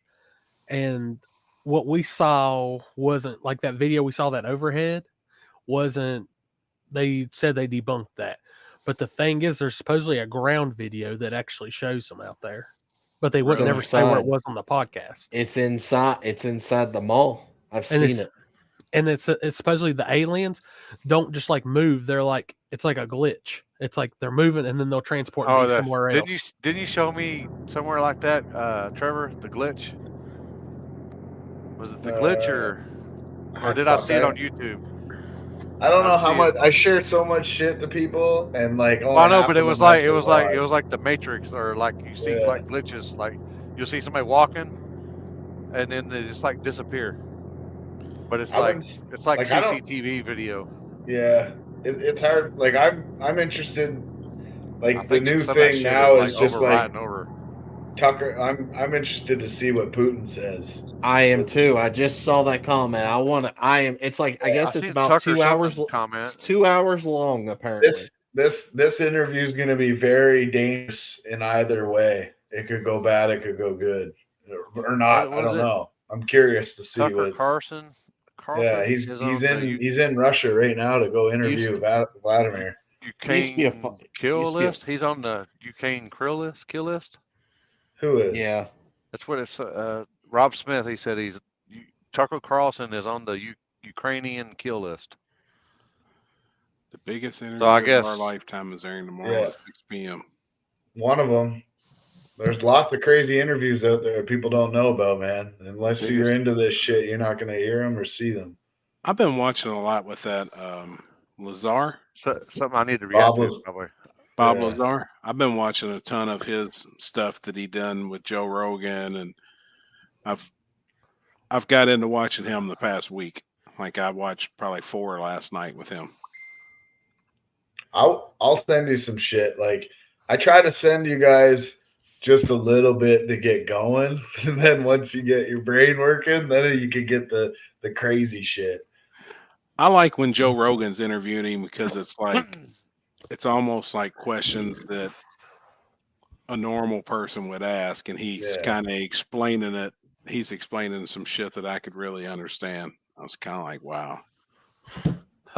and what we saw wasn't like that video we saw that overhead wasn't. They said they debunked that, but the thing is, there's supposedly a ground video that actually shows them out there, but they wouldn't never say where it was on the podcast. It's inside the mall. I've seen it. And it's supposedly the aliens don't just like move. They're like, it's like a glitch. It's like they're moving and then they'll transport me somewhere else. Didn't you show me somewhere like that, Trevor? The glitch. Was it the glitch or did I see it on YouTube? I don't know how much I share so much shit to people, and like. Well, I know, but it was like the Matrix, or like you see like glitches, like you'll see somebody walking, and then they just like disappear. But it's like CCTV video. Yeah, it's hard. Like I'm interested. Like the new some of that thing shit now is is just like over. Tucker. I'm interested to see what Putin says. I am too. I just saw that comment. It's like I guess it's about Tucker 2 hours. Comment. It's 2 hours long apparently. This interview is going to be very dangerous in either way. It could go bad. It could go good, or not. I don't know. I'm curious to see Tucker what Carlson. Yeah, he's in Russia right now to go interview Vladimir. Ukraine kill list. He's on the Ukraine kill list. Who is? Yeah, that's what it's. Rob Smith. He said Tucker Carlson is on the Ukrainian kill list. The biggest interview of our lifetime is airing tomorrow at 6 p.m. One of them. There's lots of crazy interviews out there people don't know about, man. Unless you're into this shit, you're not going to hear them or see them. I've been watching a lot with that Lazar. Something I need to react to, probably. Bob Lazar. I've been watching a ton of his stuff that he done with Joe Rogan, and I've got into watching him the past week. Like I watched probably 4 last night with him. I'll send you some shit. Like I try to send you guys just a little bit to get going, and then once you get your brain working, then you can get the crazy shit. I like when Joe Rogan's interviewing him because it's like it's almost like questions that a normal person would ask, and he's kind of explaining it. He's explaining some shit that I could really understand. I was kind of like, wow.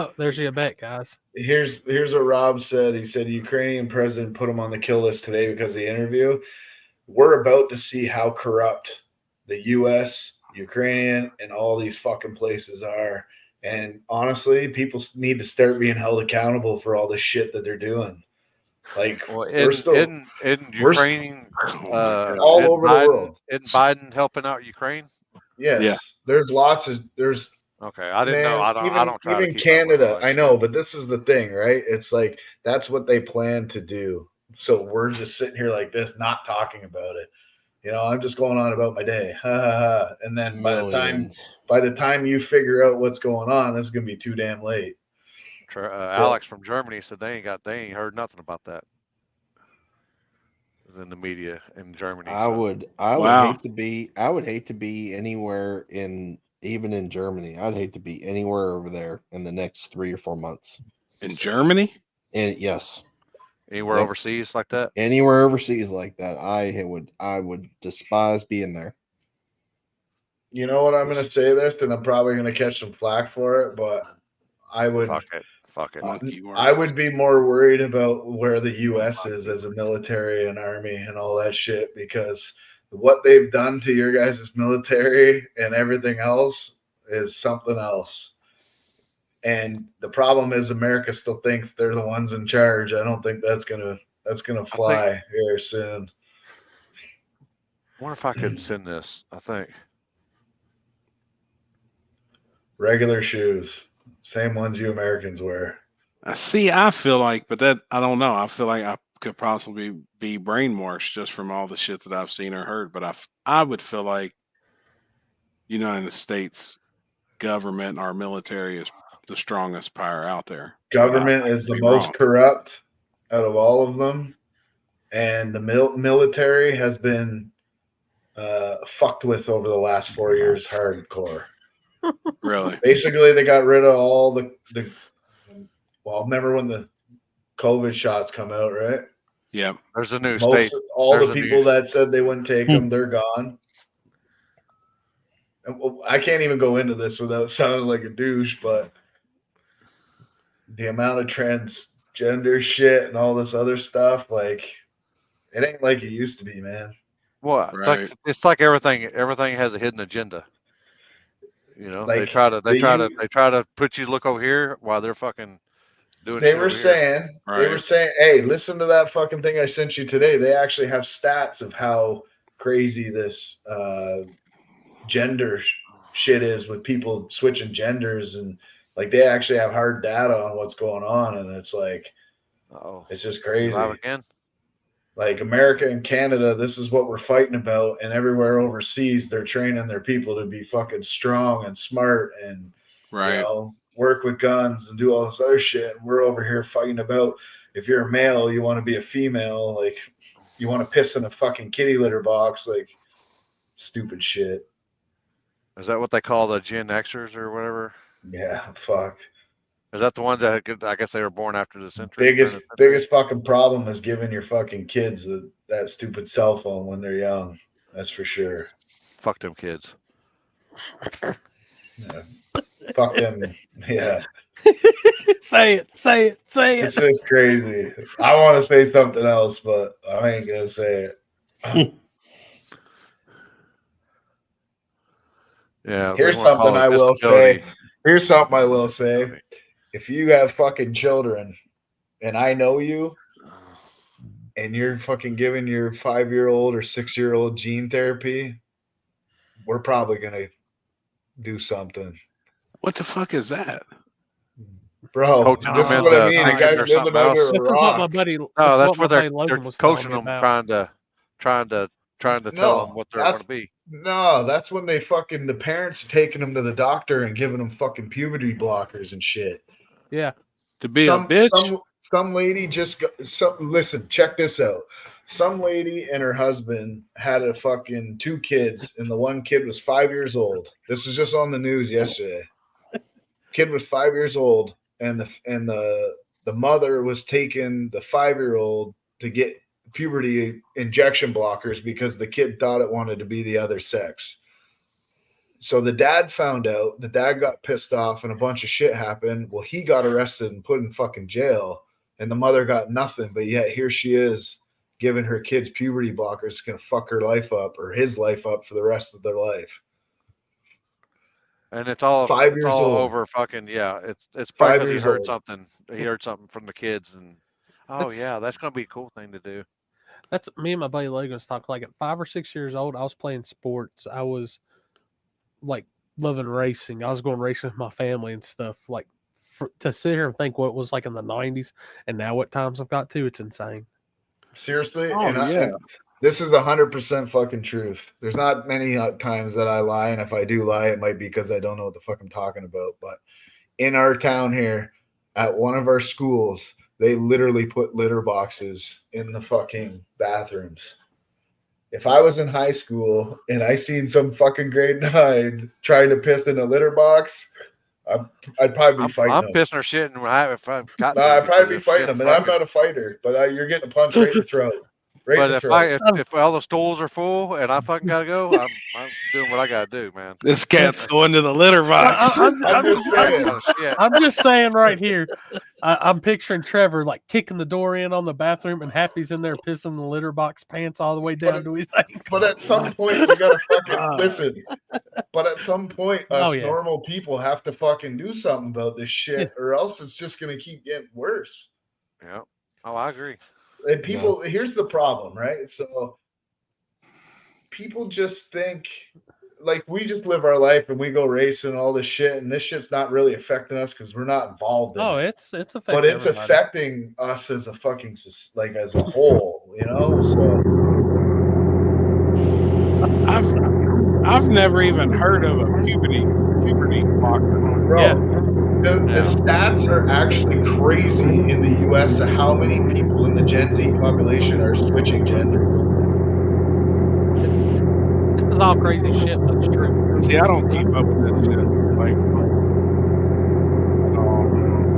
Oh, there's your bet, guys. Here's what Rob said. He said Ukrainian president put him on the kill list today because of the interview. We're about to see how corrupt the U.S., Ukrainian, and all these fucking places are. And honestly, people need to start being held accountable for all the shit that they're doing. Like, we're still in Ukraine, all over the world. Isn't Biden helping out Ukraine? Yes. Yeah. There's lots of Okay, I didn't know. I don't try to even keep up with all Canada. that I shit. know, but this is the thing, right? It's like that's what they plan to do. So we're just sitting here like this, not talking about it. You know, I'm just going on about my day, ha ha ha. And then by the time you figure out what's going on, it's gonna be too damn late. Alex from Germany said they ain't heard nothing about that. It was in the media in Germany. I would hate to be anywhere even in Germany. I'd hate to be anywhere over there in the next 3 or 4 months. In Germany? And yes. Anywhere overseas like that? Anywhere overseas like that. I would despise being there. You know what, I'm gonna say this, and I'm probably gonna catch some flack for it, but I would fuck it. I would be more worried about where the U.S. is as a military and army and all that shit, because what they've done to your guys' military and everything else is something else. And the problem is America still thinks they're the ones in charge. I don't think that's gonna fly here soon. I wonder if I could send this. I think regular shoes, same ones you Americans wear. See, I feel like, but that I don't know. I feel like I could possibly be brainwashed just from all the shit that I've seen or heard. But I would feel like United States government, our military is the strongest power out there. Government is the most corrupt out of all of them, and the military has been fucked with over the last 4 years hardcore. Really? Basically, they got rid of all the well, remember when the COVID shots come out, right? Yeah. There's a new Most all the people that said they wouldn't take them, they're gone. And I can't even go into this without sounding like a douche, but the amount of transgender shit and all this other stuff, like, it ain't like it used to be, man. What? Right. It's like everything has a hidden agenda. You know, Like, they try to put you to look over here while they're fucking doing. They shit were over saying, here. hey, listen to that fucking thing I sent you today. They actually have stats of how crazy this gender shit is with people switching genders, and like they actually have hard data on what's going on, and it's like, it's just crazy. Live again? Like America and Canada, this is what we're fighting about, and everywhere overseas, they're training their people to be fucking strong and smart and you know, work with guns and do all this other shit. And we're over here fighting about if you're a male, you want to be a female, like you want to piss in a fucking kitty litter box, like stupid shit. Is that what they call the Gen Xers or whatever? Yeah, fuck. Is that the ones that I guess they were born after the century? Biggest fucking problem is giving your fucking kids that stupid cell phone when they're young. That's for sure. Fuck them kids. Yeah. Fuck them. Yeah. Say it. It's just crazy. I want to say something else, but I ain't gonna say it. Yeah. Here's something I will say. If you have fucking children and I know you and you're fucking giving your 5-year-old or 6-year-old gene therapy, we're probably going to do something. What the fuck is that? Bro, this is what I mean. You guys living under a rock. That's what they're coaching them, trying to tell them what they're going to be. No, that's when the parents are taking them to the doctor and giving them fucking puberty blockers and shit. Yeah. To be a bitch. Some lady listen, check this out. Some lady and her husband had a fucking 2 kids, and the one kid was 5 years old. This was just on the news yesterday. Kid was 5 years old, and the mother was taking the 5-year-old to get puberty injection blockers because the kid thought it wanted to be the other sex. So the dad found out, the dad got pissed off, and a bunch of shit happened. Well, he got arrested and put in fucking jail, and the mother got nothing. But yet here she is giving her kids puberty blockers, going to fuck her life up or his life up for the rest of their life. And it's all 5 years old. over fucking It's probably 5 because he years heard old. something. He heard something from the kids, and that's gonna be a cool thing to do. That's me and my buddy Logan's talk. Like at 5 or 6 years old, I was playing sports. I was like loving racing. I was going racing with my family and stuff. Like to sit here and think what it was like in the 90s and now what times I've got to, it's insane. Seriously? Oh, And this is 100% fucking truth. There's not many times that I lie, and if I do lie, it might be because I don't know what the fuck I'm talking about. But in our town here, at one of our schools, they literally put litter boxes in the fucking bathrooms. If I was in high school and I seen some fucking grade 9 trying to piss in a litter box, I'd probably be fighting I'm them. pissing or shitting if I've got to. I'd probably be because fighting shit's them, and I'm fucking- not a fighter. But you're getting a punch right in the throat. Right in But the throat. if all the stools are full and I fucking gotta go, I'm doing what I gotta do, man. This cat's going to the litter box. I'm just saying right here. I'm picturing Trevor like kicking the door in on the bathroom, and Happy's in there pissing the litter box pants all the way down to his ankle. But at some point, you gotta fucking listen. But at some point, us Oh, yeah. normal people have to fucking do something about this shit, or else it's just gonna keep getting worse. Yeah. Oh, I agree. And people, here's the problem, right? So people just think like we just live our life and we go racing and all this shit, and this shit's not really affecting us because we're not involved in Oh, it. it's affecting But it's everybody. affecting us as a fucking like as a whole, you know. So I've never even heard of a puberty blocker. bro, the stats are actually crazy in the U.S. of how many people in the Gen Z population are switching gender. This is all crazy shit, but it's true. See, I don't keep up with this shit. Like,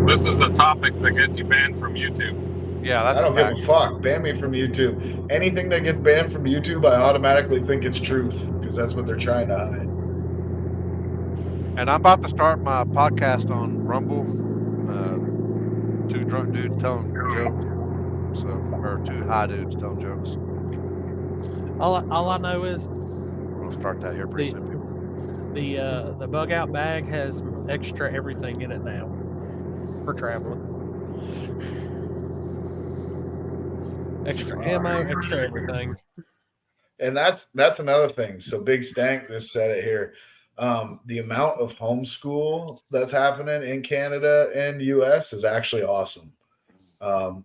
This is the topic that gets you banned from YouTube. Yeah, I don't give a fuck. Ban me from YouTube. Anything that gets banned from YouTube, I automatically think it's truth because that's what they're trying to hide. And I'm about to start my podcast on Rumble. Two drunk dudes telling jokes. Or two high dudes telling jokes. All I know is We'll start that here pretty soon. the bug out bag has extra everything in it now for traveling. Extra ammo, extra everything. And that's another thing. So Big Stank just said it here. The amount of homeschool that's happening in Canada and US is actually awesome. The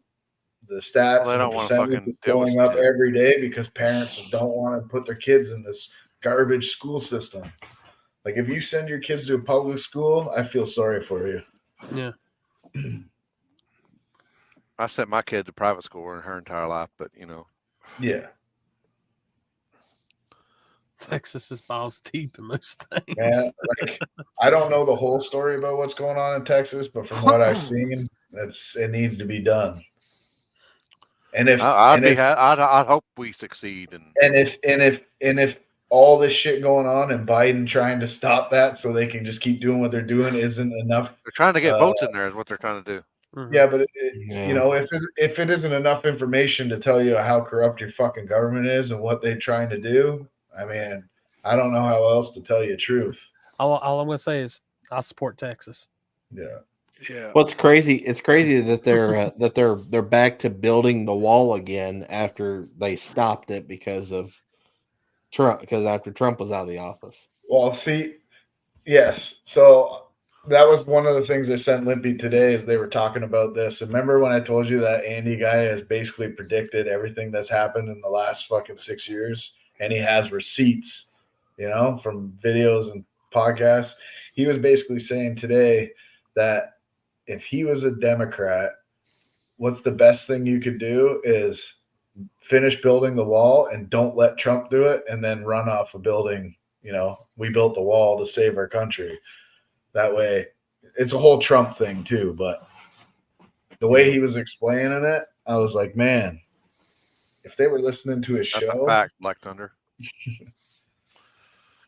stats Well, they and don't the wanna percentage fucking is deal with going up shit. every day because parents don't want to put their kids in this garbage school system. Like if you send your kids to a public school, I feel sorry for you. Yeah. I sent my kid to private school her entire life, but you know. Yeah. Texas is balls deep in most things. Man, like, I don't know the whole story about what's going on in Texas, but from what I've seen, it needs to be done. And if I'd hope we succeed. And if all this shit going on and Biden trying to stop that so they can just keep doing what they're doing isn't enough. They're trying to get votes in there is what they're trying to do. Yeah, but you know, if it isn't enough information to tell you how corrupt your fucking government is and what they're trying to do, I mean, I don't know how else to tell you the truth. All I'm gonna say is I support Texas. Yeah. Yeah. What's crazy? It's crazy that they're back to building the wall again after they stopped it because of Trump. Because after Trump was out of the office. Well, see, yes. So that was one of the things I sent Limpy today is they were talking about this. Remember when I told you that Andy guy has basically predicted everything that's happened in the last fucking 6 years, and he has receipts, you know, from videos and podcasts. He was basically saying today that if he was a Democrat, what's the best thing you could do is finish building the wall and don't let Trump do it and then run off a building. You know, we built the wall to save our country. That way, it's a whole Trump thing too. But the way he was explaining it, I was like, man, if they were listening to his That's show. a fact, Black Thunder.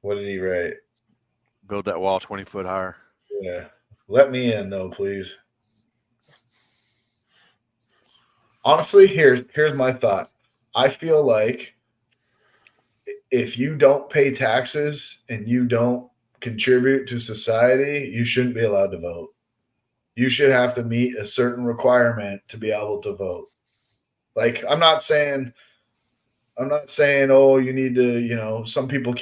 What did he write? Build that wall 20 foot higher. Yeah. Let me in though, please. Honestly, here's my thought. I feel like if you don't pay taxes and you don't contribute to society, you shouldn't be allowed to vote. You should have to meet a certain requirement to be able to vote. Like, I'm not saying, oh, you need to, some people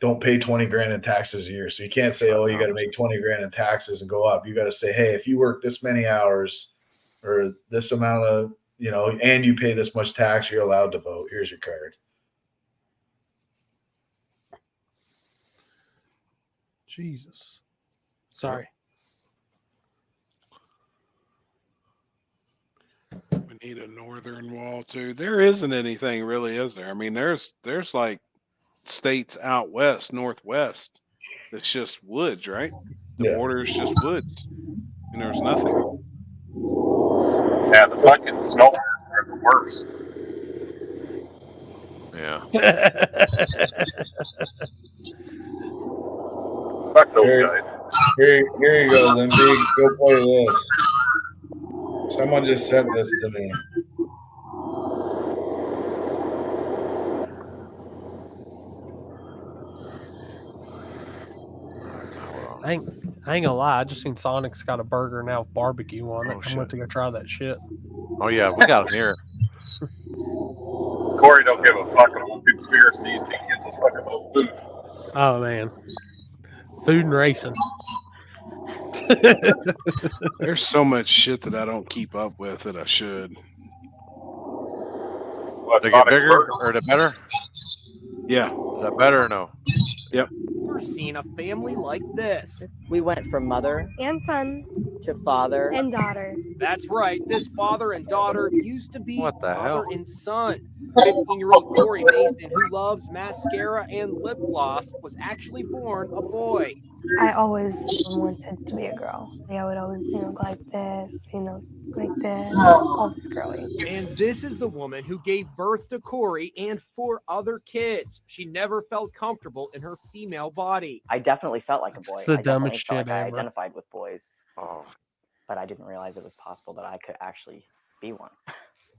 don't pay 20 grand in taxes a year. So you can't say, oh, you got to make 20 grand in taxes and go up. You got to say, hey, if you work this many hours or this amount of, and you pay this much tax, you're allowed to vote. Here's your card. Jesus. Sorry. We need a northern wall too. There isn't anything really, is there? I mean, there's like states out west, northwest, that's just woods, right? The border is just woods, and there's nothing. Yeah, the fucking snow are the worst. Yeah. Fuck those guys. Here you go, Lindsay. Go play this. Someone just sent this to me. I ain't gonna lie. I just seen Sonic's got a burger now with barbecue on it. I'm going to go try that shit. Oh yeah, we got them here. Corey don't give a fuck about conspiracies. He gives a fuck about food. Oh man, food and racing. There's so much shit that I don't keep up with that I should. What, They get bigger or the better? Yeah. Is that better or no? Yep. Never seen a family like this. We went from mother and son to father and daughter. That's right. This father and daughter used to be What the father hell? and son. 15-year-old Corey Mason, who loves mascara and lip gloss, was actually born a boy. I always wanted to be a girl. I would always, go like this, like this, always girly. And this is the woman who gave birth to Corey and 4 other kids. She never felt comfortable in her female body. I definitely felt like a boy. It's the I definitely dumbest felt shit like I ever. identified with boys. Oh. But I didn't realize it was possible that I could actually be one.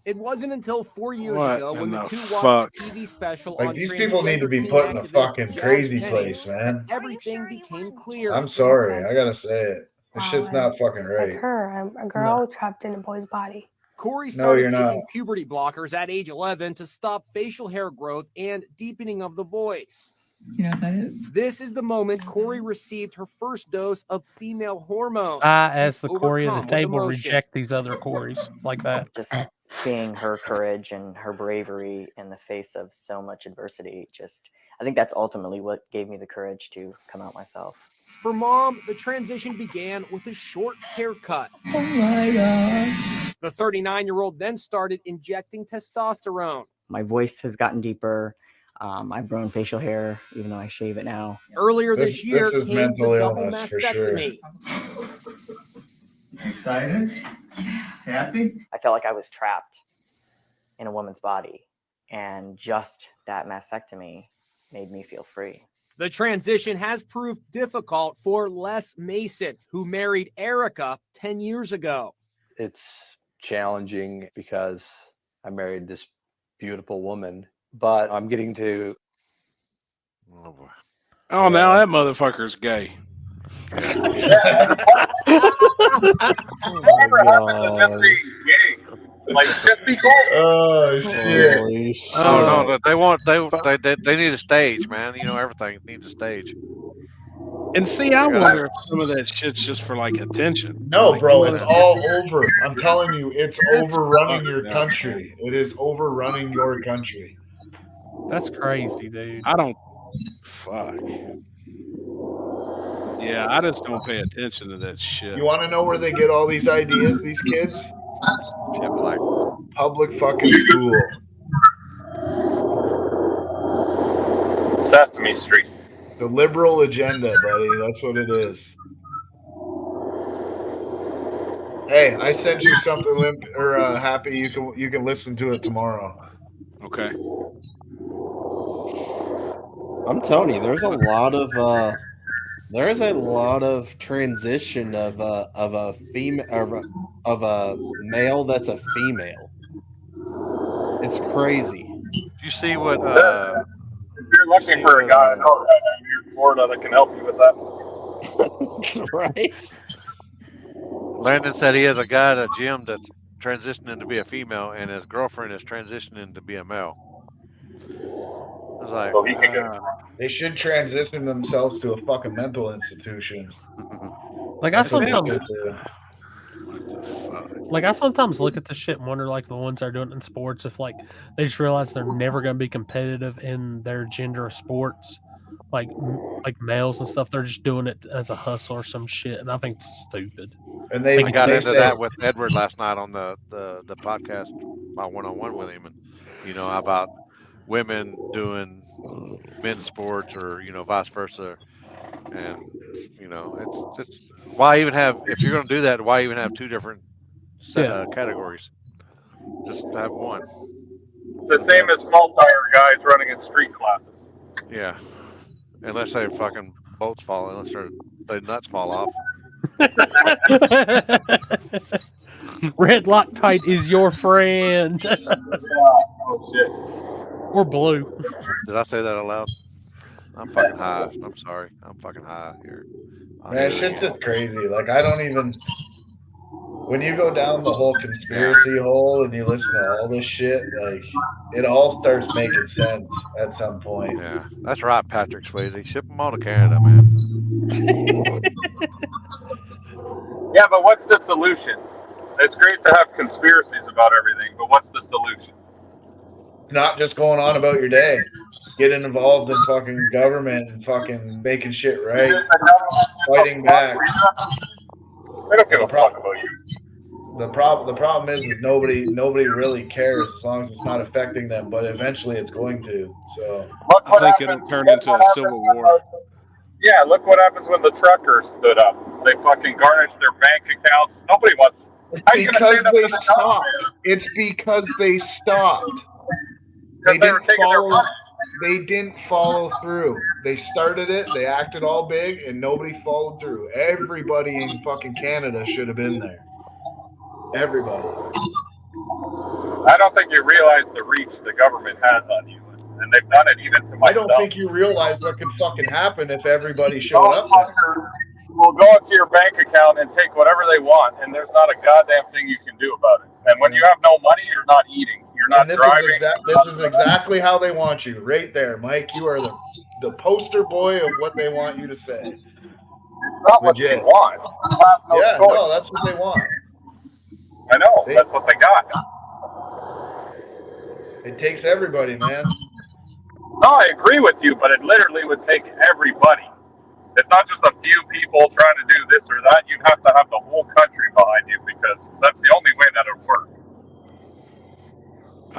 It wasn't until 4 years What ago when in the the two fuck? watched a TV special Like, on these people need to be transgender put in a teen fucking activist crazy Jazz place, Penny. man. Everything became clear. I'm sorry. I gotta say it. This shit's not fucking Just right. like her, I'm a girl trapped in a boy's body. Corey No, started you're taking not. puberty blockers at age 11 to stop facial hair growth and deepening of the voice. You know what that is? This is the moment Corey received her first dose of female hormones. I, as the She's Corey of the overcome with table, emotion. reject these other Corys like that. Just seeing her courage and her bravery in the face of so much adversity, I think that's ultimately what gave me the courage to come out myself. For mom, the transition began with a short haircut. Oh my god. The 39-year-old then started injecting testosterone. My voice has gotten deeper. I've grown facial hair, even though I shave it now. Earlier this year is came mental the double illness for sure. mastectomy. Excited? Happy? I felt like I was trapped in a woman's body, and just that mastectomy made me feel free. The transition has proved difficult for Les Mason, who married Erica 10 years ago. It's challenging because I married this beautiful woman, but I'm getting to. Oh boy. Oh, now that motherfucker's gay. Like, just be cool. Oh shit! Oh no, they need a stage, man. Everything needs a stage. And see, I wonder if some of that shit's just for like attention. No, Like, bro, you it's wanna- all over. I'm telling you, it's overrunning your country. It is overrunning your country. That's crazy, dude. I don't. Fuck. Yeah, I just don't pay attention to that shit. You want to know where they get all these ideas, these kids? Like public fucking school. Sesame Street. The liberal agenda, buddy. That's what it is. Hey, I sent you something, Limp or Happy. You can listen to it tomorrow. Okay. I'm telling you, there's a lot of There's a lot of transition of a female of a male that's a female. It's crazy. Do you see what? If you're looking for a guy in Florida that can help you with that, right? Landon said he has a guy at a gym that's transitioning to be a female, and his girlfriend is transitioning to be a male. I was like, so he can get. They should transition themselves to a fucking mental institution. Like I That's what they sometimes, should do. like I sometimes look at this shit and wonder, like the ones that are doing it in sports, if like they just realize they're never going to be competitive in their gender of sports, like males and stuff. They're just doing it as a hustle or some shit, and I think it's stupid. And they I got into that with Edward last night on the podcast, my one-on-one with him, and about women doing men's sports or vice versa, and it's why even have, if you're going to do that, why even have two different categories? Just have one. The same as small tire guys running in street classes. Yeah, unless they fucking bolts fall, unless their nuts fall off. Red Loctite is your friend. Oh shit. Or blue. Did I say that aloud? I'm fucking high. I'm sorry. I'm fucking high here. Man, shit's just crazy. Like, I don't even. When you go down the whole conspiracy hole and you listen to all this shit, like, it all starts making sense at some point. Yeah, that's right, Patrick Swayze. Ship them all to Canada, man. Yeah, but what's the solution? It's great to have conspiracies about everything, but what's the solution? Not just going on about your day. Getting involved in fucking government and fucking making shit right. Fighting back. They don't give a fuck about you. The problem is nobody really cares as long as it's not affecting them, but eventually it's going to. So I think it'll turn into a civil war. Yeah, look what happens when the truckers stood up. They fucking garnished their bank accounts. Nobody wants. because they stopped. It's because they stopped. They didn't follow through. They started it, they acted all big, and nobody followed through. Everybody in fucking Canada should have been there. Everybody. I don't think you realize the reach the government has on you. And they've done it even to myself. I don't think you realize what could fucking happen if everybody showed up. Will go into your bank account and take whatever they want, and there's not a goddamn thing you can do about it. And when you have no money, you're not eating. You're not driving. This is exactly how they want you, right there, Mike. You are the poster boy of what they want you to say. It's not what they want. No, that's what they want. I know. That's what they got. It takes everybody, man. No, I agree with you, but it literally would take everybody. It's not just a few people trying to do this or that. You'd have to have the whole country behind you because that's the only way that it'll work.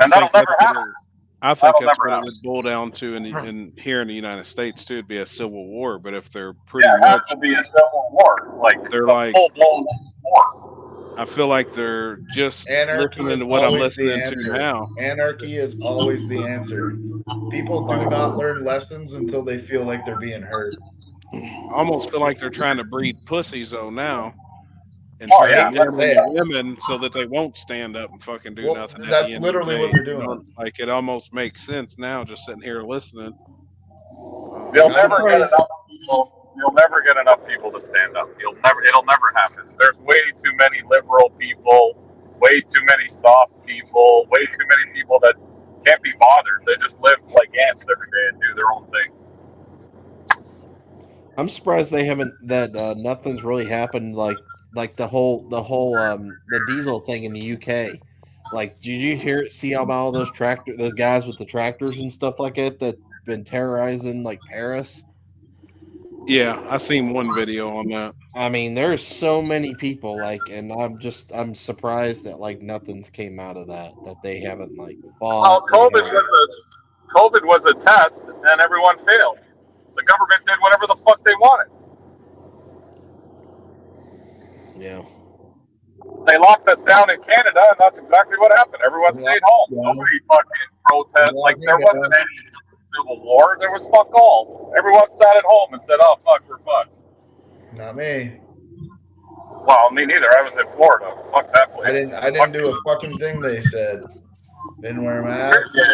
And that'll never happen. I think that's what it would boil down to in here in the United States too. It'd be a civil war, but if they're pretty it has to be a civil war, they're a like full-blown war. I feel like they're just Anarchy listening is to what I'm always the listening to answer. now. Anarchy is always the answer. People do not learn lessons until they feel like they're being hurt. I almost feel like they're trying to breed pussies though now, and Oh, turn yeah. them into women so that they won't stand up and fucking do nothing. At that's the end of the literally day. what they're You know, doing. like it almost makes sense now, just sitting here listening. You'll never get enough people. You'll never get enough people to stand up. It'll never happen. There's way too many liberal people, way too many soft people, way too many people that can't be bothered. They just live like ants every day and do their own thing. I'm surprised they haven't nothing's really happened like the whole the diesel thing in the UK. Like, did you see how all those guys with the tractors and stuff like that been terrorizing like Paris? Yeah, I seen one video on that. I mean, there's so many people and I'm surprised that nothing's came out of that they haven't fought. Well, COVID was a test and everyone failed. The government did whatever the fuck they wanted. Yeah. They locked us down in Canada, and that's exactly what happened. Everyone stayed home. Nobody fucking protested. There wasn't any civil war. There was fuck all. Everyone sat at home and said, "Oh fuck, we're fucked." Not me. Well, me neither. I was in Florida. Fuck that place. I didn't do a fucking thing they said. Didn't wear a mask. You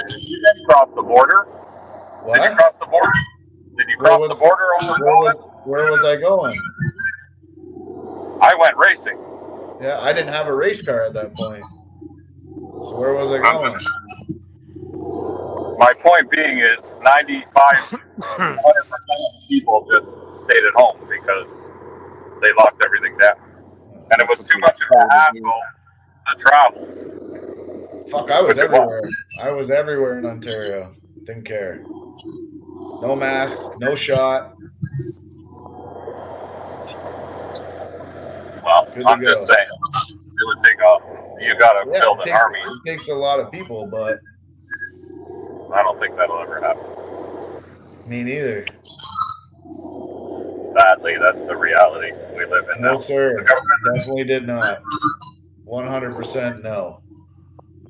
didn't cross the border. What? Did you cross the border? Did you cross the border over where was I going? I went racing. Yeah, I didn't have a race car at that point. So where was I going? My point being is 95% of people just stayed at home because they locked everything down. And it was too much of a hassle to travel. Fuck, I was everywhere. I was everywhere in Ontario. Didn't care. No mask, no shot. Well, I'm just saying, it would take you gotta build an army. It takes a lot of people, but I don't think that'll ever happen. Me neither. Sadly, that's the reality we live in now. No, sir. Definitely did not. 100% no.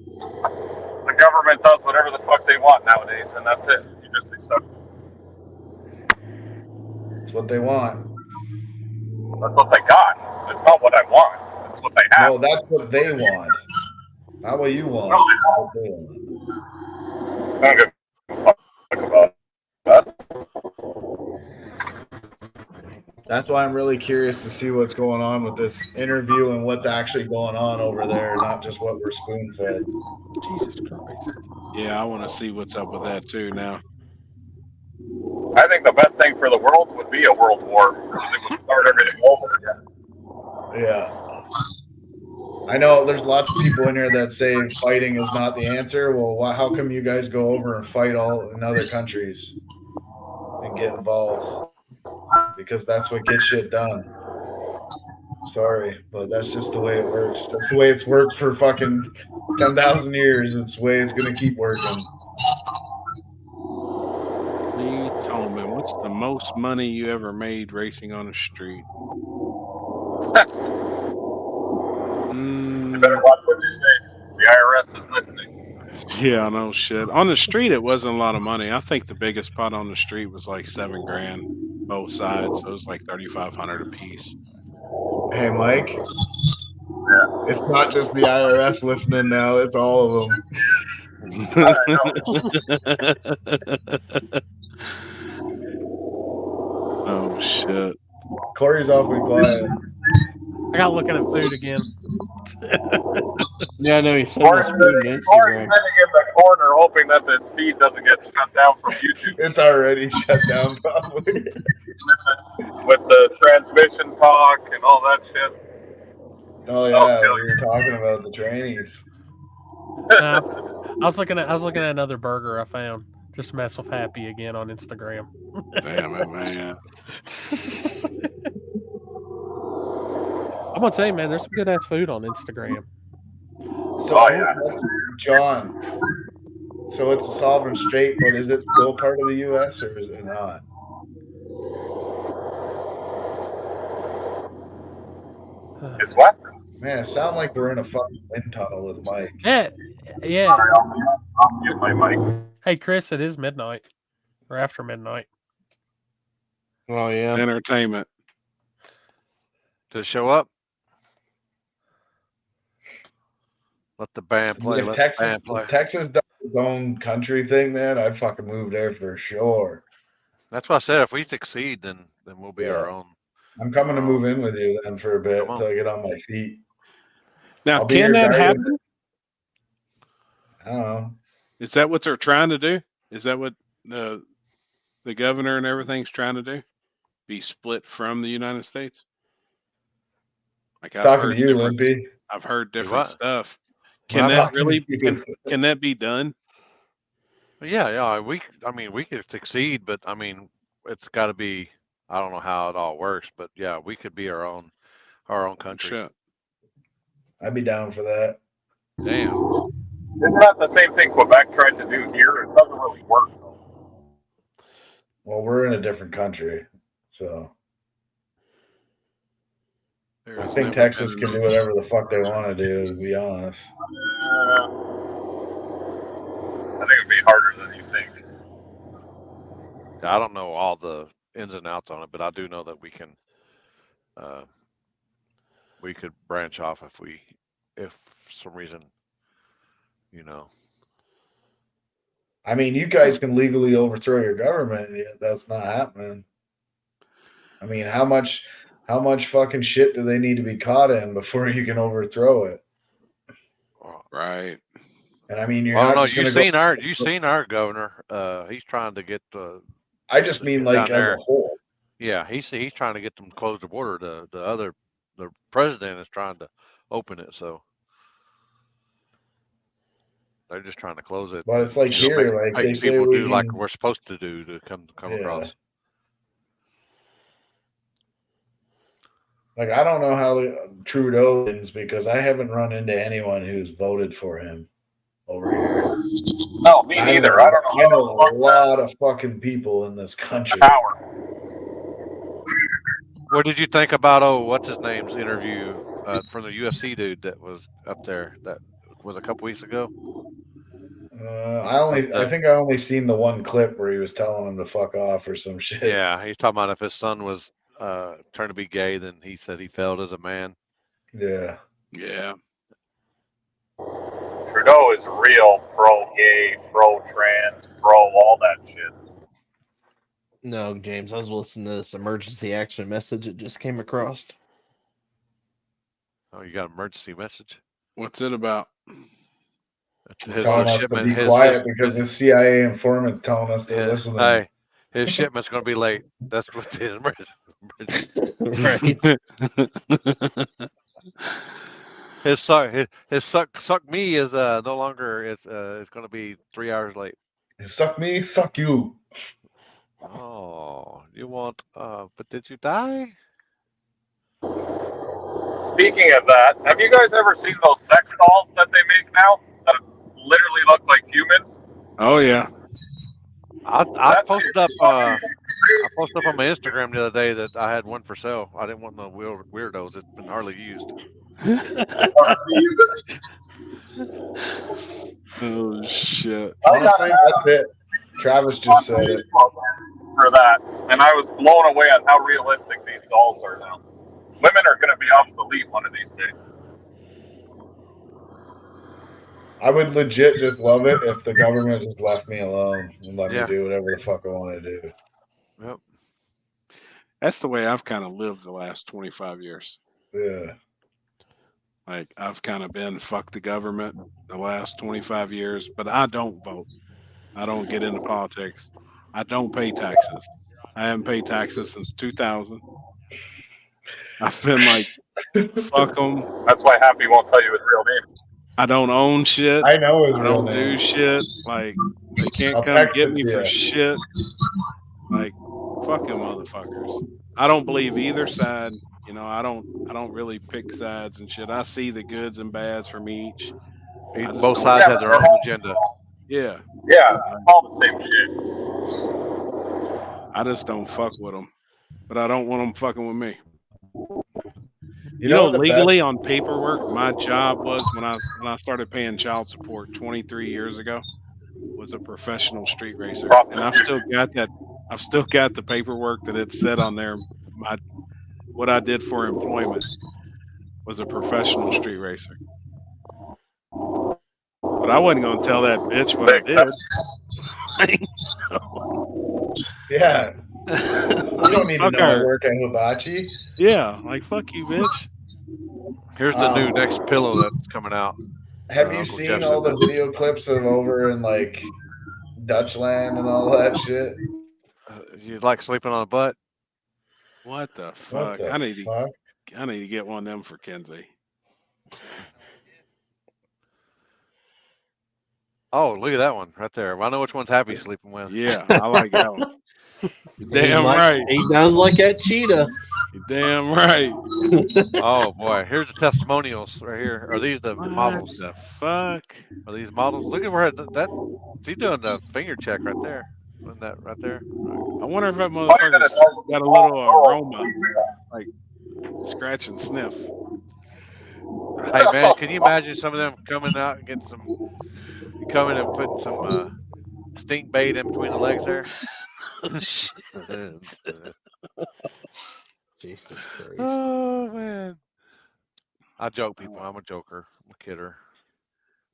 The government does whatever the fuck they want nowadays, and that's it. You just accept it. It's what they want. That's what they got. It's not what I want. It's what they have. No, that's what they want. Not what you want. No, what they want. I don't give a fuck about that. That's why I'm really curious to see what's going on with this interview and what's actually going on over there, not just what we're spoon-fed. Jesus Christ. Yeah, I want to see what's up with that too now. I think the best thing for the world would be a world war, because it would start everything over again. Yeah. I know there's lots of people in here that say fighting is not the answer. Well, how come you guys go over and fight all in other countries and get involved? Because that's what gets shit done. Sorry, but that's just the way it works. That's the way it's worked for fucking 10,000 years. It's the way it's going to keep working. Lee Tolman, what's the most money you ever made racing on the street? You better watch what you say. The IRS is listening. Yeah, no shit. On the street, it wasn't a lot of money. I think the biggest pot on the street was like $7,000, both sides. So it was like $3,500 a piece. Hey, Mike. Yeah. It's not just the IRS listening now. It's all of them. Oh, shit. Corey's awfully quiet. I got looking at food again. Yeah, no, he's sending us food to Corey's Instagram. sitting in the corner hoping that this feed doesn't get shut down from YouTube. It's already shut down, probably. With the transmission talk and all that shit. Oh yeah, we were talking about the trainees. I was looking at another burger I found. Just mess with Happy again on Instagram. Damn it, man. I'm gonna tell you, man, there's some good ass food on Instagram. So, John. So it's a sovereign state, but is it still part of the U.S. or is it not? It's what? Man, it sounds like we're in a fucking wind tunnel with Mike. Yeah. I'll mute my mic. Hey, Chris, it is midnight or after midnight. Oh yeah. Entertainment. To show up. Let the band play. If Texas does its own country thing, man, I'd fucking move there for sure. That's what I said. If we succeed, then we'll be our own. I'm coming to move in with you then for a bit until I get on my feet. Now, can that happen? I don't know. Is that what they're trying to do? Is that what the governor and everything's trying to do? Be split from the United States? Like Talking to you, Limpy. I've heard different stuff. Can that really? Can that be done? Yeah. We could succeed, but I mean, it's got to be. I don't know how it all works, but yeah, we could be our own country. Sure. I'd be down for that. Damn. Isn't that the same thing Quebec tried to do here? It doesn't really work. Well, we're in a different country, so I think Texas can do whatever the fuck they want to do, to be honest. I think it'd be harder than you think. I don't know all the ins and outs on it, but I do know that we can we could branch off if for some reason, I mean, you guys can legally overthrow your government. Yet that's not happening. I mean, how much fucking shit do they need to be caught in before you can overthrow it? Right. And I mean, you're well, not no, just you going to seen our governor. He's trying to get. I just mean like as a whole. Yeah, he's trying to get them to close the border. The president is trying to open it, so they're just trying to close it. But it's like here, like they say people we do like can- we're supposed to do to come Yeah. across. Like I don't know how Trudeau wins because I haven't run into anyone who's voted for him over here. No, me neither. I don't know. I know a lot of fucking people in this country. What did you think about what's his name's interview from the UFC dude that was up there? That was a couple weeks ago. I think I only seen the one clip where he was telling him to fuck off or some shit. Yeah, he's talking about if his son was turned to be gay, then he said he failed as a man. Yeah. Yeah. Trudeau is real pro-gay, pro-trans, pro all that shit. No, James, I was listening to this emergency action message it just came across. Oh, you got an emergency message? What's it about? Telling us to be quiet because the CIA informant's telling us to listen to them. Hey, his shipment's going to be late. That's what the emergency. Right. His suck me is no longer. It's going to be 3 hours late. Suck me, suck you. Oh, you want? But did you die? Speaking of that, have you guys ever seen those sex dolls that they make now that literally look like humans? Oh yeah. I posted up. I posted up on my Instagram the other day that I had one for sale. I didn't want no weirdos. It's been hardly used. Oh shit. Honestly, that's it. Travis just said it. For that, and I was blown away on how realistic these dolls are now. Women are going to be obsolete one of these days. I would legit just love it if the government just left me alone and let me do whatever the fuck I want to do. Yep. That's the way I've kind of lived the last 25 years. Yeah. Like I've kind of been fuck the government the last 25 years, but I don't vote. I don't get into politics. I don't pay taxes. I haven't paid taxes since 2000. I've been like, fuck them. That's why Happy won't tell you his real name. I don't own shit. I know his I real don't name. do shit. Like they can't I'll come text get it me to for you. shit. Like fuck them motherfuckers. I don't believe either side. You know, I don't really pick sides and shit. I see the goods and bads from each. Both sides have their own agenda. Yeah. Yeah, all the same shit. I just don't fuck with them, but I don't want them fucking with me. You know know, what the legally best- on paperwork, my job was when I started paying child support 23 years ago, was a professional street racer, and I've still got that. I've still got the paperwork that it said on there. What I did for employment was a professional street racer, but I wasn't going to tell that bitch what I did. Yeah. You don't need to Fuck know I her. work at Hibachi. Yeah, like fuck you, bitch. Here's the new next pillow that's coming out. Have you Uncle seen Jeff all said the that. video clips of over in like Dutchland and all that shit? You like sleeping on a butt? What the What fuck? the I need fuck? to get one of them for Kenzie. Oh, look at that one right there. I know which one's Happy sleeping with. Yeah, I like that one. You're damn right. He does like that cheetah. You're damn right. Oh boy, here's the testimonials right here. Are these the models? What the fuck? Are these models? Look at where that. She's doing the finger check right there. Isn't that right there? I wonder if that motherfucker's got a little aroma, like scratch and sniff. Hey man, can you imagine some of them coming out and getting coming and putting some stink bait in between the legs there? Jesus Christ. Oh man. I joke, people. I'm a joker. I'm a kidder.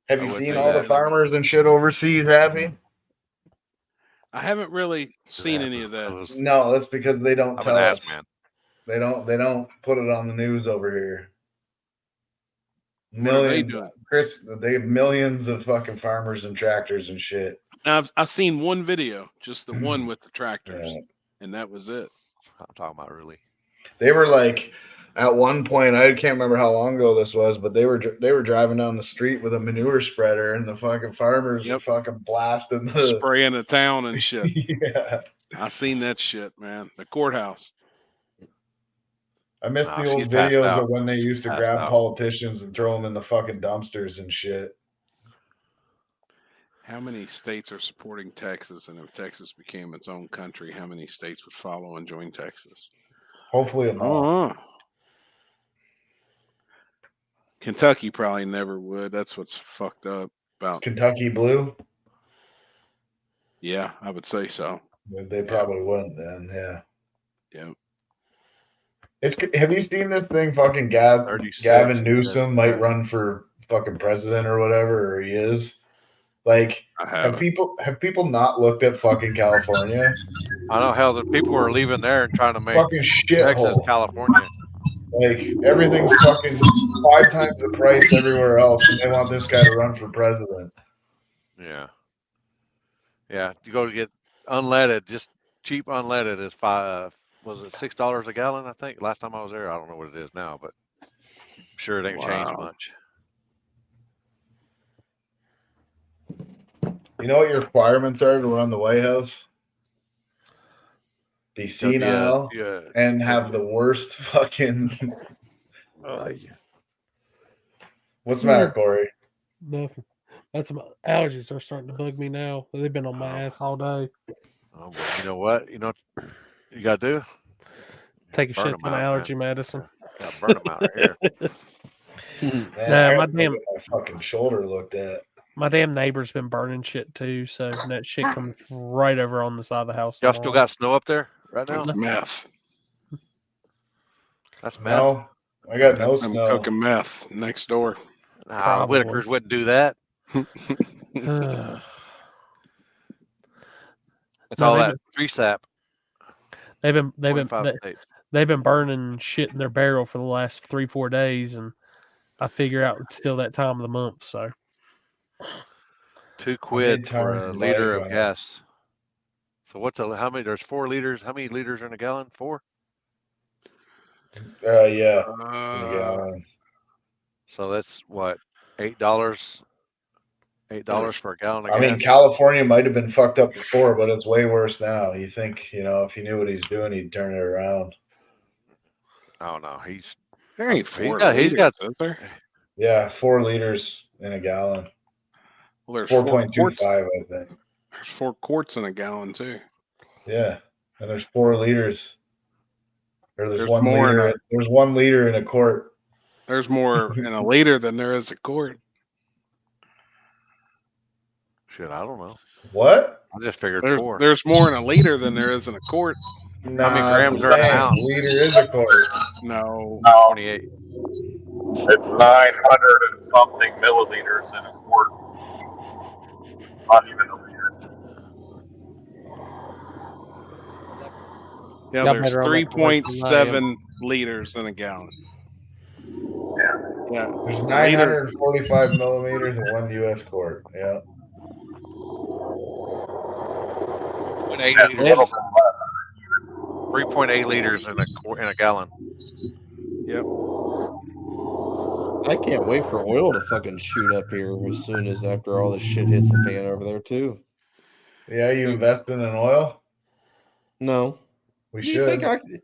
Have I you would seen do all the that. farmers and shit overseas, Happy? I haven't really seen any of that. No, that's because they don't I'm tell an us. ass man. They don't put it on the news over here. What are they Millions, doing? Chris. They have millions of fucking farmers and tractors and shit. Now, I've seen one video, just the one with the tractors, and that was it. I'm talking about really. They were like, at one point, I can't remember how long ago this was, but they were driving down the street with a manure spreader, and the fucking farmers were fucking blasting the spraying the town and shit. Yeah, I seen that shit, man. The courthouse. I miss Nah, the old she's passed videos out. of when they She's used to passed grab out. politicians and throw them in the fucking dumpsters and shit. How many states are supporting Texas? And if Texas became its own country, how many states would follow and join Texas? Hopefully, them all. Kentucky probably never would. That's what's fucked up about Kentucky Blue. Yeah, I would say so. They probably wouldn't then. Yeah. Yep. Have you seen this thing? Fucking Gavin Newsom might run for fucking president or whatever, or he is. Like, have people not looked at fucking California? I know how the people are leaving there and trying to make Fucking Texas, shithole. California. Like, everything's fucking 5 times the price everywhere else, and they want this guy to run for president. Yeah. Yeah. You go to get unleaded, just cheap unleaded is was it $6 a gallon? I think last time I was there. I don't know what it is now, but I'm sure it ain't changed much. You know what your requirements are to run the White House? Be senile and have the worst fucking. What's the matter, Corey? Nothing. That's my allergies are starting to bug me now. They've been on my ass all day. Oh, well, you know what? You know what you got to do? Take a Burn shit 'em ton of out, allergy man. medicine. Yeah, burn them out right here. Man, my I gotta damn get my fucking shoulder looked at. my damn neighbor's been burning shit too, so that shit comes right over on the side of the house. Y'all still got snow up there right now? That's meth. That's meth. No, I got no I'm snow. cooking meth next door. Nah, Whitakers wouldn't do that. It's all that free sap. They've been 25 states. they've been burning shit in their barrel for the last 3-4 days, and I figure out it's still that time of the month. So $2 for a liter of gas. So what's how many? There's 4 liters. How many liters are in a gallon? 4. Yeah. In a gallon. So that's what, $8. $8 for a gallon of gas. I mean, California might have been fucked up before, but it's way worse now. You think, if he knew what he's doing, he'd turn it around. Oh no, there ain't 4 he's got is there? Yeah, 4 liters in a gallon. Well, there's 4.25, I think. There's 4 quarts in a gallon too. Yeah, and there's 4 liters. Or there's 1 more in liter. There's 1 liter in a quart. There's more in a liter than there is a quart. Shit, I don't know. What? I just figured There's 4. there's more in a liter than there is in a quart. How many grams are in an ounce? Liter is a quart. No. 28. It's 900 and something milliliters in a quart. Not even a liter. Yeah, Y'all there's better on that collection than I am. 3.7 liters in a gallon. Yeah. There's A liter. 945 millimeters in 1 U.S. quart. Yeah. 3.8 liters. 3.8 liters in a gallon. Yep. I can't wait for oil to fucking shoot up here as soon as after all this shit hits the fan over there too. Yeah, you investing in oil? No. We You should. think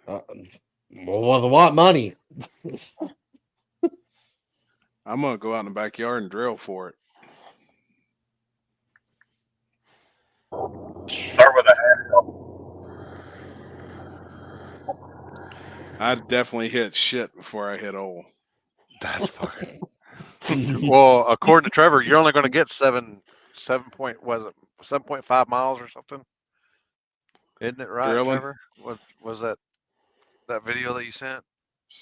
well, with what money? I'm gonna go out in the backyard and drill for it. Start with a hand pump. I'd definitely hit shit before I hit oil. That's fucking. Well, according to Trevor, you're only going to get 7.5 miles or something. Isn't it right, Drilling. Trevor? What was that? That video that you sent?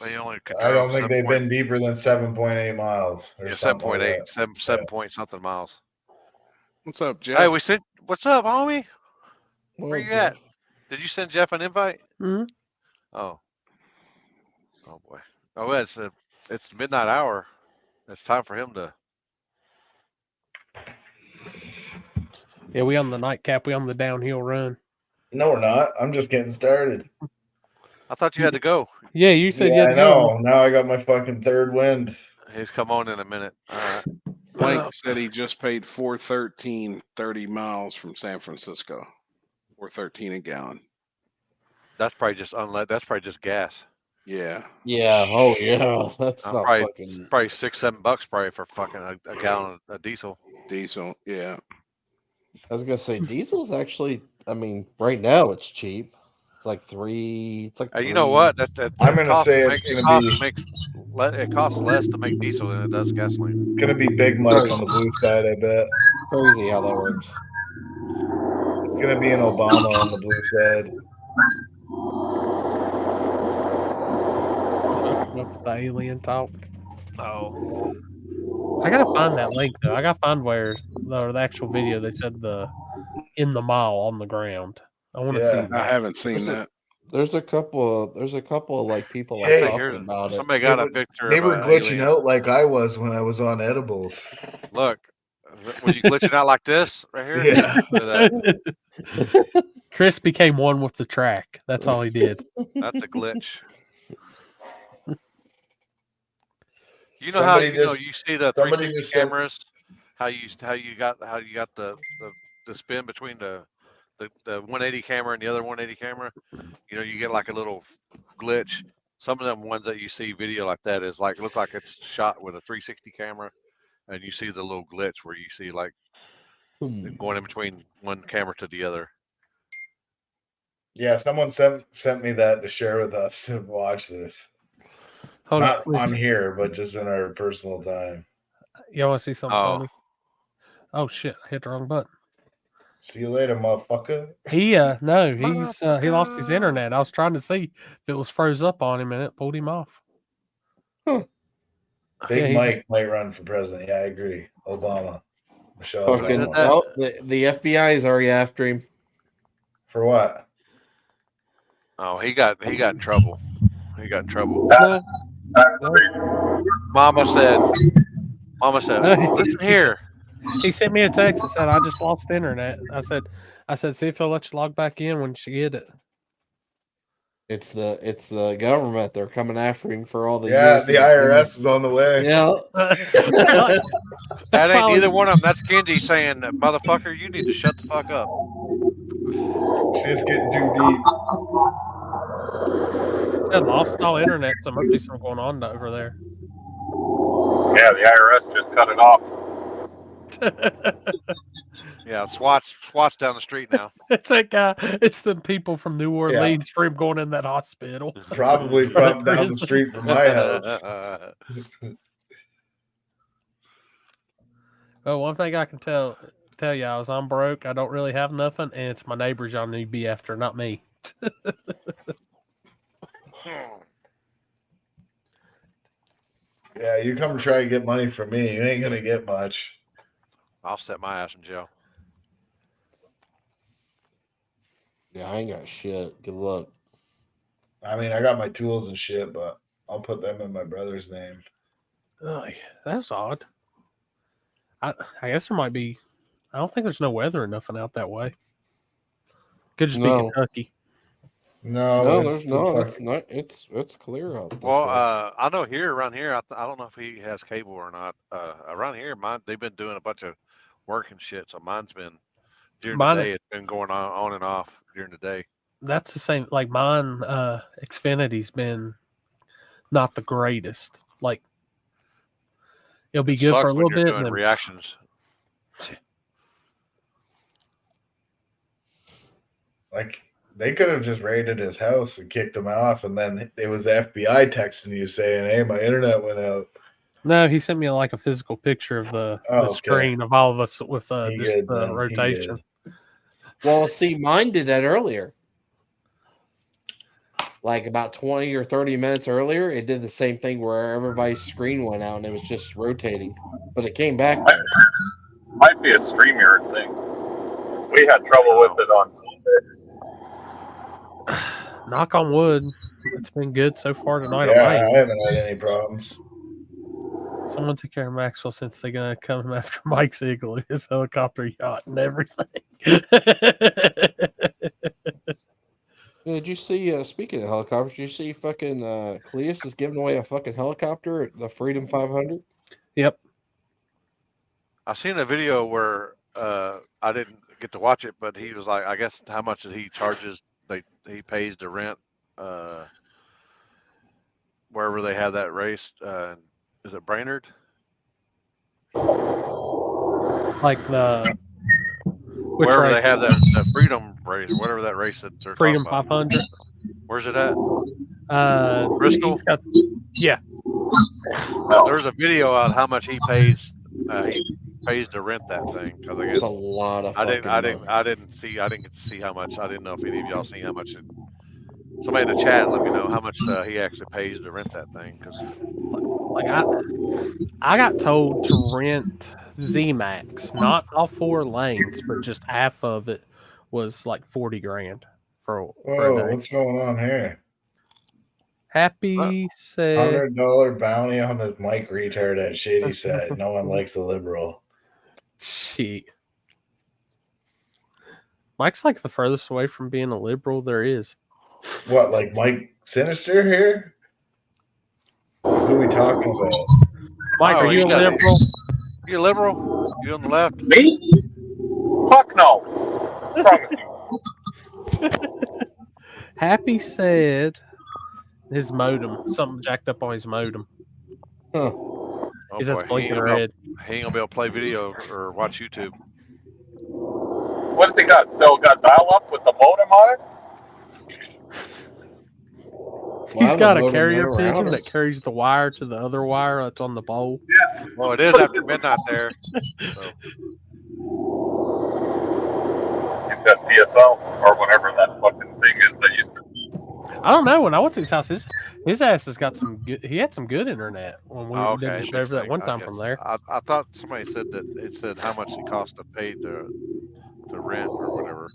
They only could I don't drove think 7 they've point- been deeper than 7.8 miles. Or Yeah, something like 7.8, that. 7 point something miles. What's up, Jeff? Hey, what's up, homie? Well, Where you at? Did you send Jeff an invite? Mm-hmm. Oh boy. Oh, it's midnight hour. It's time for him to. Yeah, we on the nightcap. We on the downhill run. No, we're not. I'm just getting started. I thought you had to go. Yeah, you said you Yeah, had I to go. know. Now I got my fucking third wind. He's come on in a minute. All right. Blake said he just paid $4.13 30 miles from San Francisco. $4.13 a gallon. That's probably just That's probably just gas. Yeah. Yeah. Oh, yeah. That's not probably fucking. probably $6-7 probably for fucking a gallon of diesel. Diesel, yeah. I was gonna say diesel's actually. I mean, right now it's cheap. It's like three. It's like. You know what? I'm gonna say it's gonna be. It costs less to make diesel than it does gasoline. Gonna be Big Mike on the blue side, I bet. Crazy how that works. It's gonna be an Obama on the blue side. Up the alien talk. Oh, I gotta find that link though. I gotta find where the actual video they said in the mile on the ground. I want to see. That. I haven't seen that. There's a couple of like people like Hey, talking about it. Somebody got a picture. They of were a glitching alien. out like I was when I was on edibles. Look, were you glitching out like this right here? Yeah. Chris became one with the track. That's all he did. That's a glitch. You know how you see the 360 cameras, how you got the spin between the 180 camera and the other 180 camera. You know, you get like a little glitch. Some of them ones that you see video like that is like look like it's shot with a 360 camera, and you see the little glitch where you see like going in between one camera to the other. Yeah, someone sent me that to share with us to watch this. Not on here, but just in our personal time. You want to see something funny? Oh shit! I hit the wrong button. See you later, motherfucker. He he lost his internet. I was trying to see if it was froze up on him, and it pulled him off. Big Mike might run for president. Yeah, I agree. Obama. Michelle. Fucking. Obama. Oh, the FBI is already after him. For what? Oh, he got in trouble. He got in trouble. Mama said, listen here. He sent me a text and said, I just lost the internet. I said, see if he'll let you log back in when you get it. It's the government. They're coming after him for all the years. The IRS is on the way. Yeah. That ain't neither one of them. That's Kenji saying, motherfucker, you need to shut the fuck up. Shit's getting too deep. Said lost all internet, so there must be something going on over there. Yeah, the IRS just cut it off. Yeah, SWAT's down the street now. It's that guy. It's the people from New Orleans for him going in that hospital. Probably from down the street from my house. Well, one thing I can tell y'all is I'm broke. I don't really have nothing, and it's my neighbors y'all need to be after, not me. Yeah, you come try to get money from me. You ain't gonna get much. I'll set my ass in jail. Yeah, I ain't got shit. Good luck. I mean, I got my tools and shit, but I'll put them in my brother's name. Oh, that's odd. I guess there might be. I don't think there's no weather or nothing out that way. Could just be Kentucky. No, there's no. It's not. It's clear out. Well, I know around here. I don't know if he has cable or not. Around here, they've been doing a bunch of work and shit. So mine's been during the day. It's been going on and off during the day. That's the same. Like mine, Xfinity's been not the greatest. Like it'll be good for a little bit. Doing reactions. Like they could have just raided his house and kicked him off, and then it was the FBI texting you saying, "Hey, my internet went out." No, he sent me like a physical picture of the screen of all of us with just rotation. Well, see, mine did that earlier. like about 20 or 30 minutes earlier, it did the same thing where everybody's screen went out and it was just rotating. But it came back though. Might be a StreamYard thing. We had trouble with it on Sunday. Knock on wood. It's been good so far tonight. Yeah, on I mine. haven't had any problems. Someone took care of Maxwell since they're gonna come after Mike's igloo, his helicopter yacht, and everything. Did you see? Speaking of helicopters, did you see fucking Cleus is giving away a fucking helicopter, the Freedom 500? Yep. I seen a video where I didn't get to watch it, but he was like, I guess how much that he charges, he pays to rent wherever they have that race. Is it Brainerd? Like the wherever they have that Freedom race, whatever that race that they're Freedom talking about. 500. Where's it at? Bristol. Yeah. There's a video on how much he pays. He pays to rent that thing because I guess It's a lot of. I didn't get to see how much. I didn't know if any of y'all seen how much. Somebody in the chat let me know how much he actually pays to rent that thing. Because like I got told to rent Z-Max, not all 4 lanes, but just half of it was like $40,000 for a Whoa, day. what's going on here? Happy said $100 bounty on the Mike retard at Shady said. No one likes a liberal. Shit. Mike's like the furthest away from being a liberal there is. What, like Mike Sinister here? Who are we talking about? Mike, are you a liberal? You a liberal? You on the left? Me? Fuck no. What's wrong with you? Happy said his modem, something jacked up on his modem. Huh. Oh He's boy, that's blinking red. He ain't gonna be able to play video or watch YouTube. What does he got? Still got dial up with the modem on it? He's got a carrier pigeon that carries the wire to the other wire that's on the pole. Yeah. Well, it is after midnight there. So. He's got DSL or whatever that fucking thing is that used to. I don't know. When I went to his house, his ass has got some good. He had some good internet when we did the show over that one time from there. I thought somebody said that it said how much it cost to pay to rent or whatever.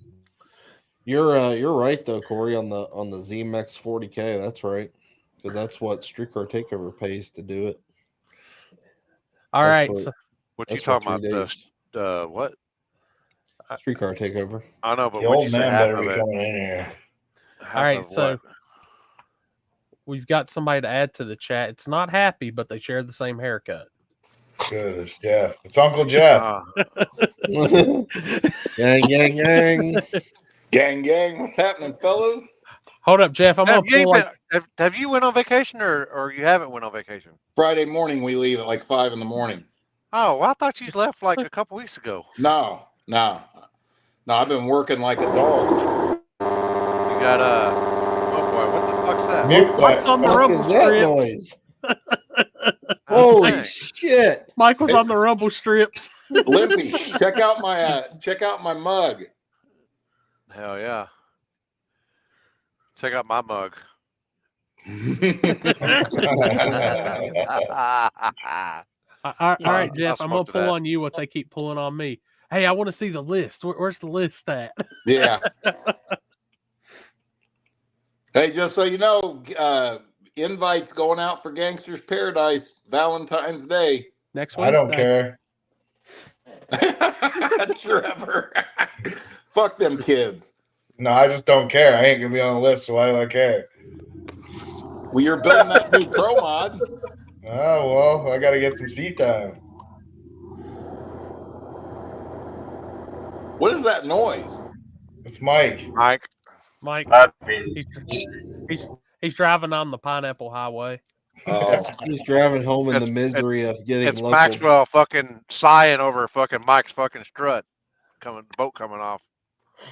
You're right though, Corey, on the Z-Max 40K. That's right, because that's what Streetcar Takeover pays to do it. All right, so what you talking about? The what? Streetcar Takeover. I know, but The what old you say man half better of be it? coming in here. All right, so we've got somebody to add to the chat. It's not Happy, but they share the same haircut. Good, it's Jeff. It's Uncle Jeff. Gang, gang, gang. Gang, gang. What's happening, fellas? Hold up, Jeff. Have you went on vacation or you haven't went on vacation? Friday morning we leave at like 5 in the morning. Oh, well, I thought you left like a couple weeks ago. No. I've been working like a dog. You got oh boy, what the fuck's that? Mike's on the rumble strip. Noise? Holy shit! Mike was on the rumble strips. Limpy, check out my mug. Hell yeah! Check out my mug. All right, Jeff. I'm gonna pull on you what they keep pulling on me. Hey, I want to see the list. Where's the list at? Yeah. Hey, just so you know, invites going out for Gangsters Paradise Valentine's Day. Next Wednesday. I don't care. Trevor. Fuck them kids. No, I just don't care. I ain't gonna be on the list, so why do I care? Well, you're building that new pro mod. Oh well, I gotta get some seat time. What is that noise? It's Mike. Mike. He's driving on the Pineapple Highway. Oh, he's driving home in the misery of getting. It's local. Maxwell fucking sighing over fucking Mike's fucking strut, boat coming off.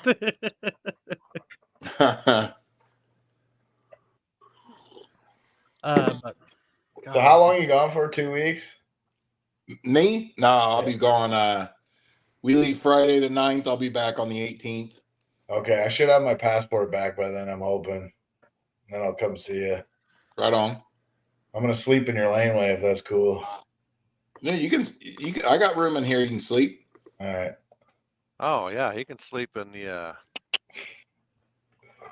So how long you gone for? 2 weeks? Me? No, I'll be gone. We leave Friday the 9th. I'll be back on the 18th. Okay, I should have my passport back by then, I'm hoping. Then I'll come see you. Right on. I'm gonna sleep in your laneway if that's cool. No, you can. I got room in here. You can sleep. All right. Oh yeah, he can sleep in the.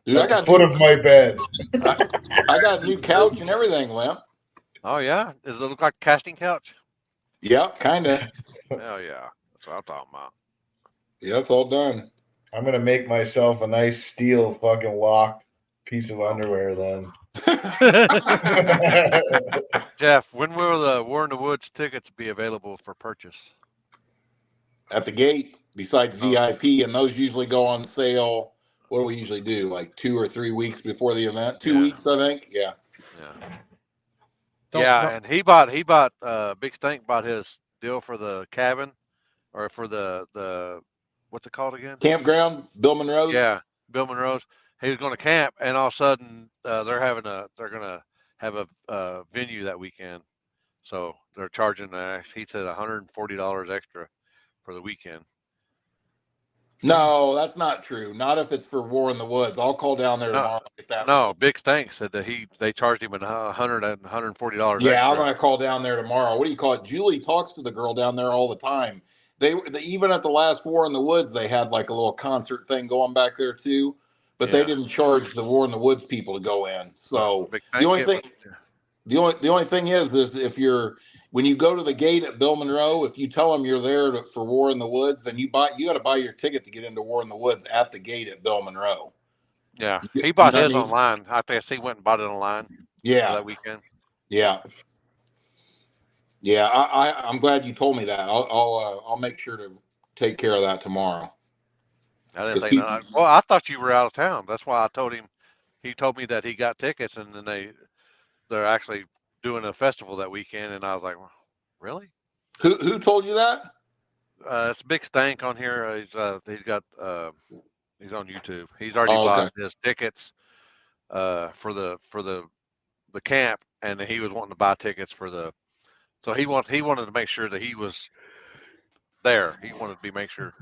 Dude, I At the got foot of my bed. I got a new couch and everything, Limp. Oh yeah, does it look like a casting couch? Yep, kind of. Hell yeah, that's what I'm talking about. Yeah, it's all done. I'm gonna make myself a nice steel fucking locked piece of underwear then. Jeff, when will the War in the Woods tickets be available for purchase? At the gate, besides VIP, and those usually go on sale. What do we usually do? Like 2 or 3 weeks before the event? 2 weeks, I think. Yeah. Yeah. And he bought Big Stank bought his deal for the cabin, or for the what's it called again? Campground, Bill Monroe's. Yeah, Bill Monroe's. He was going to camp, and all of a sudden they're gonna have a venue that weekend, so they're charging. He said $140 extra for the weekend. No, that's not true. Not if it's for War in the Woods. I'll call down there tomorrow. And get that. No, Big Stank said that they charged him $140 Yeah, extra. I'm gonna call down there tomorrow. What do you call it? Julie talks to the girl down there all the time. They even at the last War in the Woods, they had like a little concert thing going back there too, but they didn't charge the War in the Woods people to go in. So the only thing is when you go to the gate at Bill Monroe, if you tell them you're there for War in the Woods, then you got to buy your ticket to get into War in the Woods at the gate at Bill Monroe. Yeah, he bought his I mean? online. I guess he went and bought it online. Yeah, for that weekend. Yeah, I'm glad you told me that. I'll make sure to take care of that tomorrow. I didn't think that. Well, I thought you were out of town. That's why I told him. He told me that he got tickets, and then they're actually doing a festival that weekend, and I was like, really? Who told you that? It's Big Stank on here. He's on YouTube. He's already bought his tickets for the camp, and he was wanting to buy tickets for the. So he wanted to make sure that he was there. He wanted to make sure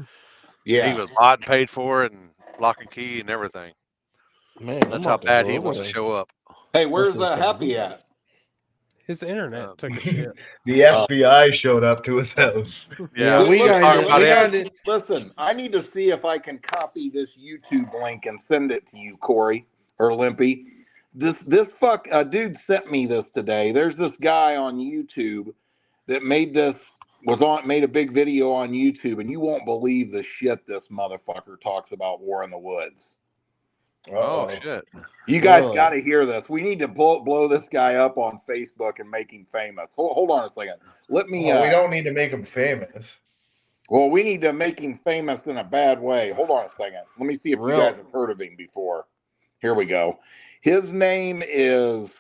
he was bought and paid for it, and lock and key and everything. Man, that's how bad he wants to show up. Hey, where's that happy at? His internet took a shit. The FBI showed up to his house. Yeah, listen. I need to see if I can copy this YouTube link and send it to you, Corey or Limpy. This dude sent me this today. There's this guy on YouTube that made a big video on YouTube, and you won't believe the shit this motherfucker talks about War in the Woods. Oh shit! You guys got to hear this. We need to blow this guy up on Facebook and make him famous. Hold on a second. Let me. We don't need to make him famous. Well, we need to make him famous in a bad way. Hold on a second. Let me see if you guys have heard of him before. Here we go. His name is.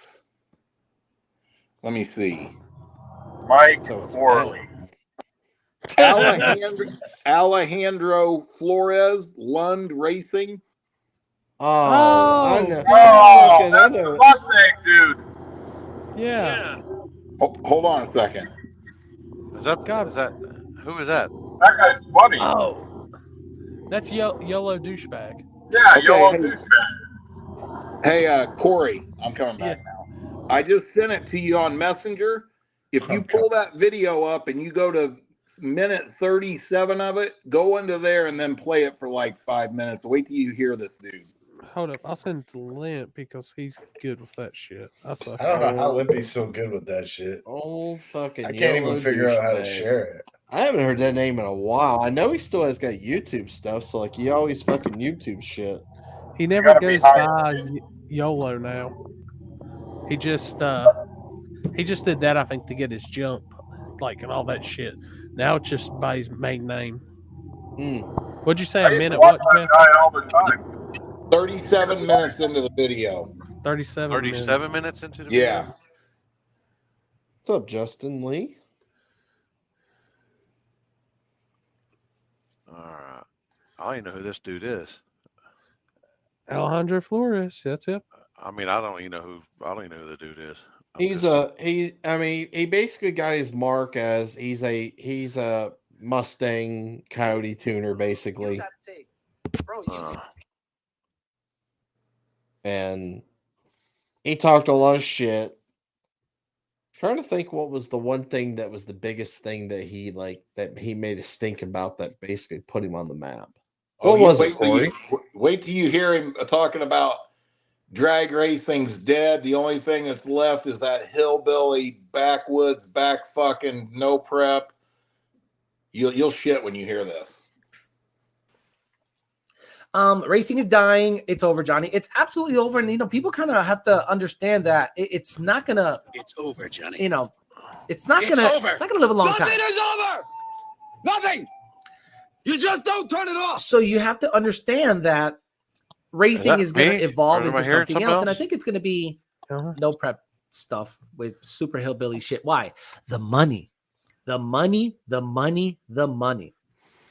Let me see. Mike Morley. Alejandro Flores, Lund Racing. I know. Mustang dude. Yeah. Hold on a second. Is that who is that? That guy's funny. Oh, that's YOLO douchebag. Yeah, Okay, YOLO douchebag. Hey, Corey, I'm coming back now. I just sent it to you on Messenger. If you pull that video up and you go to minute 37 of it, go into there and then play it for like 5 minutes. Wait till you hear this dude. Hold up, I'll send it to Limp because he's good with that shit. I don't know how Limpy's so good with that shit. Old fucking. I can't even figure out how to share it. I haven't heard that name in a while. I know he still has got YouTube stuff, so like he always fucking YouTube shit. He never goes by YOLO now. He just did that, I think, to get his jump, like, and all that shit. Now it's just by his main name. What'd you say? A minute? What? All the time. 37 minutes into the video. 37 minutes into the video? Yeah. What's up, Justin Lee? All right. I don't even know who this dude is. Alejandro Flores. That's it. I mean, I don't even know who the dude is. He basically got his mark as he's a Mustang Coyote tuner, basically. And He talked a lot of shit. Trying to think what was the one thing that was the biggest thing that he made us think about that basically put him on the map. What was it, Corey? Wait till you hear him talking about drag racing's dead. The only thing that's left is that hillbilly backwoods back fucking no prep. You'll shit when you hear this. Racing is dying. It's over, Johnny. It's absolutely over. And, people kind of have to understand that it's not going to. It's over, Johnny. It's not going to. It's not going to live a long time. Nothing is over. Nothing. You just don't turn it off. So you have to understand that racing is going to evolve into something else. And I think it's going to be no prep stuff with super hillbilly shit. Why? The money. The money, the money, the money.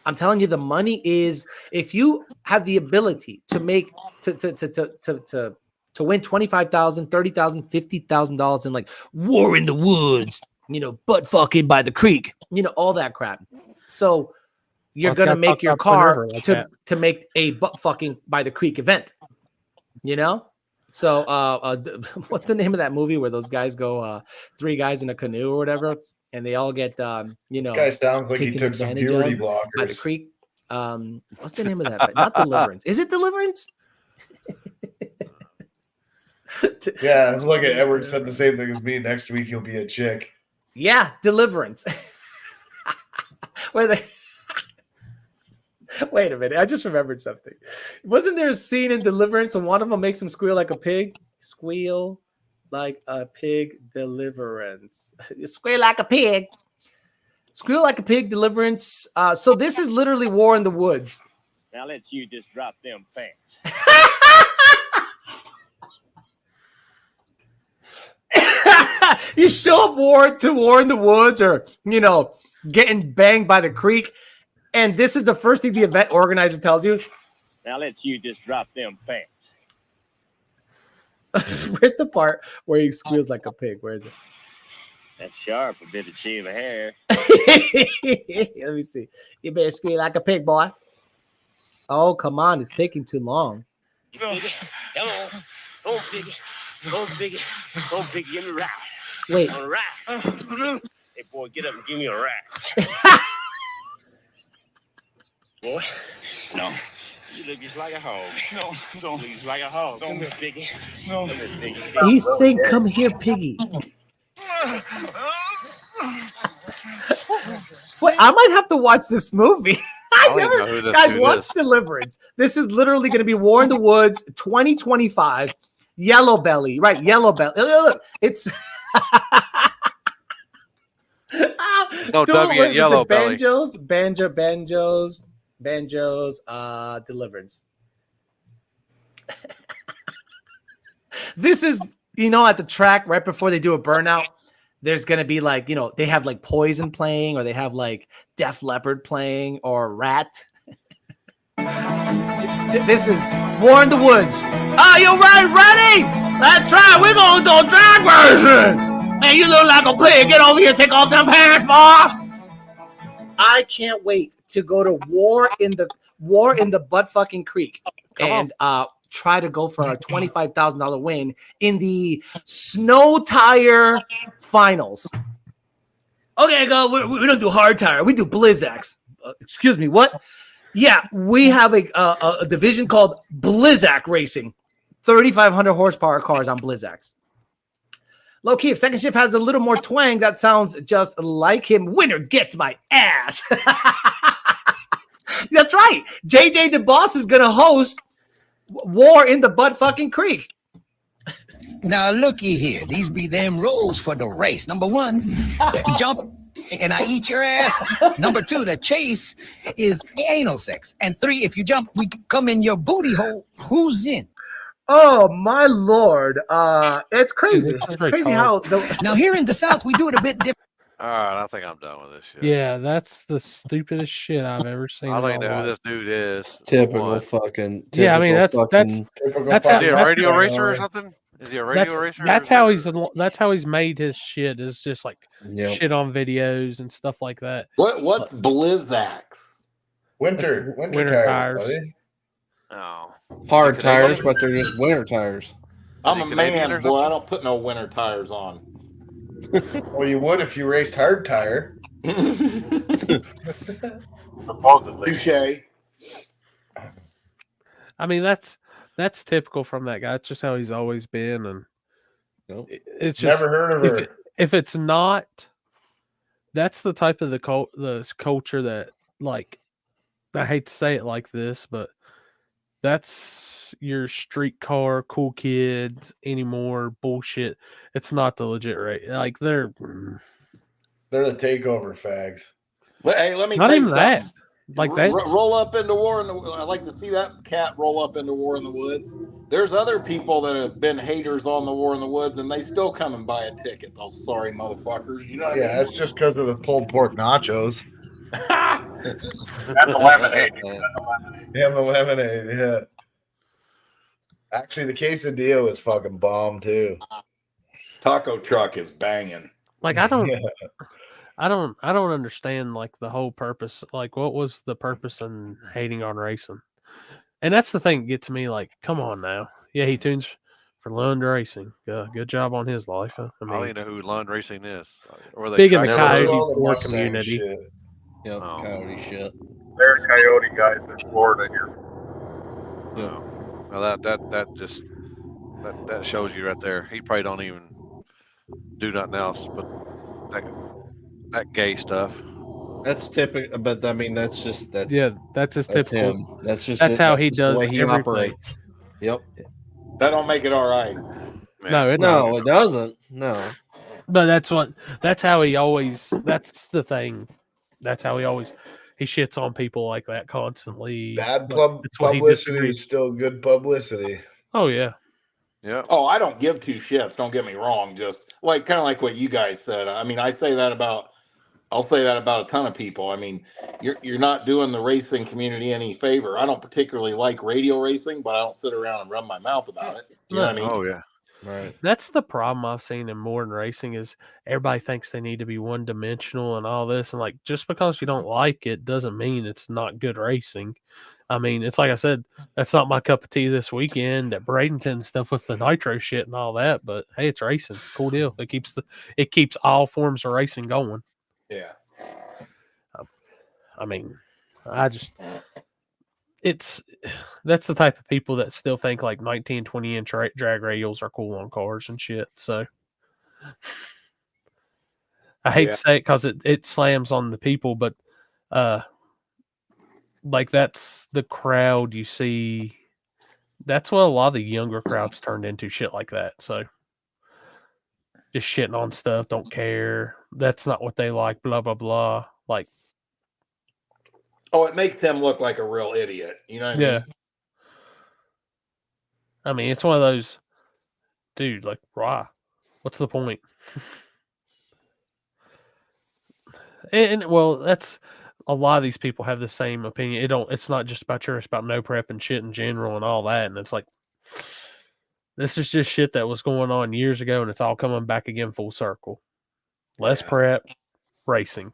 I'm telling you, the money is, if you have the ability to make to win $25,000, $30,000, $50,000 in like War in the Woods, butt fucking by the creek, all that crap. So you're gonna make your car to make a butt fucking by the creek event, So what's the name of that movie where those guys go 3 guys in a canoe or whatever? And they all get, This guy sounds like he took some puberty blockers by the creek. What's the name of that? Not Deliverance. Is it Deliverance? Yeah, look at Edward said the same thing as me. Next week he'll be a chick. Yeah, Deliverance. Where they? Wait a minute! I just remembered something. Wasn't there a scene in Deliverance when one of them makes him squeal like a pig? Squeal like a pig, Deliverance. Squeal like a pig. Squeal like a pig, Deliverance. So this is literally War in the Woods. Now let's you just drop them pants. You show up War in the Woods, or getting banged by the creek, and this is the first thing the event organizer tells you. Now let's you just drop them pants. Where's the part where he squeals like a pig? Where is it? That's sharp, a bit of shave of hair. Let me see. You better squeal like a pig, boy. Oh, come on. It's taking too long. Come on. Go piggy. Go piggy. Go piggy. Give me a ride. Wait. All right. Hey, boy, get up and give me a ride. Boy. No. You look just like a hog. No, don't. You look just like a hog. Come here, piggy. No. Come here, piggy. He's saying, come here, piggy. Wait, I might have to watch this movie. I never, guys, watch Deliverance. This is literally going to be War in the Woods 2025. Yellow Belly, right? Yellow Belly. Look, it's no W in Yellow Belly. Banjos, Deliverance. This is, at the track right before they do a burnout, there's going to be like, they have like Poison playing, or they have like Def Leppard playing, or Rat. This is War in the Woods. Are you ready? Let's try. We're going to do drag racing. Man, you look like a pig. Get over here. Take off them pants, boy. I can't wait to go to War in the butt fucking creek and try to go for a $25,000 win in the snow tire finals. Okay, go. We don't do hard tire. We do Blizzaks. Excuse me. What? Yeah, we have a division called Blizzak Racing. 3,500 horsepower cars on Blizzaks. Low key, if Second Shift has a little more twang, that sounds just like him. Winner gets my ass. That's right. JJ DeBoss is going to host War in the Butt fucking Creek. Now, looky here. These be them rules for the race. Number 1, jump and I eat your ass. Number 2, the chase is anal sex. And 3, if you jump, we come in your booty hole. Who's in? Oh my Lord! It's crazy. It's crazy how. Now here in the South we do it a bit different. All right, I think I'm done with this shit. Yeah, that's the stupidest shit I've ever seen. I don't even know who this dude is. Typical fucking. Yeah, I mean that's how, is he a radio racer or something? Is he a radio racer? That's how he's made his shit. Is just like shit on videos and stuff like that. What's Blizzak? Winter tires. Buddy. Oh. Hard tires, but they're just winter tires. I'm a man, boy. I don't put no winter tires on. Well, you would if you raced hard tire. Supposedly. Touche. I mean, that's typical from that guy. It's just how he's always been, and it's just Never heard of her. If it's not, that's the type of the culture that, like, I hate to say it like this, but that's your streetcar cool kids anymore bullshit. It's not the legit rate. Like they're the takeover fags. Hey, let me not tell you even that. something. Like that. Roll up into war in the. I like to see that cat roll up into war in the woods. There's other people that have been haters on the war in the woods, and they still come and buy a ticket. Those sorry motherfuckers. You know what I mean? Yeah, that's just because of the pulled pork nachos. And the lemonade. And the lemonade, yeah. Actually, the quesadilla was fucking bomb too. Taco truck is banging. Like I don't understand like the whole purpose. Like what was the purpose in hating on racing? And that's the thing that gets me. Like, come on now. Yeah, he tunes for Lund Racing. Good job on his life. I I don't even know who Lund Racing is. Or they big in the track- Coyote War community. Yep, Oh. Coyote shit. They're coyote guys in Florida here. No. Well, that shows you right there. He probably don't even do nothing else but that gay stuff. That's typical, but I mean that's just that's typical. him. That's how he just does the way he everything. operates. Yep. That don't make it all right. No, it doesn't. No. But that's how he always. That's the thing. That's how he shits on people like that constantly. Bad but it's what he publicity disagrees. is still good publicity. Oh yeah. Yeah. Oh, I don't give two shits. Don't get me wrong. Just like kind of like what you guys said. I mean, I'll say that about a ton of people. I mean, you're not doing the racing community any favor. I don't particularly like radio racing, but I don't sit around and rub my mouth about it. You know what I mean? Oh yeah. Right. That's the problem I've seen in modern racing is everybody thinks they need to be one dimensional and all this. And like, just because you don't like it doesn't mean it's not good racing. I mean, it's like I said, that's not my cup of tea this weekend at Bradenton stuff with the nitro shit and all that. But hey, it's racing. Cool deal. It keeps all forms of racing going. Yeah. I mean, that's the type of people that still think like 19, 20 inch drag radials are cool on cars and shit. So I hate to say it because it slams on the people, but like that's the crowd you see. That's what a lot of the younger crowds turned into, shit like that. So just shitting on stuff, don't care. That's not what they like, blah, blah, blah. Like, oh, it makes him look like a real idiot. You know what I mean? I mean, it's one of those, dude, like, why? What's the point? and well, that's a lot of these people have the same opinion. It's not just about it's about no prep and shit in general and all that. And it's like, this is just shit that was going on years ago, and it's all coming back again full circle. Less prep, racing.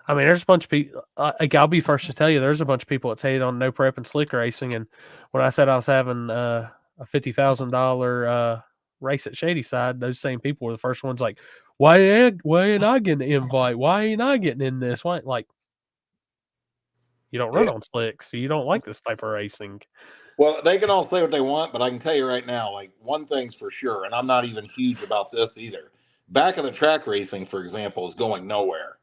I mean, there's a bunch of people. Like, I'll be first to tell you, there's a bunch of people that hated on no prep and slick racing. And when I said I was having a $50,000 race at Shadyside, those same people were the first ones like, why ain't I getting the invite? Why ain't I getting in this? Why, like, you don't run on slicks, so you don't like this type of racing. Well, they can all say what they want, but I can tell you right now, like, one thing's for sure, and I'm not even huge about this either. Back of the track racing, for example, is going nowhere.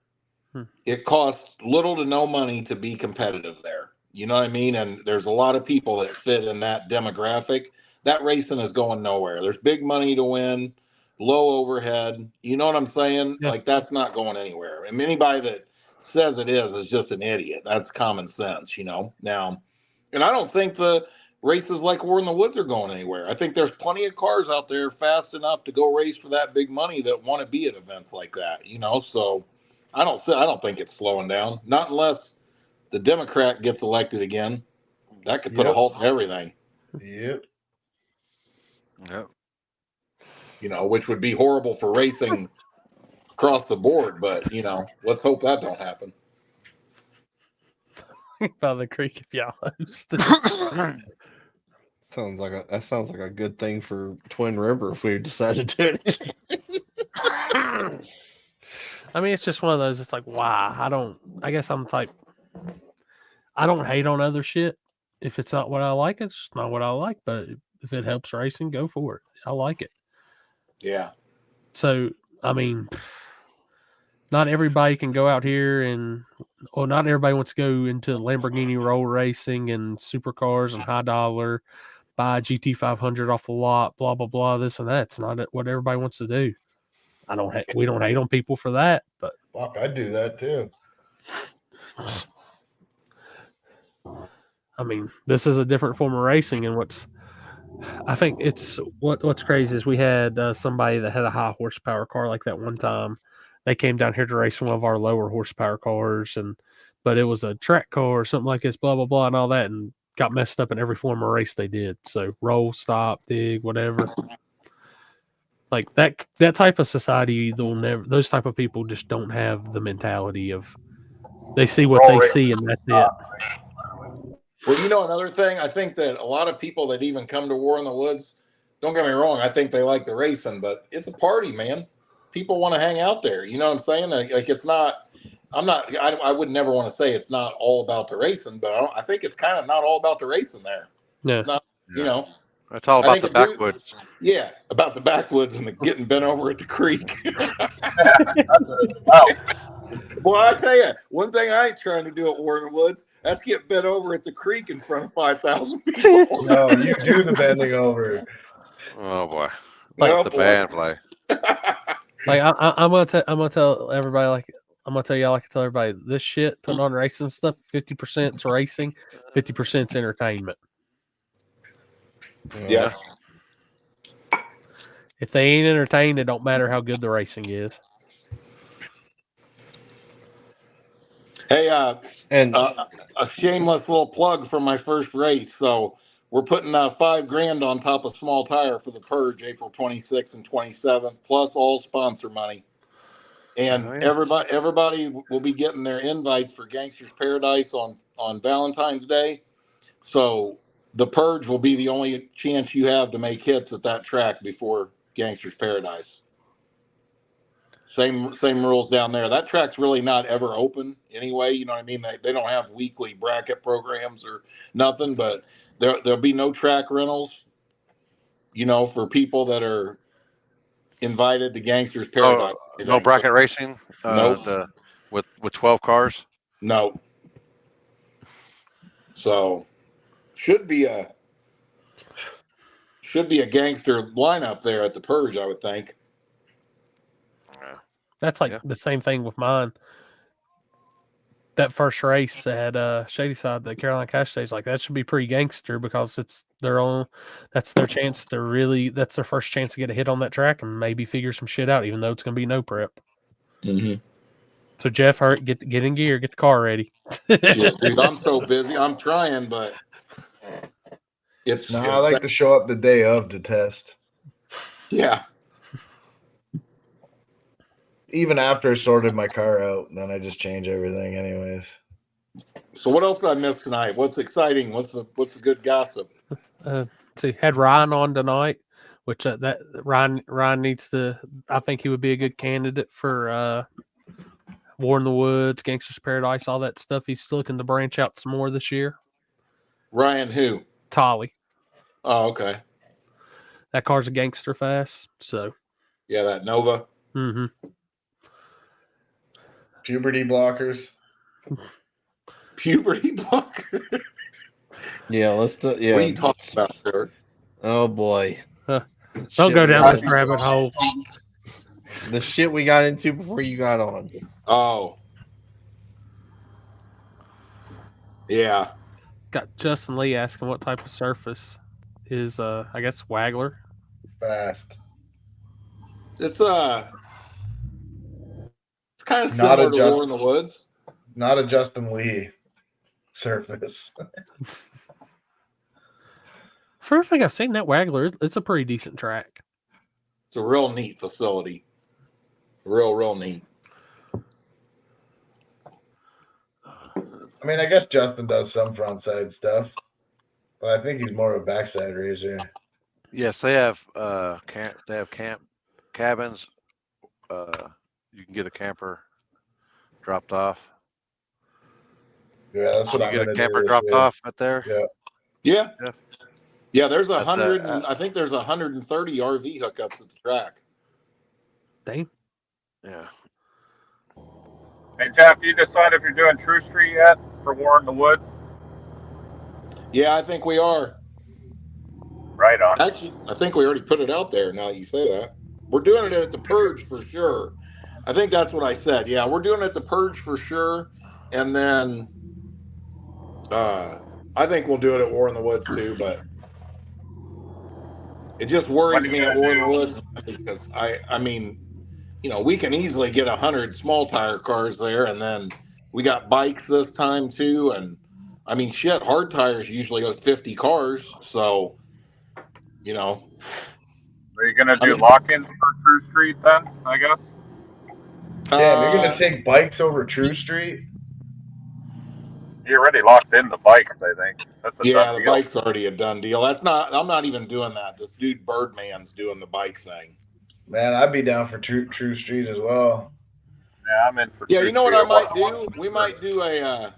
It costs little to no money to be competitive there. You know what I mean? And there's a lot of people that fit in that demographic. That racing is going nowhere. There's big money to win, low overhead. You know what I'm saying? Yeah. Like, that's not going anywhere. And anybody that says it is just an idiot. That's common sense, you know? Now, and I don't think the races like War in the Woods are going anywhere. I think there's plenty of cars out there fast enough to go race for that big money that want to be at events like that, you know? So I don't think it's slowing down. Not unless the Democrat gets elected again. That could put a halt to everything. Yep. You know, which would be horrible for racing across the board, but you know, let's hope that don't happen. By the creek if y'all host. That sounds like a good thing for Twin River if we decided to. I mean, it's just one of those. It's like, why? I guess I'm the type. I don't hate on other shit. If it's not what I like, it's just not what I like. But if it helps racing, go for it. I like it. Yeah. So, I mean, not everybody can go out here not everybody wants to go into Lamborghini roll racing and supercars and high dollar, buy a GT500 off the lot, blah, blah, blah, this and that. It's not what everybody wants to do. We don't hate on people for that, but fuck, I'd do that too. I mean, this is a different form of racing, and I think it's what's crazy is we had somebody that had a high horsepower car like that one time. They came down here to race one of our lower horsepower cars, but it was a track car or something like this, blah blah blah, and all that, and got messed up in every form of race they did. So roll, stop, dig, whatever. Like that type of society, those type of people just don't have the mentality of they see what they see and that's it. Well, you know, another thing, I think that a lot of people that even come to War in the Woods, don't get me wrong, I think they like the racing, but it's a party, man. People want to hang out there. You know what I'm saying? Like it's not, I would never want to say it's not all about the racing, but I think it's kind of not all about the racing there. Yeah. Not, you know. It's all about the backwoods. Yeah, about the backwoods and the getting bent over at the creek. Well, I tell you, one thing I ain't trying to do at War in the Woods, that's get bent over at the creek in front of 5,000 people. No, you do the bending over. Oh boy, No, the boy. band play. Like I'm gonna tell everybody, like I'm gonna tell y'all, like I tell everybody, this shit putting on racing stuff, 50% is racing, 50% is entertainment. Yeah. If they ain't entertained, it don't matter how good the racing is. Hey, a shameless little plug for my first race. So we're putting $5,000 on top of Small Tire for the Purge, April 26th and 27th, plus all sponsor money. And everybody will be getting their invites for Gangster's Paradise on Valentine's Day. So the Purge will be the only chance you have to make hits at that track before Gangster's Paradise. Same rules down there. That track's really not ever open anyway. You know what I mean? They don't have weekly bracket programs or nothing, but there'll be no track rentals, you know, for people that are invited to Gangster's Paradise. No bracket racing? Nope. With 12 cars? No. So should be a gangster lineup there at the Purge, I would think. That's like the same thing with mine. That first race at Shady Side, the Carolina Cash Days, like that should be pretty gangster because it's that's their chance to that's their first chance to get a hit on that track and maybe figure some shit out, even though it's going to be no prep. Mm-hmm. So Jeff, hurry, get in gear, get the car ready. Shit, dude, I'm so busy. I'm trying, but I like to show up the day of to test. Yeah. Even after I sorted my car out, then I just change everything anyways. So what else did I miss tonight? What's exciting? What's the good gossip? See, had Ryan on tonight, which that Ryan needs to. I think he would be a good candidate for War in the Woods, Gangster's Paradise, all that stuff. He's looking to branch out some more this year. Ryan who? Tolly. Oh, okay. That car's a gangster fast, so. Yeah, that Nova. Mm-hmm. Puberty blockers. Puberty blocker. Yeah, let's do. Yeah. What are you talking about, sir? Oh boy. Don't go down this rabbit hole. The shit we got into before you got on. Oh. Yeah. Got Justin Lee asking what type of surface is I guess Waggler. Fast. It's kind of similar to War in the Woods. Not a Justin Lee surface. First thing I've seen that Waggler, it's a pretty decent track. It's a real neat facility. Real neat. I mean, I guess Justin does some front side stuff. But I think he's more of a backside raiser. Yes, they have camp cabins. You can get a camper dropped off. Yeah, that's what you I'm get a gonna camper do. dropped off right there. Yeah. Yeah. There's That's, 100. I think there's 130 RV hookups at the track. Dang. Yeah. Hey Jeff, you decide if you're doing True Street yet for War in the Woods? Yeah, I think we are. Right on. Actually, I think we already put it out there. Now that you say that, we're doing it at the Purge for sure. I think that's what I said. Yeah, we're doing it at the Purge for sure, and then I think we'll do it at War in the Woods too. But it just worries me at War in the Woods because I mean, you know, we can easily get 100 small tire cars there, and then we got bikes this time too, and I mean, shit, hard tires usually go 50 cars, so you know. Are you gonna do lock-ins for True Street then? I guess. Damn, you're gonna take bikes over True Street? You're already locked into bikes, I think. That's a Yeah, done the deal. bike's already a done deal. I'm not even doing that. This dude Birdman's doing the bike thing. Man, I'd be down for True Street as well. Yeah, I'm in for. Yeah, True you know what Street. I might do? We might do a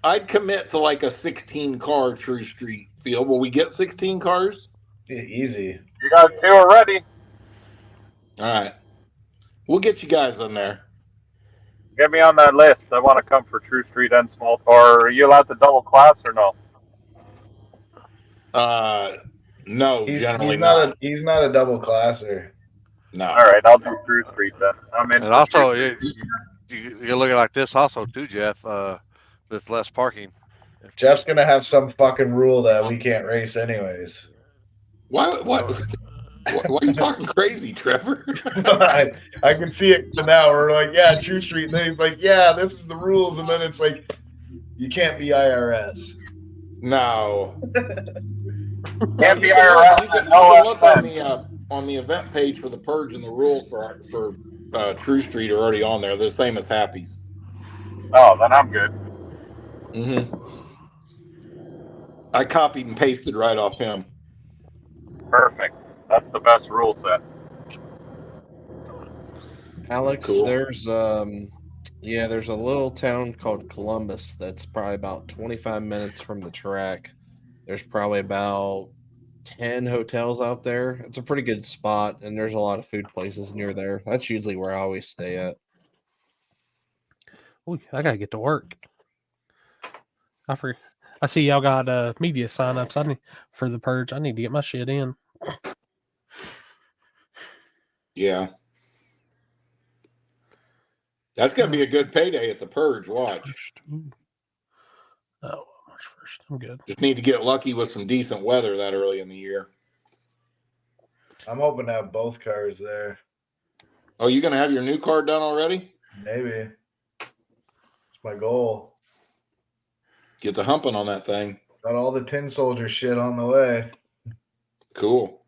I'd commit to like a 16 car True Street field. Will we get 16 cars? Yeah, easy. You got 2 already. All right. We'll get you guys in there. Get me on that list. I want to come for True Street and small car. Are you allowed to double class or no? No, generally He's not a double classer. No. All right, I'll do True Street then. I'm in. And also, you look at it like this also too, Jeff. There's less parking. Jeff's gonna have some fucking rule that we can't race anyways. Why are you talking crazy, Trevor? I can see it now. We're like, yeah, True Street. And then he's like, yeah, this is the rules. And then it's like, you can't be IRS. No. Can't be You IRS. can look on the event page for the Purge, and the rules for True Street are already on there. They're the same as Happy's. Oh, then I'm good. I copied and pasted right off him. Perfect. That's the best rule set. Alex, Cool. there's a little town called Columbus that's probably about 25 minutes from the track. There's probably about 10 hotels out there. It's a pretty good spot, and there's a lot of food places near there. That's usually where I always stay at. Ooh, I gotta get to work. I see y'all got media signups. For the Purge. I need to get my shit in. Yeah. That's going to be a good payday at the Purge. Watch. Oh, March 1st. I'm good. Just need to get lucky with some decent weather that early in the year. I'm hoping to have both cars there. Oh, you going to have your new car done already? Maybe. It's my goal. Get the humping on that thing. Got all the Tin Soldier shit on the way. Cool.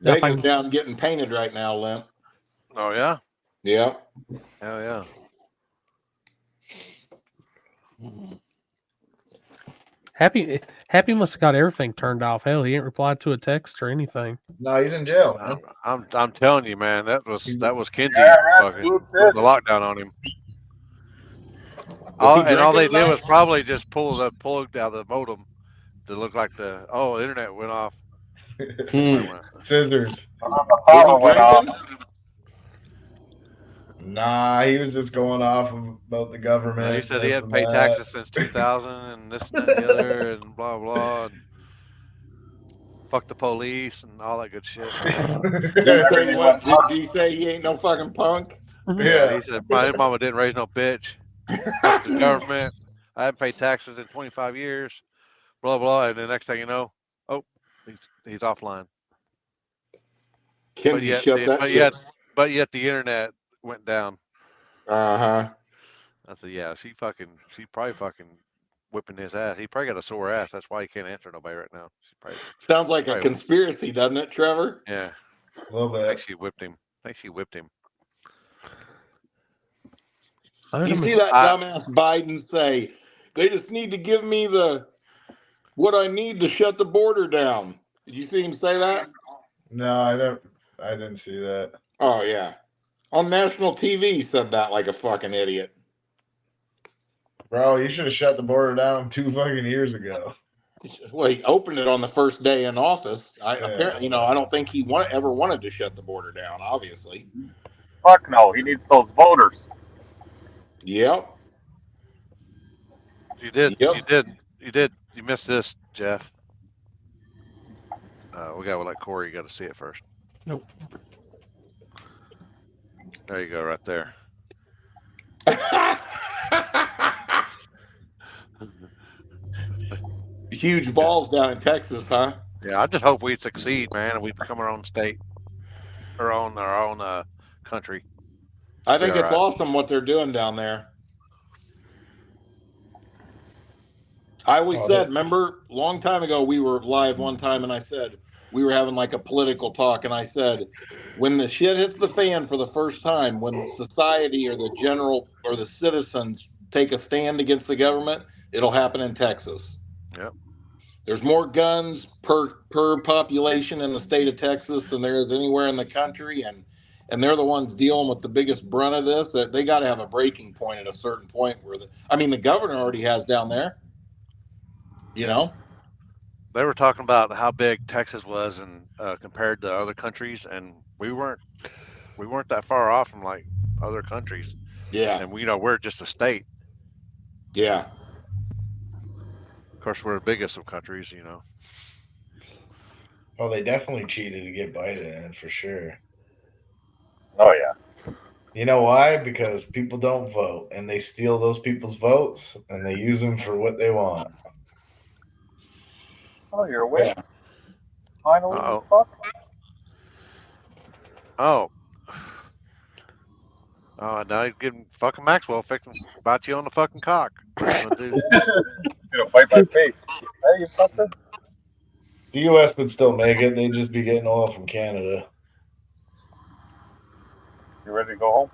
Vegas down getting painted right now, Limp. Oh yeah? Yeah. Hell yeah. Happy must have got everything turned off. Hell, he ain't replied to a text or anything. No, he's in jail, man. I'm telling you, man, that was Kinsey fucking whoop put this. the lockdown on him. All they did was probably just pull the plug out of the modem to look like the internet went off. Scissors. The power went off. Nah, he was just going off about the government. He said he hadn't paid taxes since 2000 and this and that and the other and blah blah and fuck the police and all that good shit. Did he say he ain't no fucking punk? Yeah, he said my mama didn't raise no bitch. Fuck the government. I haven't paid taxes in 25 years. Blah blah. And the next thing you know, he's offline. Kinsey shut that shit. But yet the internet went down. Uh-huh. I said, yeah, she probably fucking whipping his ass. He probably got a sore ass. That's why he can't answer nobody right now. Sounds like a conspiracy, doesn't it, Trevor? Yeah. A little bit. I think she whipped him. You see that dumbass Biden say, they just need to give me what I need to shut the border down. Did you see him say that? No, I didn't see that. Oh, yeah. On national TV, he said that like a fucking idiot. Bro, you should have shut the border down 2 fucking years ago. Well, he opened it on the first day in office. Apparently, I don't think he ever wanted to shut the border down, obviously. Fuck no, he needs those voters. Yep. You did. Yep. You did. You missed this, Jeff. We got to let Corey. You got to see it first. Nope. There you go, right there. Huge balls down in Texas, huh? Yeah, I just hope we succeed, man, and we become our own state, our own country. I think it's awesome what they're doing down there. I always said, remember, long time ago, we were live one time, and I said, we were having like a political talk, and I said, when the shit hits the fan for the first time, when society or the general or the citizens take a stand against the government, it'll happen in Texas. Yep. There's more guns per population in the state of Texas than there is anywhere in the country, and they're the ones dealing with the biggest brunt of this. That they got to have a breaking point at a certain point where the governor already has down there. You know, they were talking about how big Texas was and compared to other countries, and we weren't that far off from like other countries. Yeah, and we're just a state. Yeah. Of course, we're the biggest of countries, Oh, they definitely cheated to get Biden in for sure. Oh yeah. You know why? Because people don't vote, and they steal those people's votes, and they use them for what they want. Oh, you're awake. Yeah. Finally, fuck. Oh, now you're getting fucking Maxwell fixing bite you on the fucking cock. Gonna bite my face. Hey, you fucker. The U.S. would still make it. They'd just be getting oil from Canada. You ready to go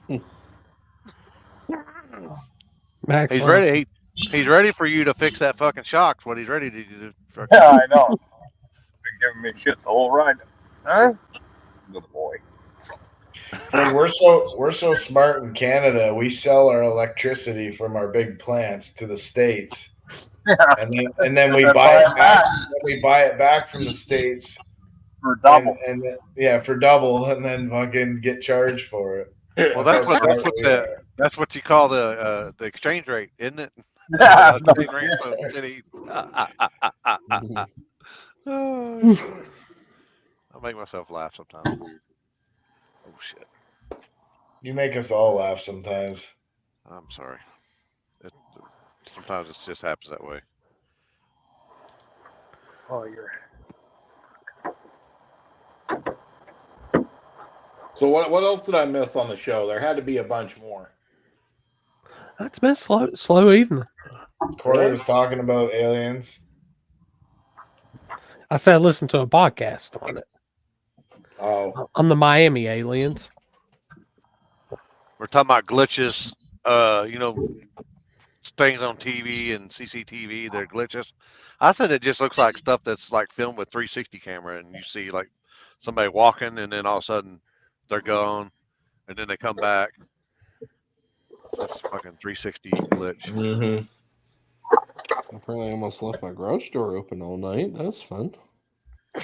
home? He's ready. He's ready for you to fix that fucking shock. What he's ready to do. Yeah, I know. Been giving me shit the whole ride. Huh? Good boy. And we're so smart in Canada. We sell our electricity from our big plants to the States, and then we buy it back. We buy it back from the States for double. And for double, and then fucking get charged for it. Well, that's what you call the exchange rate, isn't it? Yeah. I make myself laugh sometimes. Oh shit! You make us all laugh sometimes. I'm sorry. Sometimes it just happens that way. Oh, you're. So what else did I miss on the show? There had to be a bunch more. It's been slow evening. Corey was talking about aliens. I said I listened to a podcast on it. Oh. On the Miami aliens. We're talking about glitches, things on TV and CCTV, they're glitches. I said it just looks like stuff that's like filmed with 360 camera, and you see like somebody walking, and then all of a sudden they're gone, and then they come back. That's a fucking 360 glitch. Mm-hmm. I probably almost left my garage door open all night. That's fun.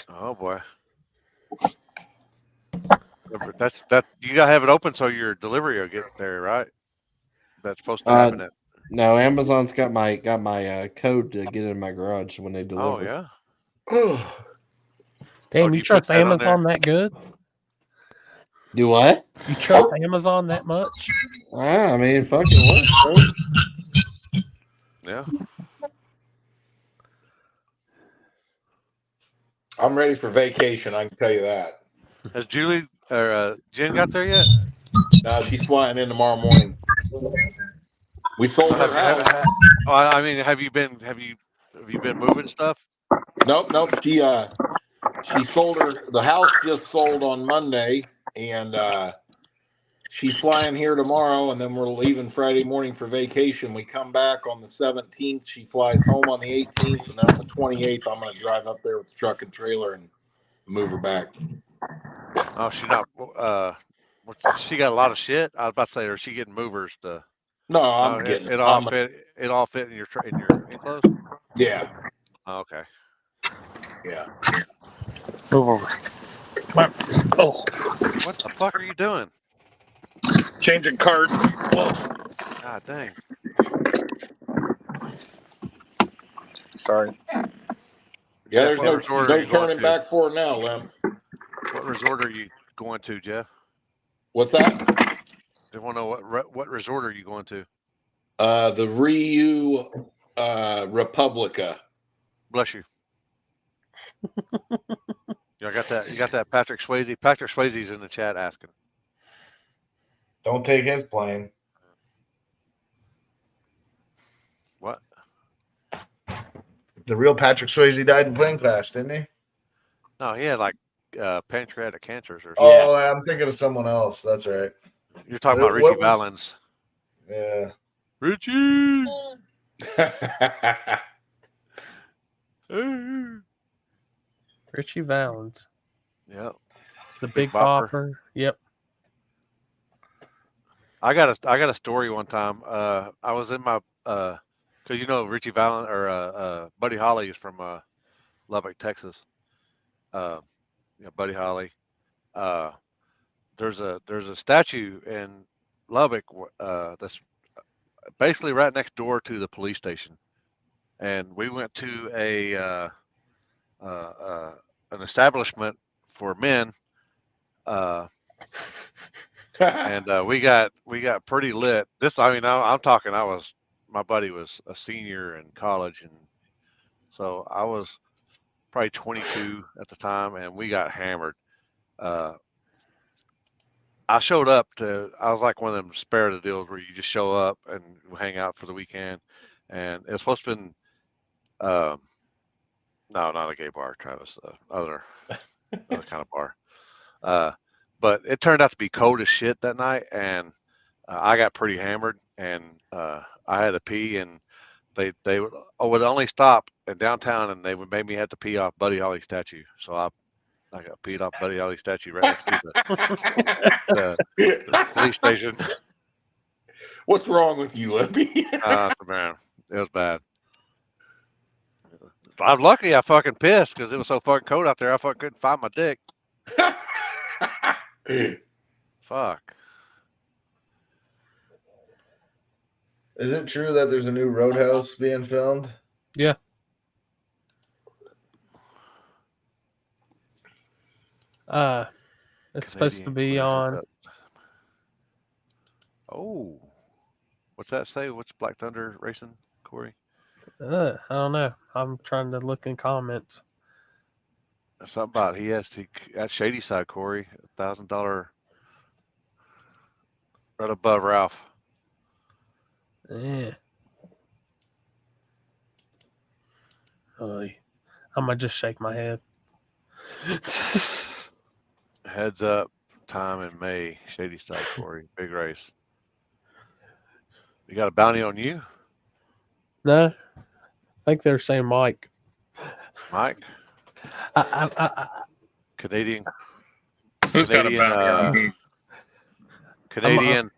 Oh boy. That you gotta have it open so your delivery will get there, right? That's supposed to happen. No, Amazon's got my code to get in my garage when they deliver. Oh yeah. Damn, you trust Amazon that good? Do what? You trust Amazon that much? I mean, fucking works, bro. Yeah. I'm ready for vacation. I can tell you that. Has Julie or Jen got there yet? No, she's flying in tomorrow morning. We sold her house. I mean, have you been moving stuff? Nope. She sold her. The house just sold on Monday, and she's flying here tomorrow, and then we're leaving Friday morning for vacation. We come back on the 17th. She flies home on the 18th, and then on the 28th, I'm going to drive up there with the truck and trailer and move her back. Oh, she's not. She got a lot of shit. I was about to say, or is she getting movers to? No, I'm getting it. All fit. It all fit in your enclosed. Yeah. Oh, okay. Yeah. Move over. Come on. Oh. What the fuck are you doing? Changing cards. God dang. Sorry. Yeah, there's What no resort are you going turning to? back for it now, Lem. What resort are you going to, Jeff? What's that? They want to know what resort are you going to? The Ryu Republica. Bless you. You got that? You got that, Patrick Swayze? Patrick Swayze's in the chat asking. Don't take his plane. What? The real Patrick Swayze died in plane crash, didn't he? No, he had like pancreatic cancers or something. Oh, I'm thinking of someone else. That's right. You're talking about Richie Valens. Yeah. Richie. Richie Valens. Yep. The Big Bopper. Yep. I got a story one time. I was in my because you know Richie Valens or Buddy Holly is from Lubbock, Texas. Yeah, Buddy Holly. There's a statue in Lubbock that's basically right next door to the police station, and we went to an establishment for men, and we got pretty lit. I'm talking. My buddy was a senior in college, and so I was probably 22 at the time, and we got hammered. I showed up I was like one of them spare the deals where you just show up and hang out for the weekend. And it was supposed to have been, no, not a gay bar, Travis, other kind of bar. But it turned out to be cold as shit that night. And I got pretty hammered, and I had to pee, and they would only stop in downtown, and they would make me have to pee off Buddy Holly's statue. So I got peed off Buddy Holly's statue right next to the police station. What's wrong with you, Lippy? Man, it was bad. I'm lucky I fucking pissed because it was so fucking cold out there. I fucking couldn't find my dick. Fuck. Is it true that there's a new Roadhouse being filmed? Yeah. It's supposed to be on. Oh, what's that say? What's Black Thunder racing, Corey? I don't know. I'm trying to look in comments. Something about he has to at Shady Side, Corey, $1,000 right above Ralph. Yeah. I might just shake my head. Heads up, time in May, Shady Side, Corey, big race. You got a bounty on you? No, I think they're saying Mike. Mike? Canadian. Who's got a bounty on me? Canadian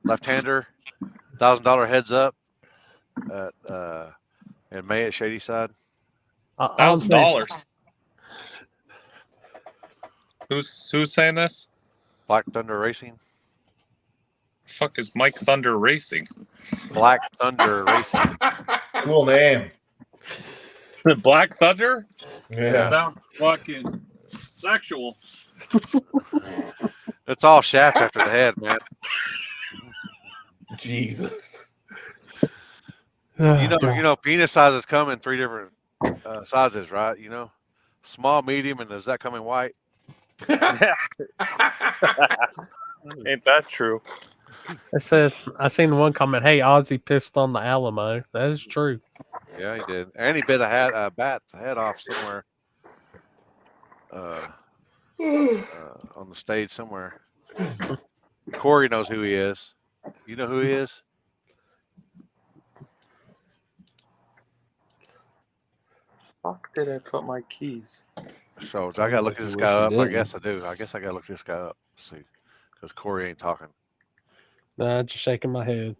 left-hander, $1,000 heads up at in May at Shady Side. $1,000. Who's saying this? Black Thunder Racing. Fuck is Mike Thunder Racing? Black Thunder Racing. Cool name. The Black Thunder? Yeah. Sounds fucking sexual. It's all shaft after the head, man. Jesus. You know, penis sizes come in 3 different sizes, right? You know, small, medium, and does that come in white? Ain't that true? It says, I seen one comment, hey, Ozzy pissed on the Alamo. That is true. Yeah, he did. And he bit a bat's head off somewhere on the stage somewhere. Corey knows who he is. You know who he is? Fuck did I put my keys? So I Sounds gotta look like you this wish guy you up. I didn't. guess I do. I guess I gotta look this guy up. Let's see, because Corey ain't talking. Nah, just shaking my head.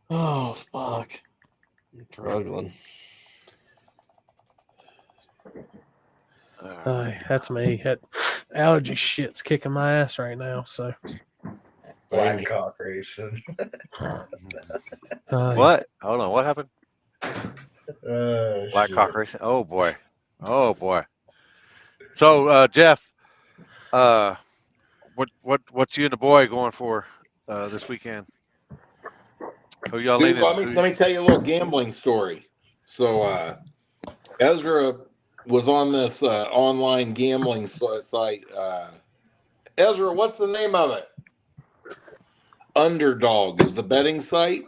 Oh fuck! I'm struggling. That's me. That allergy shit's kicking my ass right now. So Blackhawk racing. What? Hold on. What happened? Blackhawk Shit. racing. Oh boy. Oh boy. So Jeff, what's you and the boy going for this weekend? Who y'all Dude, leaning? let me tell you a little gambling story. So Ezra was on this online gambling site. Ezra, what's the name of it? Underdog is the betting site,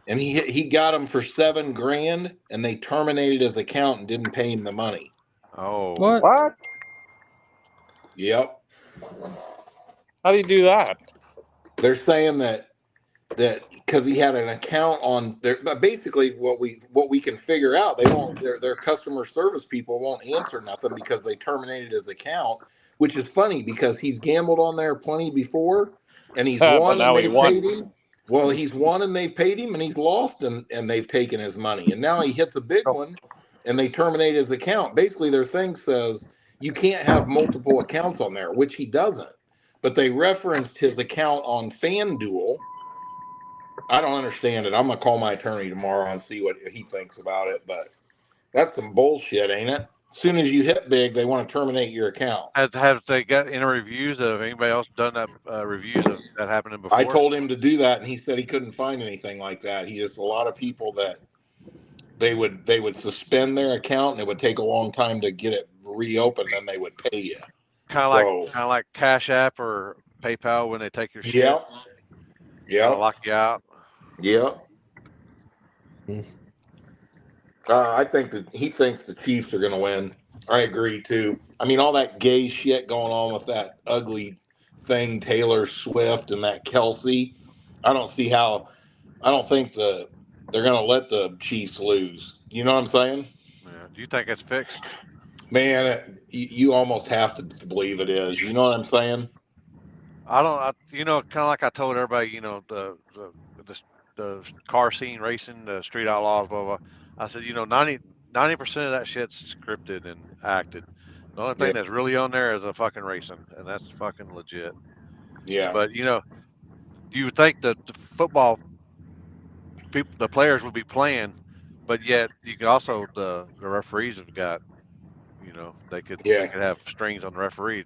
and he got him for $7,000, and they terminated his account and didn't pay him the money. Oh, What? Yep. How do you do that? They're saying that because he had an account on there, but basically what we can figure out, they won't, their customer service people won't answer nothing because they terminated his account, which is funny because he's gambled on there plenty before, and he's But won and now he they've won. paid him. Well, he's won and they've paid him, and he's lost and they've taken his money, and now he hits a big one and they terminate his account. Basically their thing says you can't have multiple accounts on there, which he doesn't, but they referenced his account on FanDuel. I don't understand it. I'm gonna call my attorney tomorrow and see what he thinks about it. But that's some bullshit, ain't it? As soon as you hit big, they want to terminate your account. Have they got any reviews of anybody else done that reviews of that happening before? I told him to do that, and he said he couldn't find anything like that. He has a lot of people that they would suspend their account, and it would take a long time to get it reopened. Then they would pay you. Kind of like Cash App or PayPal when they take your shit. Yep. Yep. Lock you out. Yep. I think that he thinks the Chiefs are going to win. I agree too. I mean, all that gay shit going on with that ugly thing, Taylor Swift and that Kelsey. I don't see how. I don't think they're going to let the Chiefs lose. You know what I'm saying? Yeah. Do you think it's fixed? Man, you almost have to believe it is. You know what I'm saying? I don't. Kind of like I told everybody. The car scene racing, the street outlaws, blah blah. I said, 90% of that shit's scripted and acted. The only thing that's really on there is the fucking racing, and that's fucking legit. Yeah. But do you think that the football people, the players would be playing, but yet you could also the referees have got, they could have strings on the referee.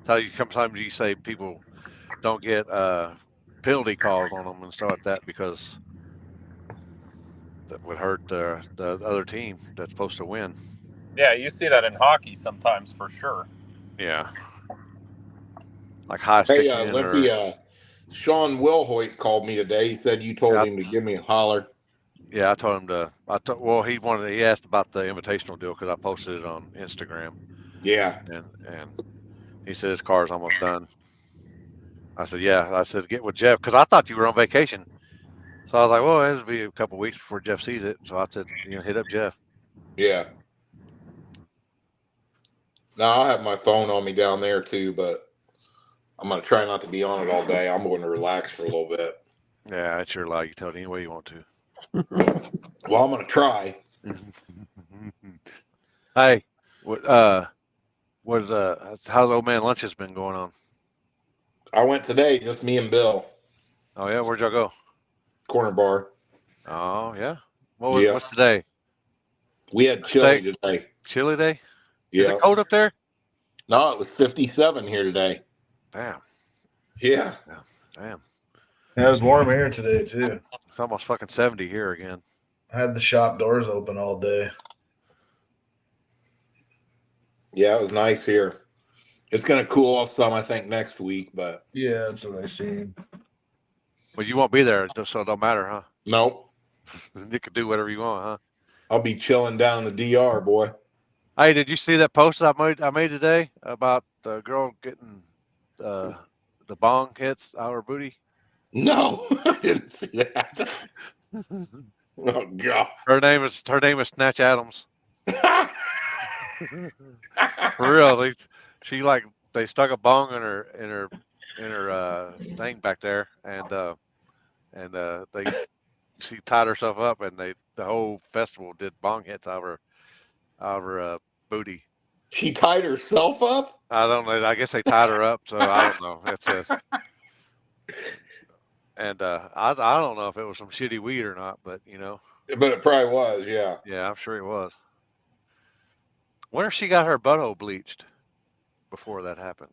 Tell you sometimes you say people don't get penalty calls on them and stuff like that because that would hurt the other team that's supposed to win. Yeah, you see that in hockey sometimes for sure. Yeah. Like high sticking in Limpy, Sean Wilhoit called me today. He said you told him to give me a holler. Yeah, I told him to. Well, he asked about the invitational deal because I posted it on Instagram. Yeah. And he said his car's almost done. I said, yeah. I said, get with Jeff because I thought you were on vacation. So I was like, well, it'll be a couple of weeks before Jeff sees it. So I said, hit up Jeff. Yeah. Now I'll have my phone on me down there too, but I'm gonna try not to be on it all day. I'm going to relax for a little bit. Yeah, it's your life. You can tell it any way you want to. Well, I'm gonna try. Hey, how's old man lunch has been going on? I went today, just me and Bill. Oh yeah, where'd y'all go? Corner bar. Oh yeah. What's today? We had chili today. Chili day? Yeah. Is it cold up there? No, it was 57 here today. Damn. Yeah. Damn. Yeah, it was warm here today too. It's almost fucking 70 here again. I had the shop doors open all day. Yeah, it was nice here. It's gonna cool off some, I think, next week, but yeah, that's what I seen. Well, you won't be there, so it don't matter, huh? Nope. You can do whatever you want, huh? I'll be chilling down in the DR, boy. Hey, did you see that post I made today about the girl getting the bong hits out of her booty? No, I didn't see that. Oh God. Her name is Snatch Adams. For real, they stuck a bong in her thing back there, and she tied herself up, and the whole festival did bong hits out of her booty. She tied herself up? I don't know. I guess they tied her up, so I don't know. It says. And I don't know if it was some shitty weed or not, but But it probably was, yeah. Yeah, I'm sure it was. Wonder if she got her butthole bleached before that happened.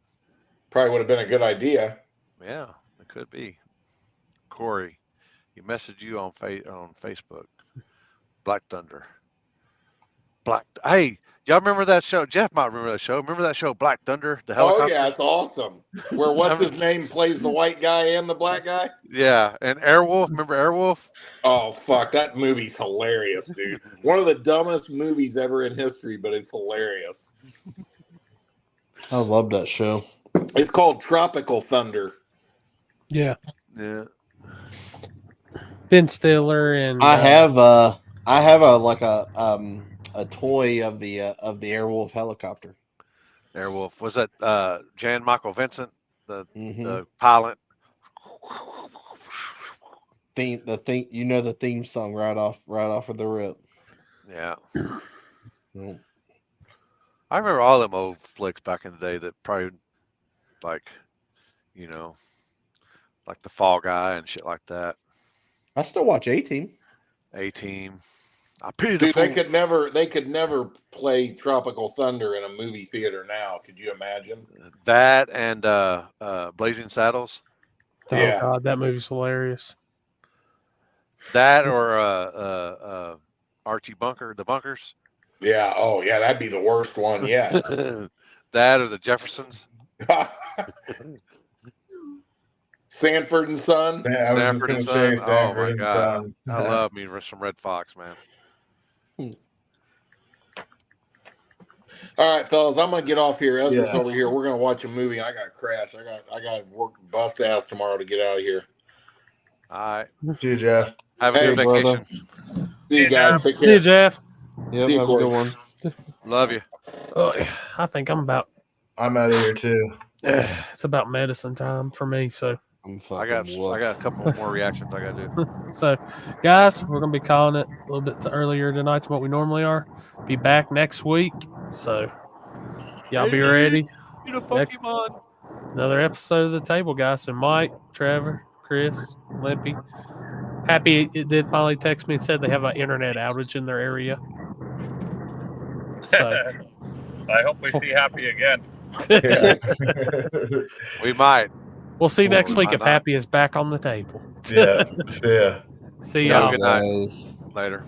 Probably would have been a good idea. Yeah, it could be. Corey, he messaged you on Facebook. Black Thunder. Hey, y'all remember that show? Jeff might remember that show. Remember that show, Black Thunder? The helicopter? Oh yeah, it's awesome. Where what's his name plays the white guy and the black guy? Yeah, and Airwolf. Remember Airwolf? Oh fuck, that movie's hilarious, dude. One of the dumbest movies ever in history, but it's hilarious. I love that show. It's called Tropical Thunder. Yeah. Yeah. Ben Stiller and I have a toy of the Airwolf helicopter. Airwolf. Was that Jan Michael Vincent, the pilot? The theme song right off of the rip. Yeah. Nope. I remember all them old flicks back in the day that probably like The Fall Guy and shit like that. I still watch A-Team. A-Team. I pity Dude, they could never play Tropical Thunder in a movie theater now. Could you imagine? That and Blazing Saddles. Oh Yeah. God, that movie's hilarious. That or Archie Bunker, The Bunkers. Yeah. Oh yeah, that'd be the worst one. Yeah. That or the Jeffersons. Sanford and Son. Yeah, I was Sanford and just gonna say Son. Oh Sanford my and God, Son. I love me some Red Fox, man. All right, fellas, I'm gonna get off here. Ezra's Yeah. over here. We're gonna watch a movie. I got to crash. I got work bust ass tomorrow to get out of here. All right. See you, Jeff. Have a Hey, good vacation. See you guys. Take See you, care. Jeff. Yep, See you, have a Corey. good one. Love you. Oh, I think I'm about. I'm out of here too. It's about medicine time for me. So, I got a couple more reactions I got to do. so guys, we're gonna be calling it a little bit earlier tonight than what we normally are. Be back next week. So, y'all be ready. You the Next- Pokemon. Another episode of the table, guys. So, Mike, Trevor, Chris, Limpy. Happy it did finally text me and said they have an internet outage in their area. So, I hope we see Happy again. We might. we'll see Or next we week might if not. Happy is back on the table. Yeah. Yeah. See Have y'all. a good night. Guys. Later.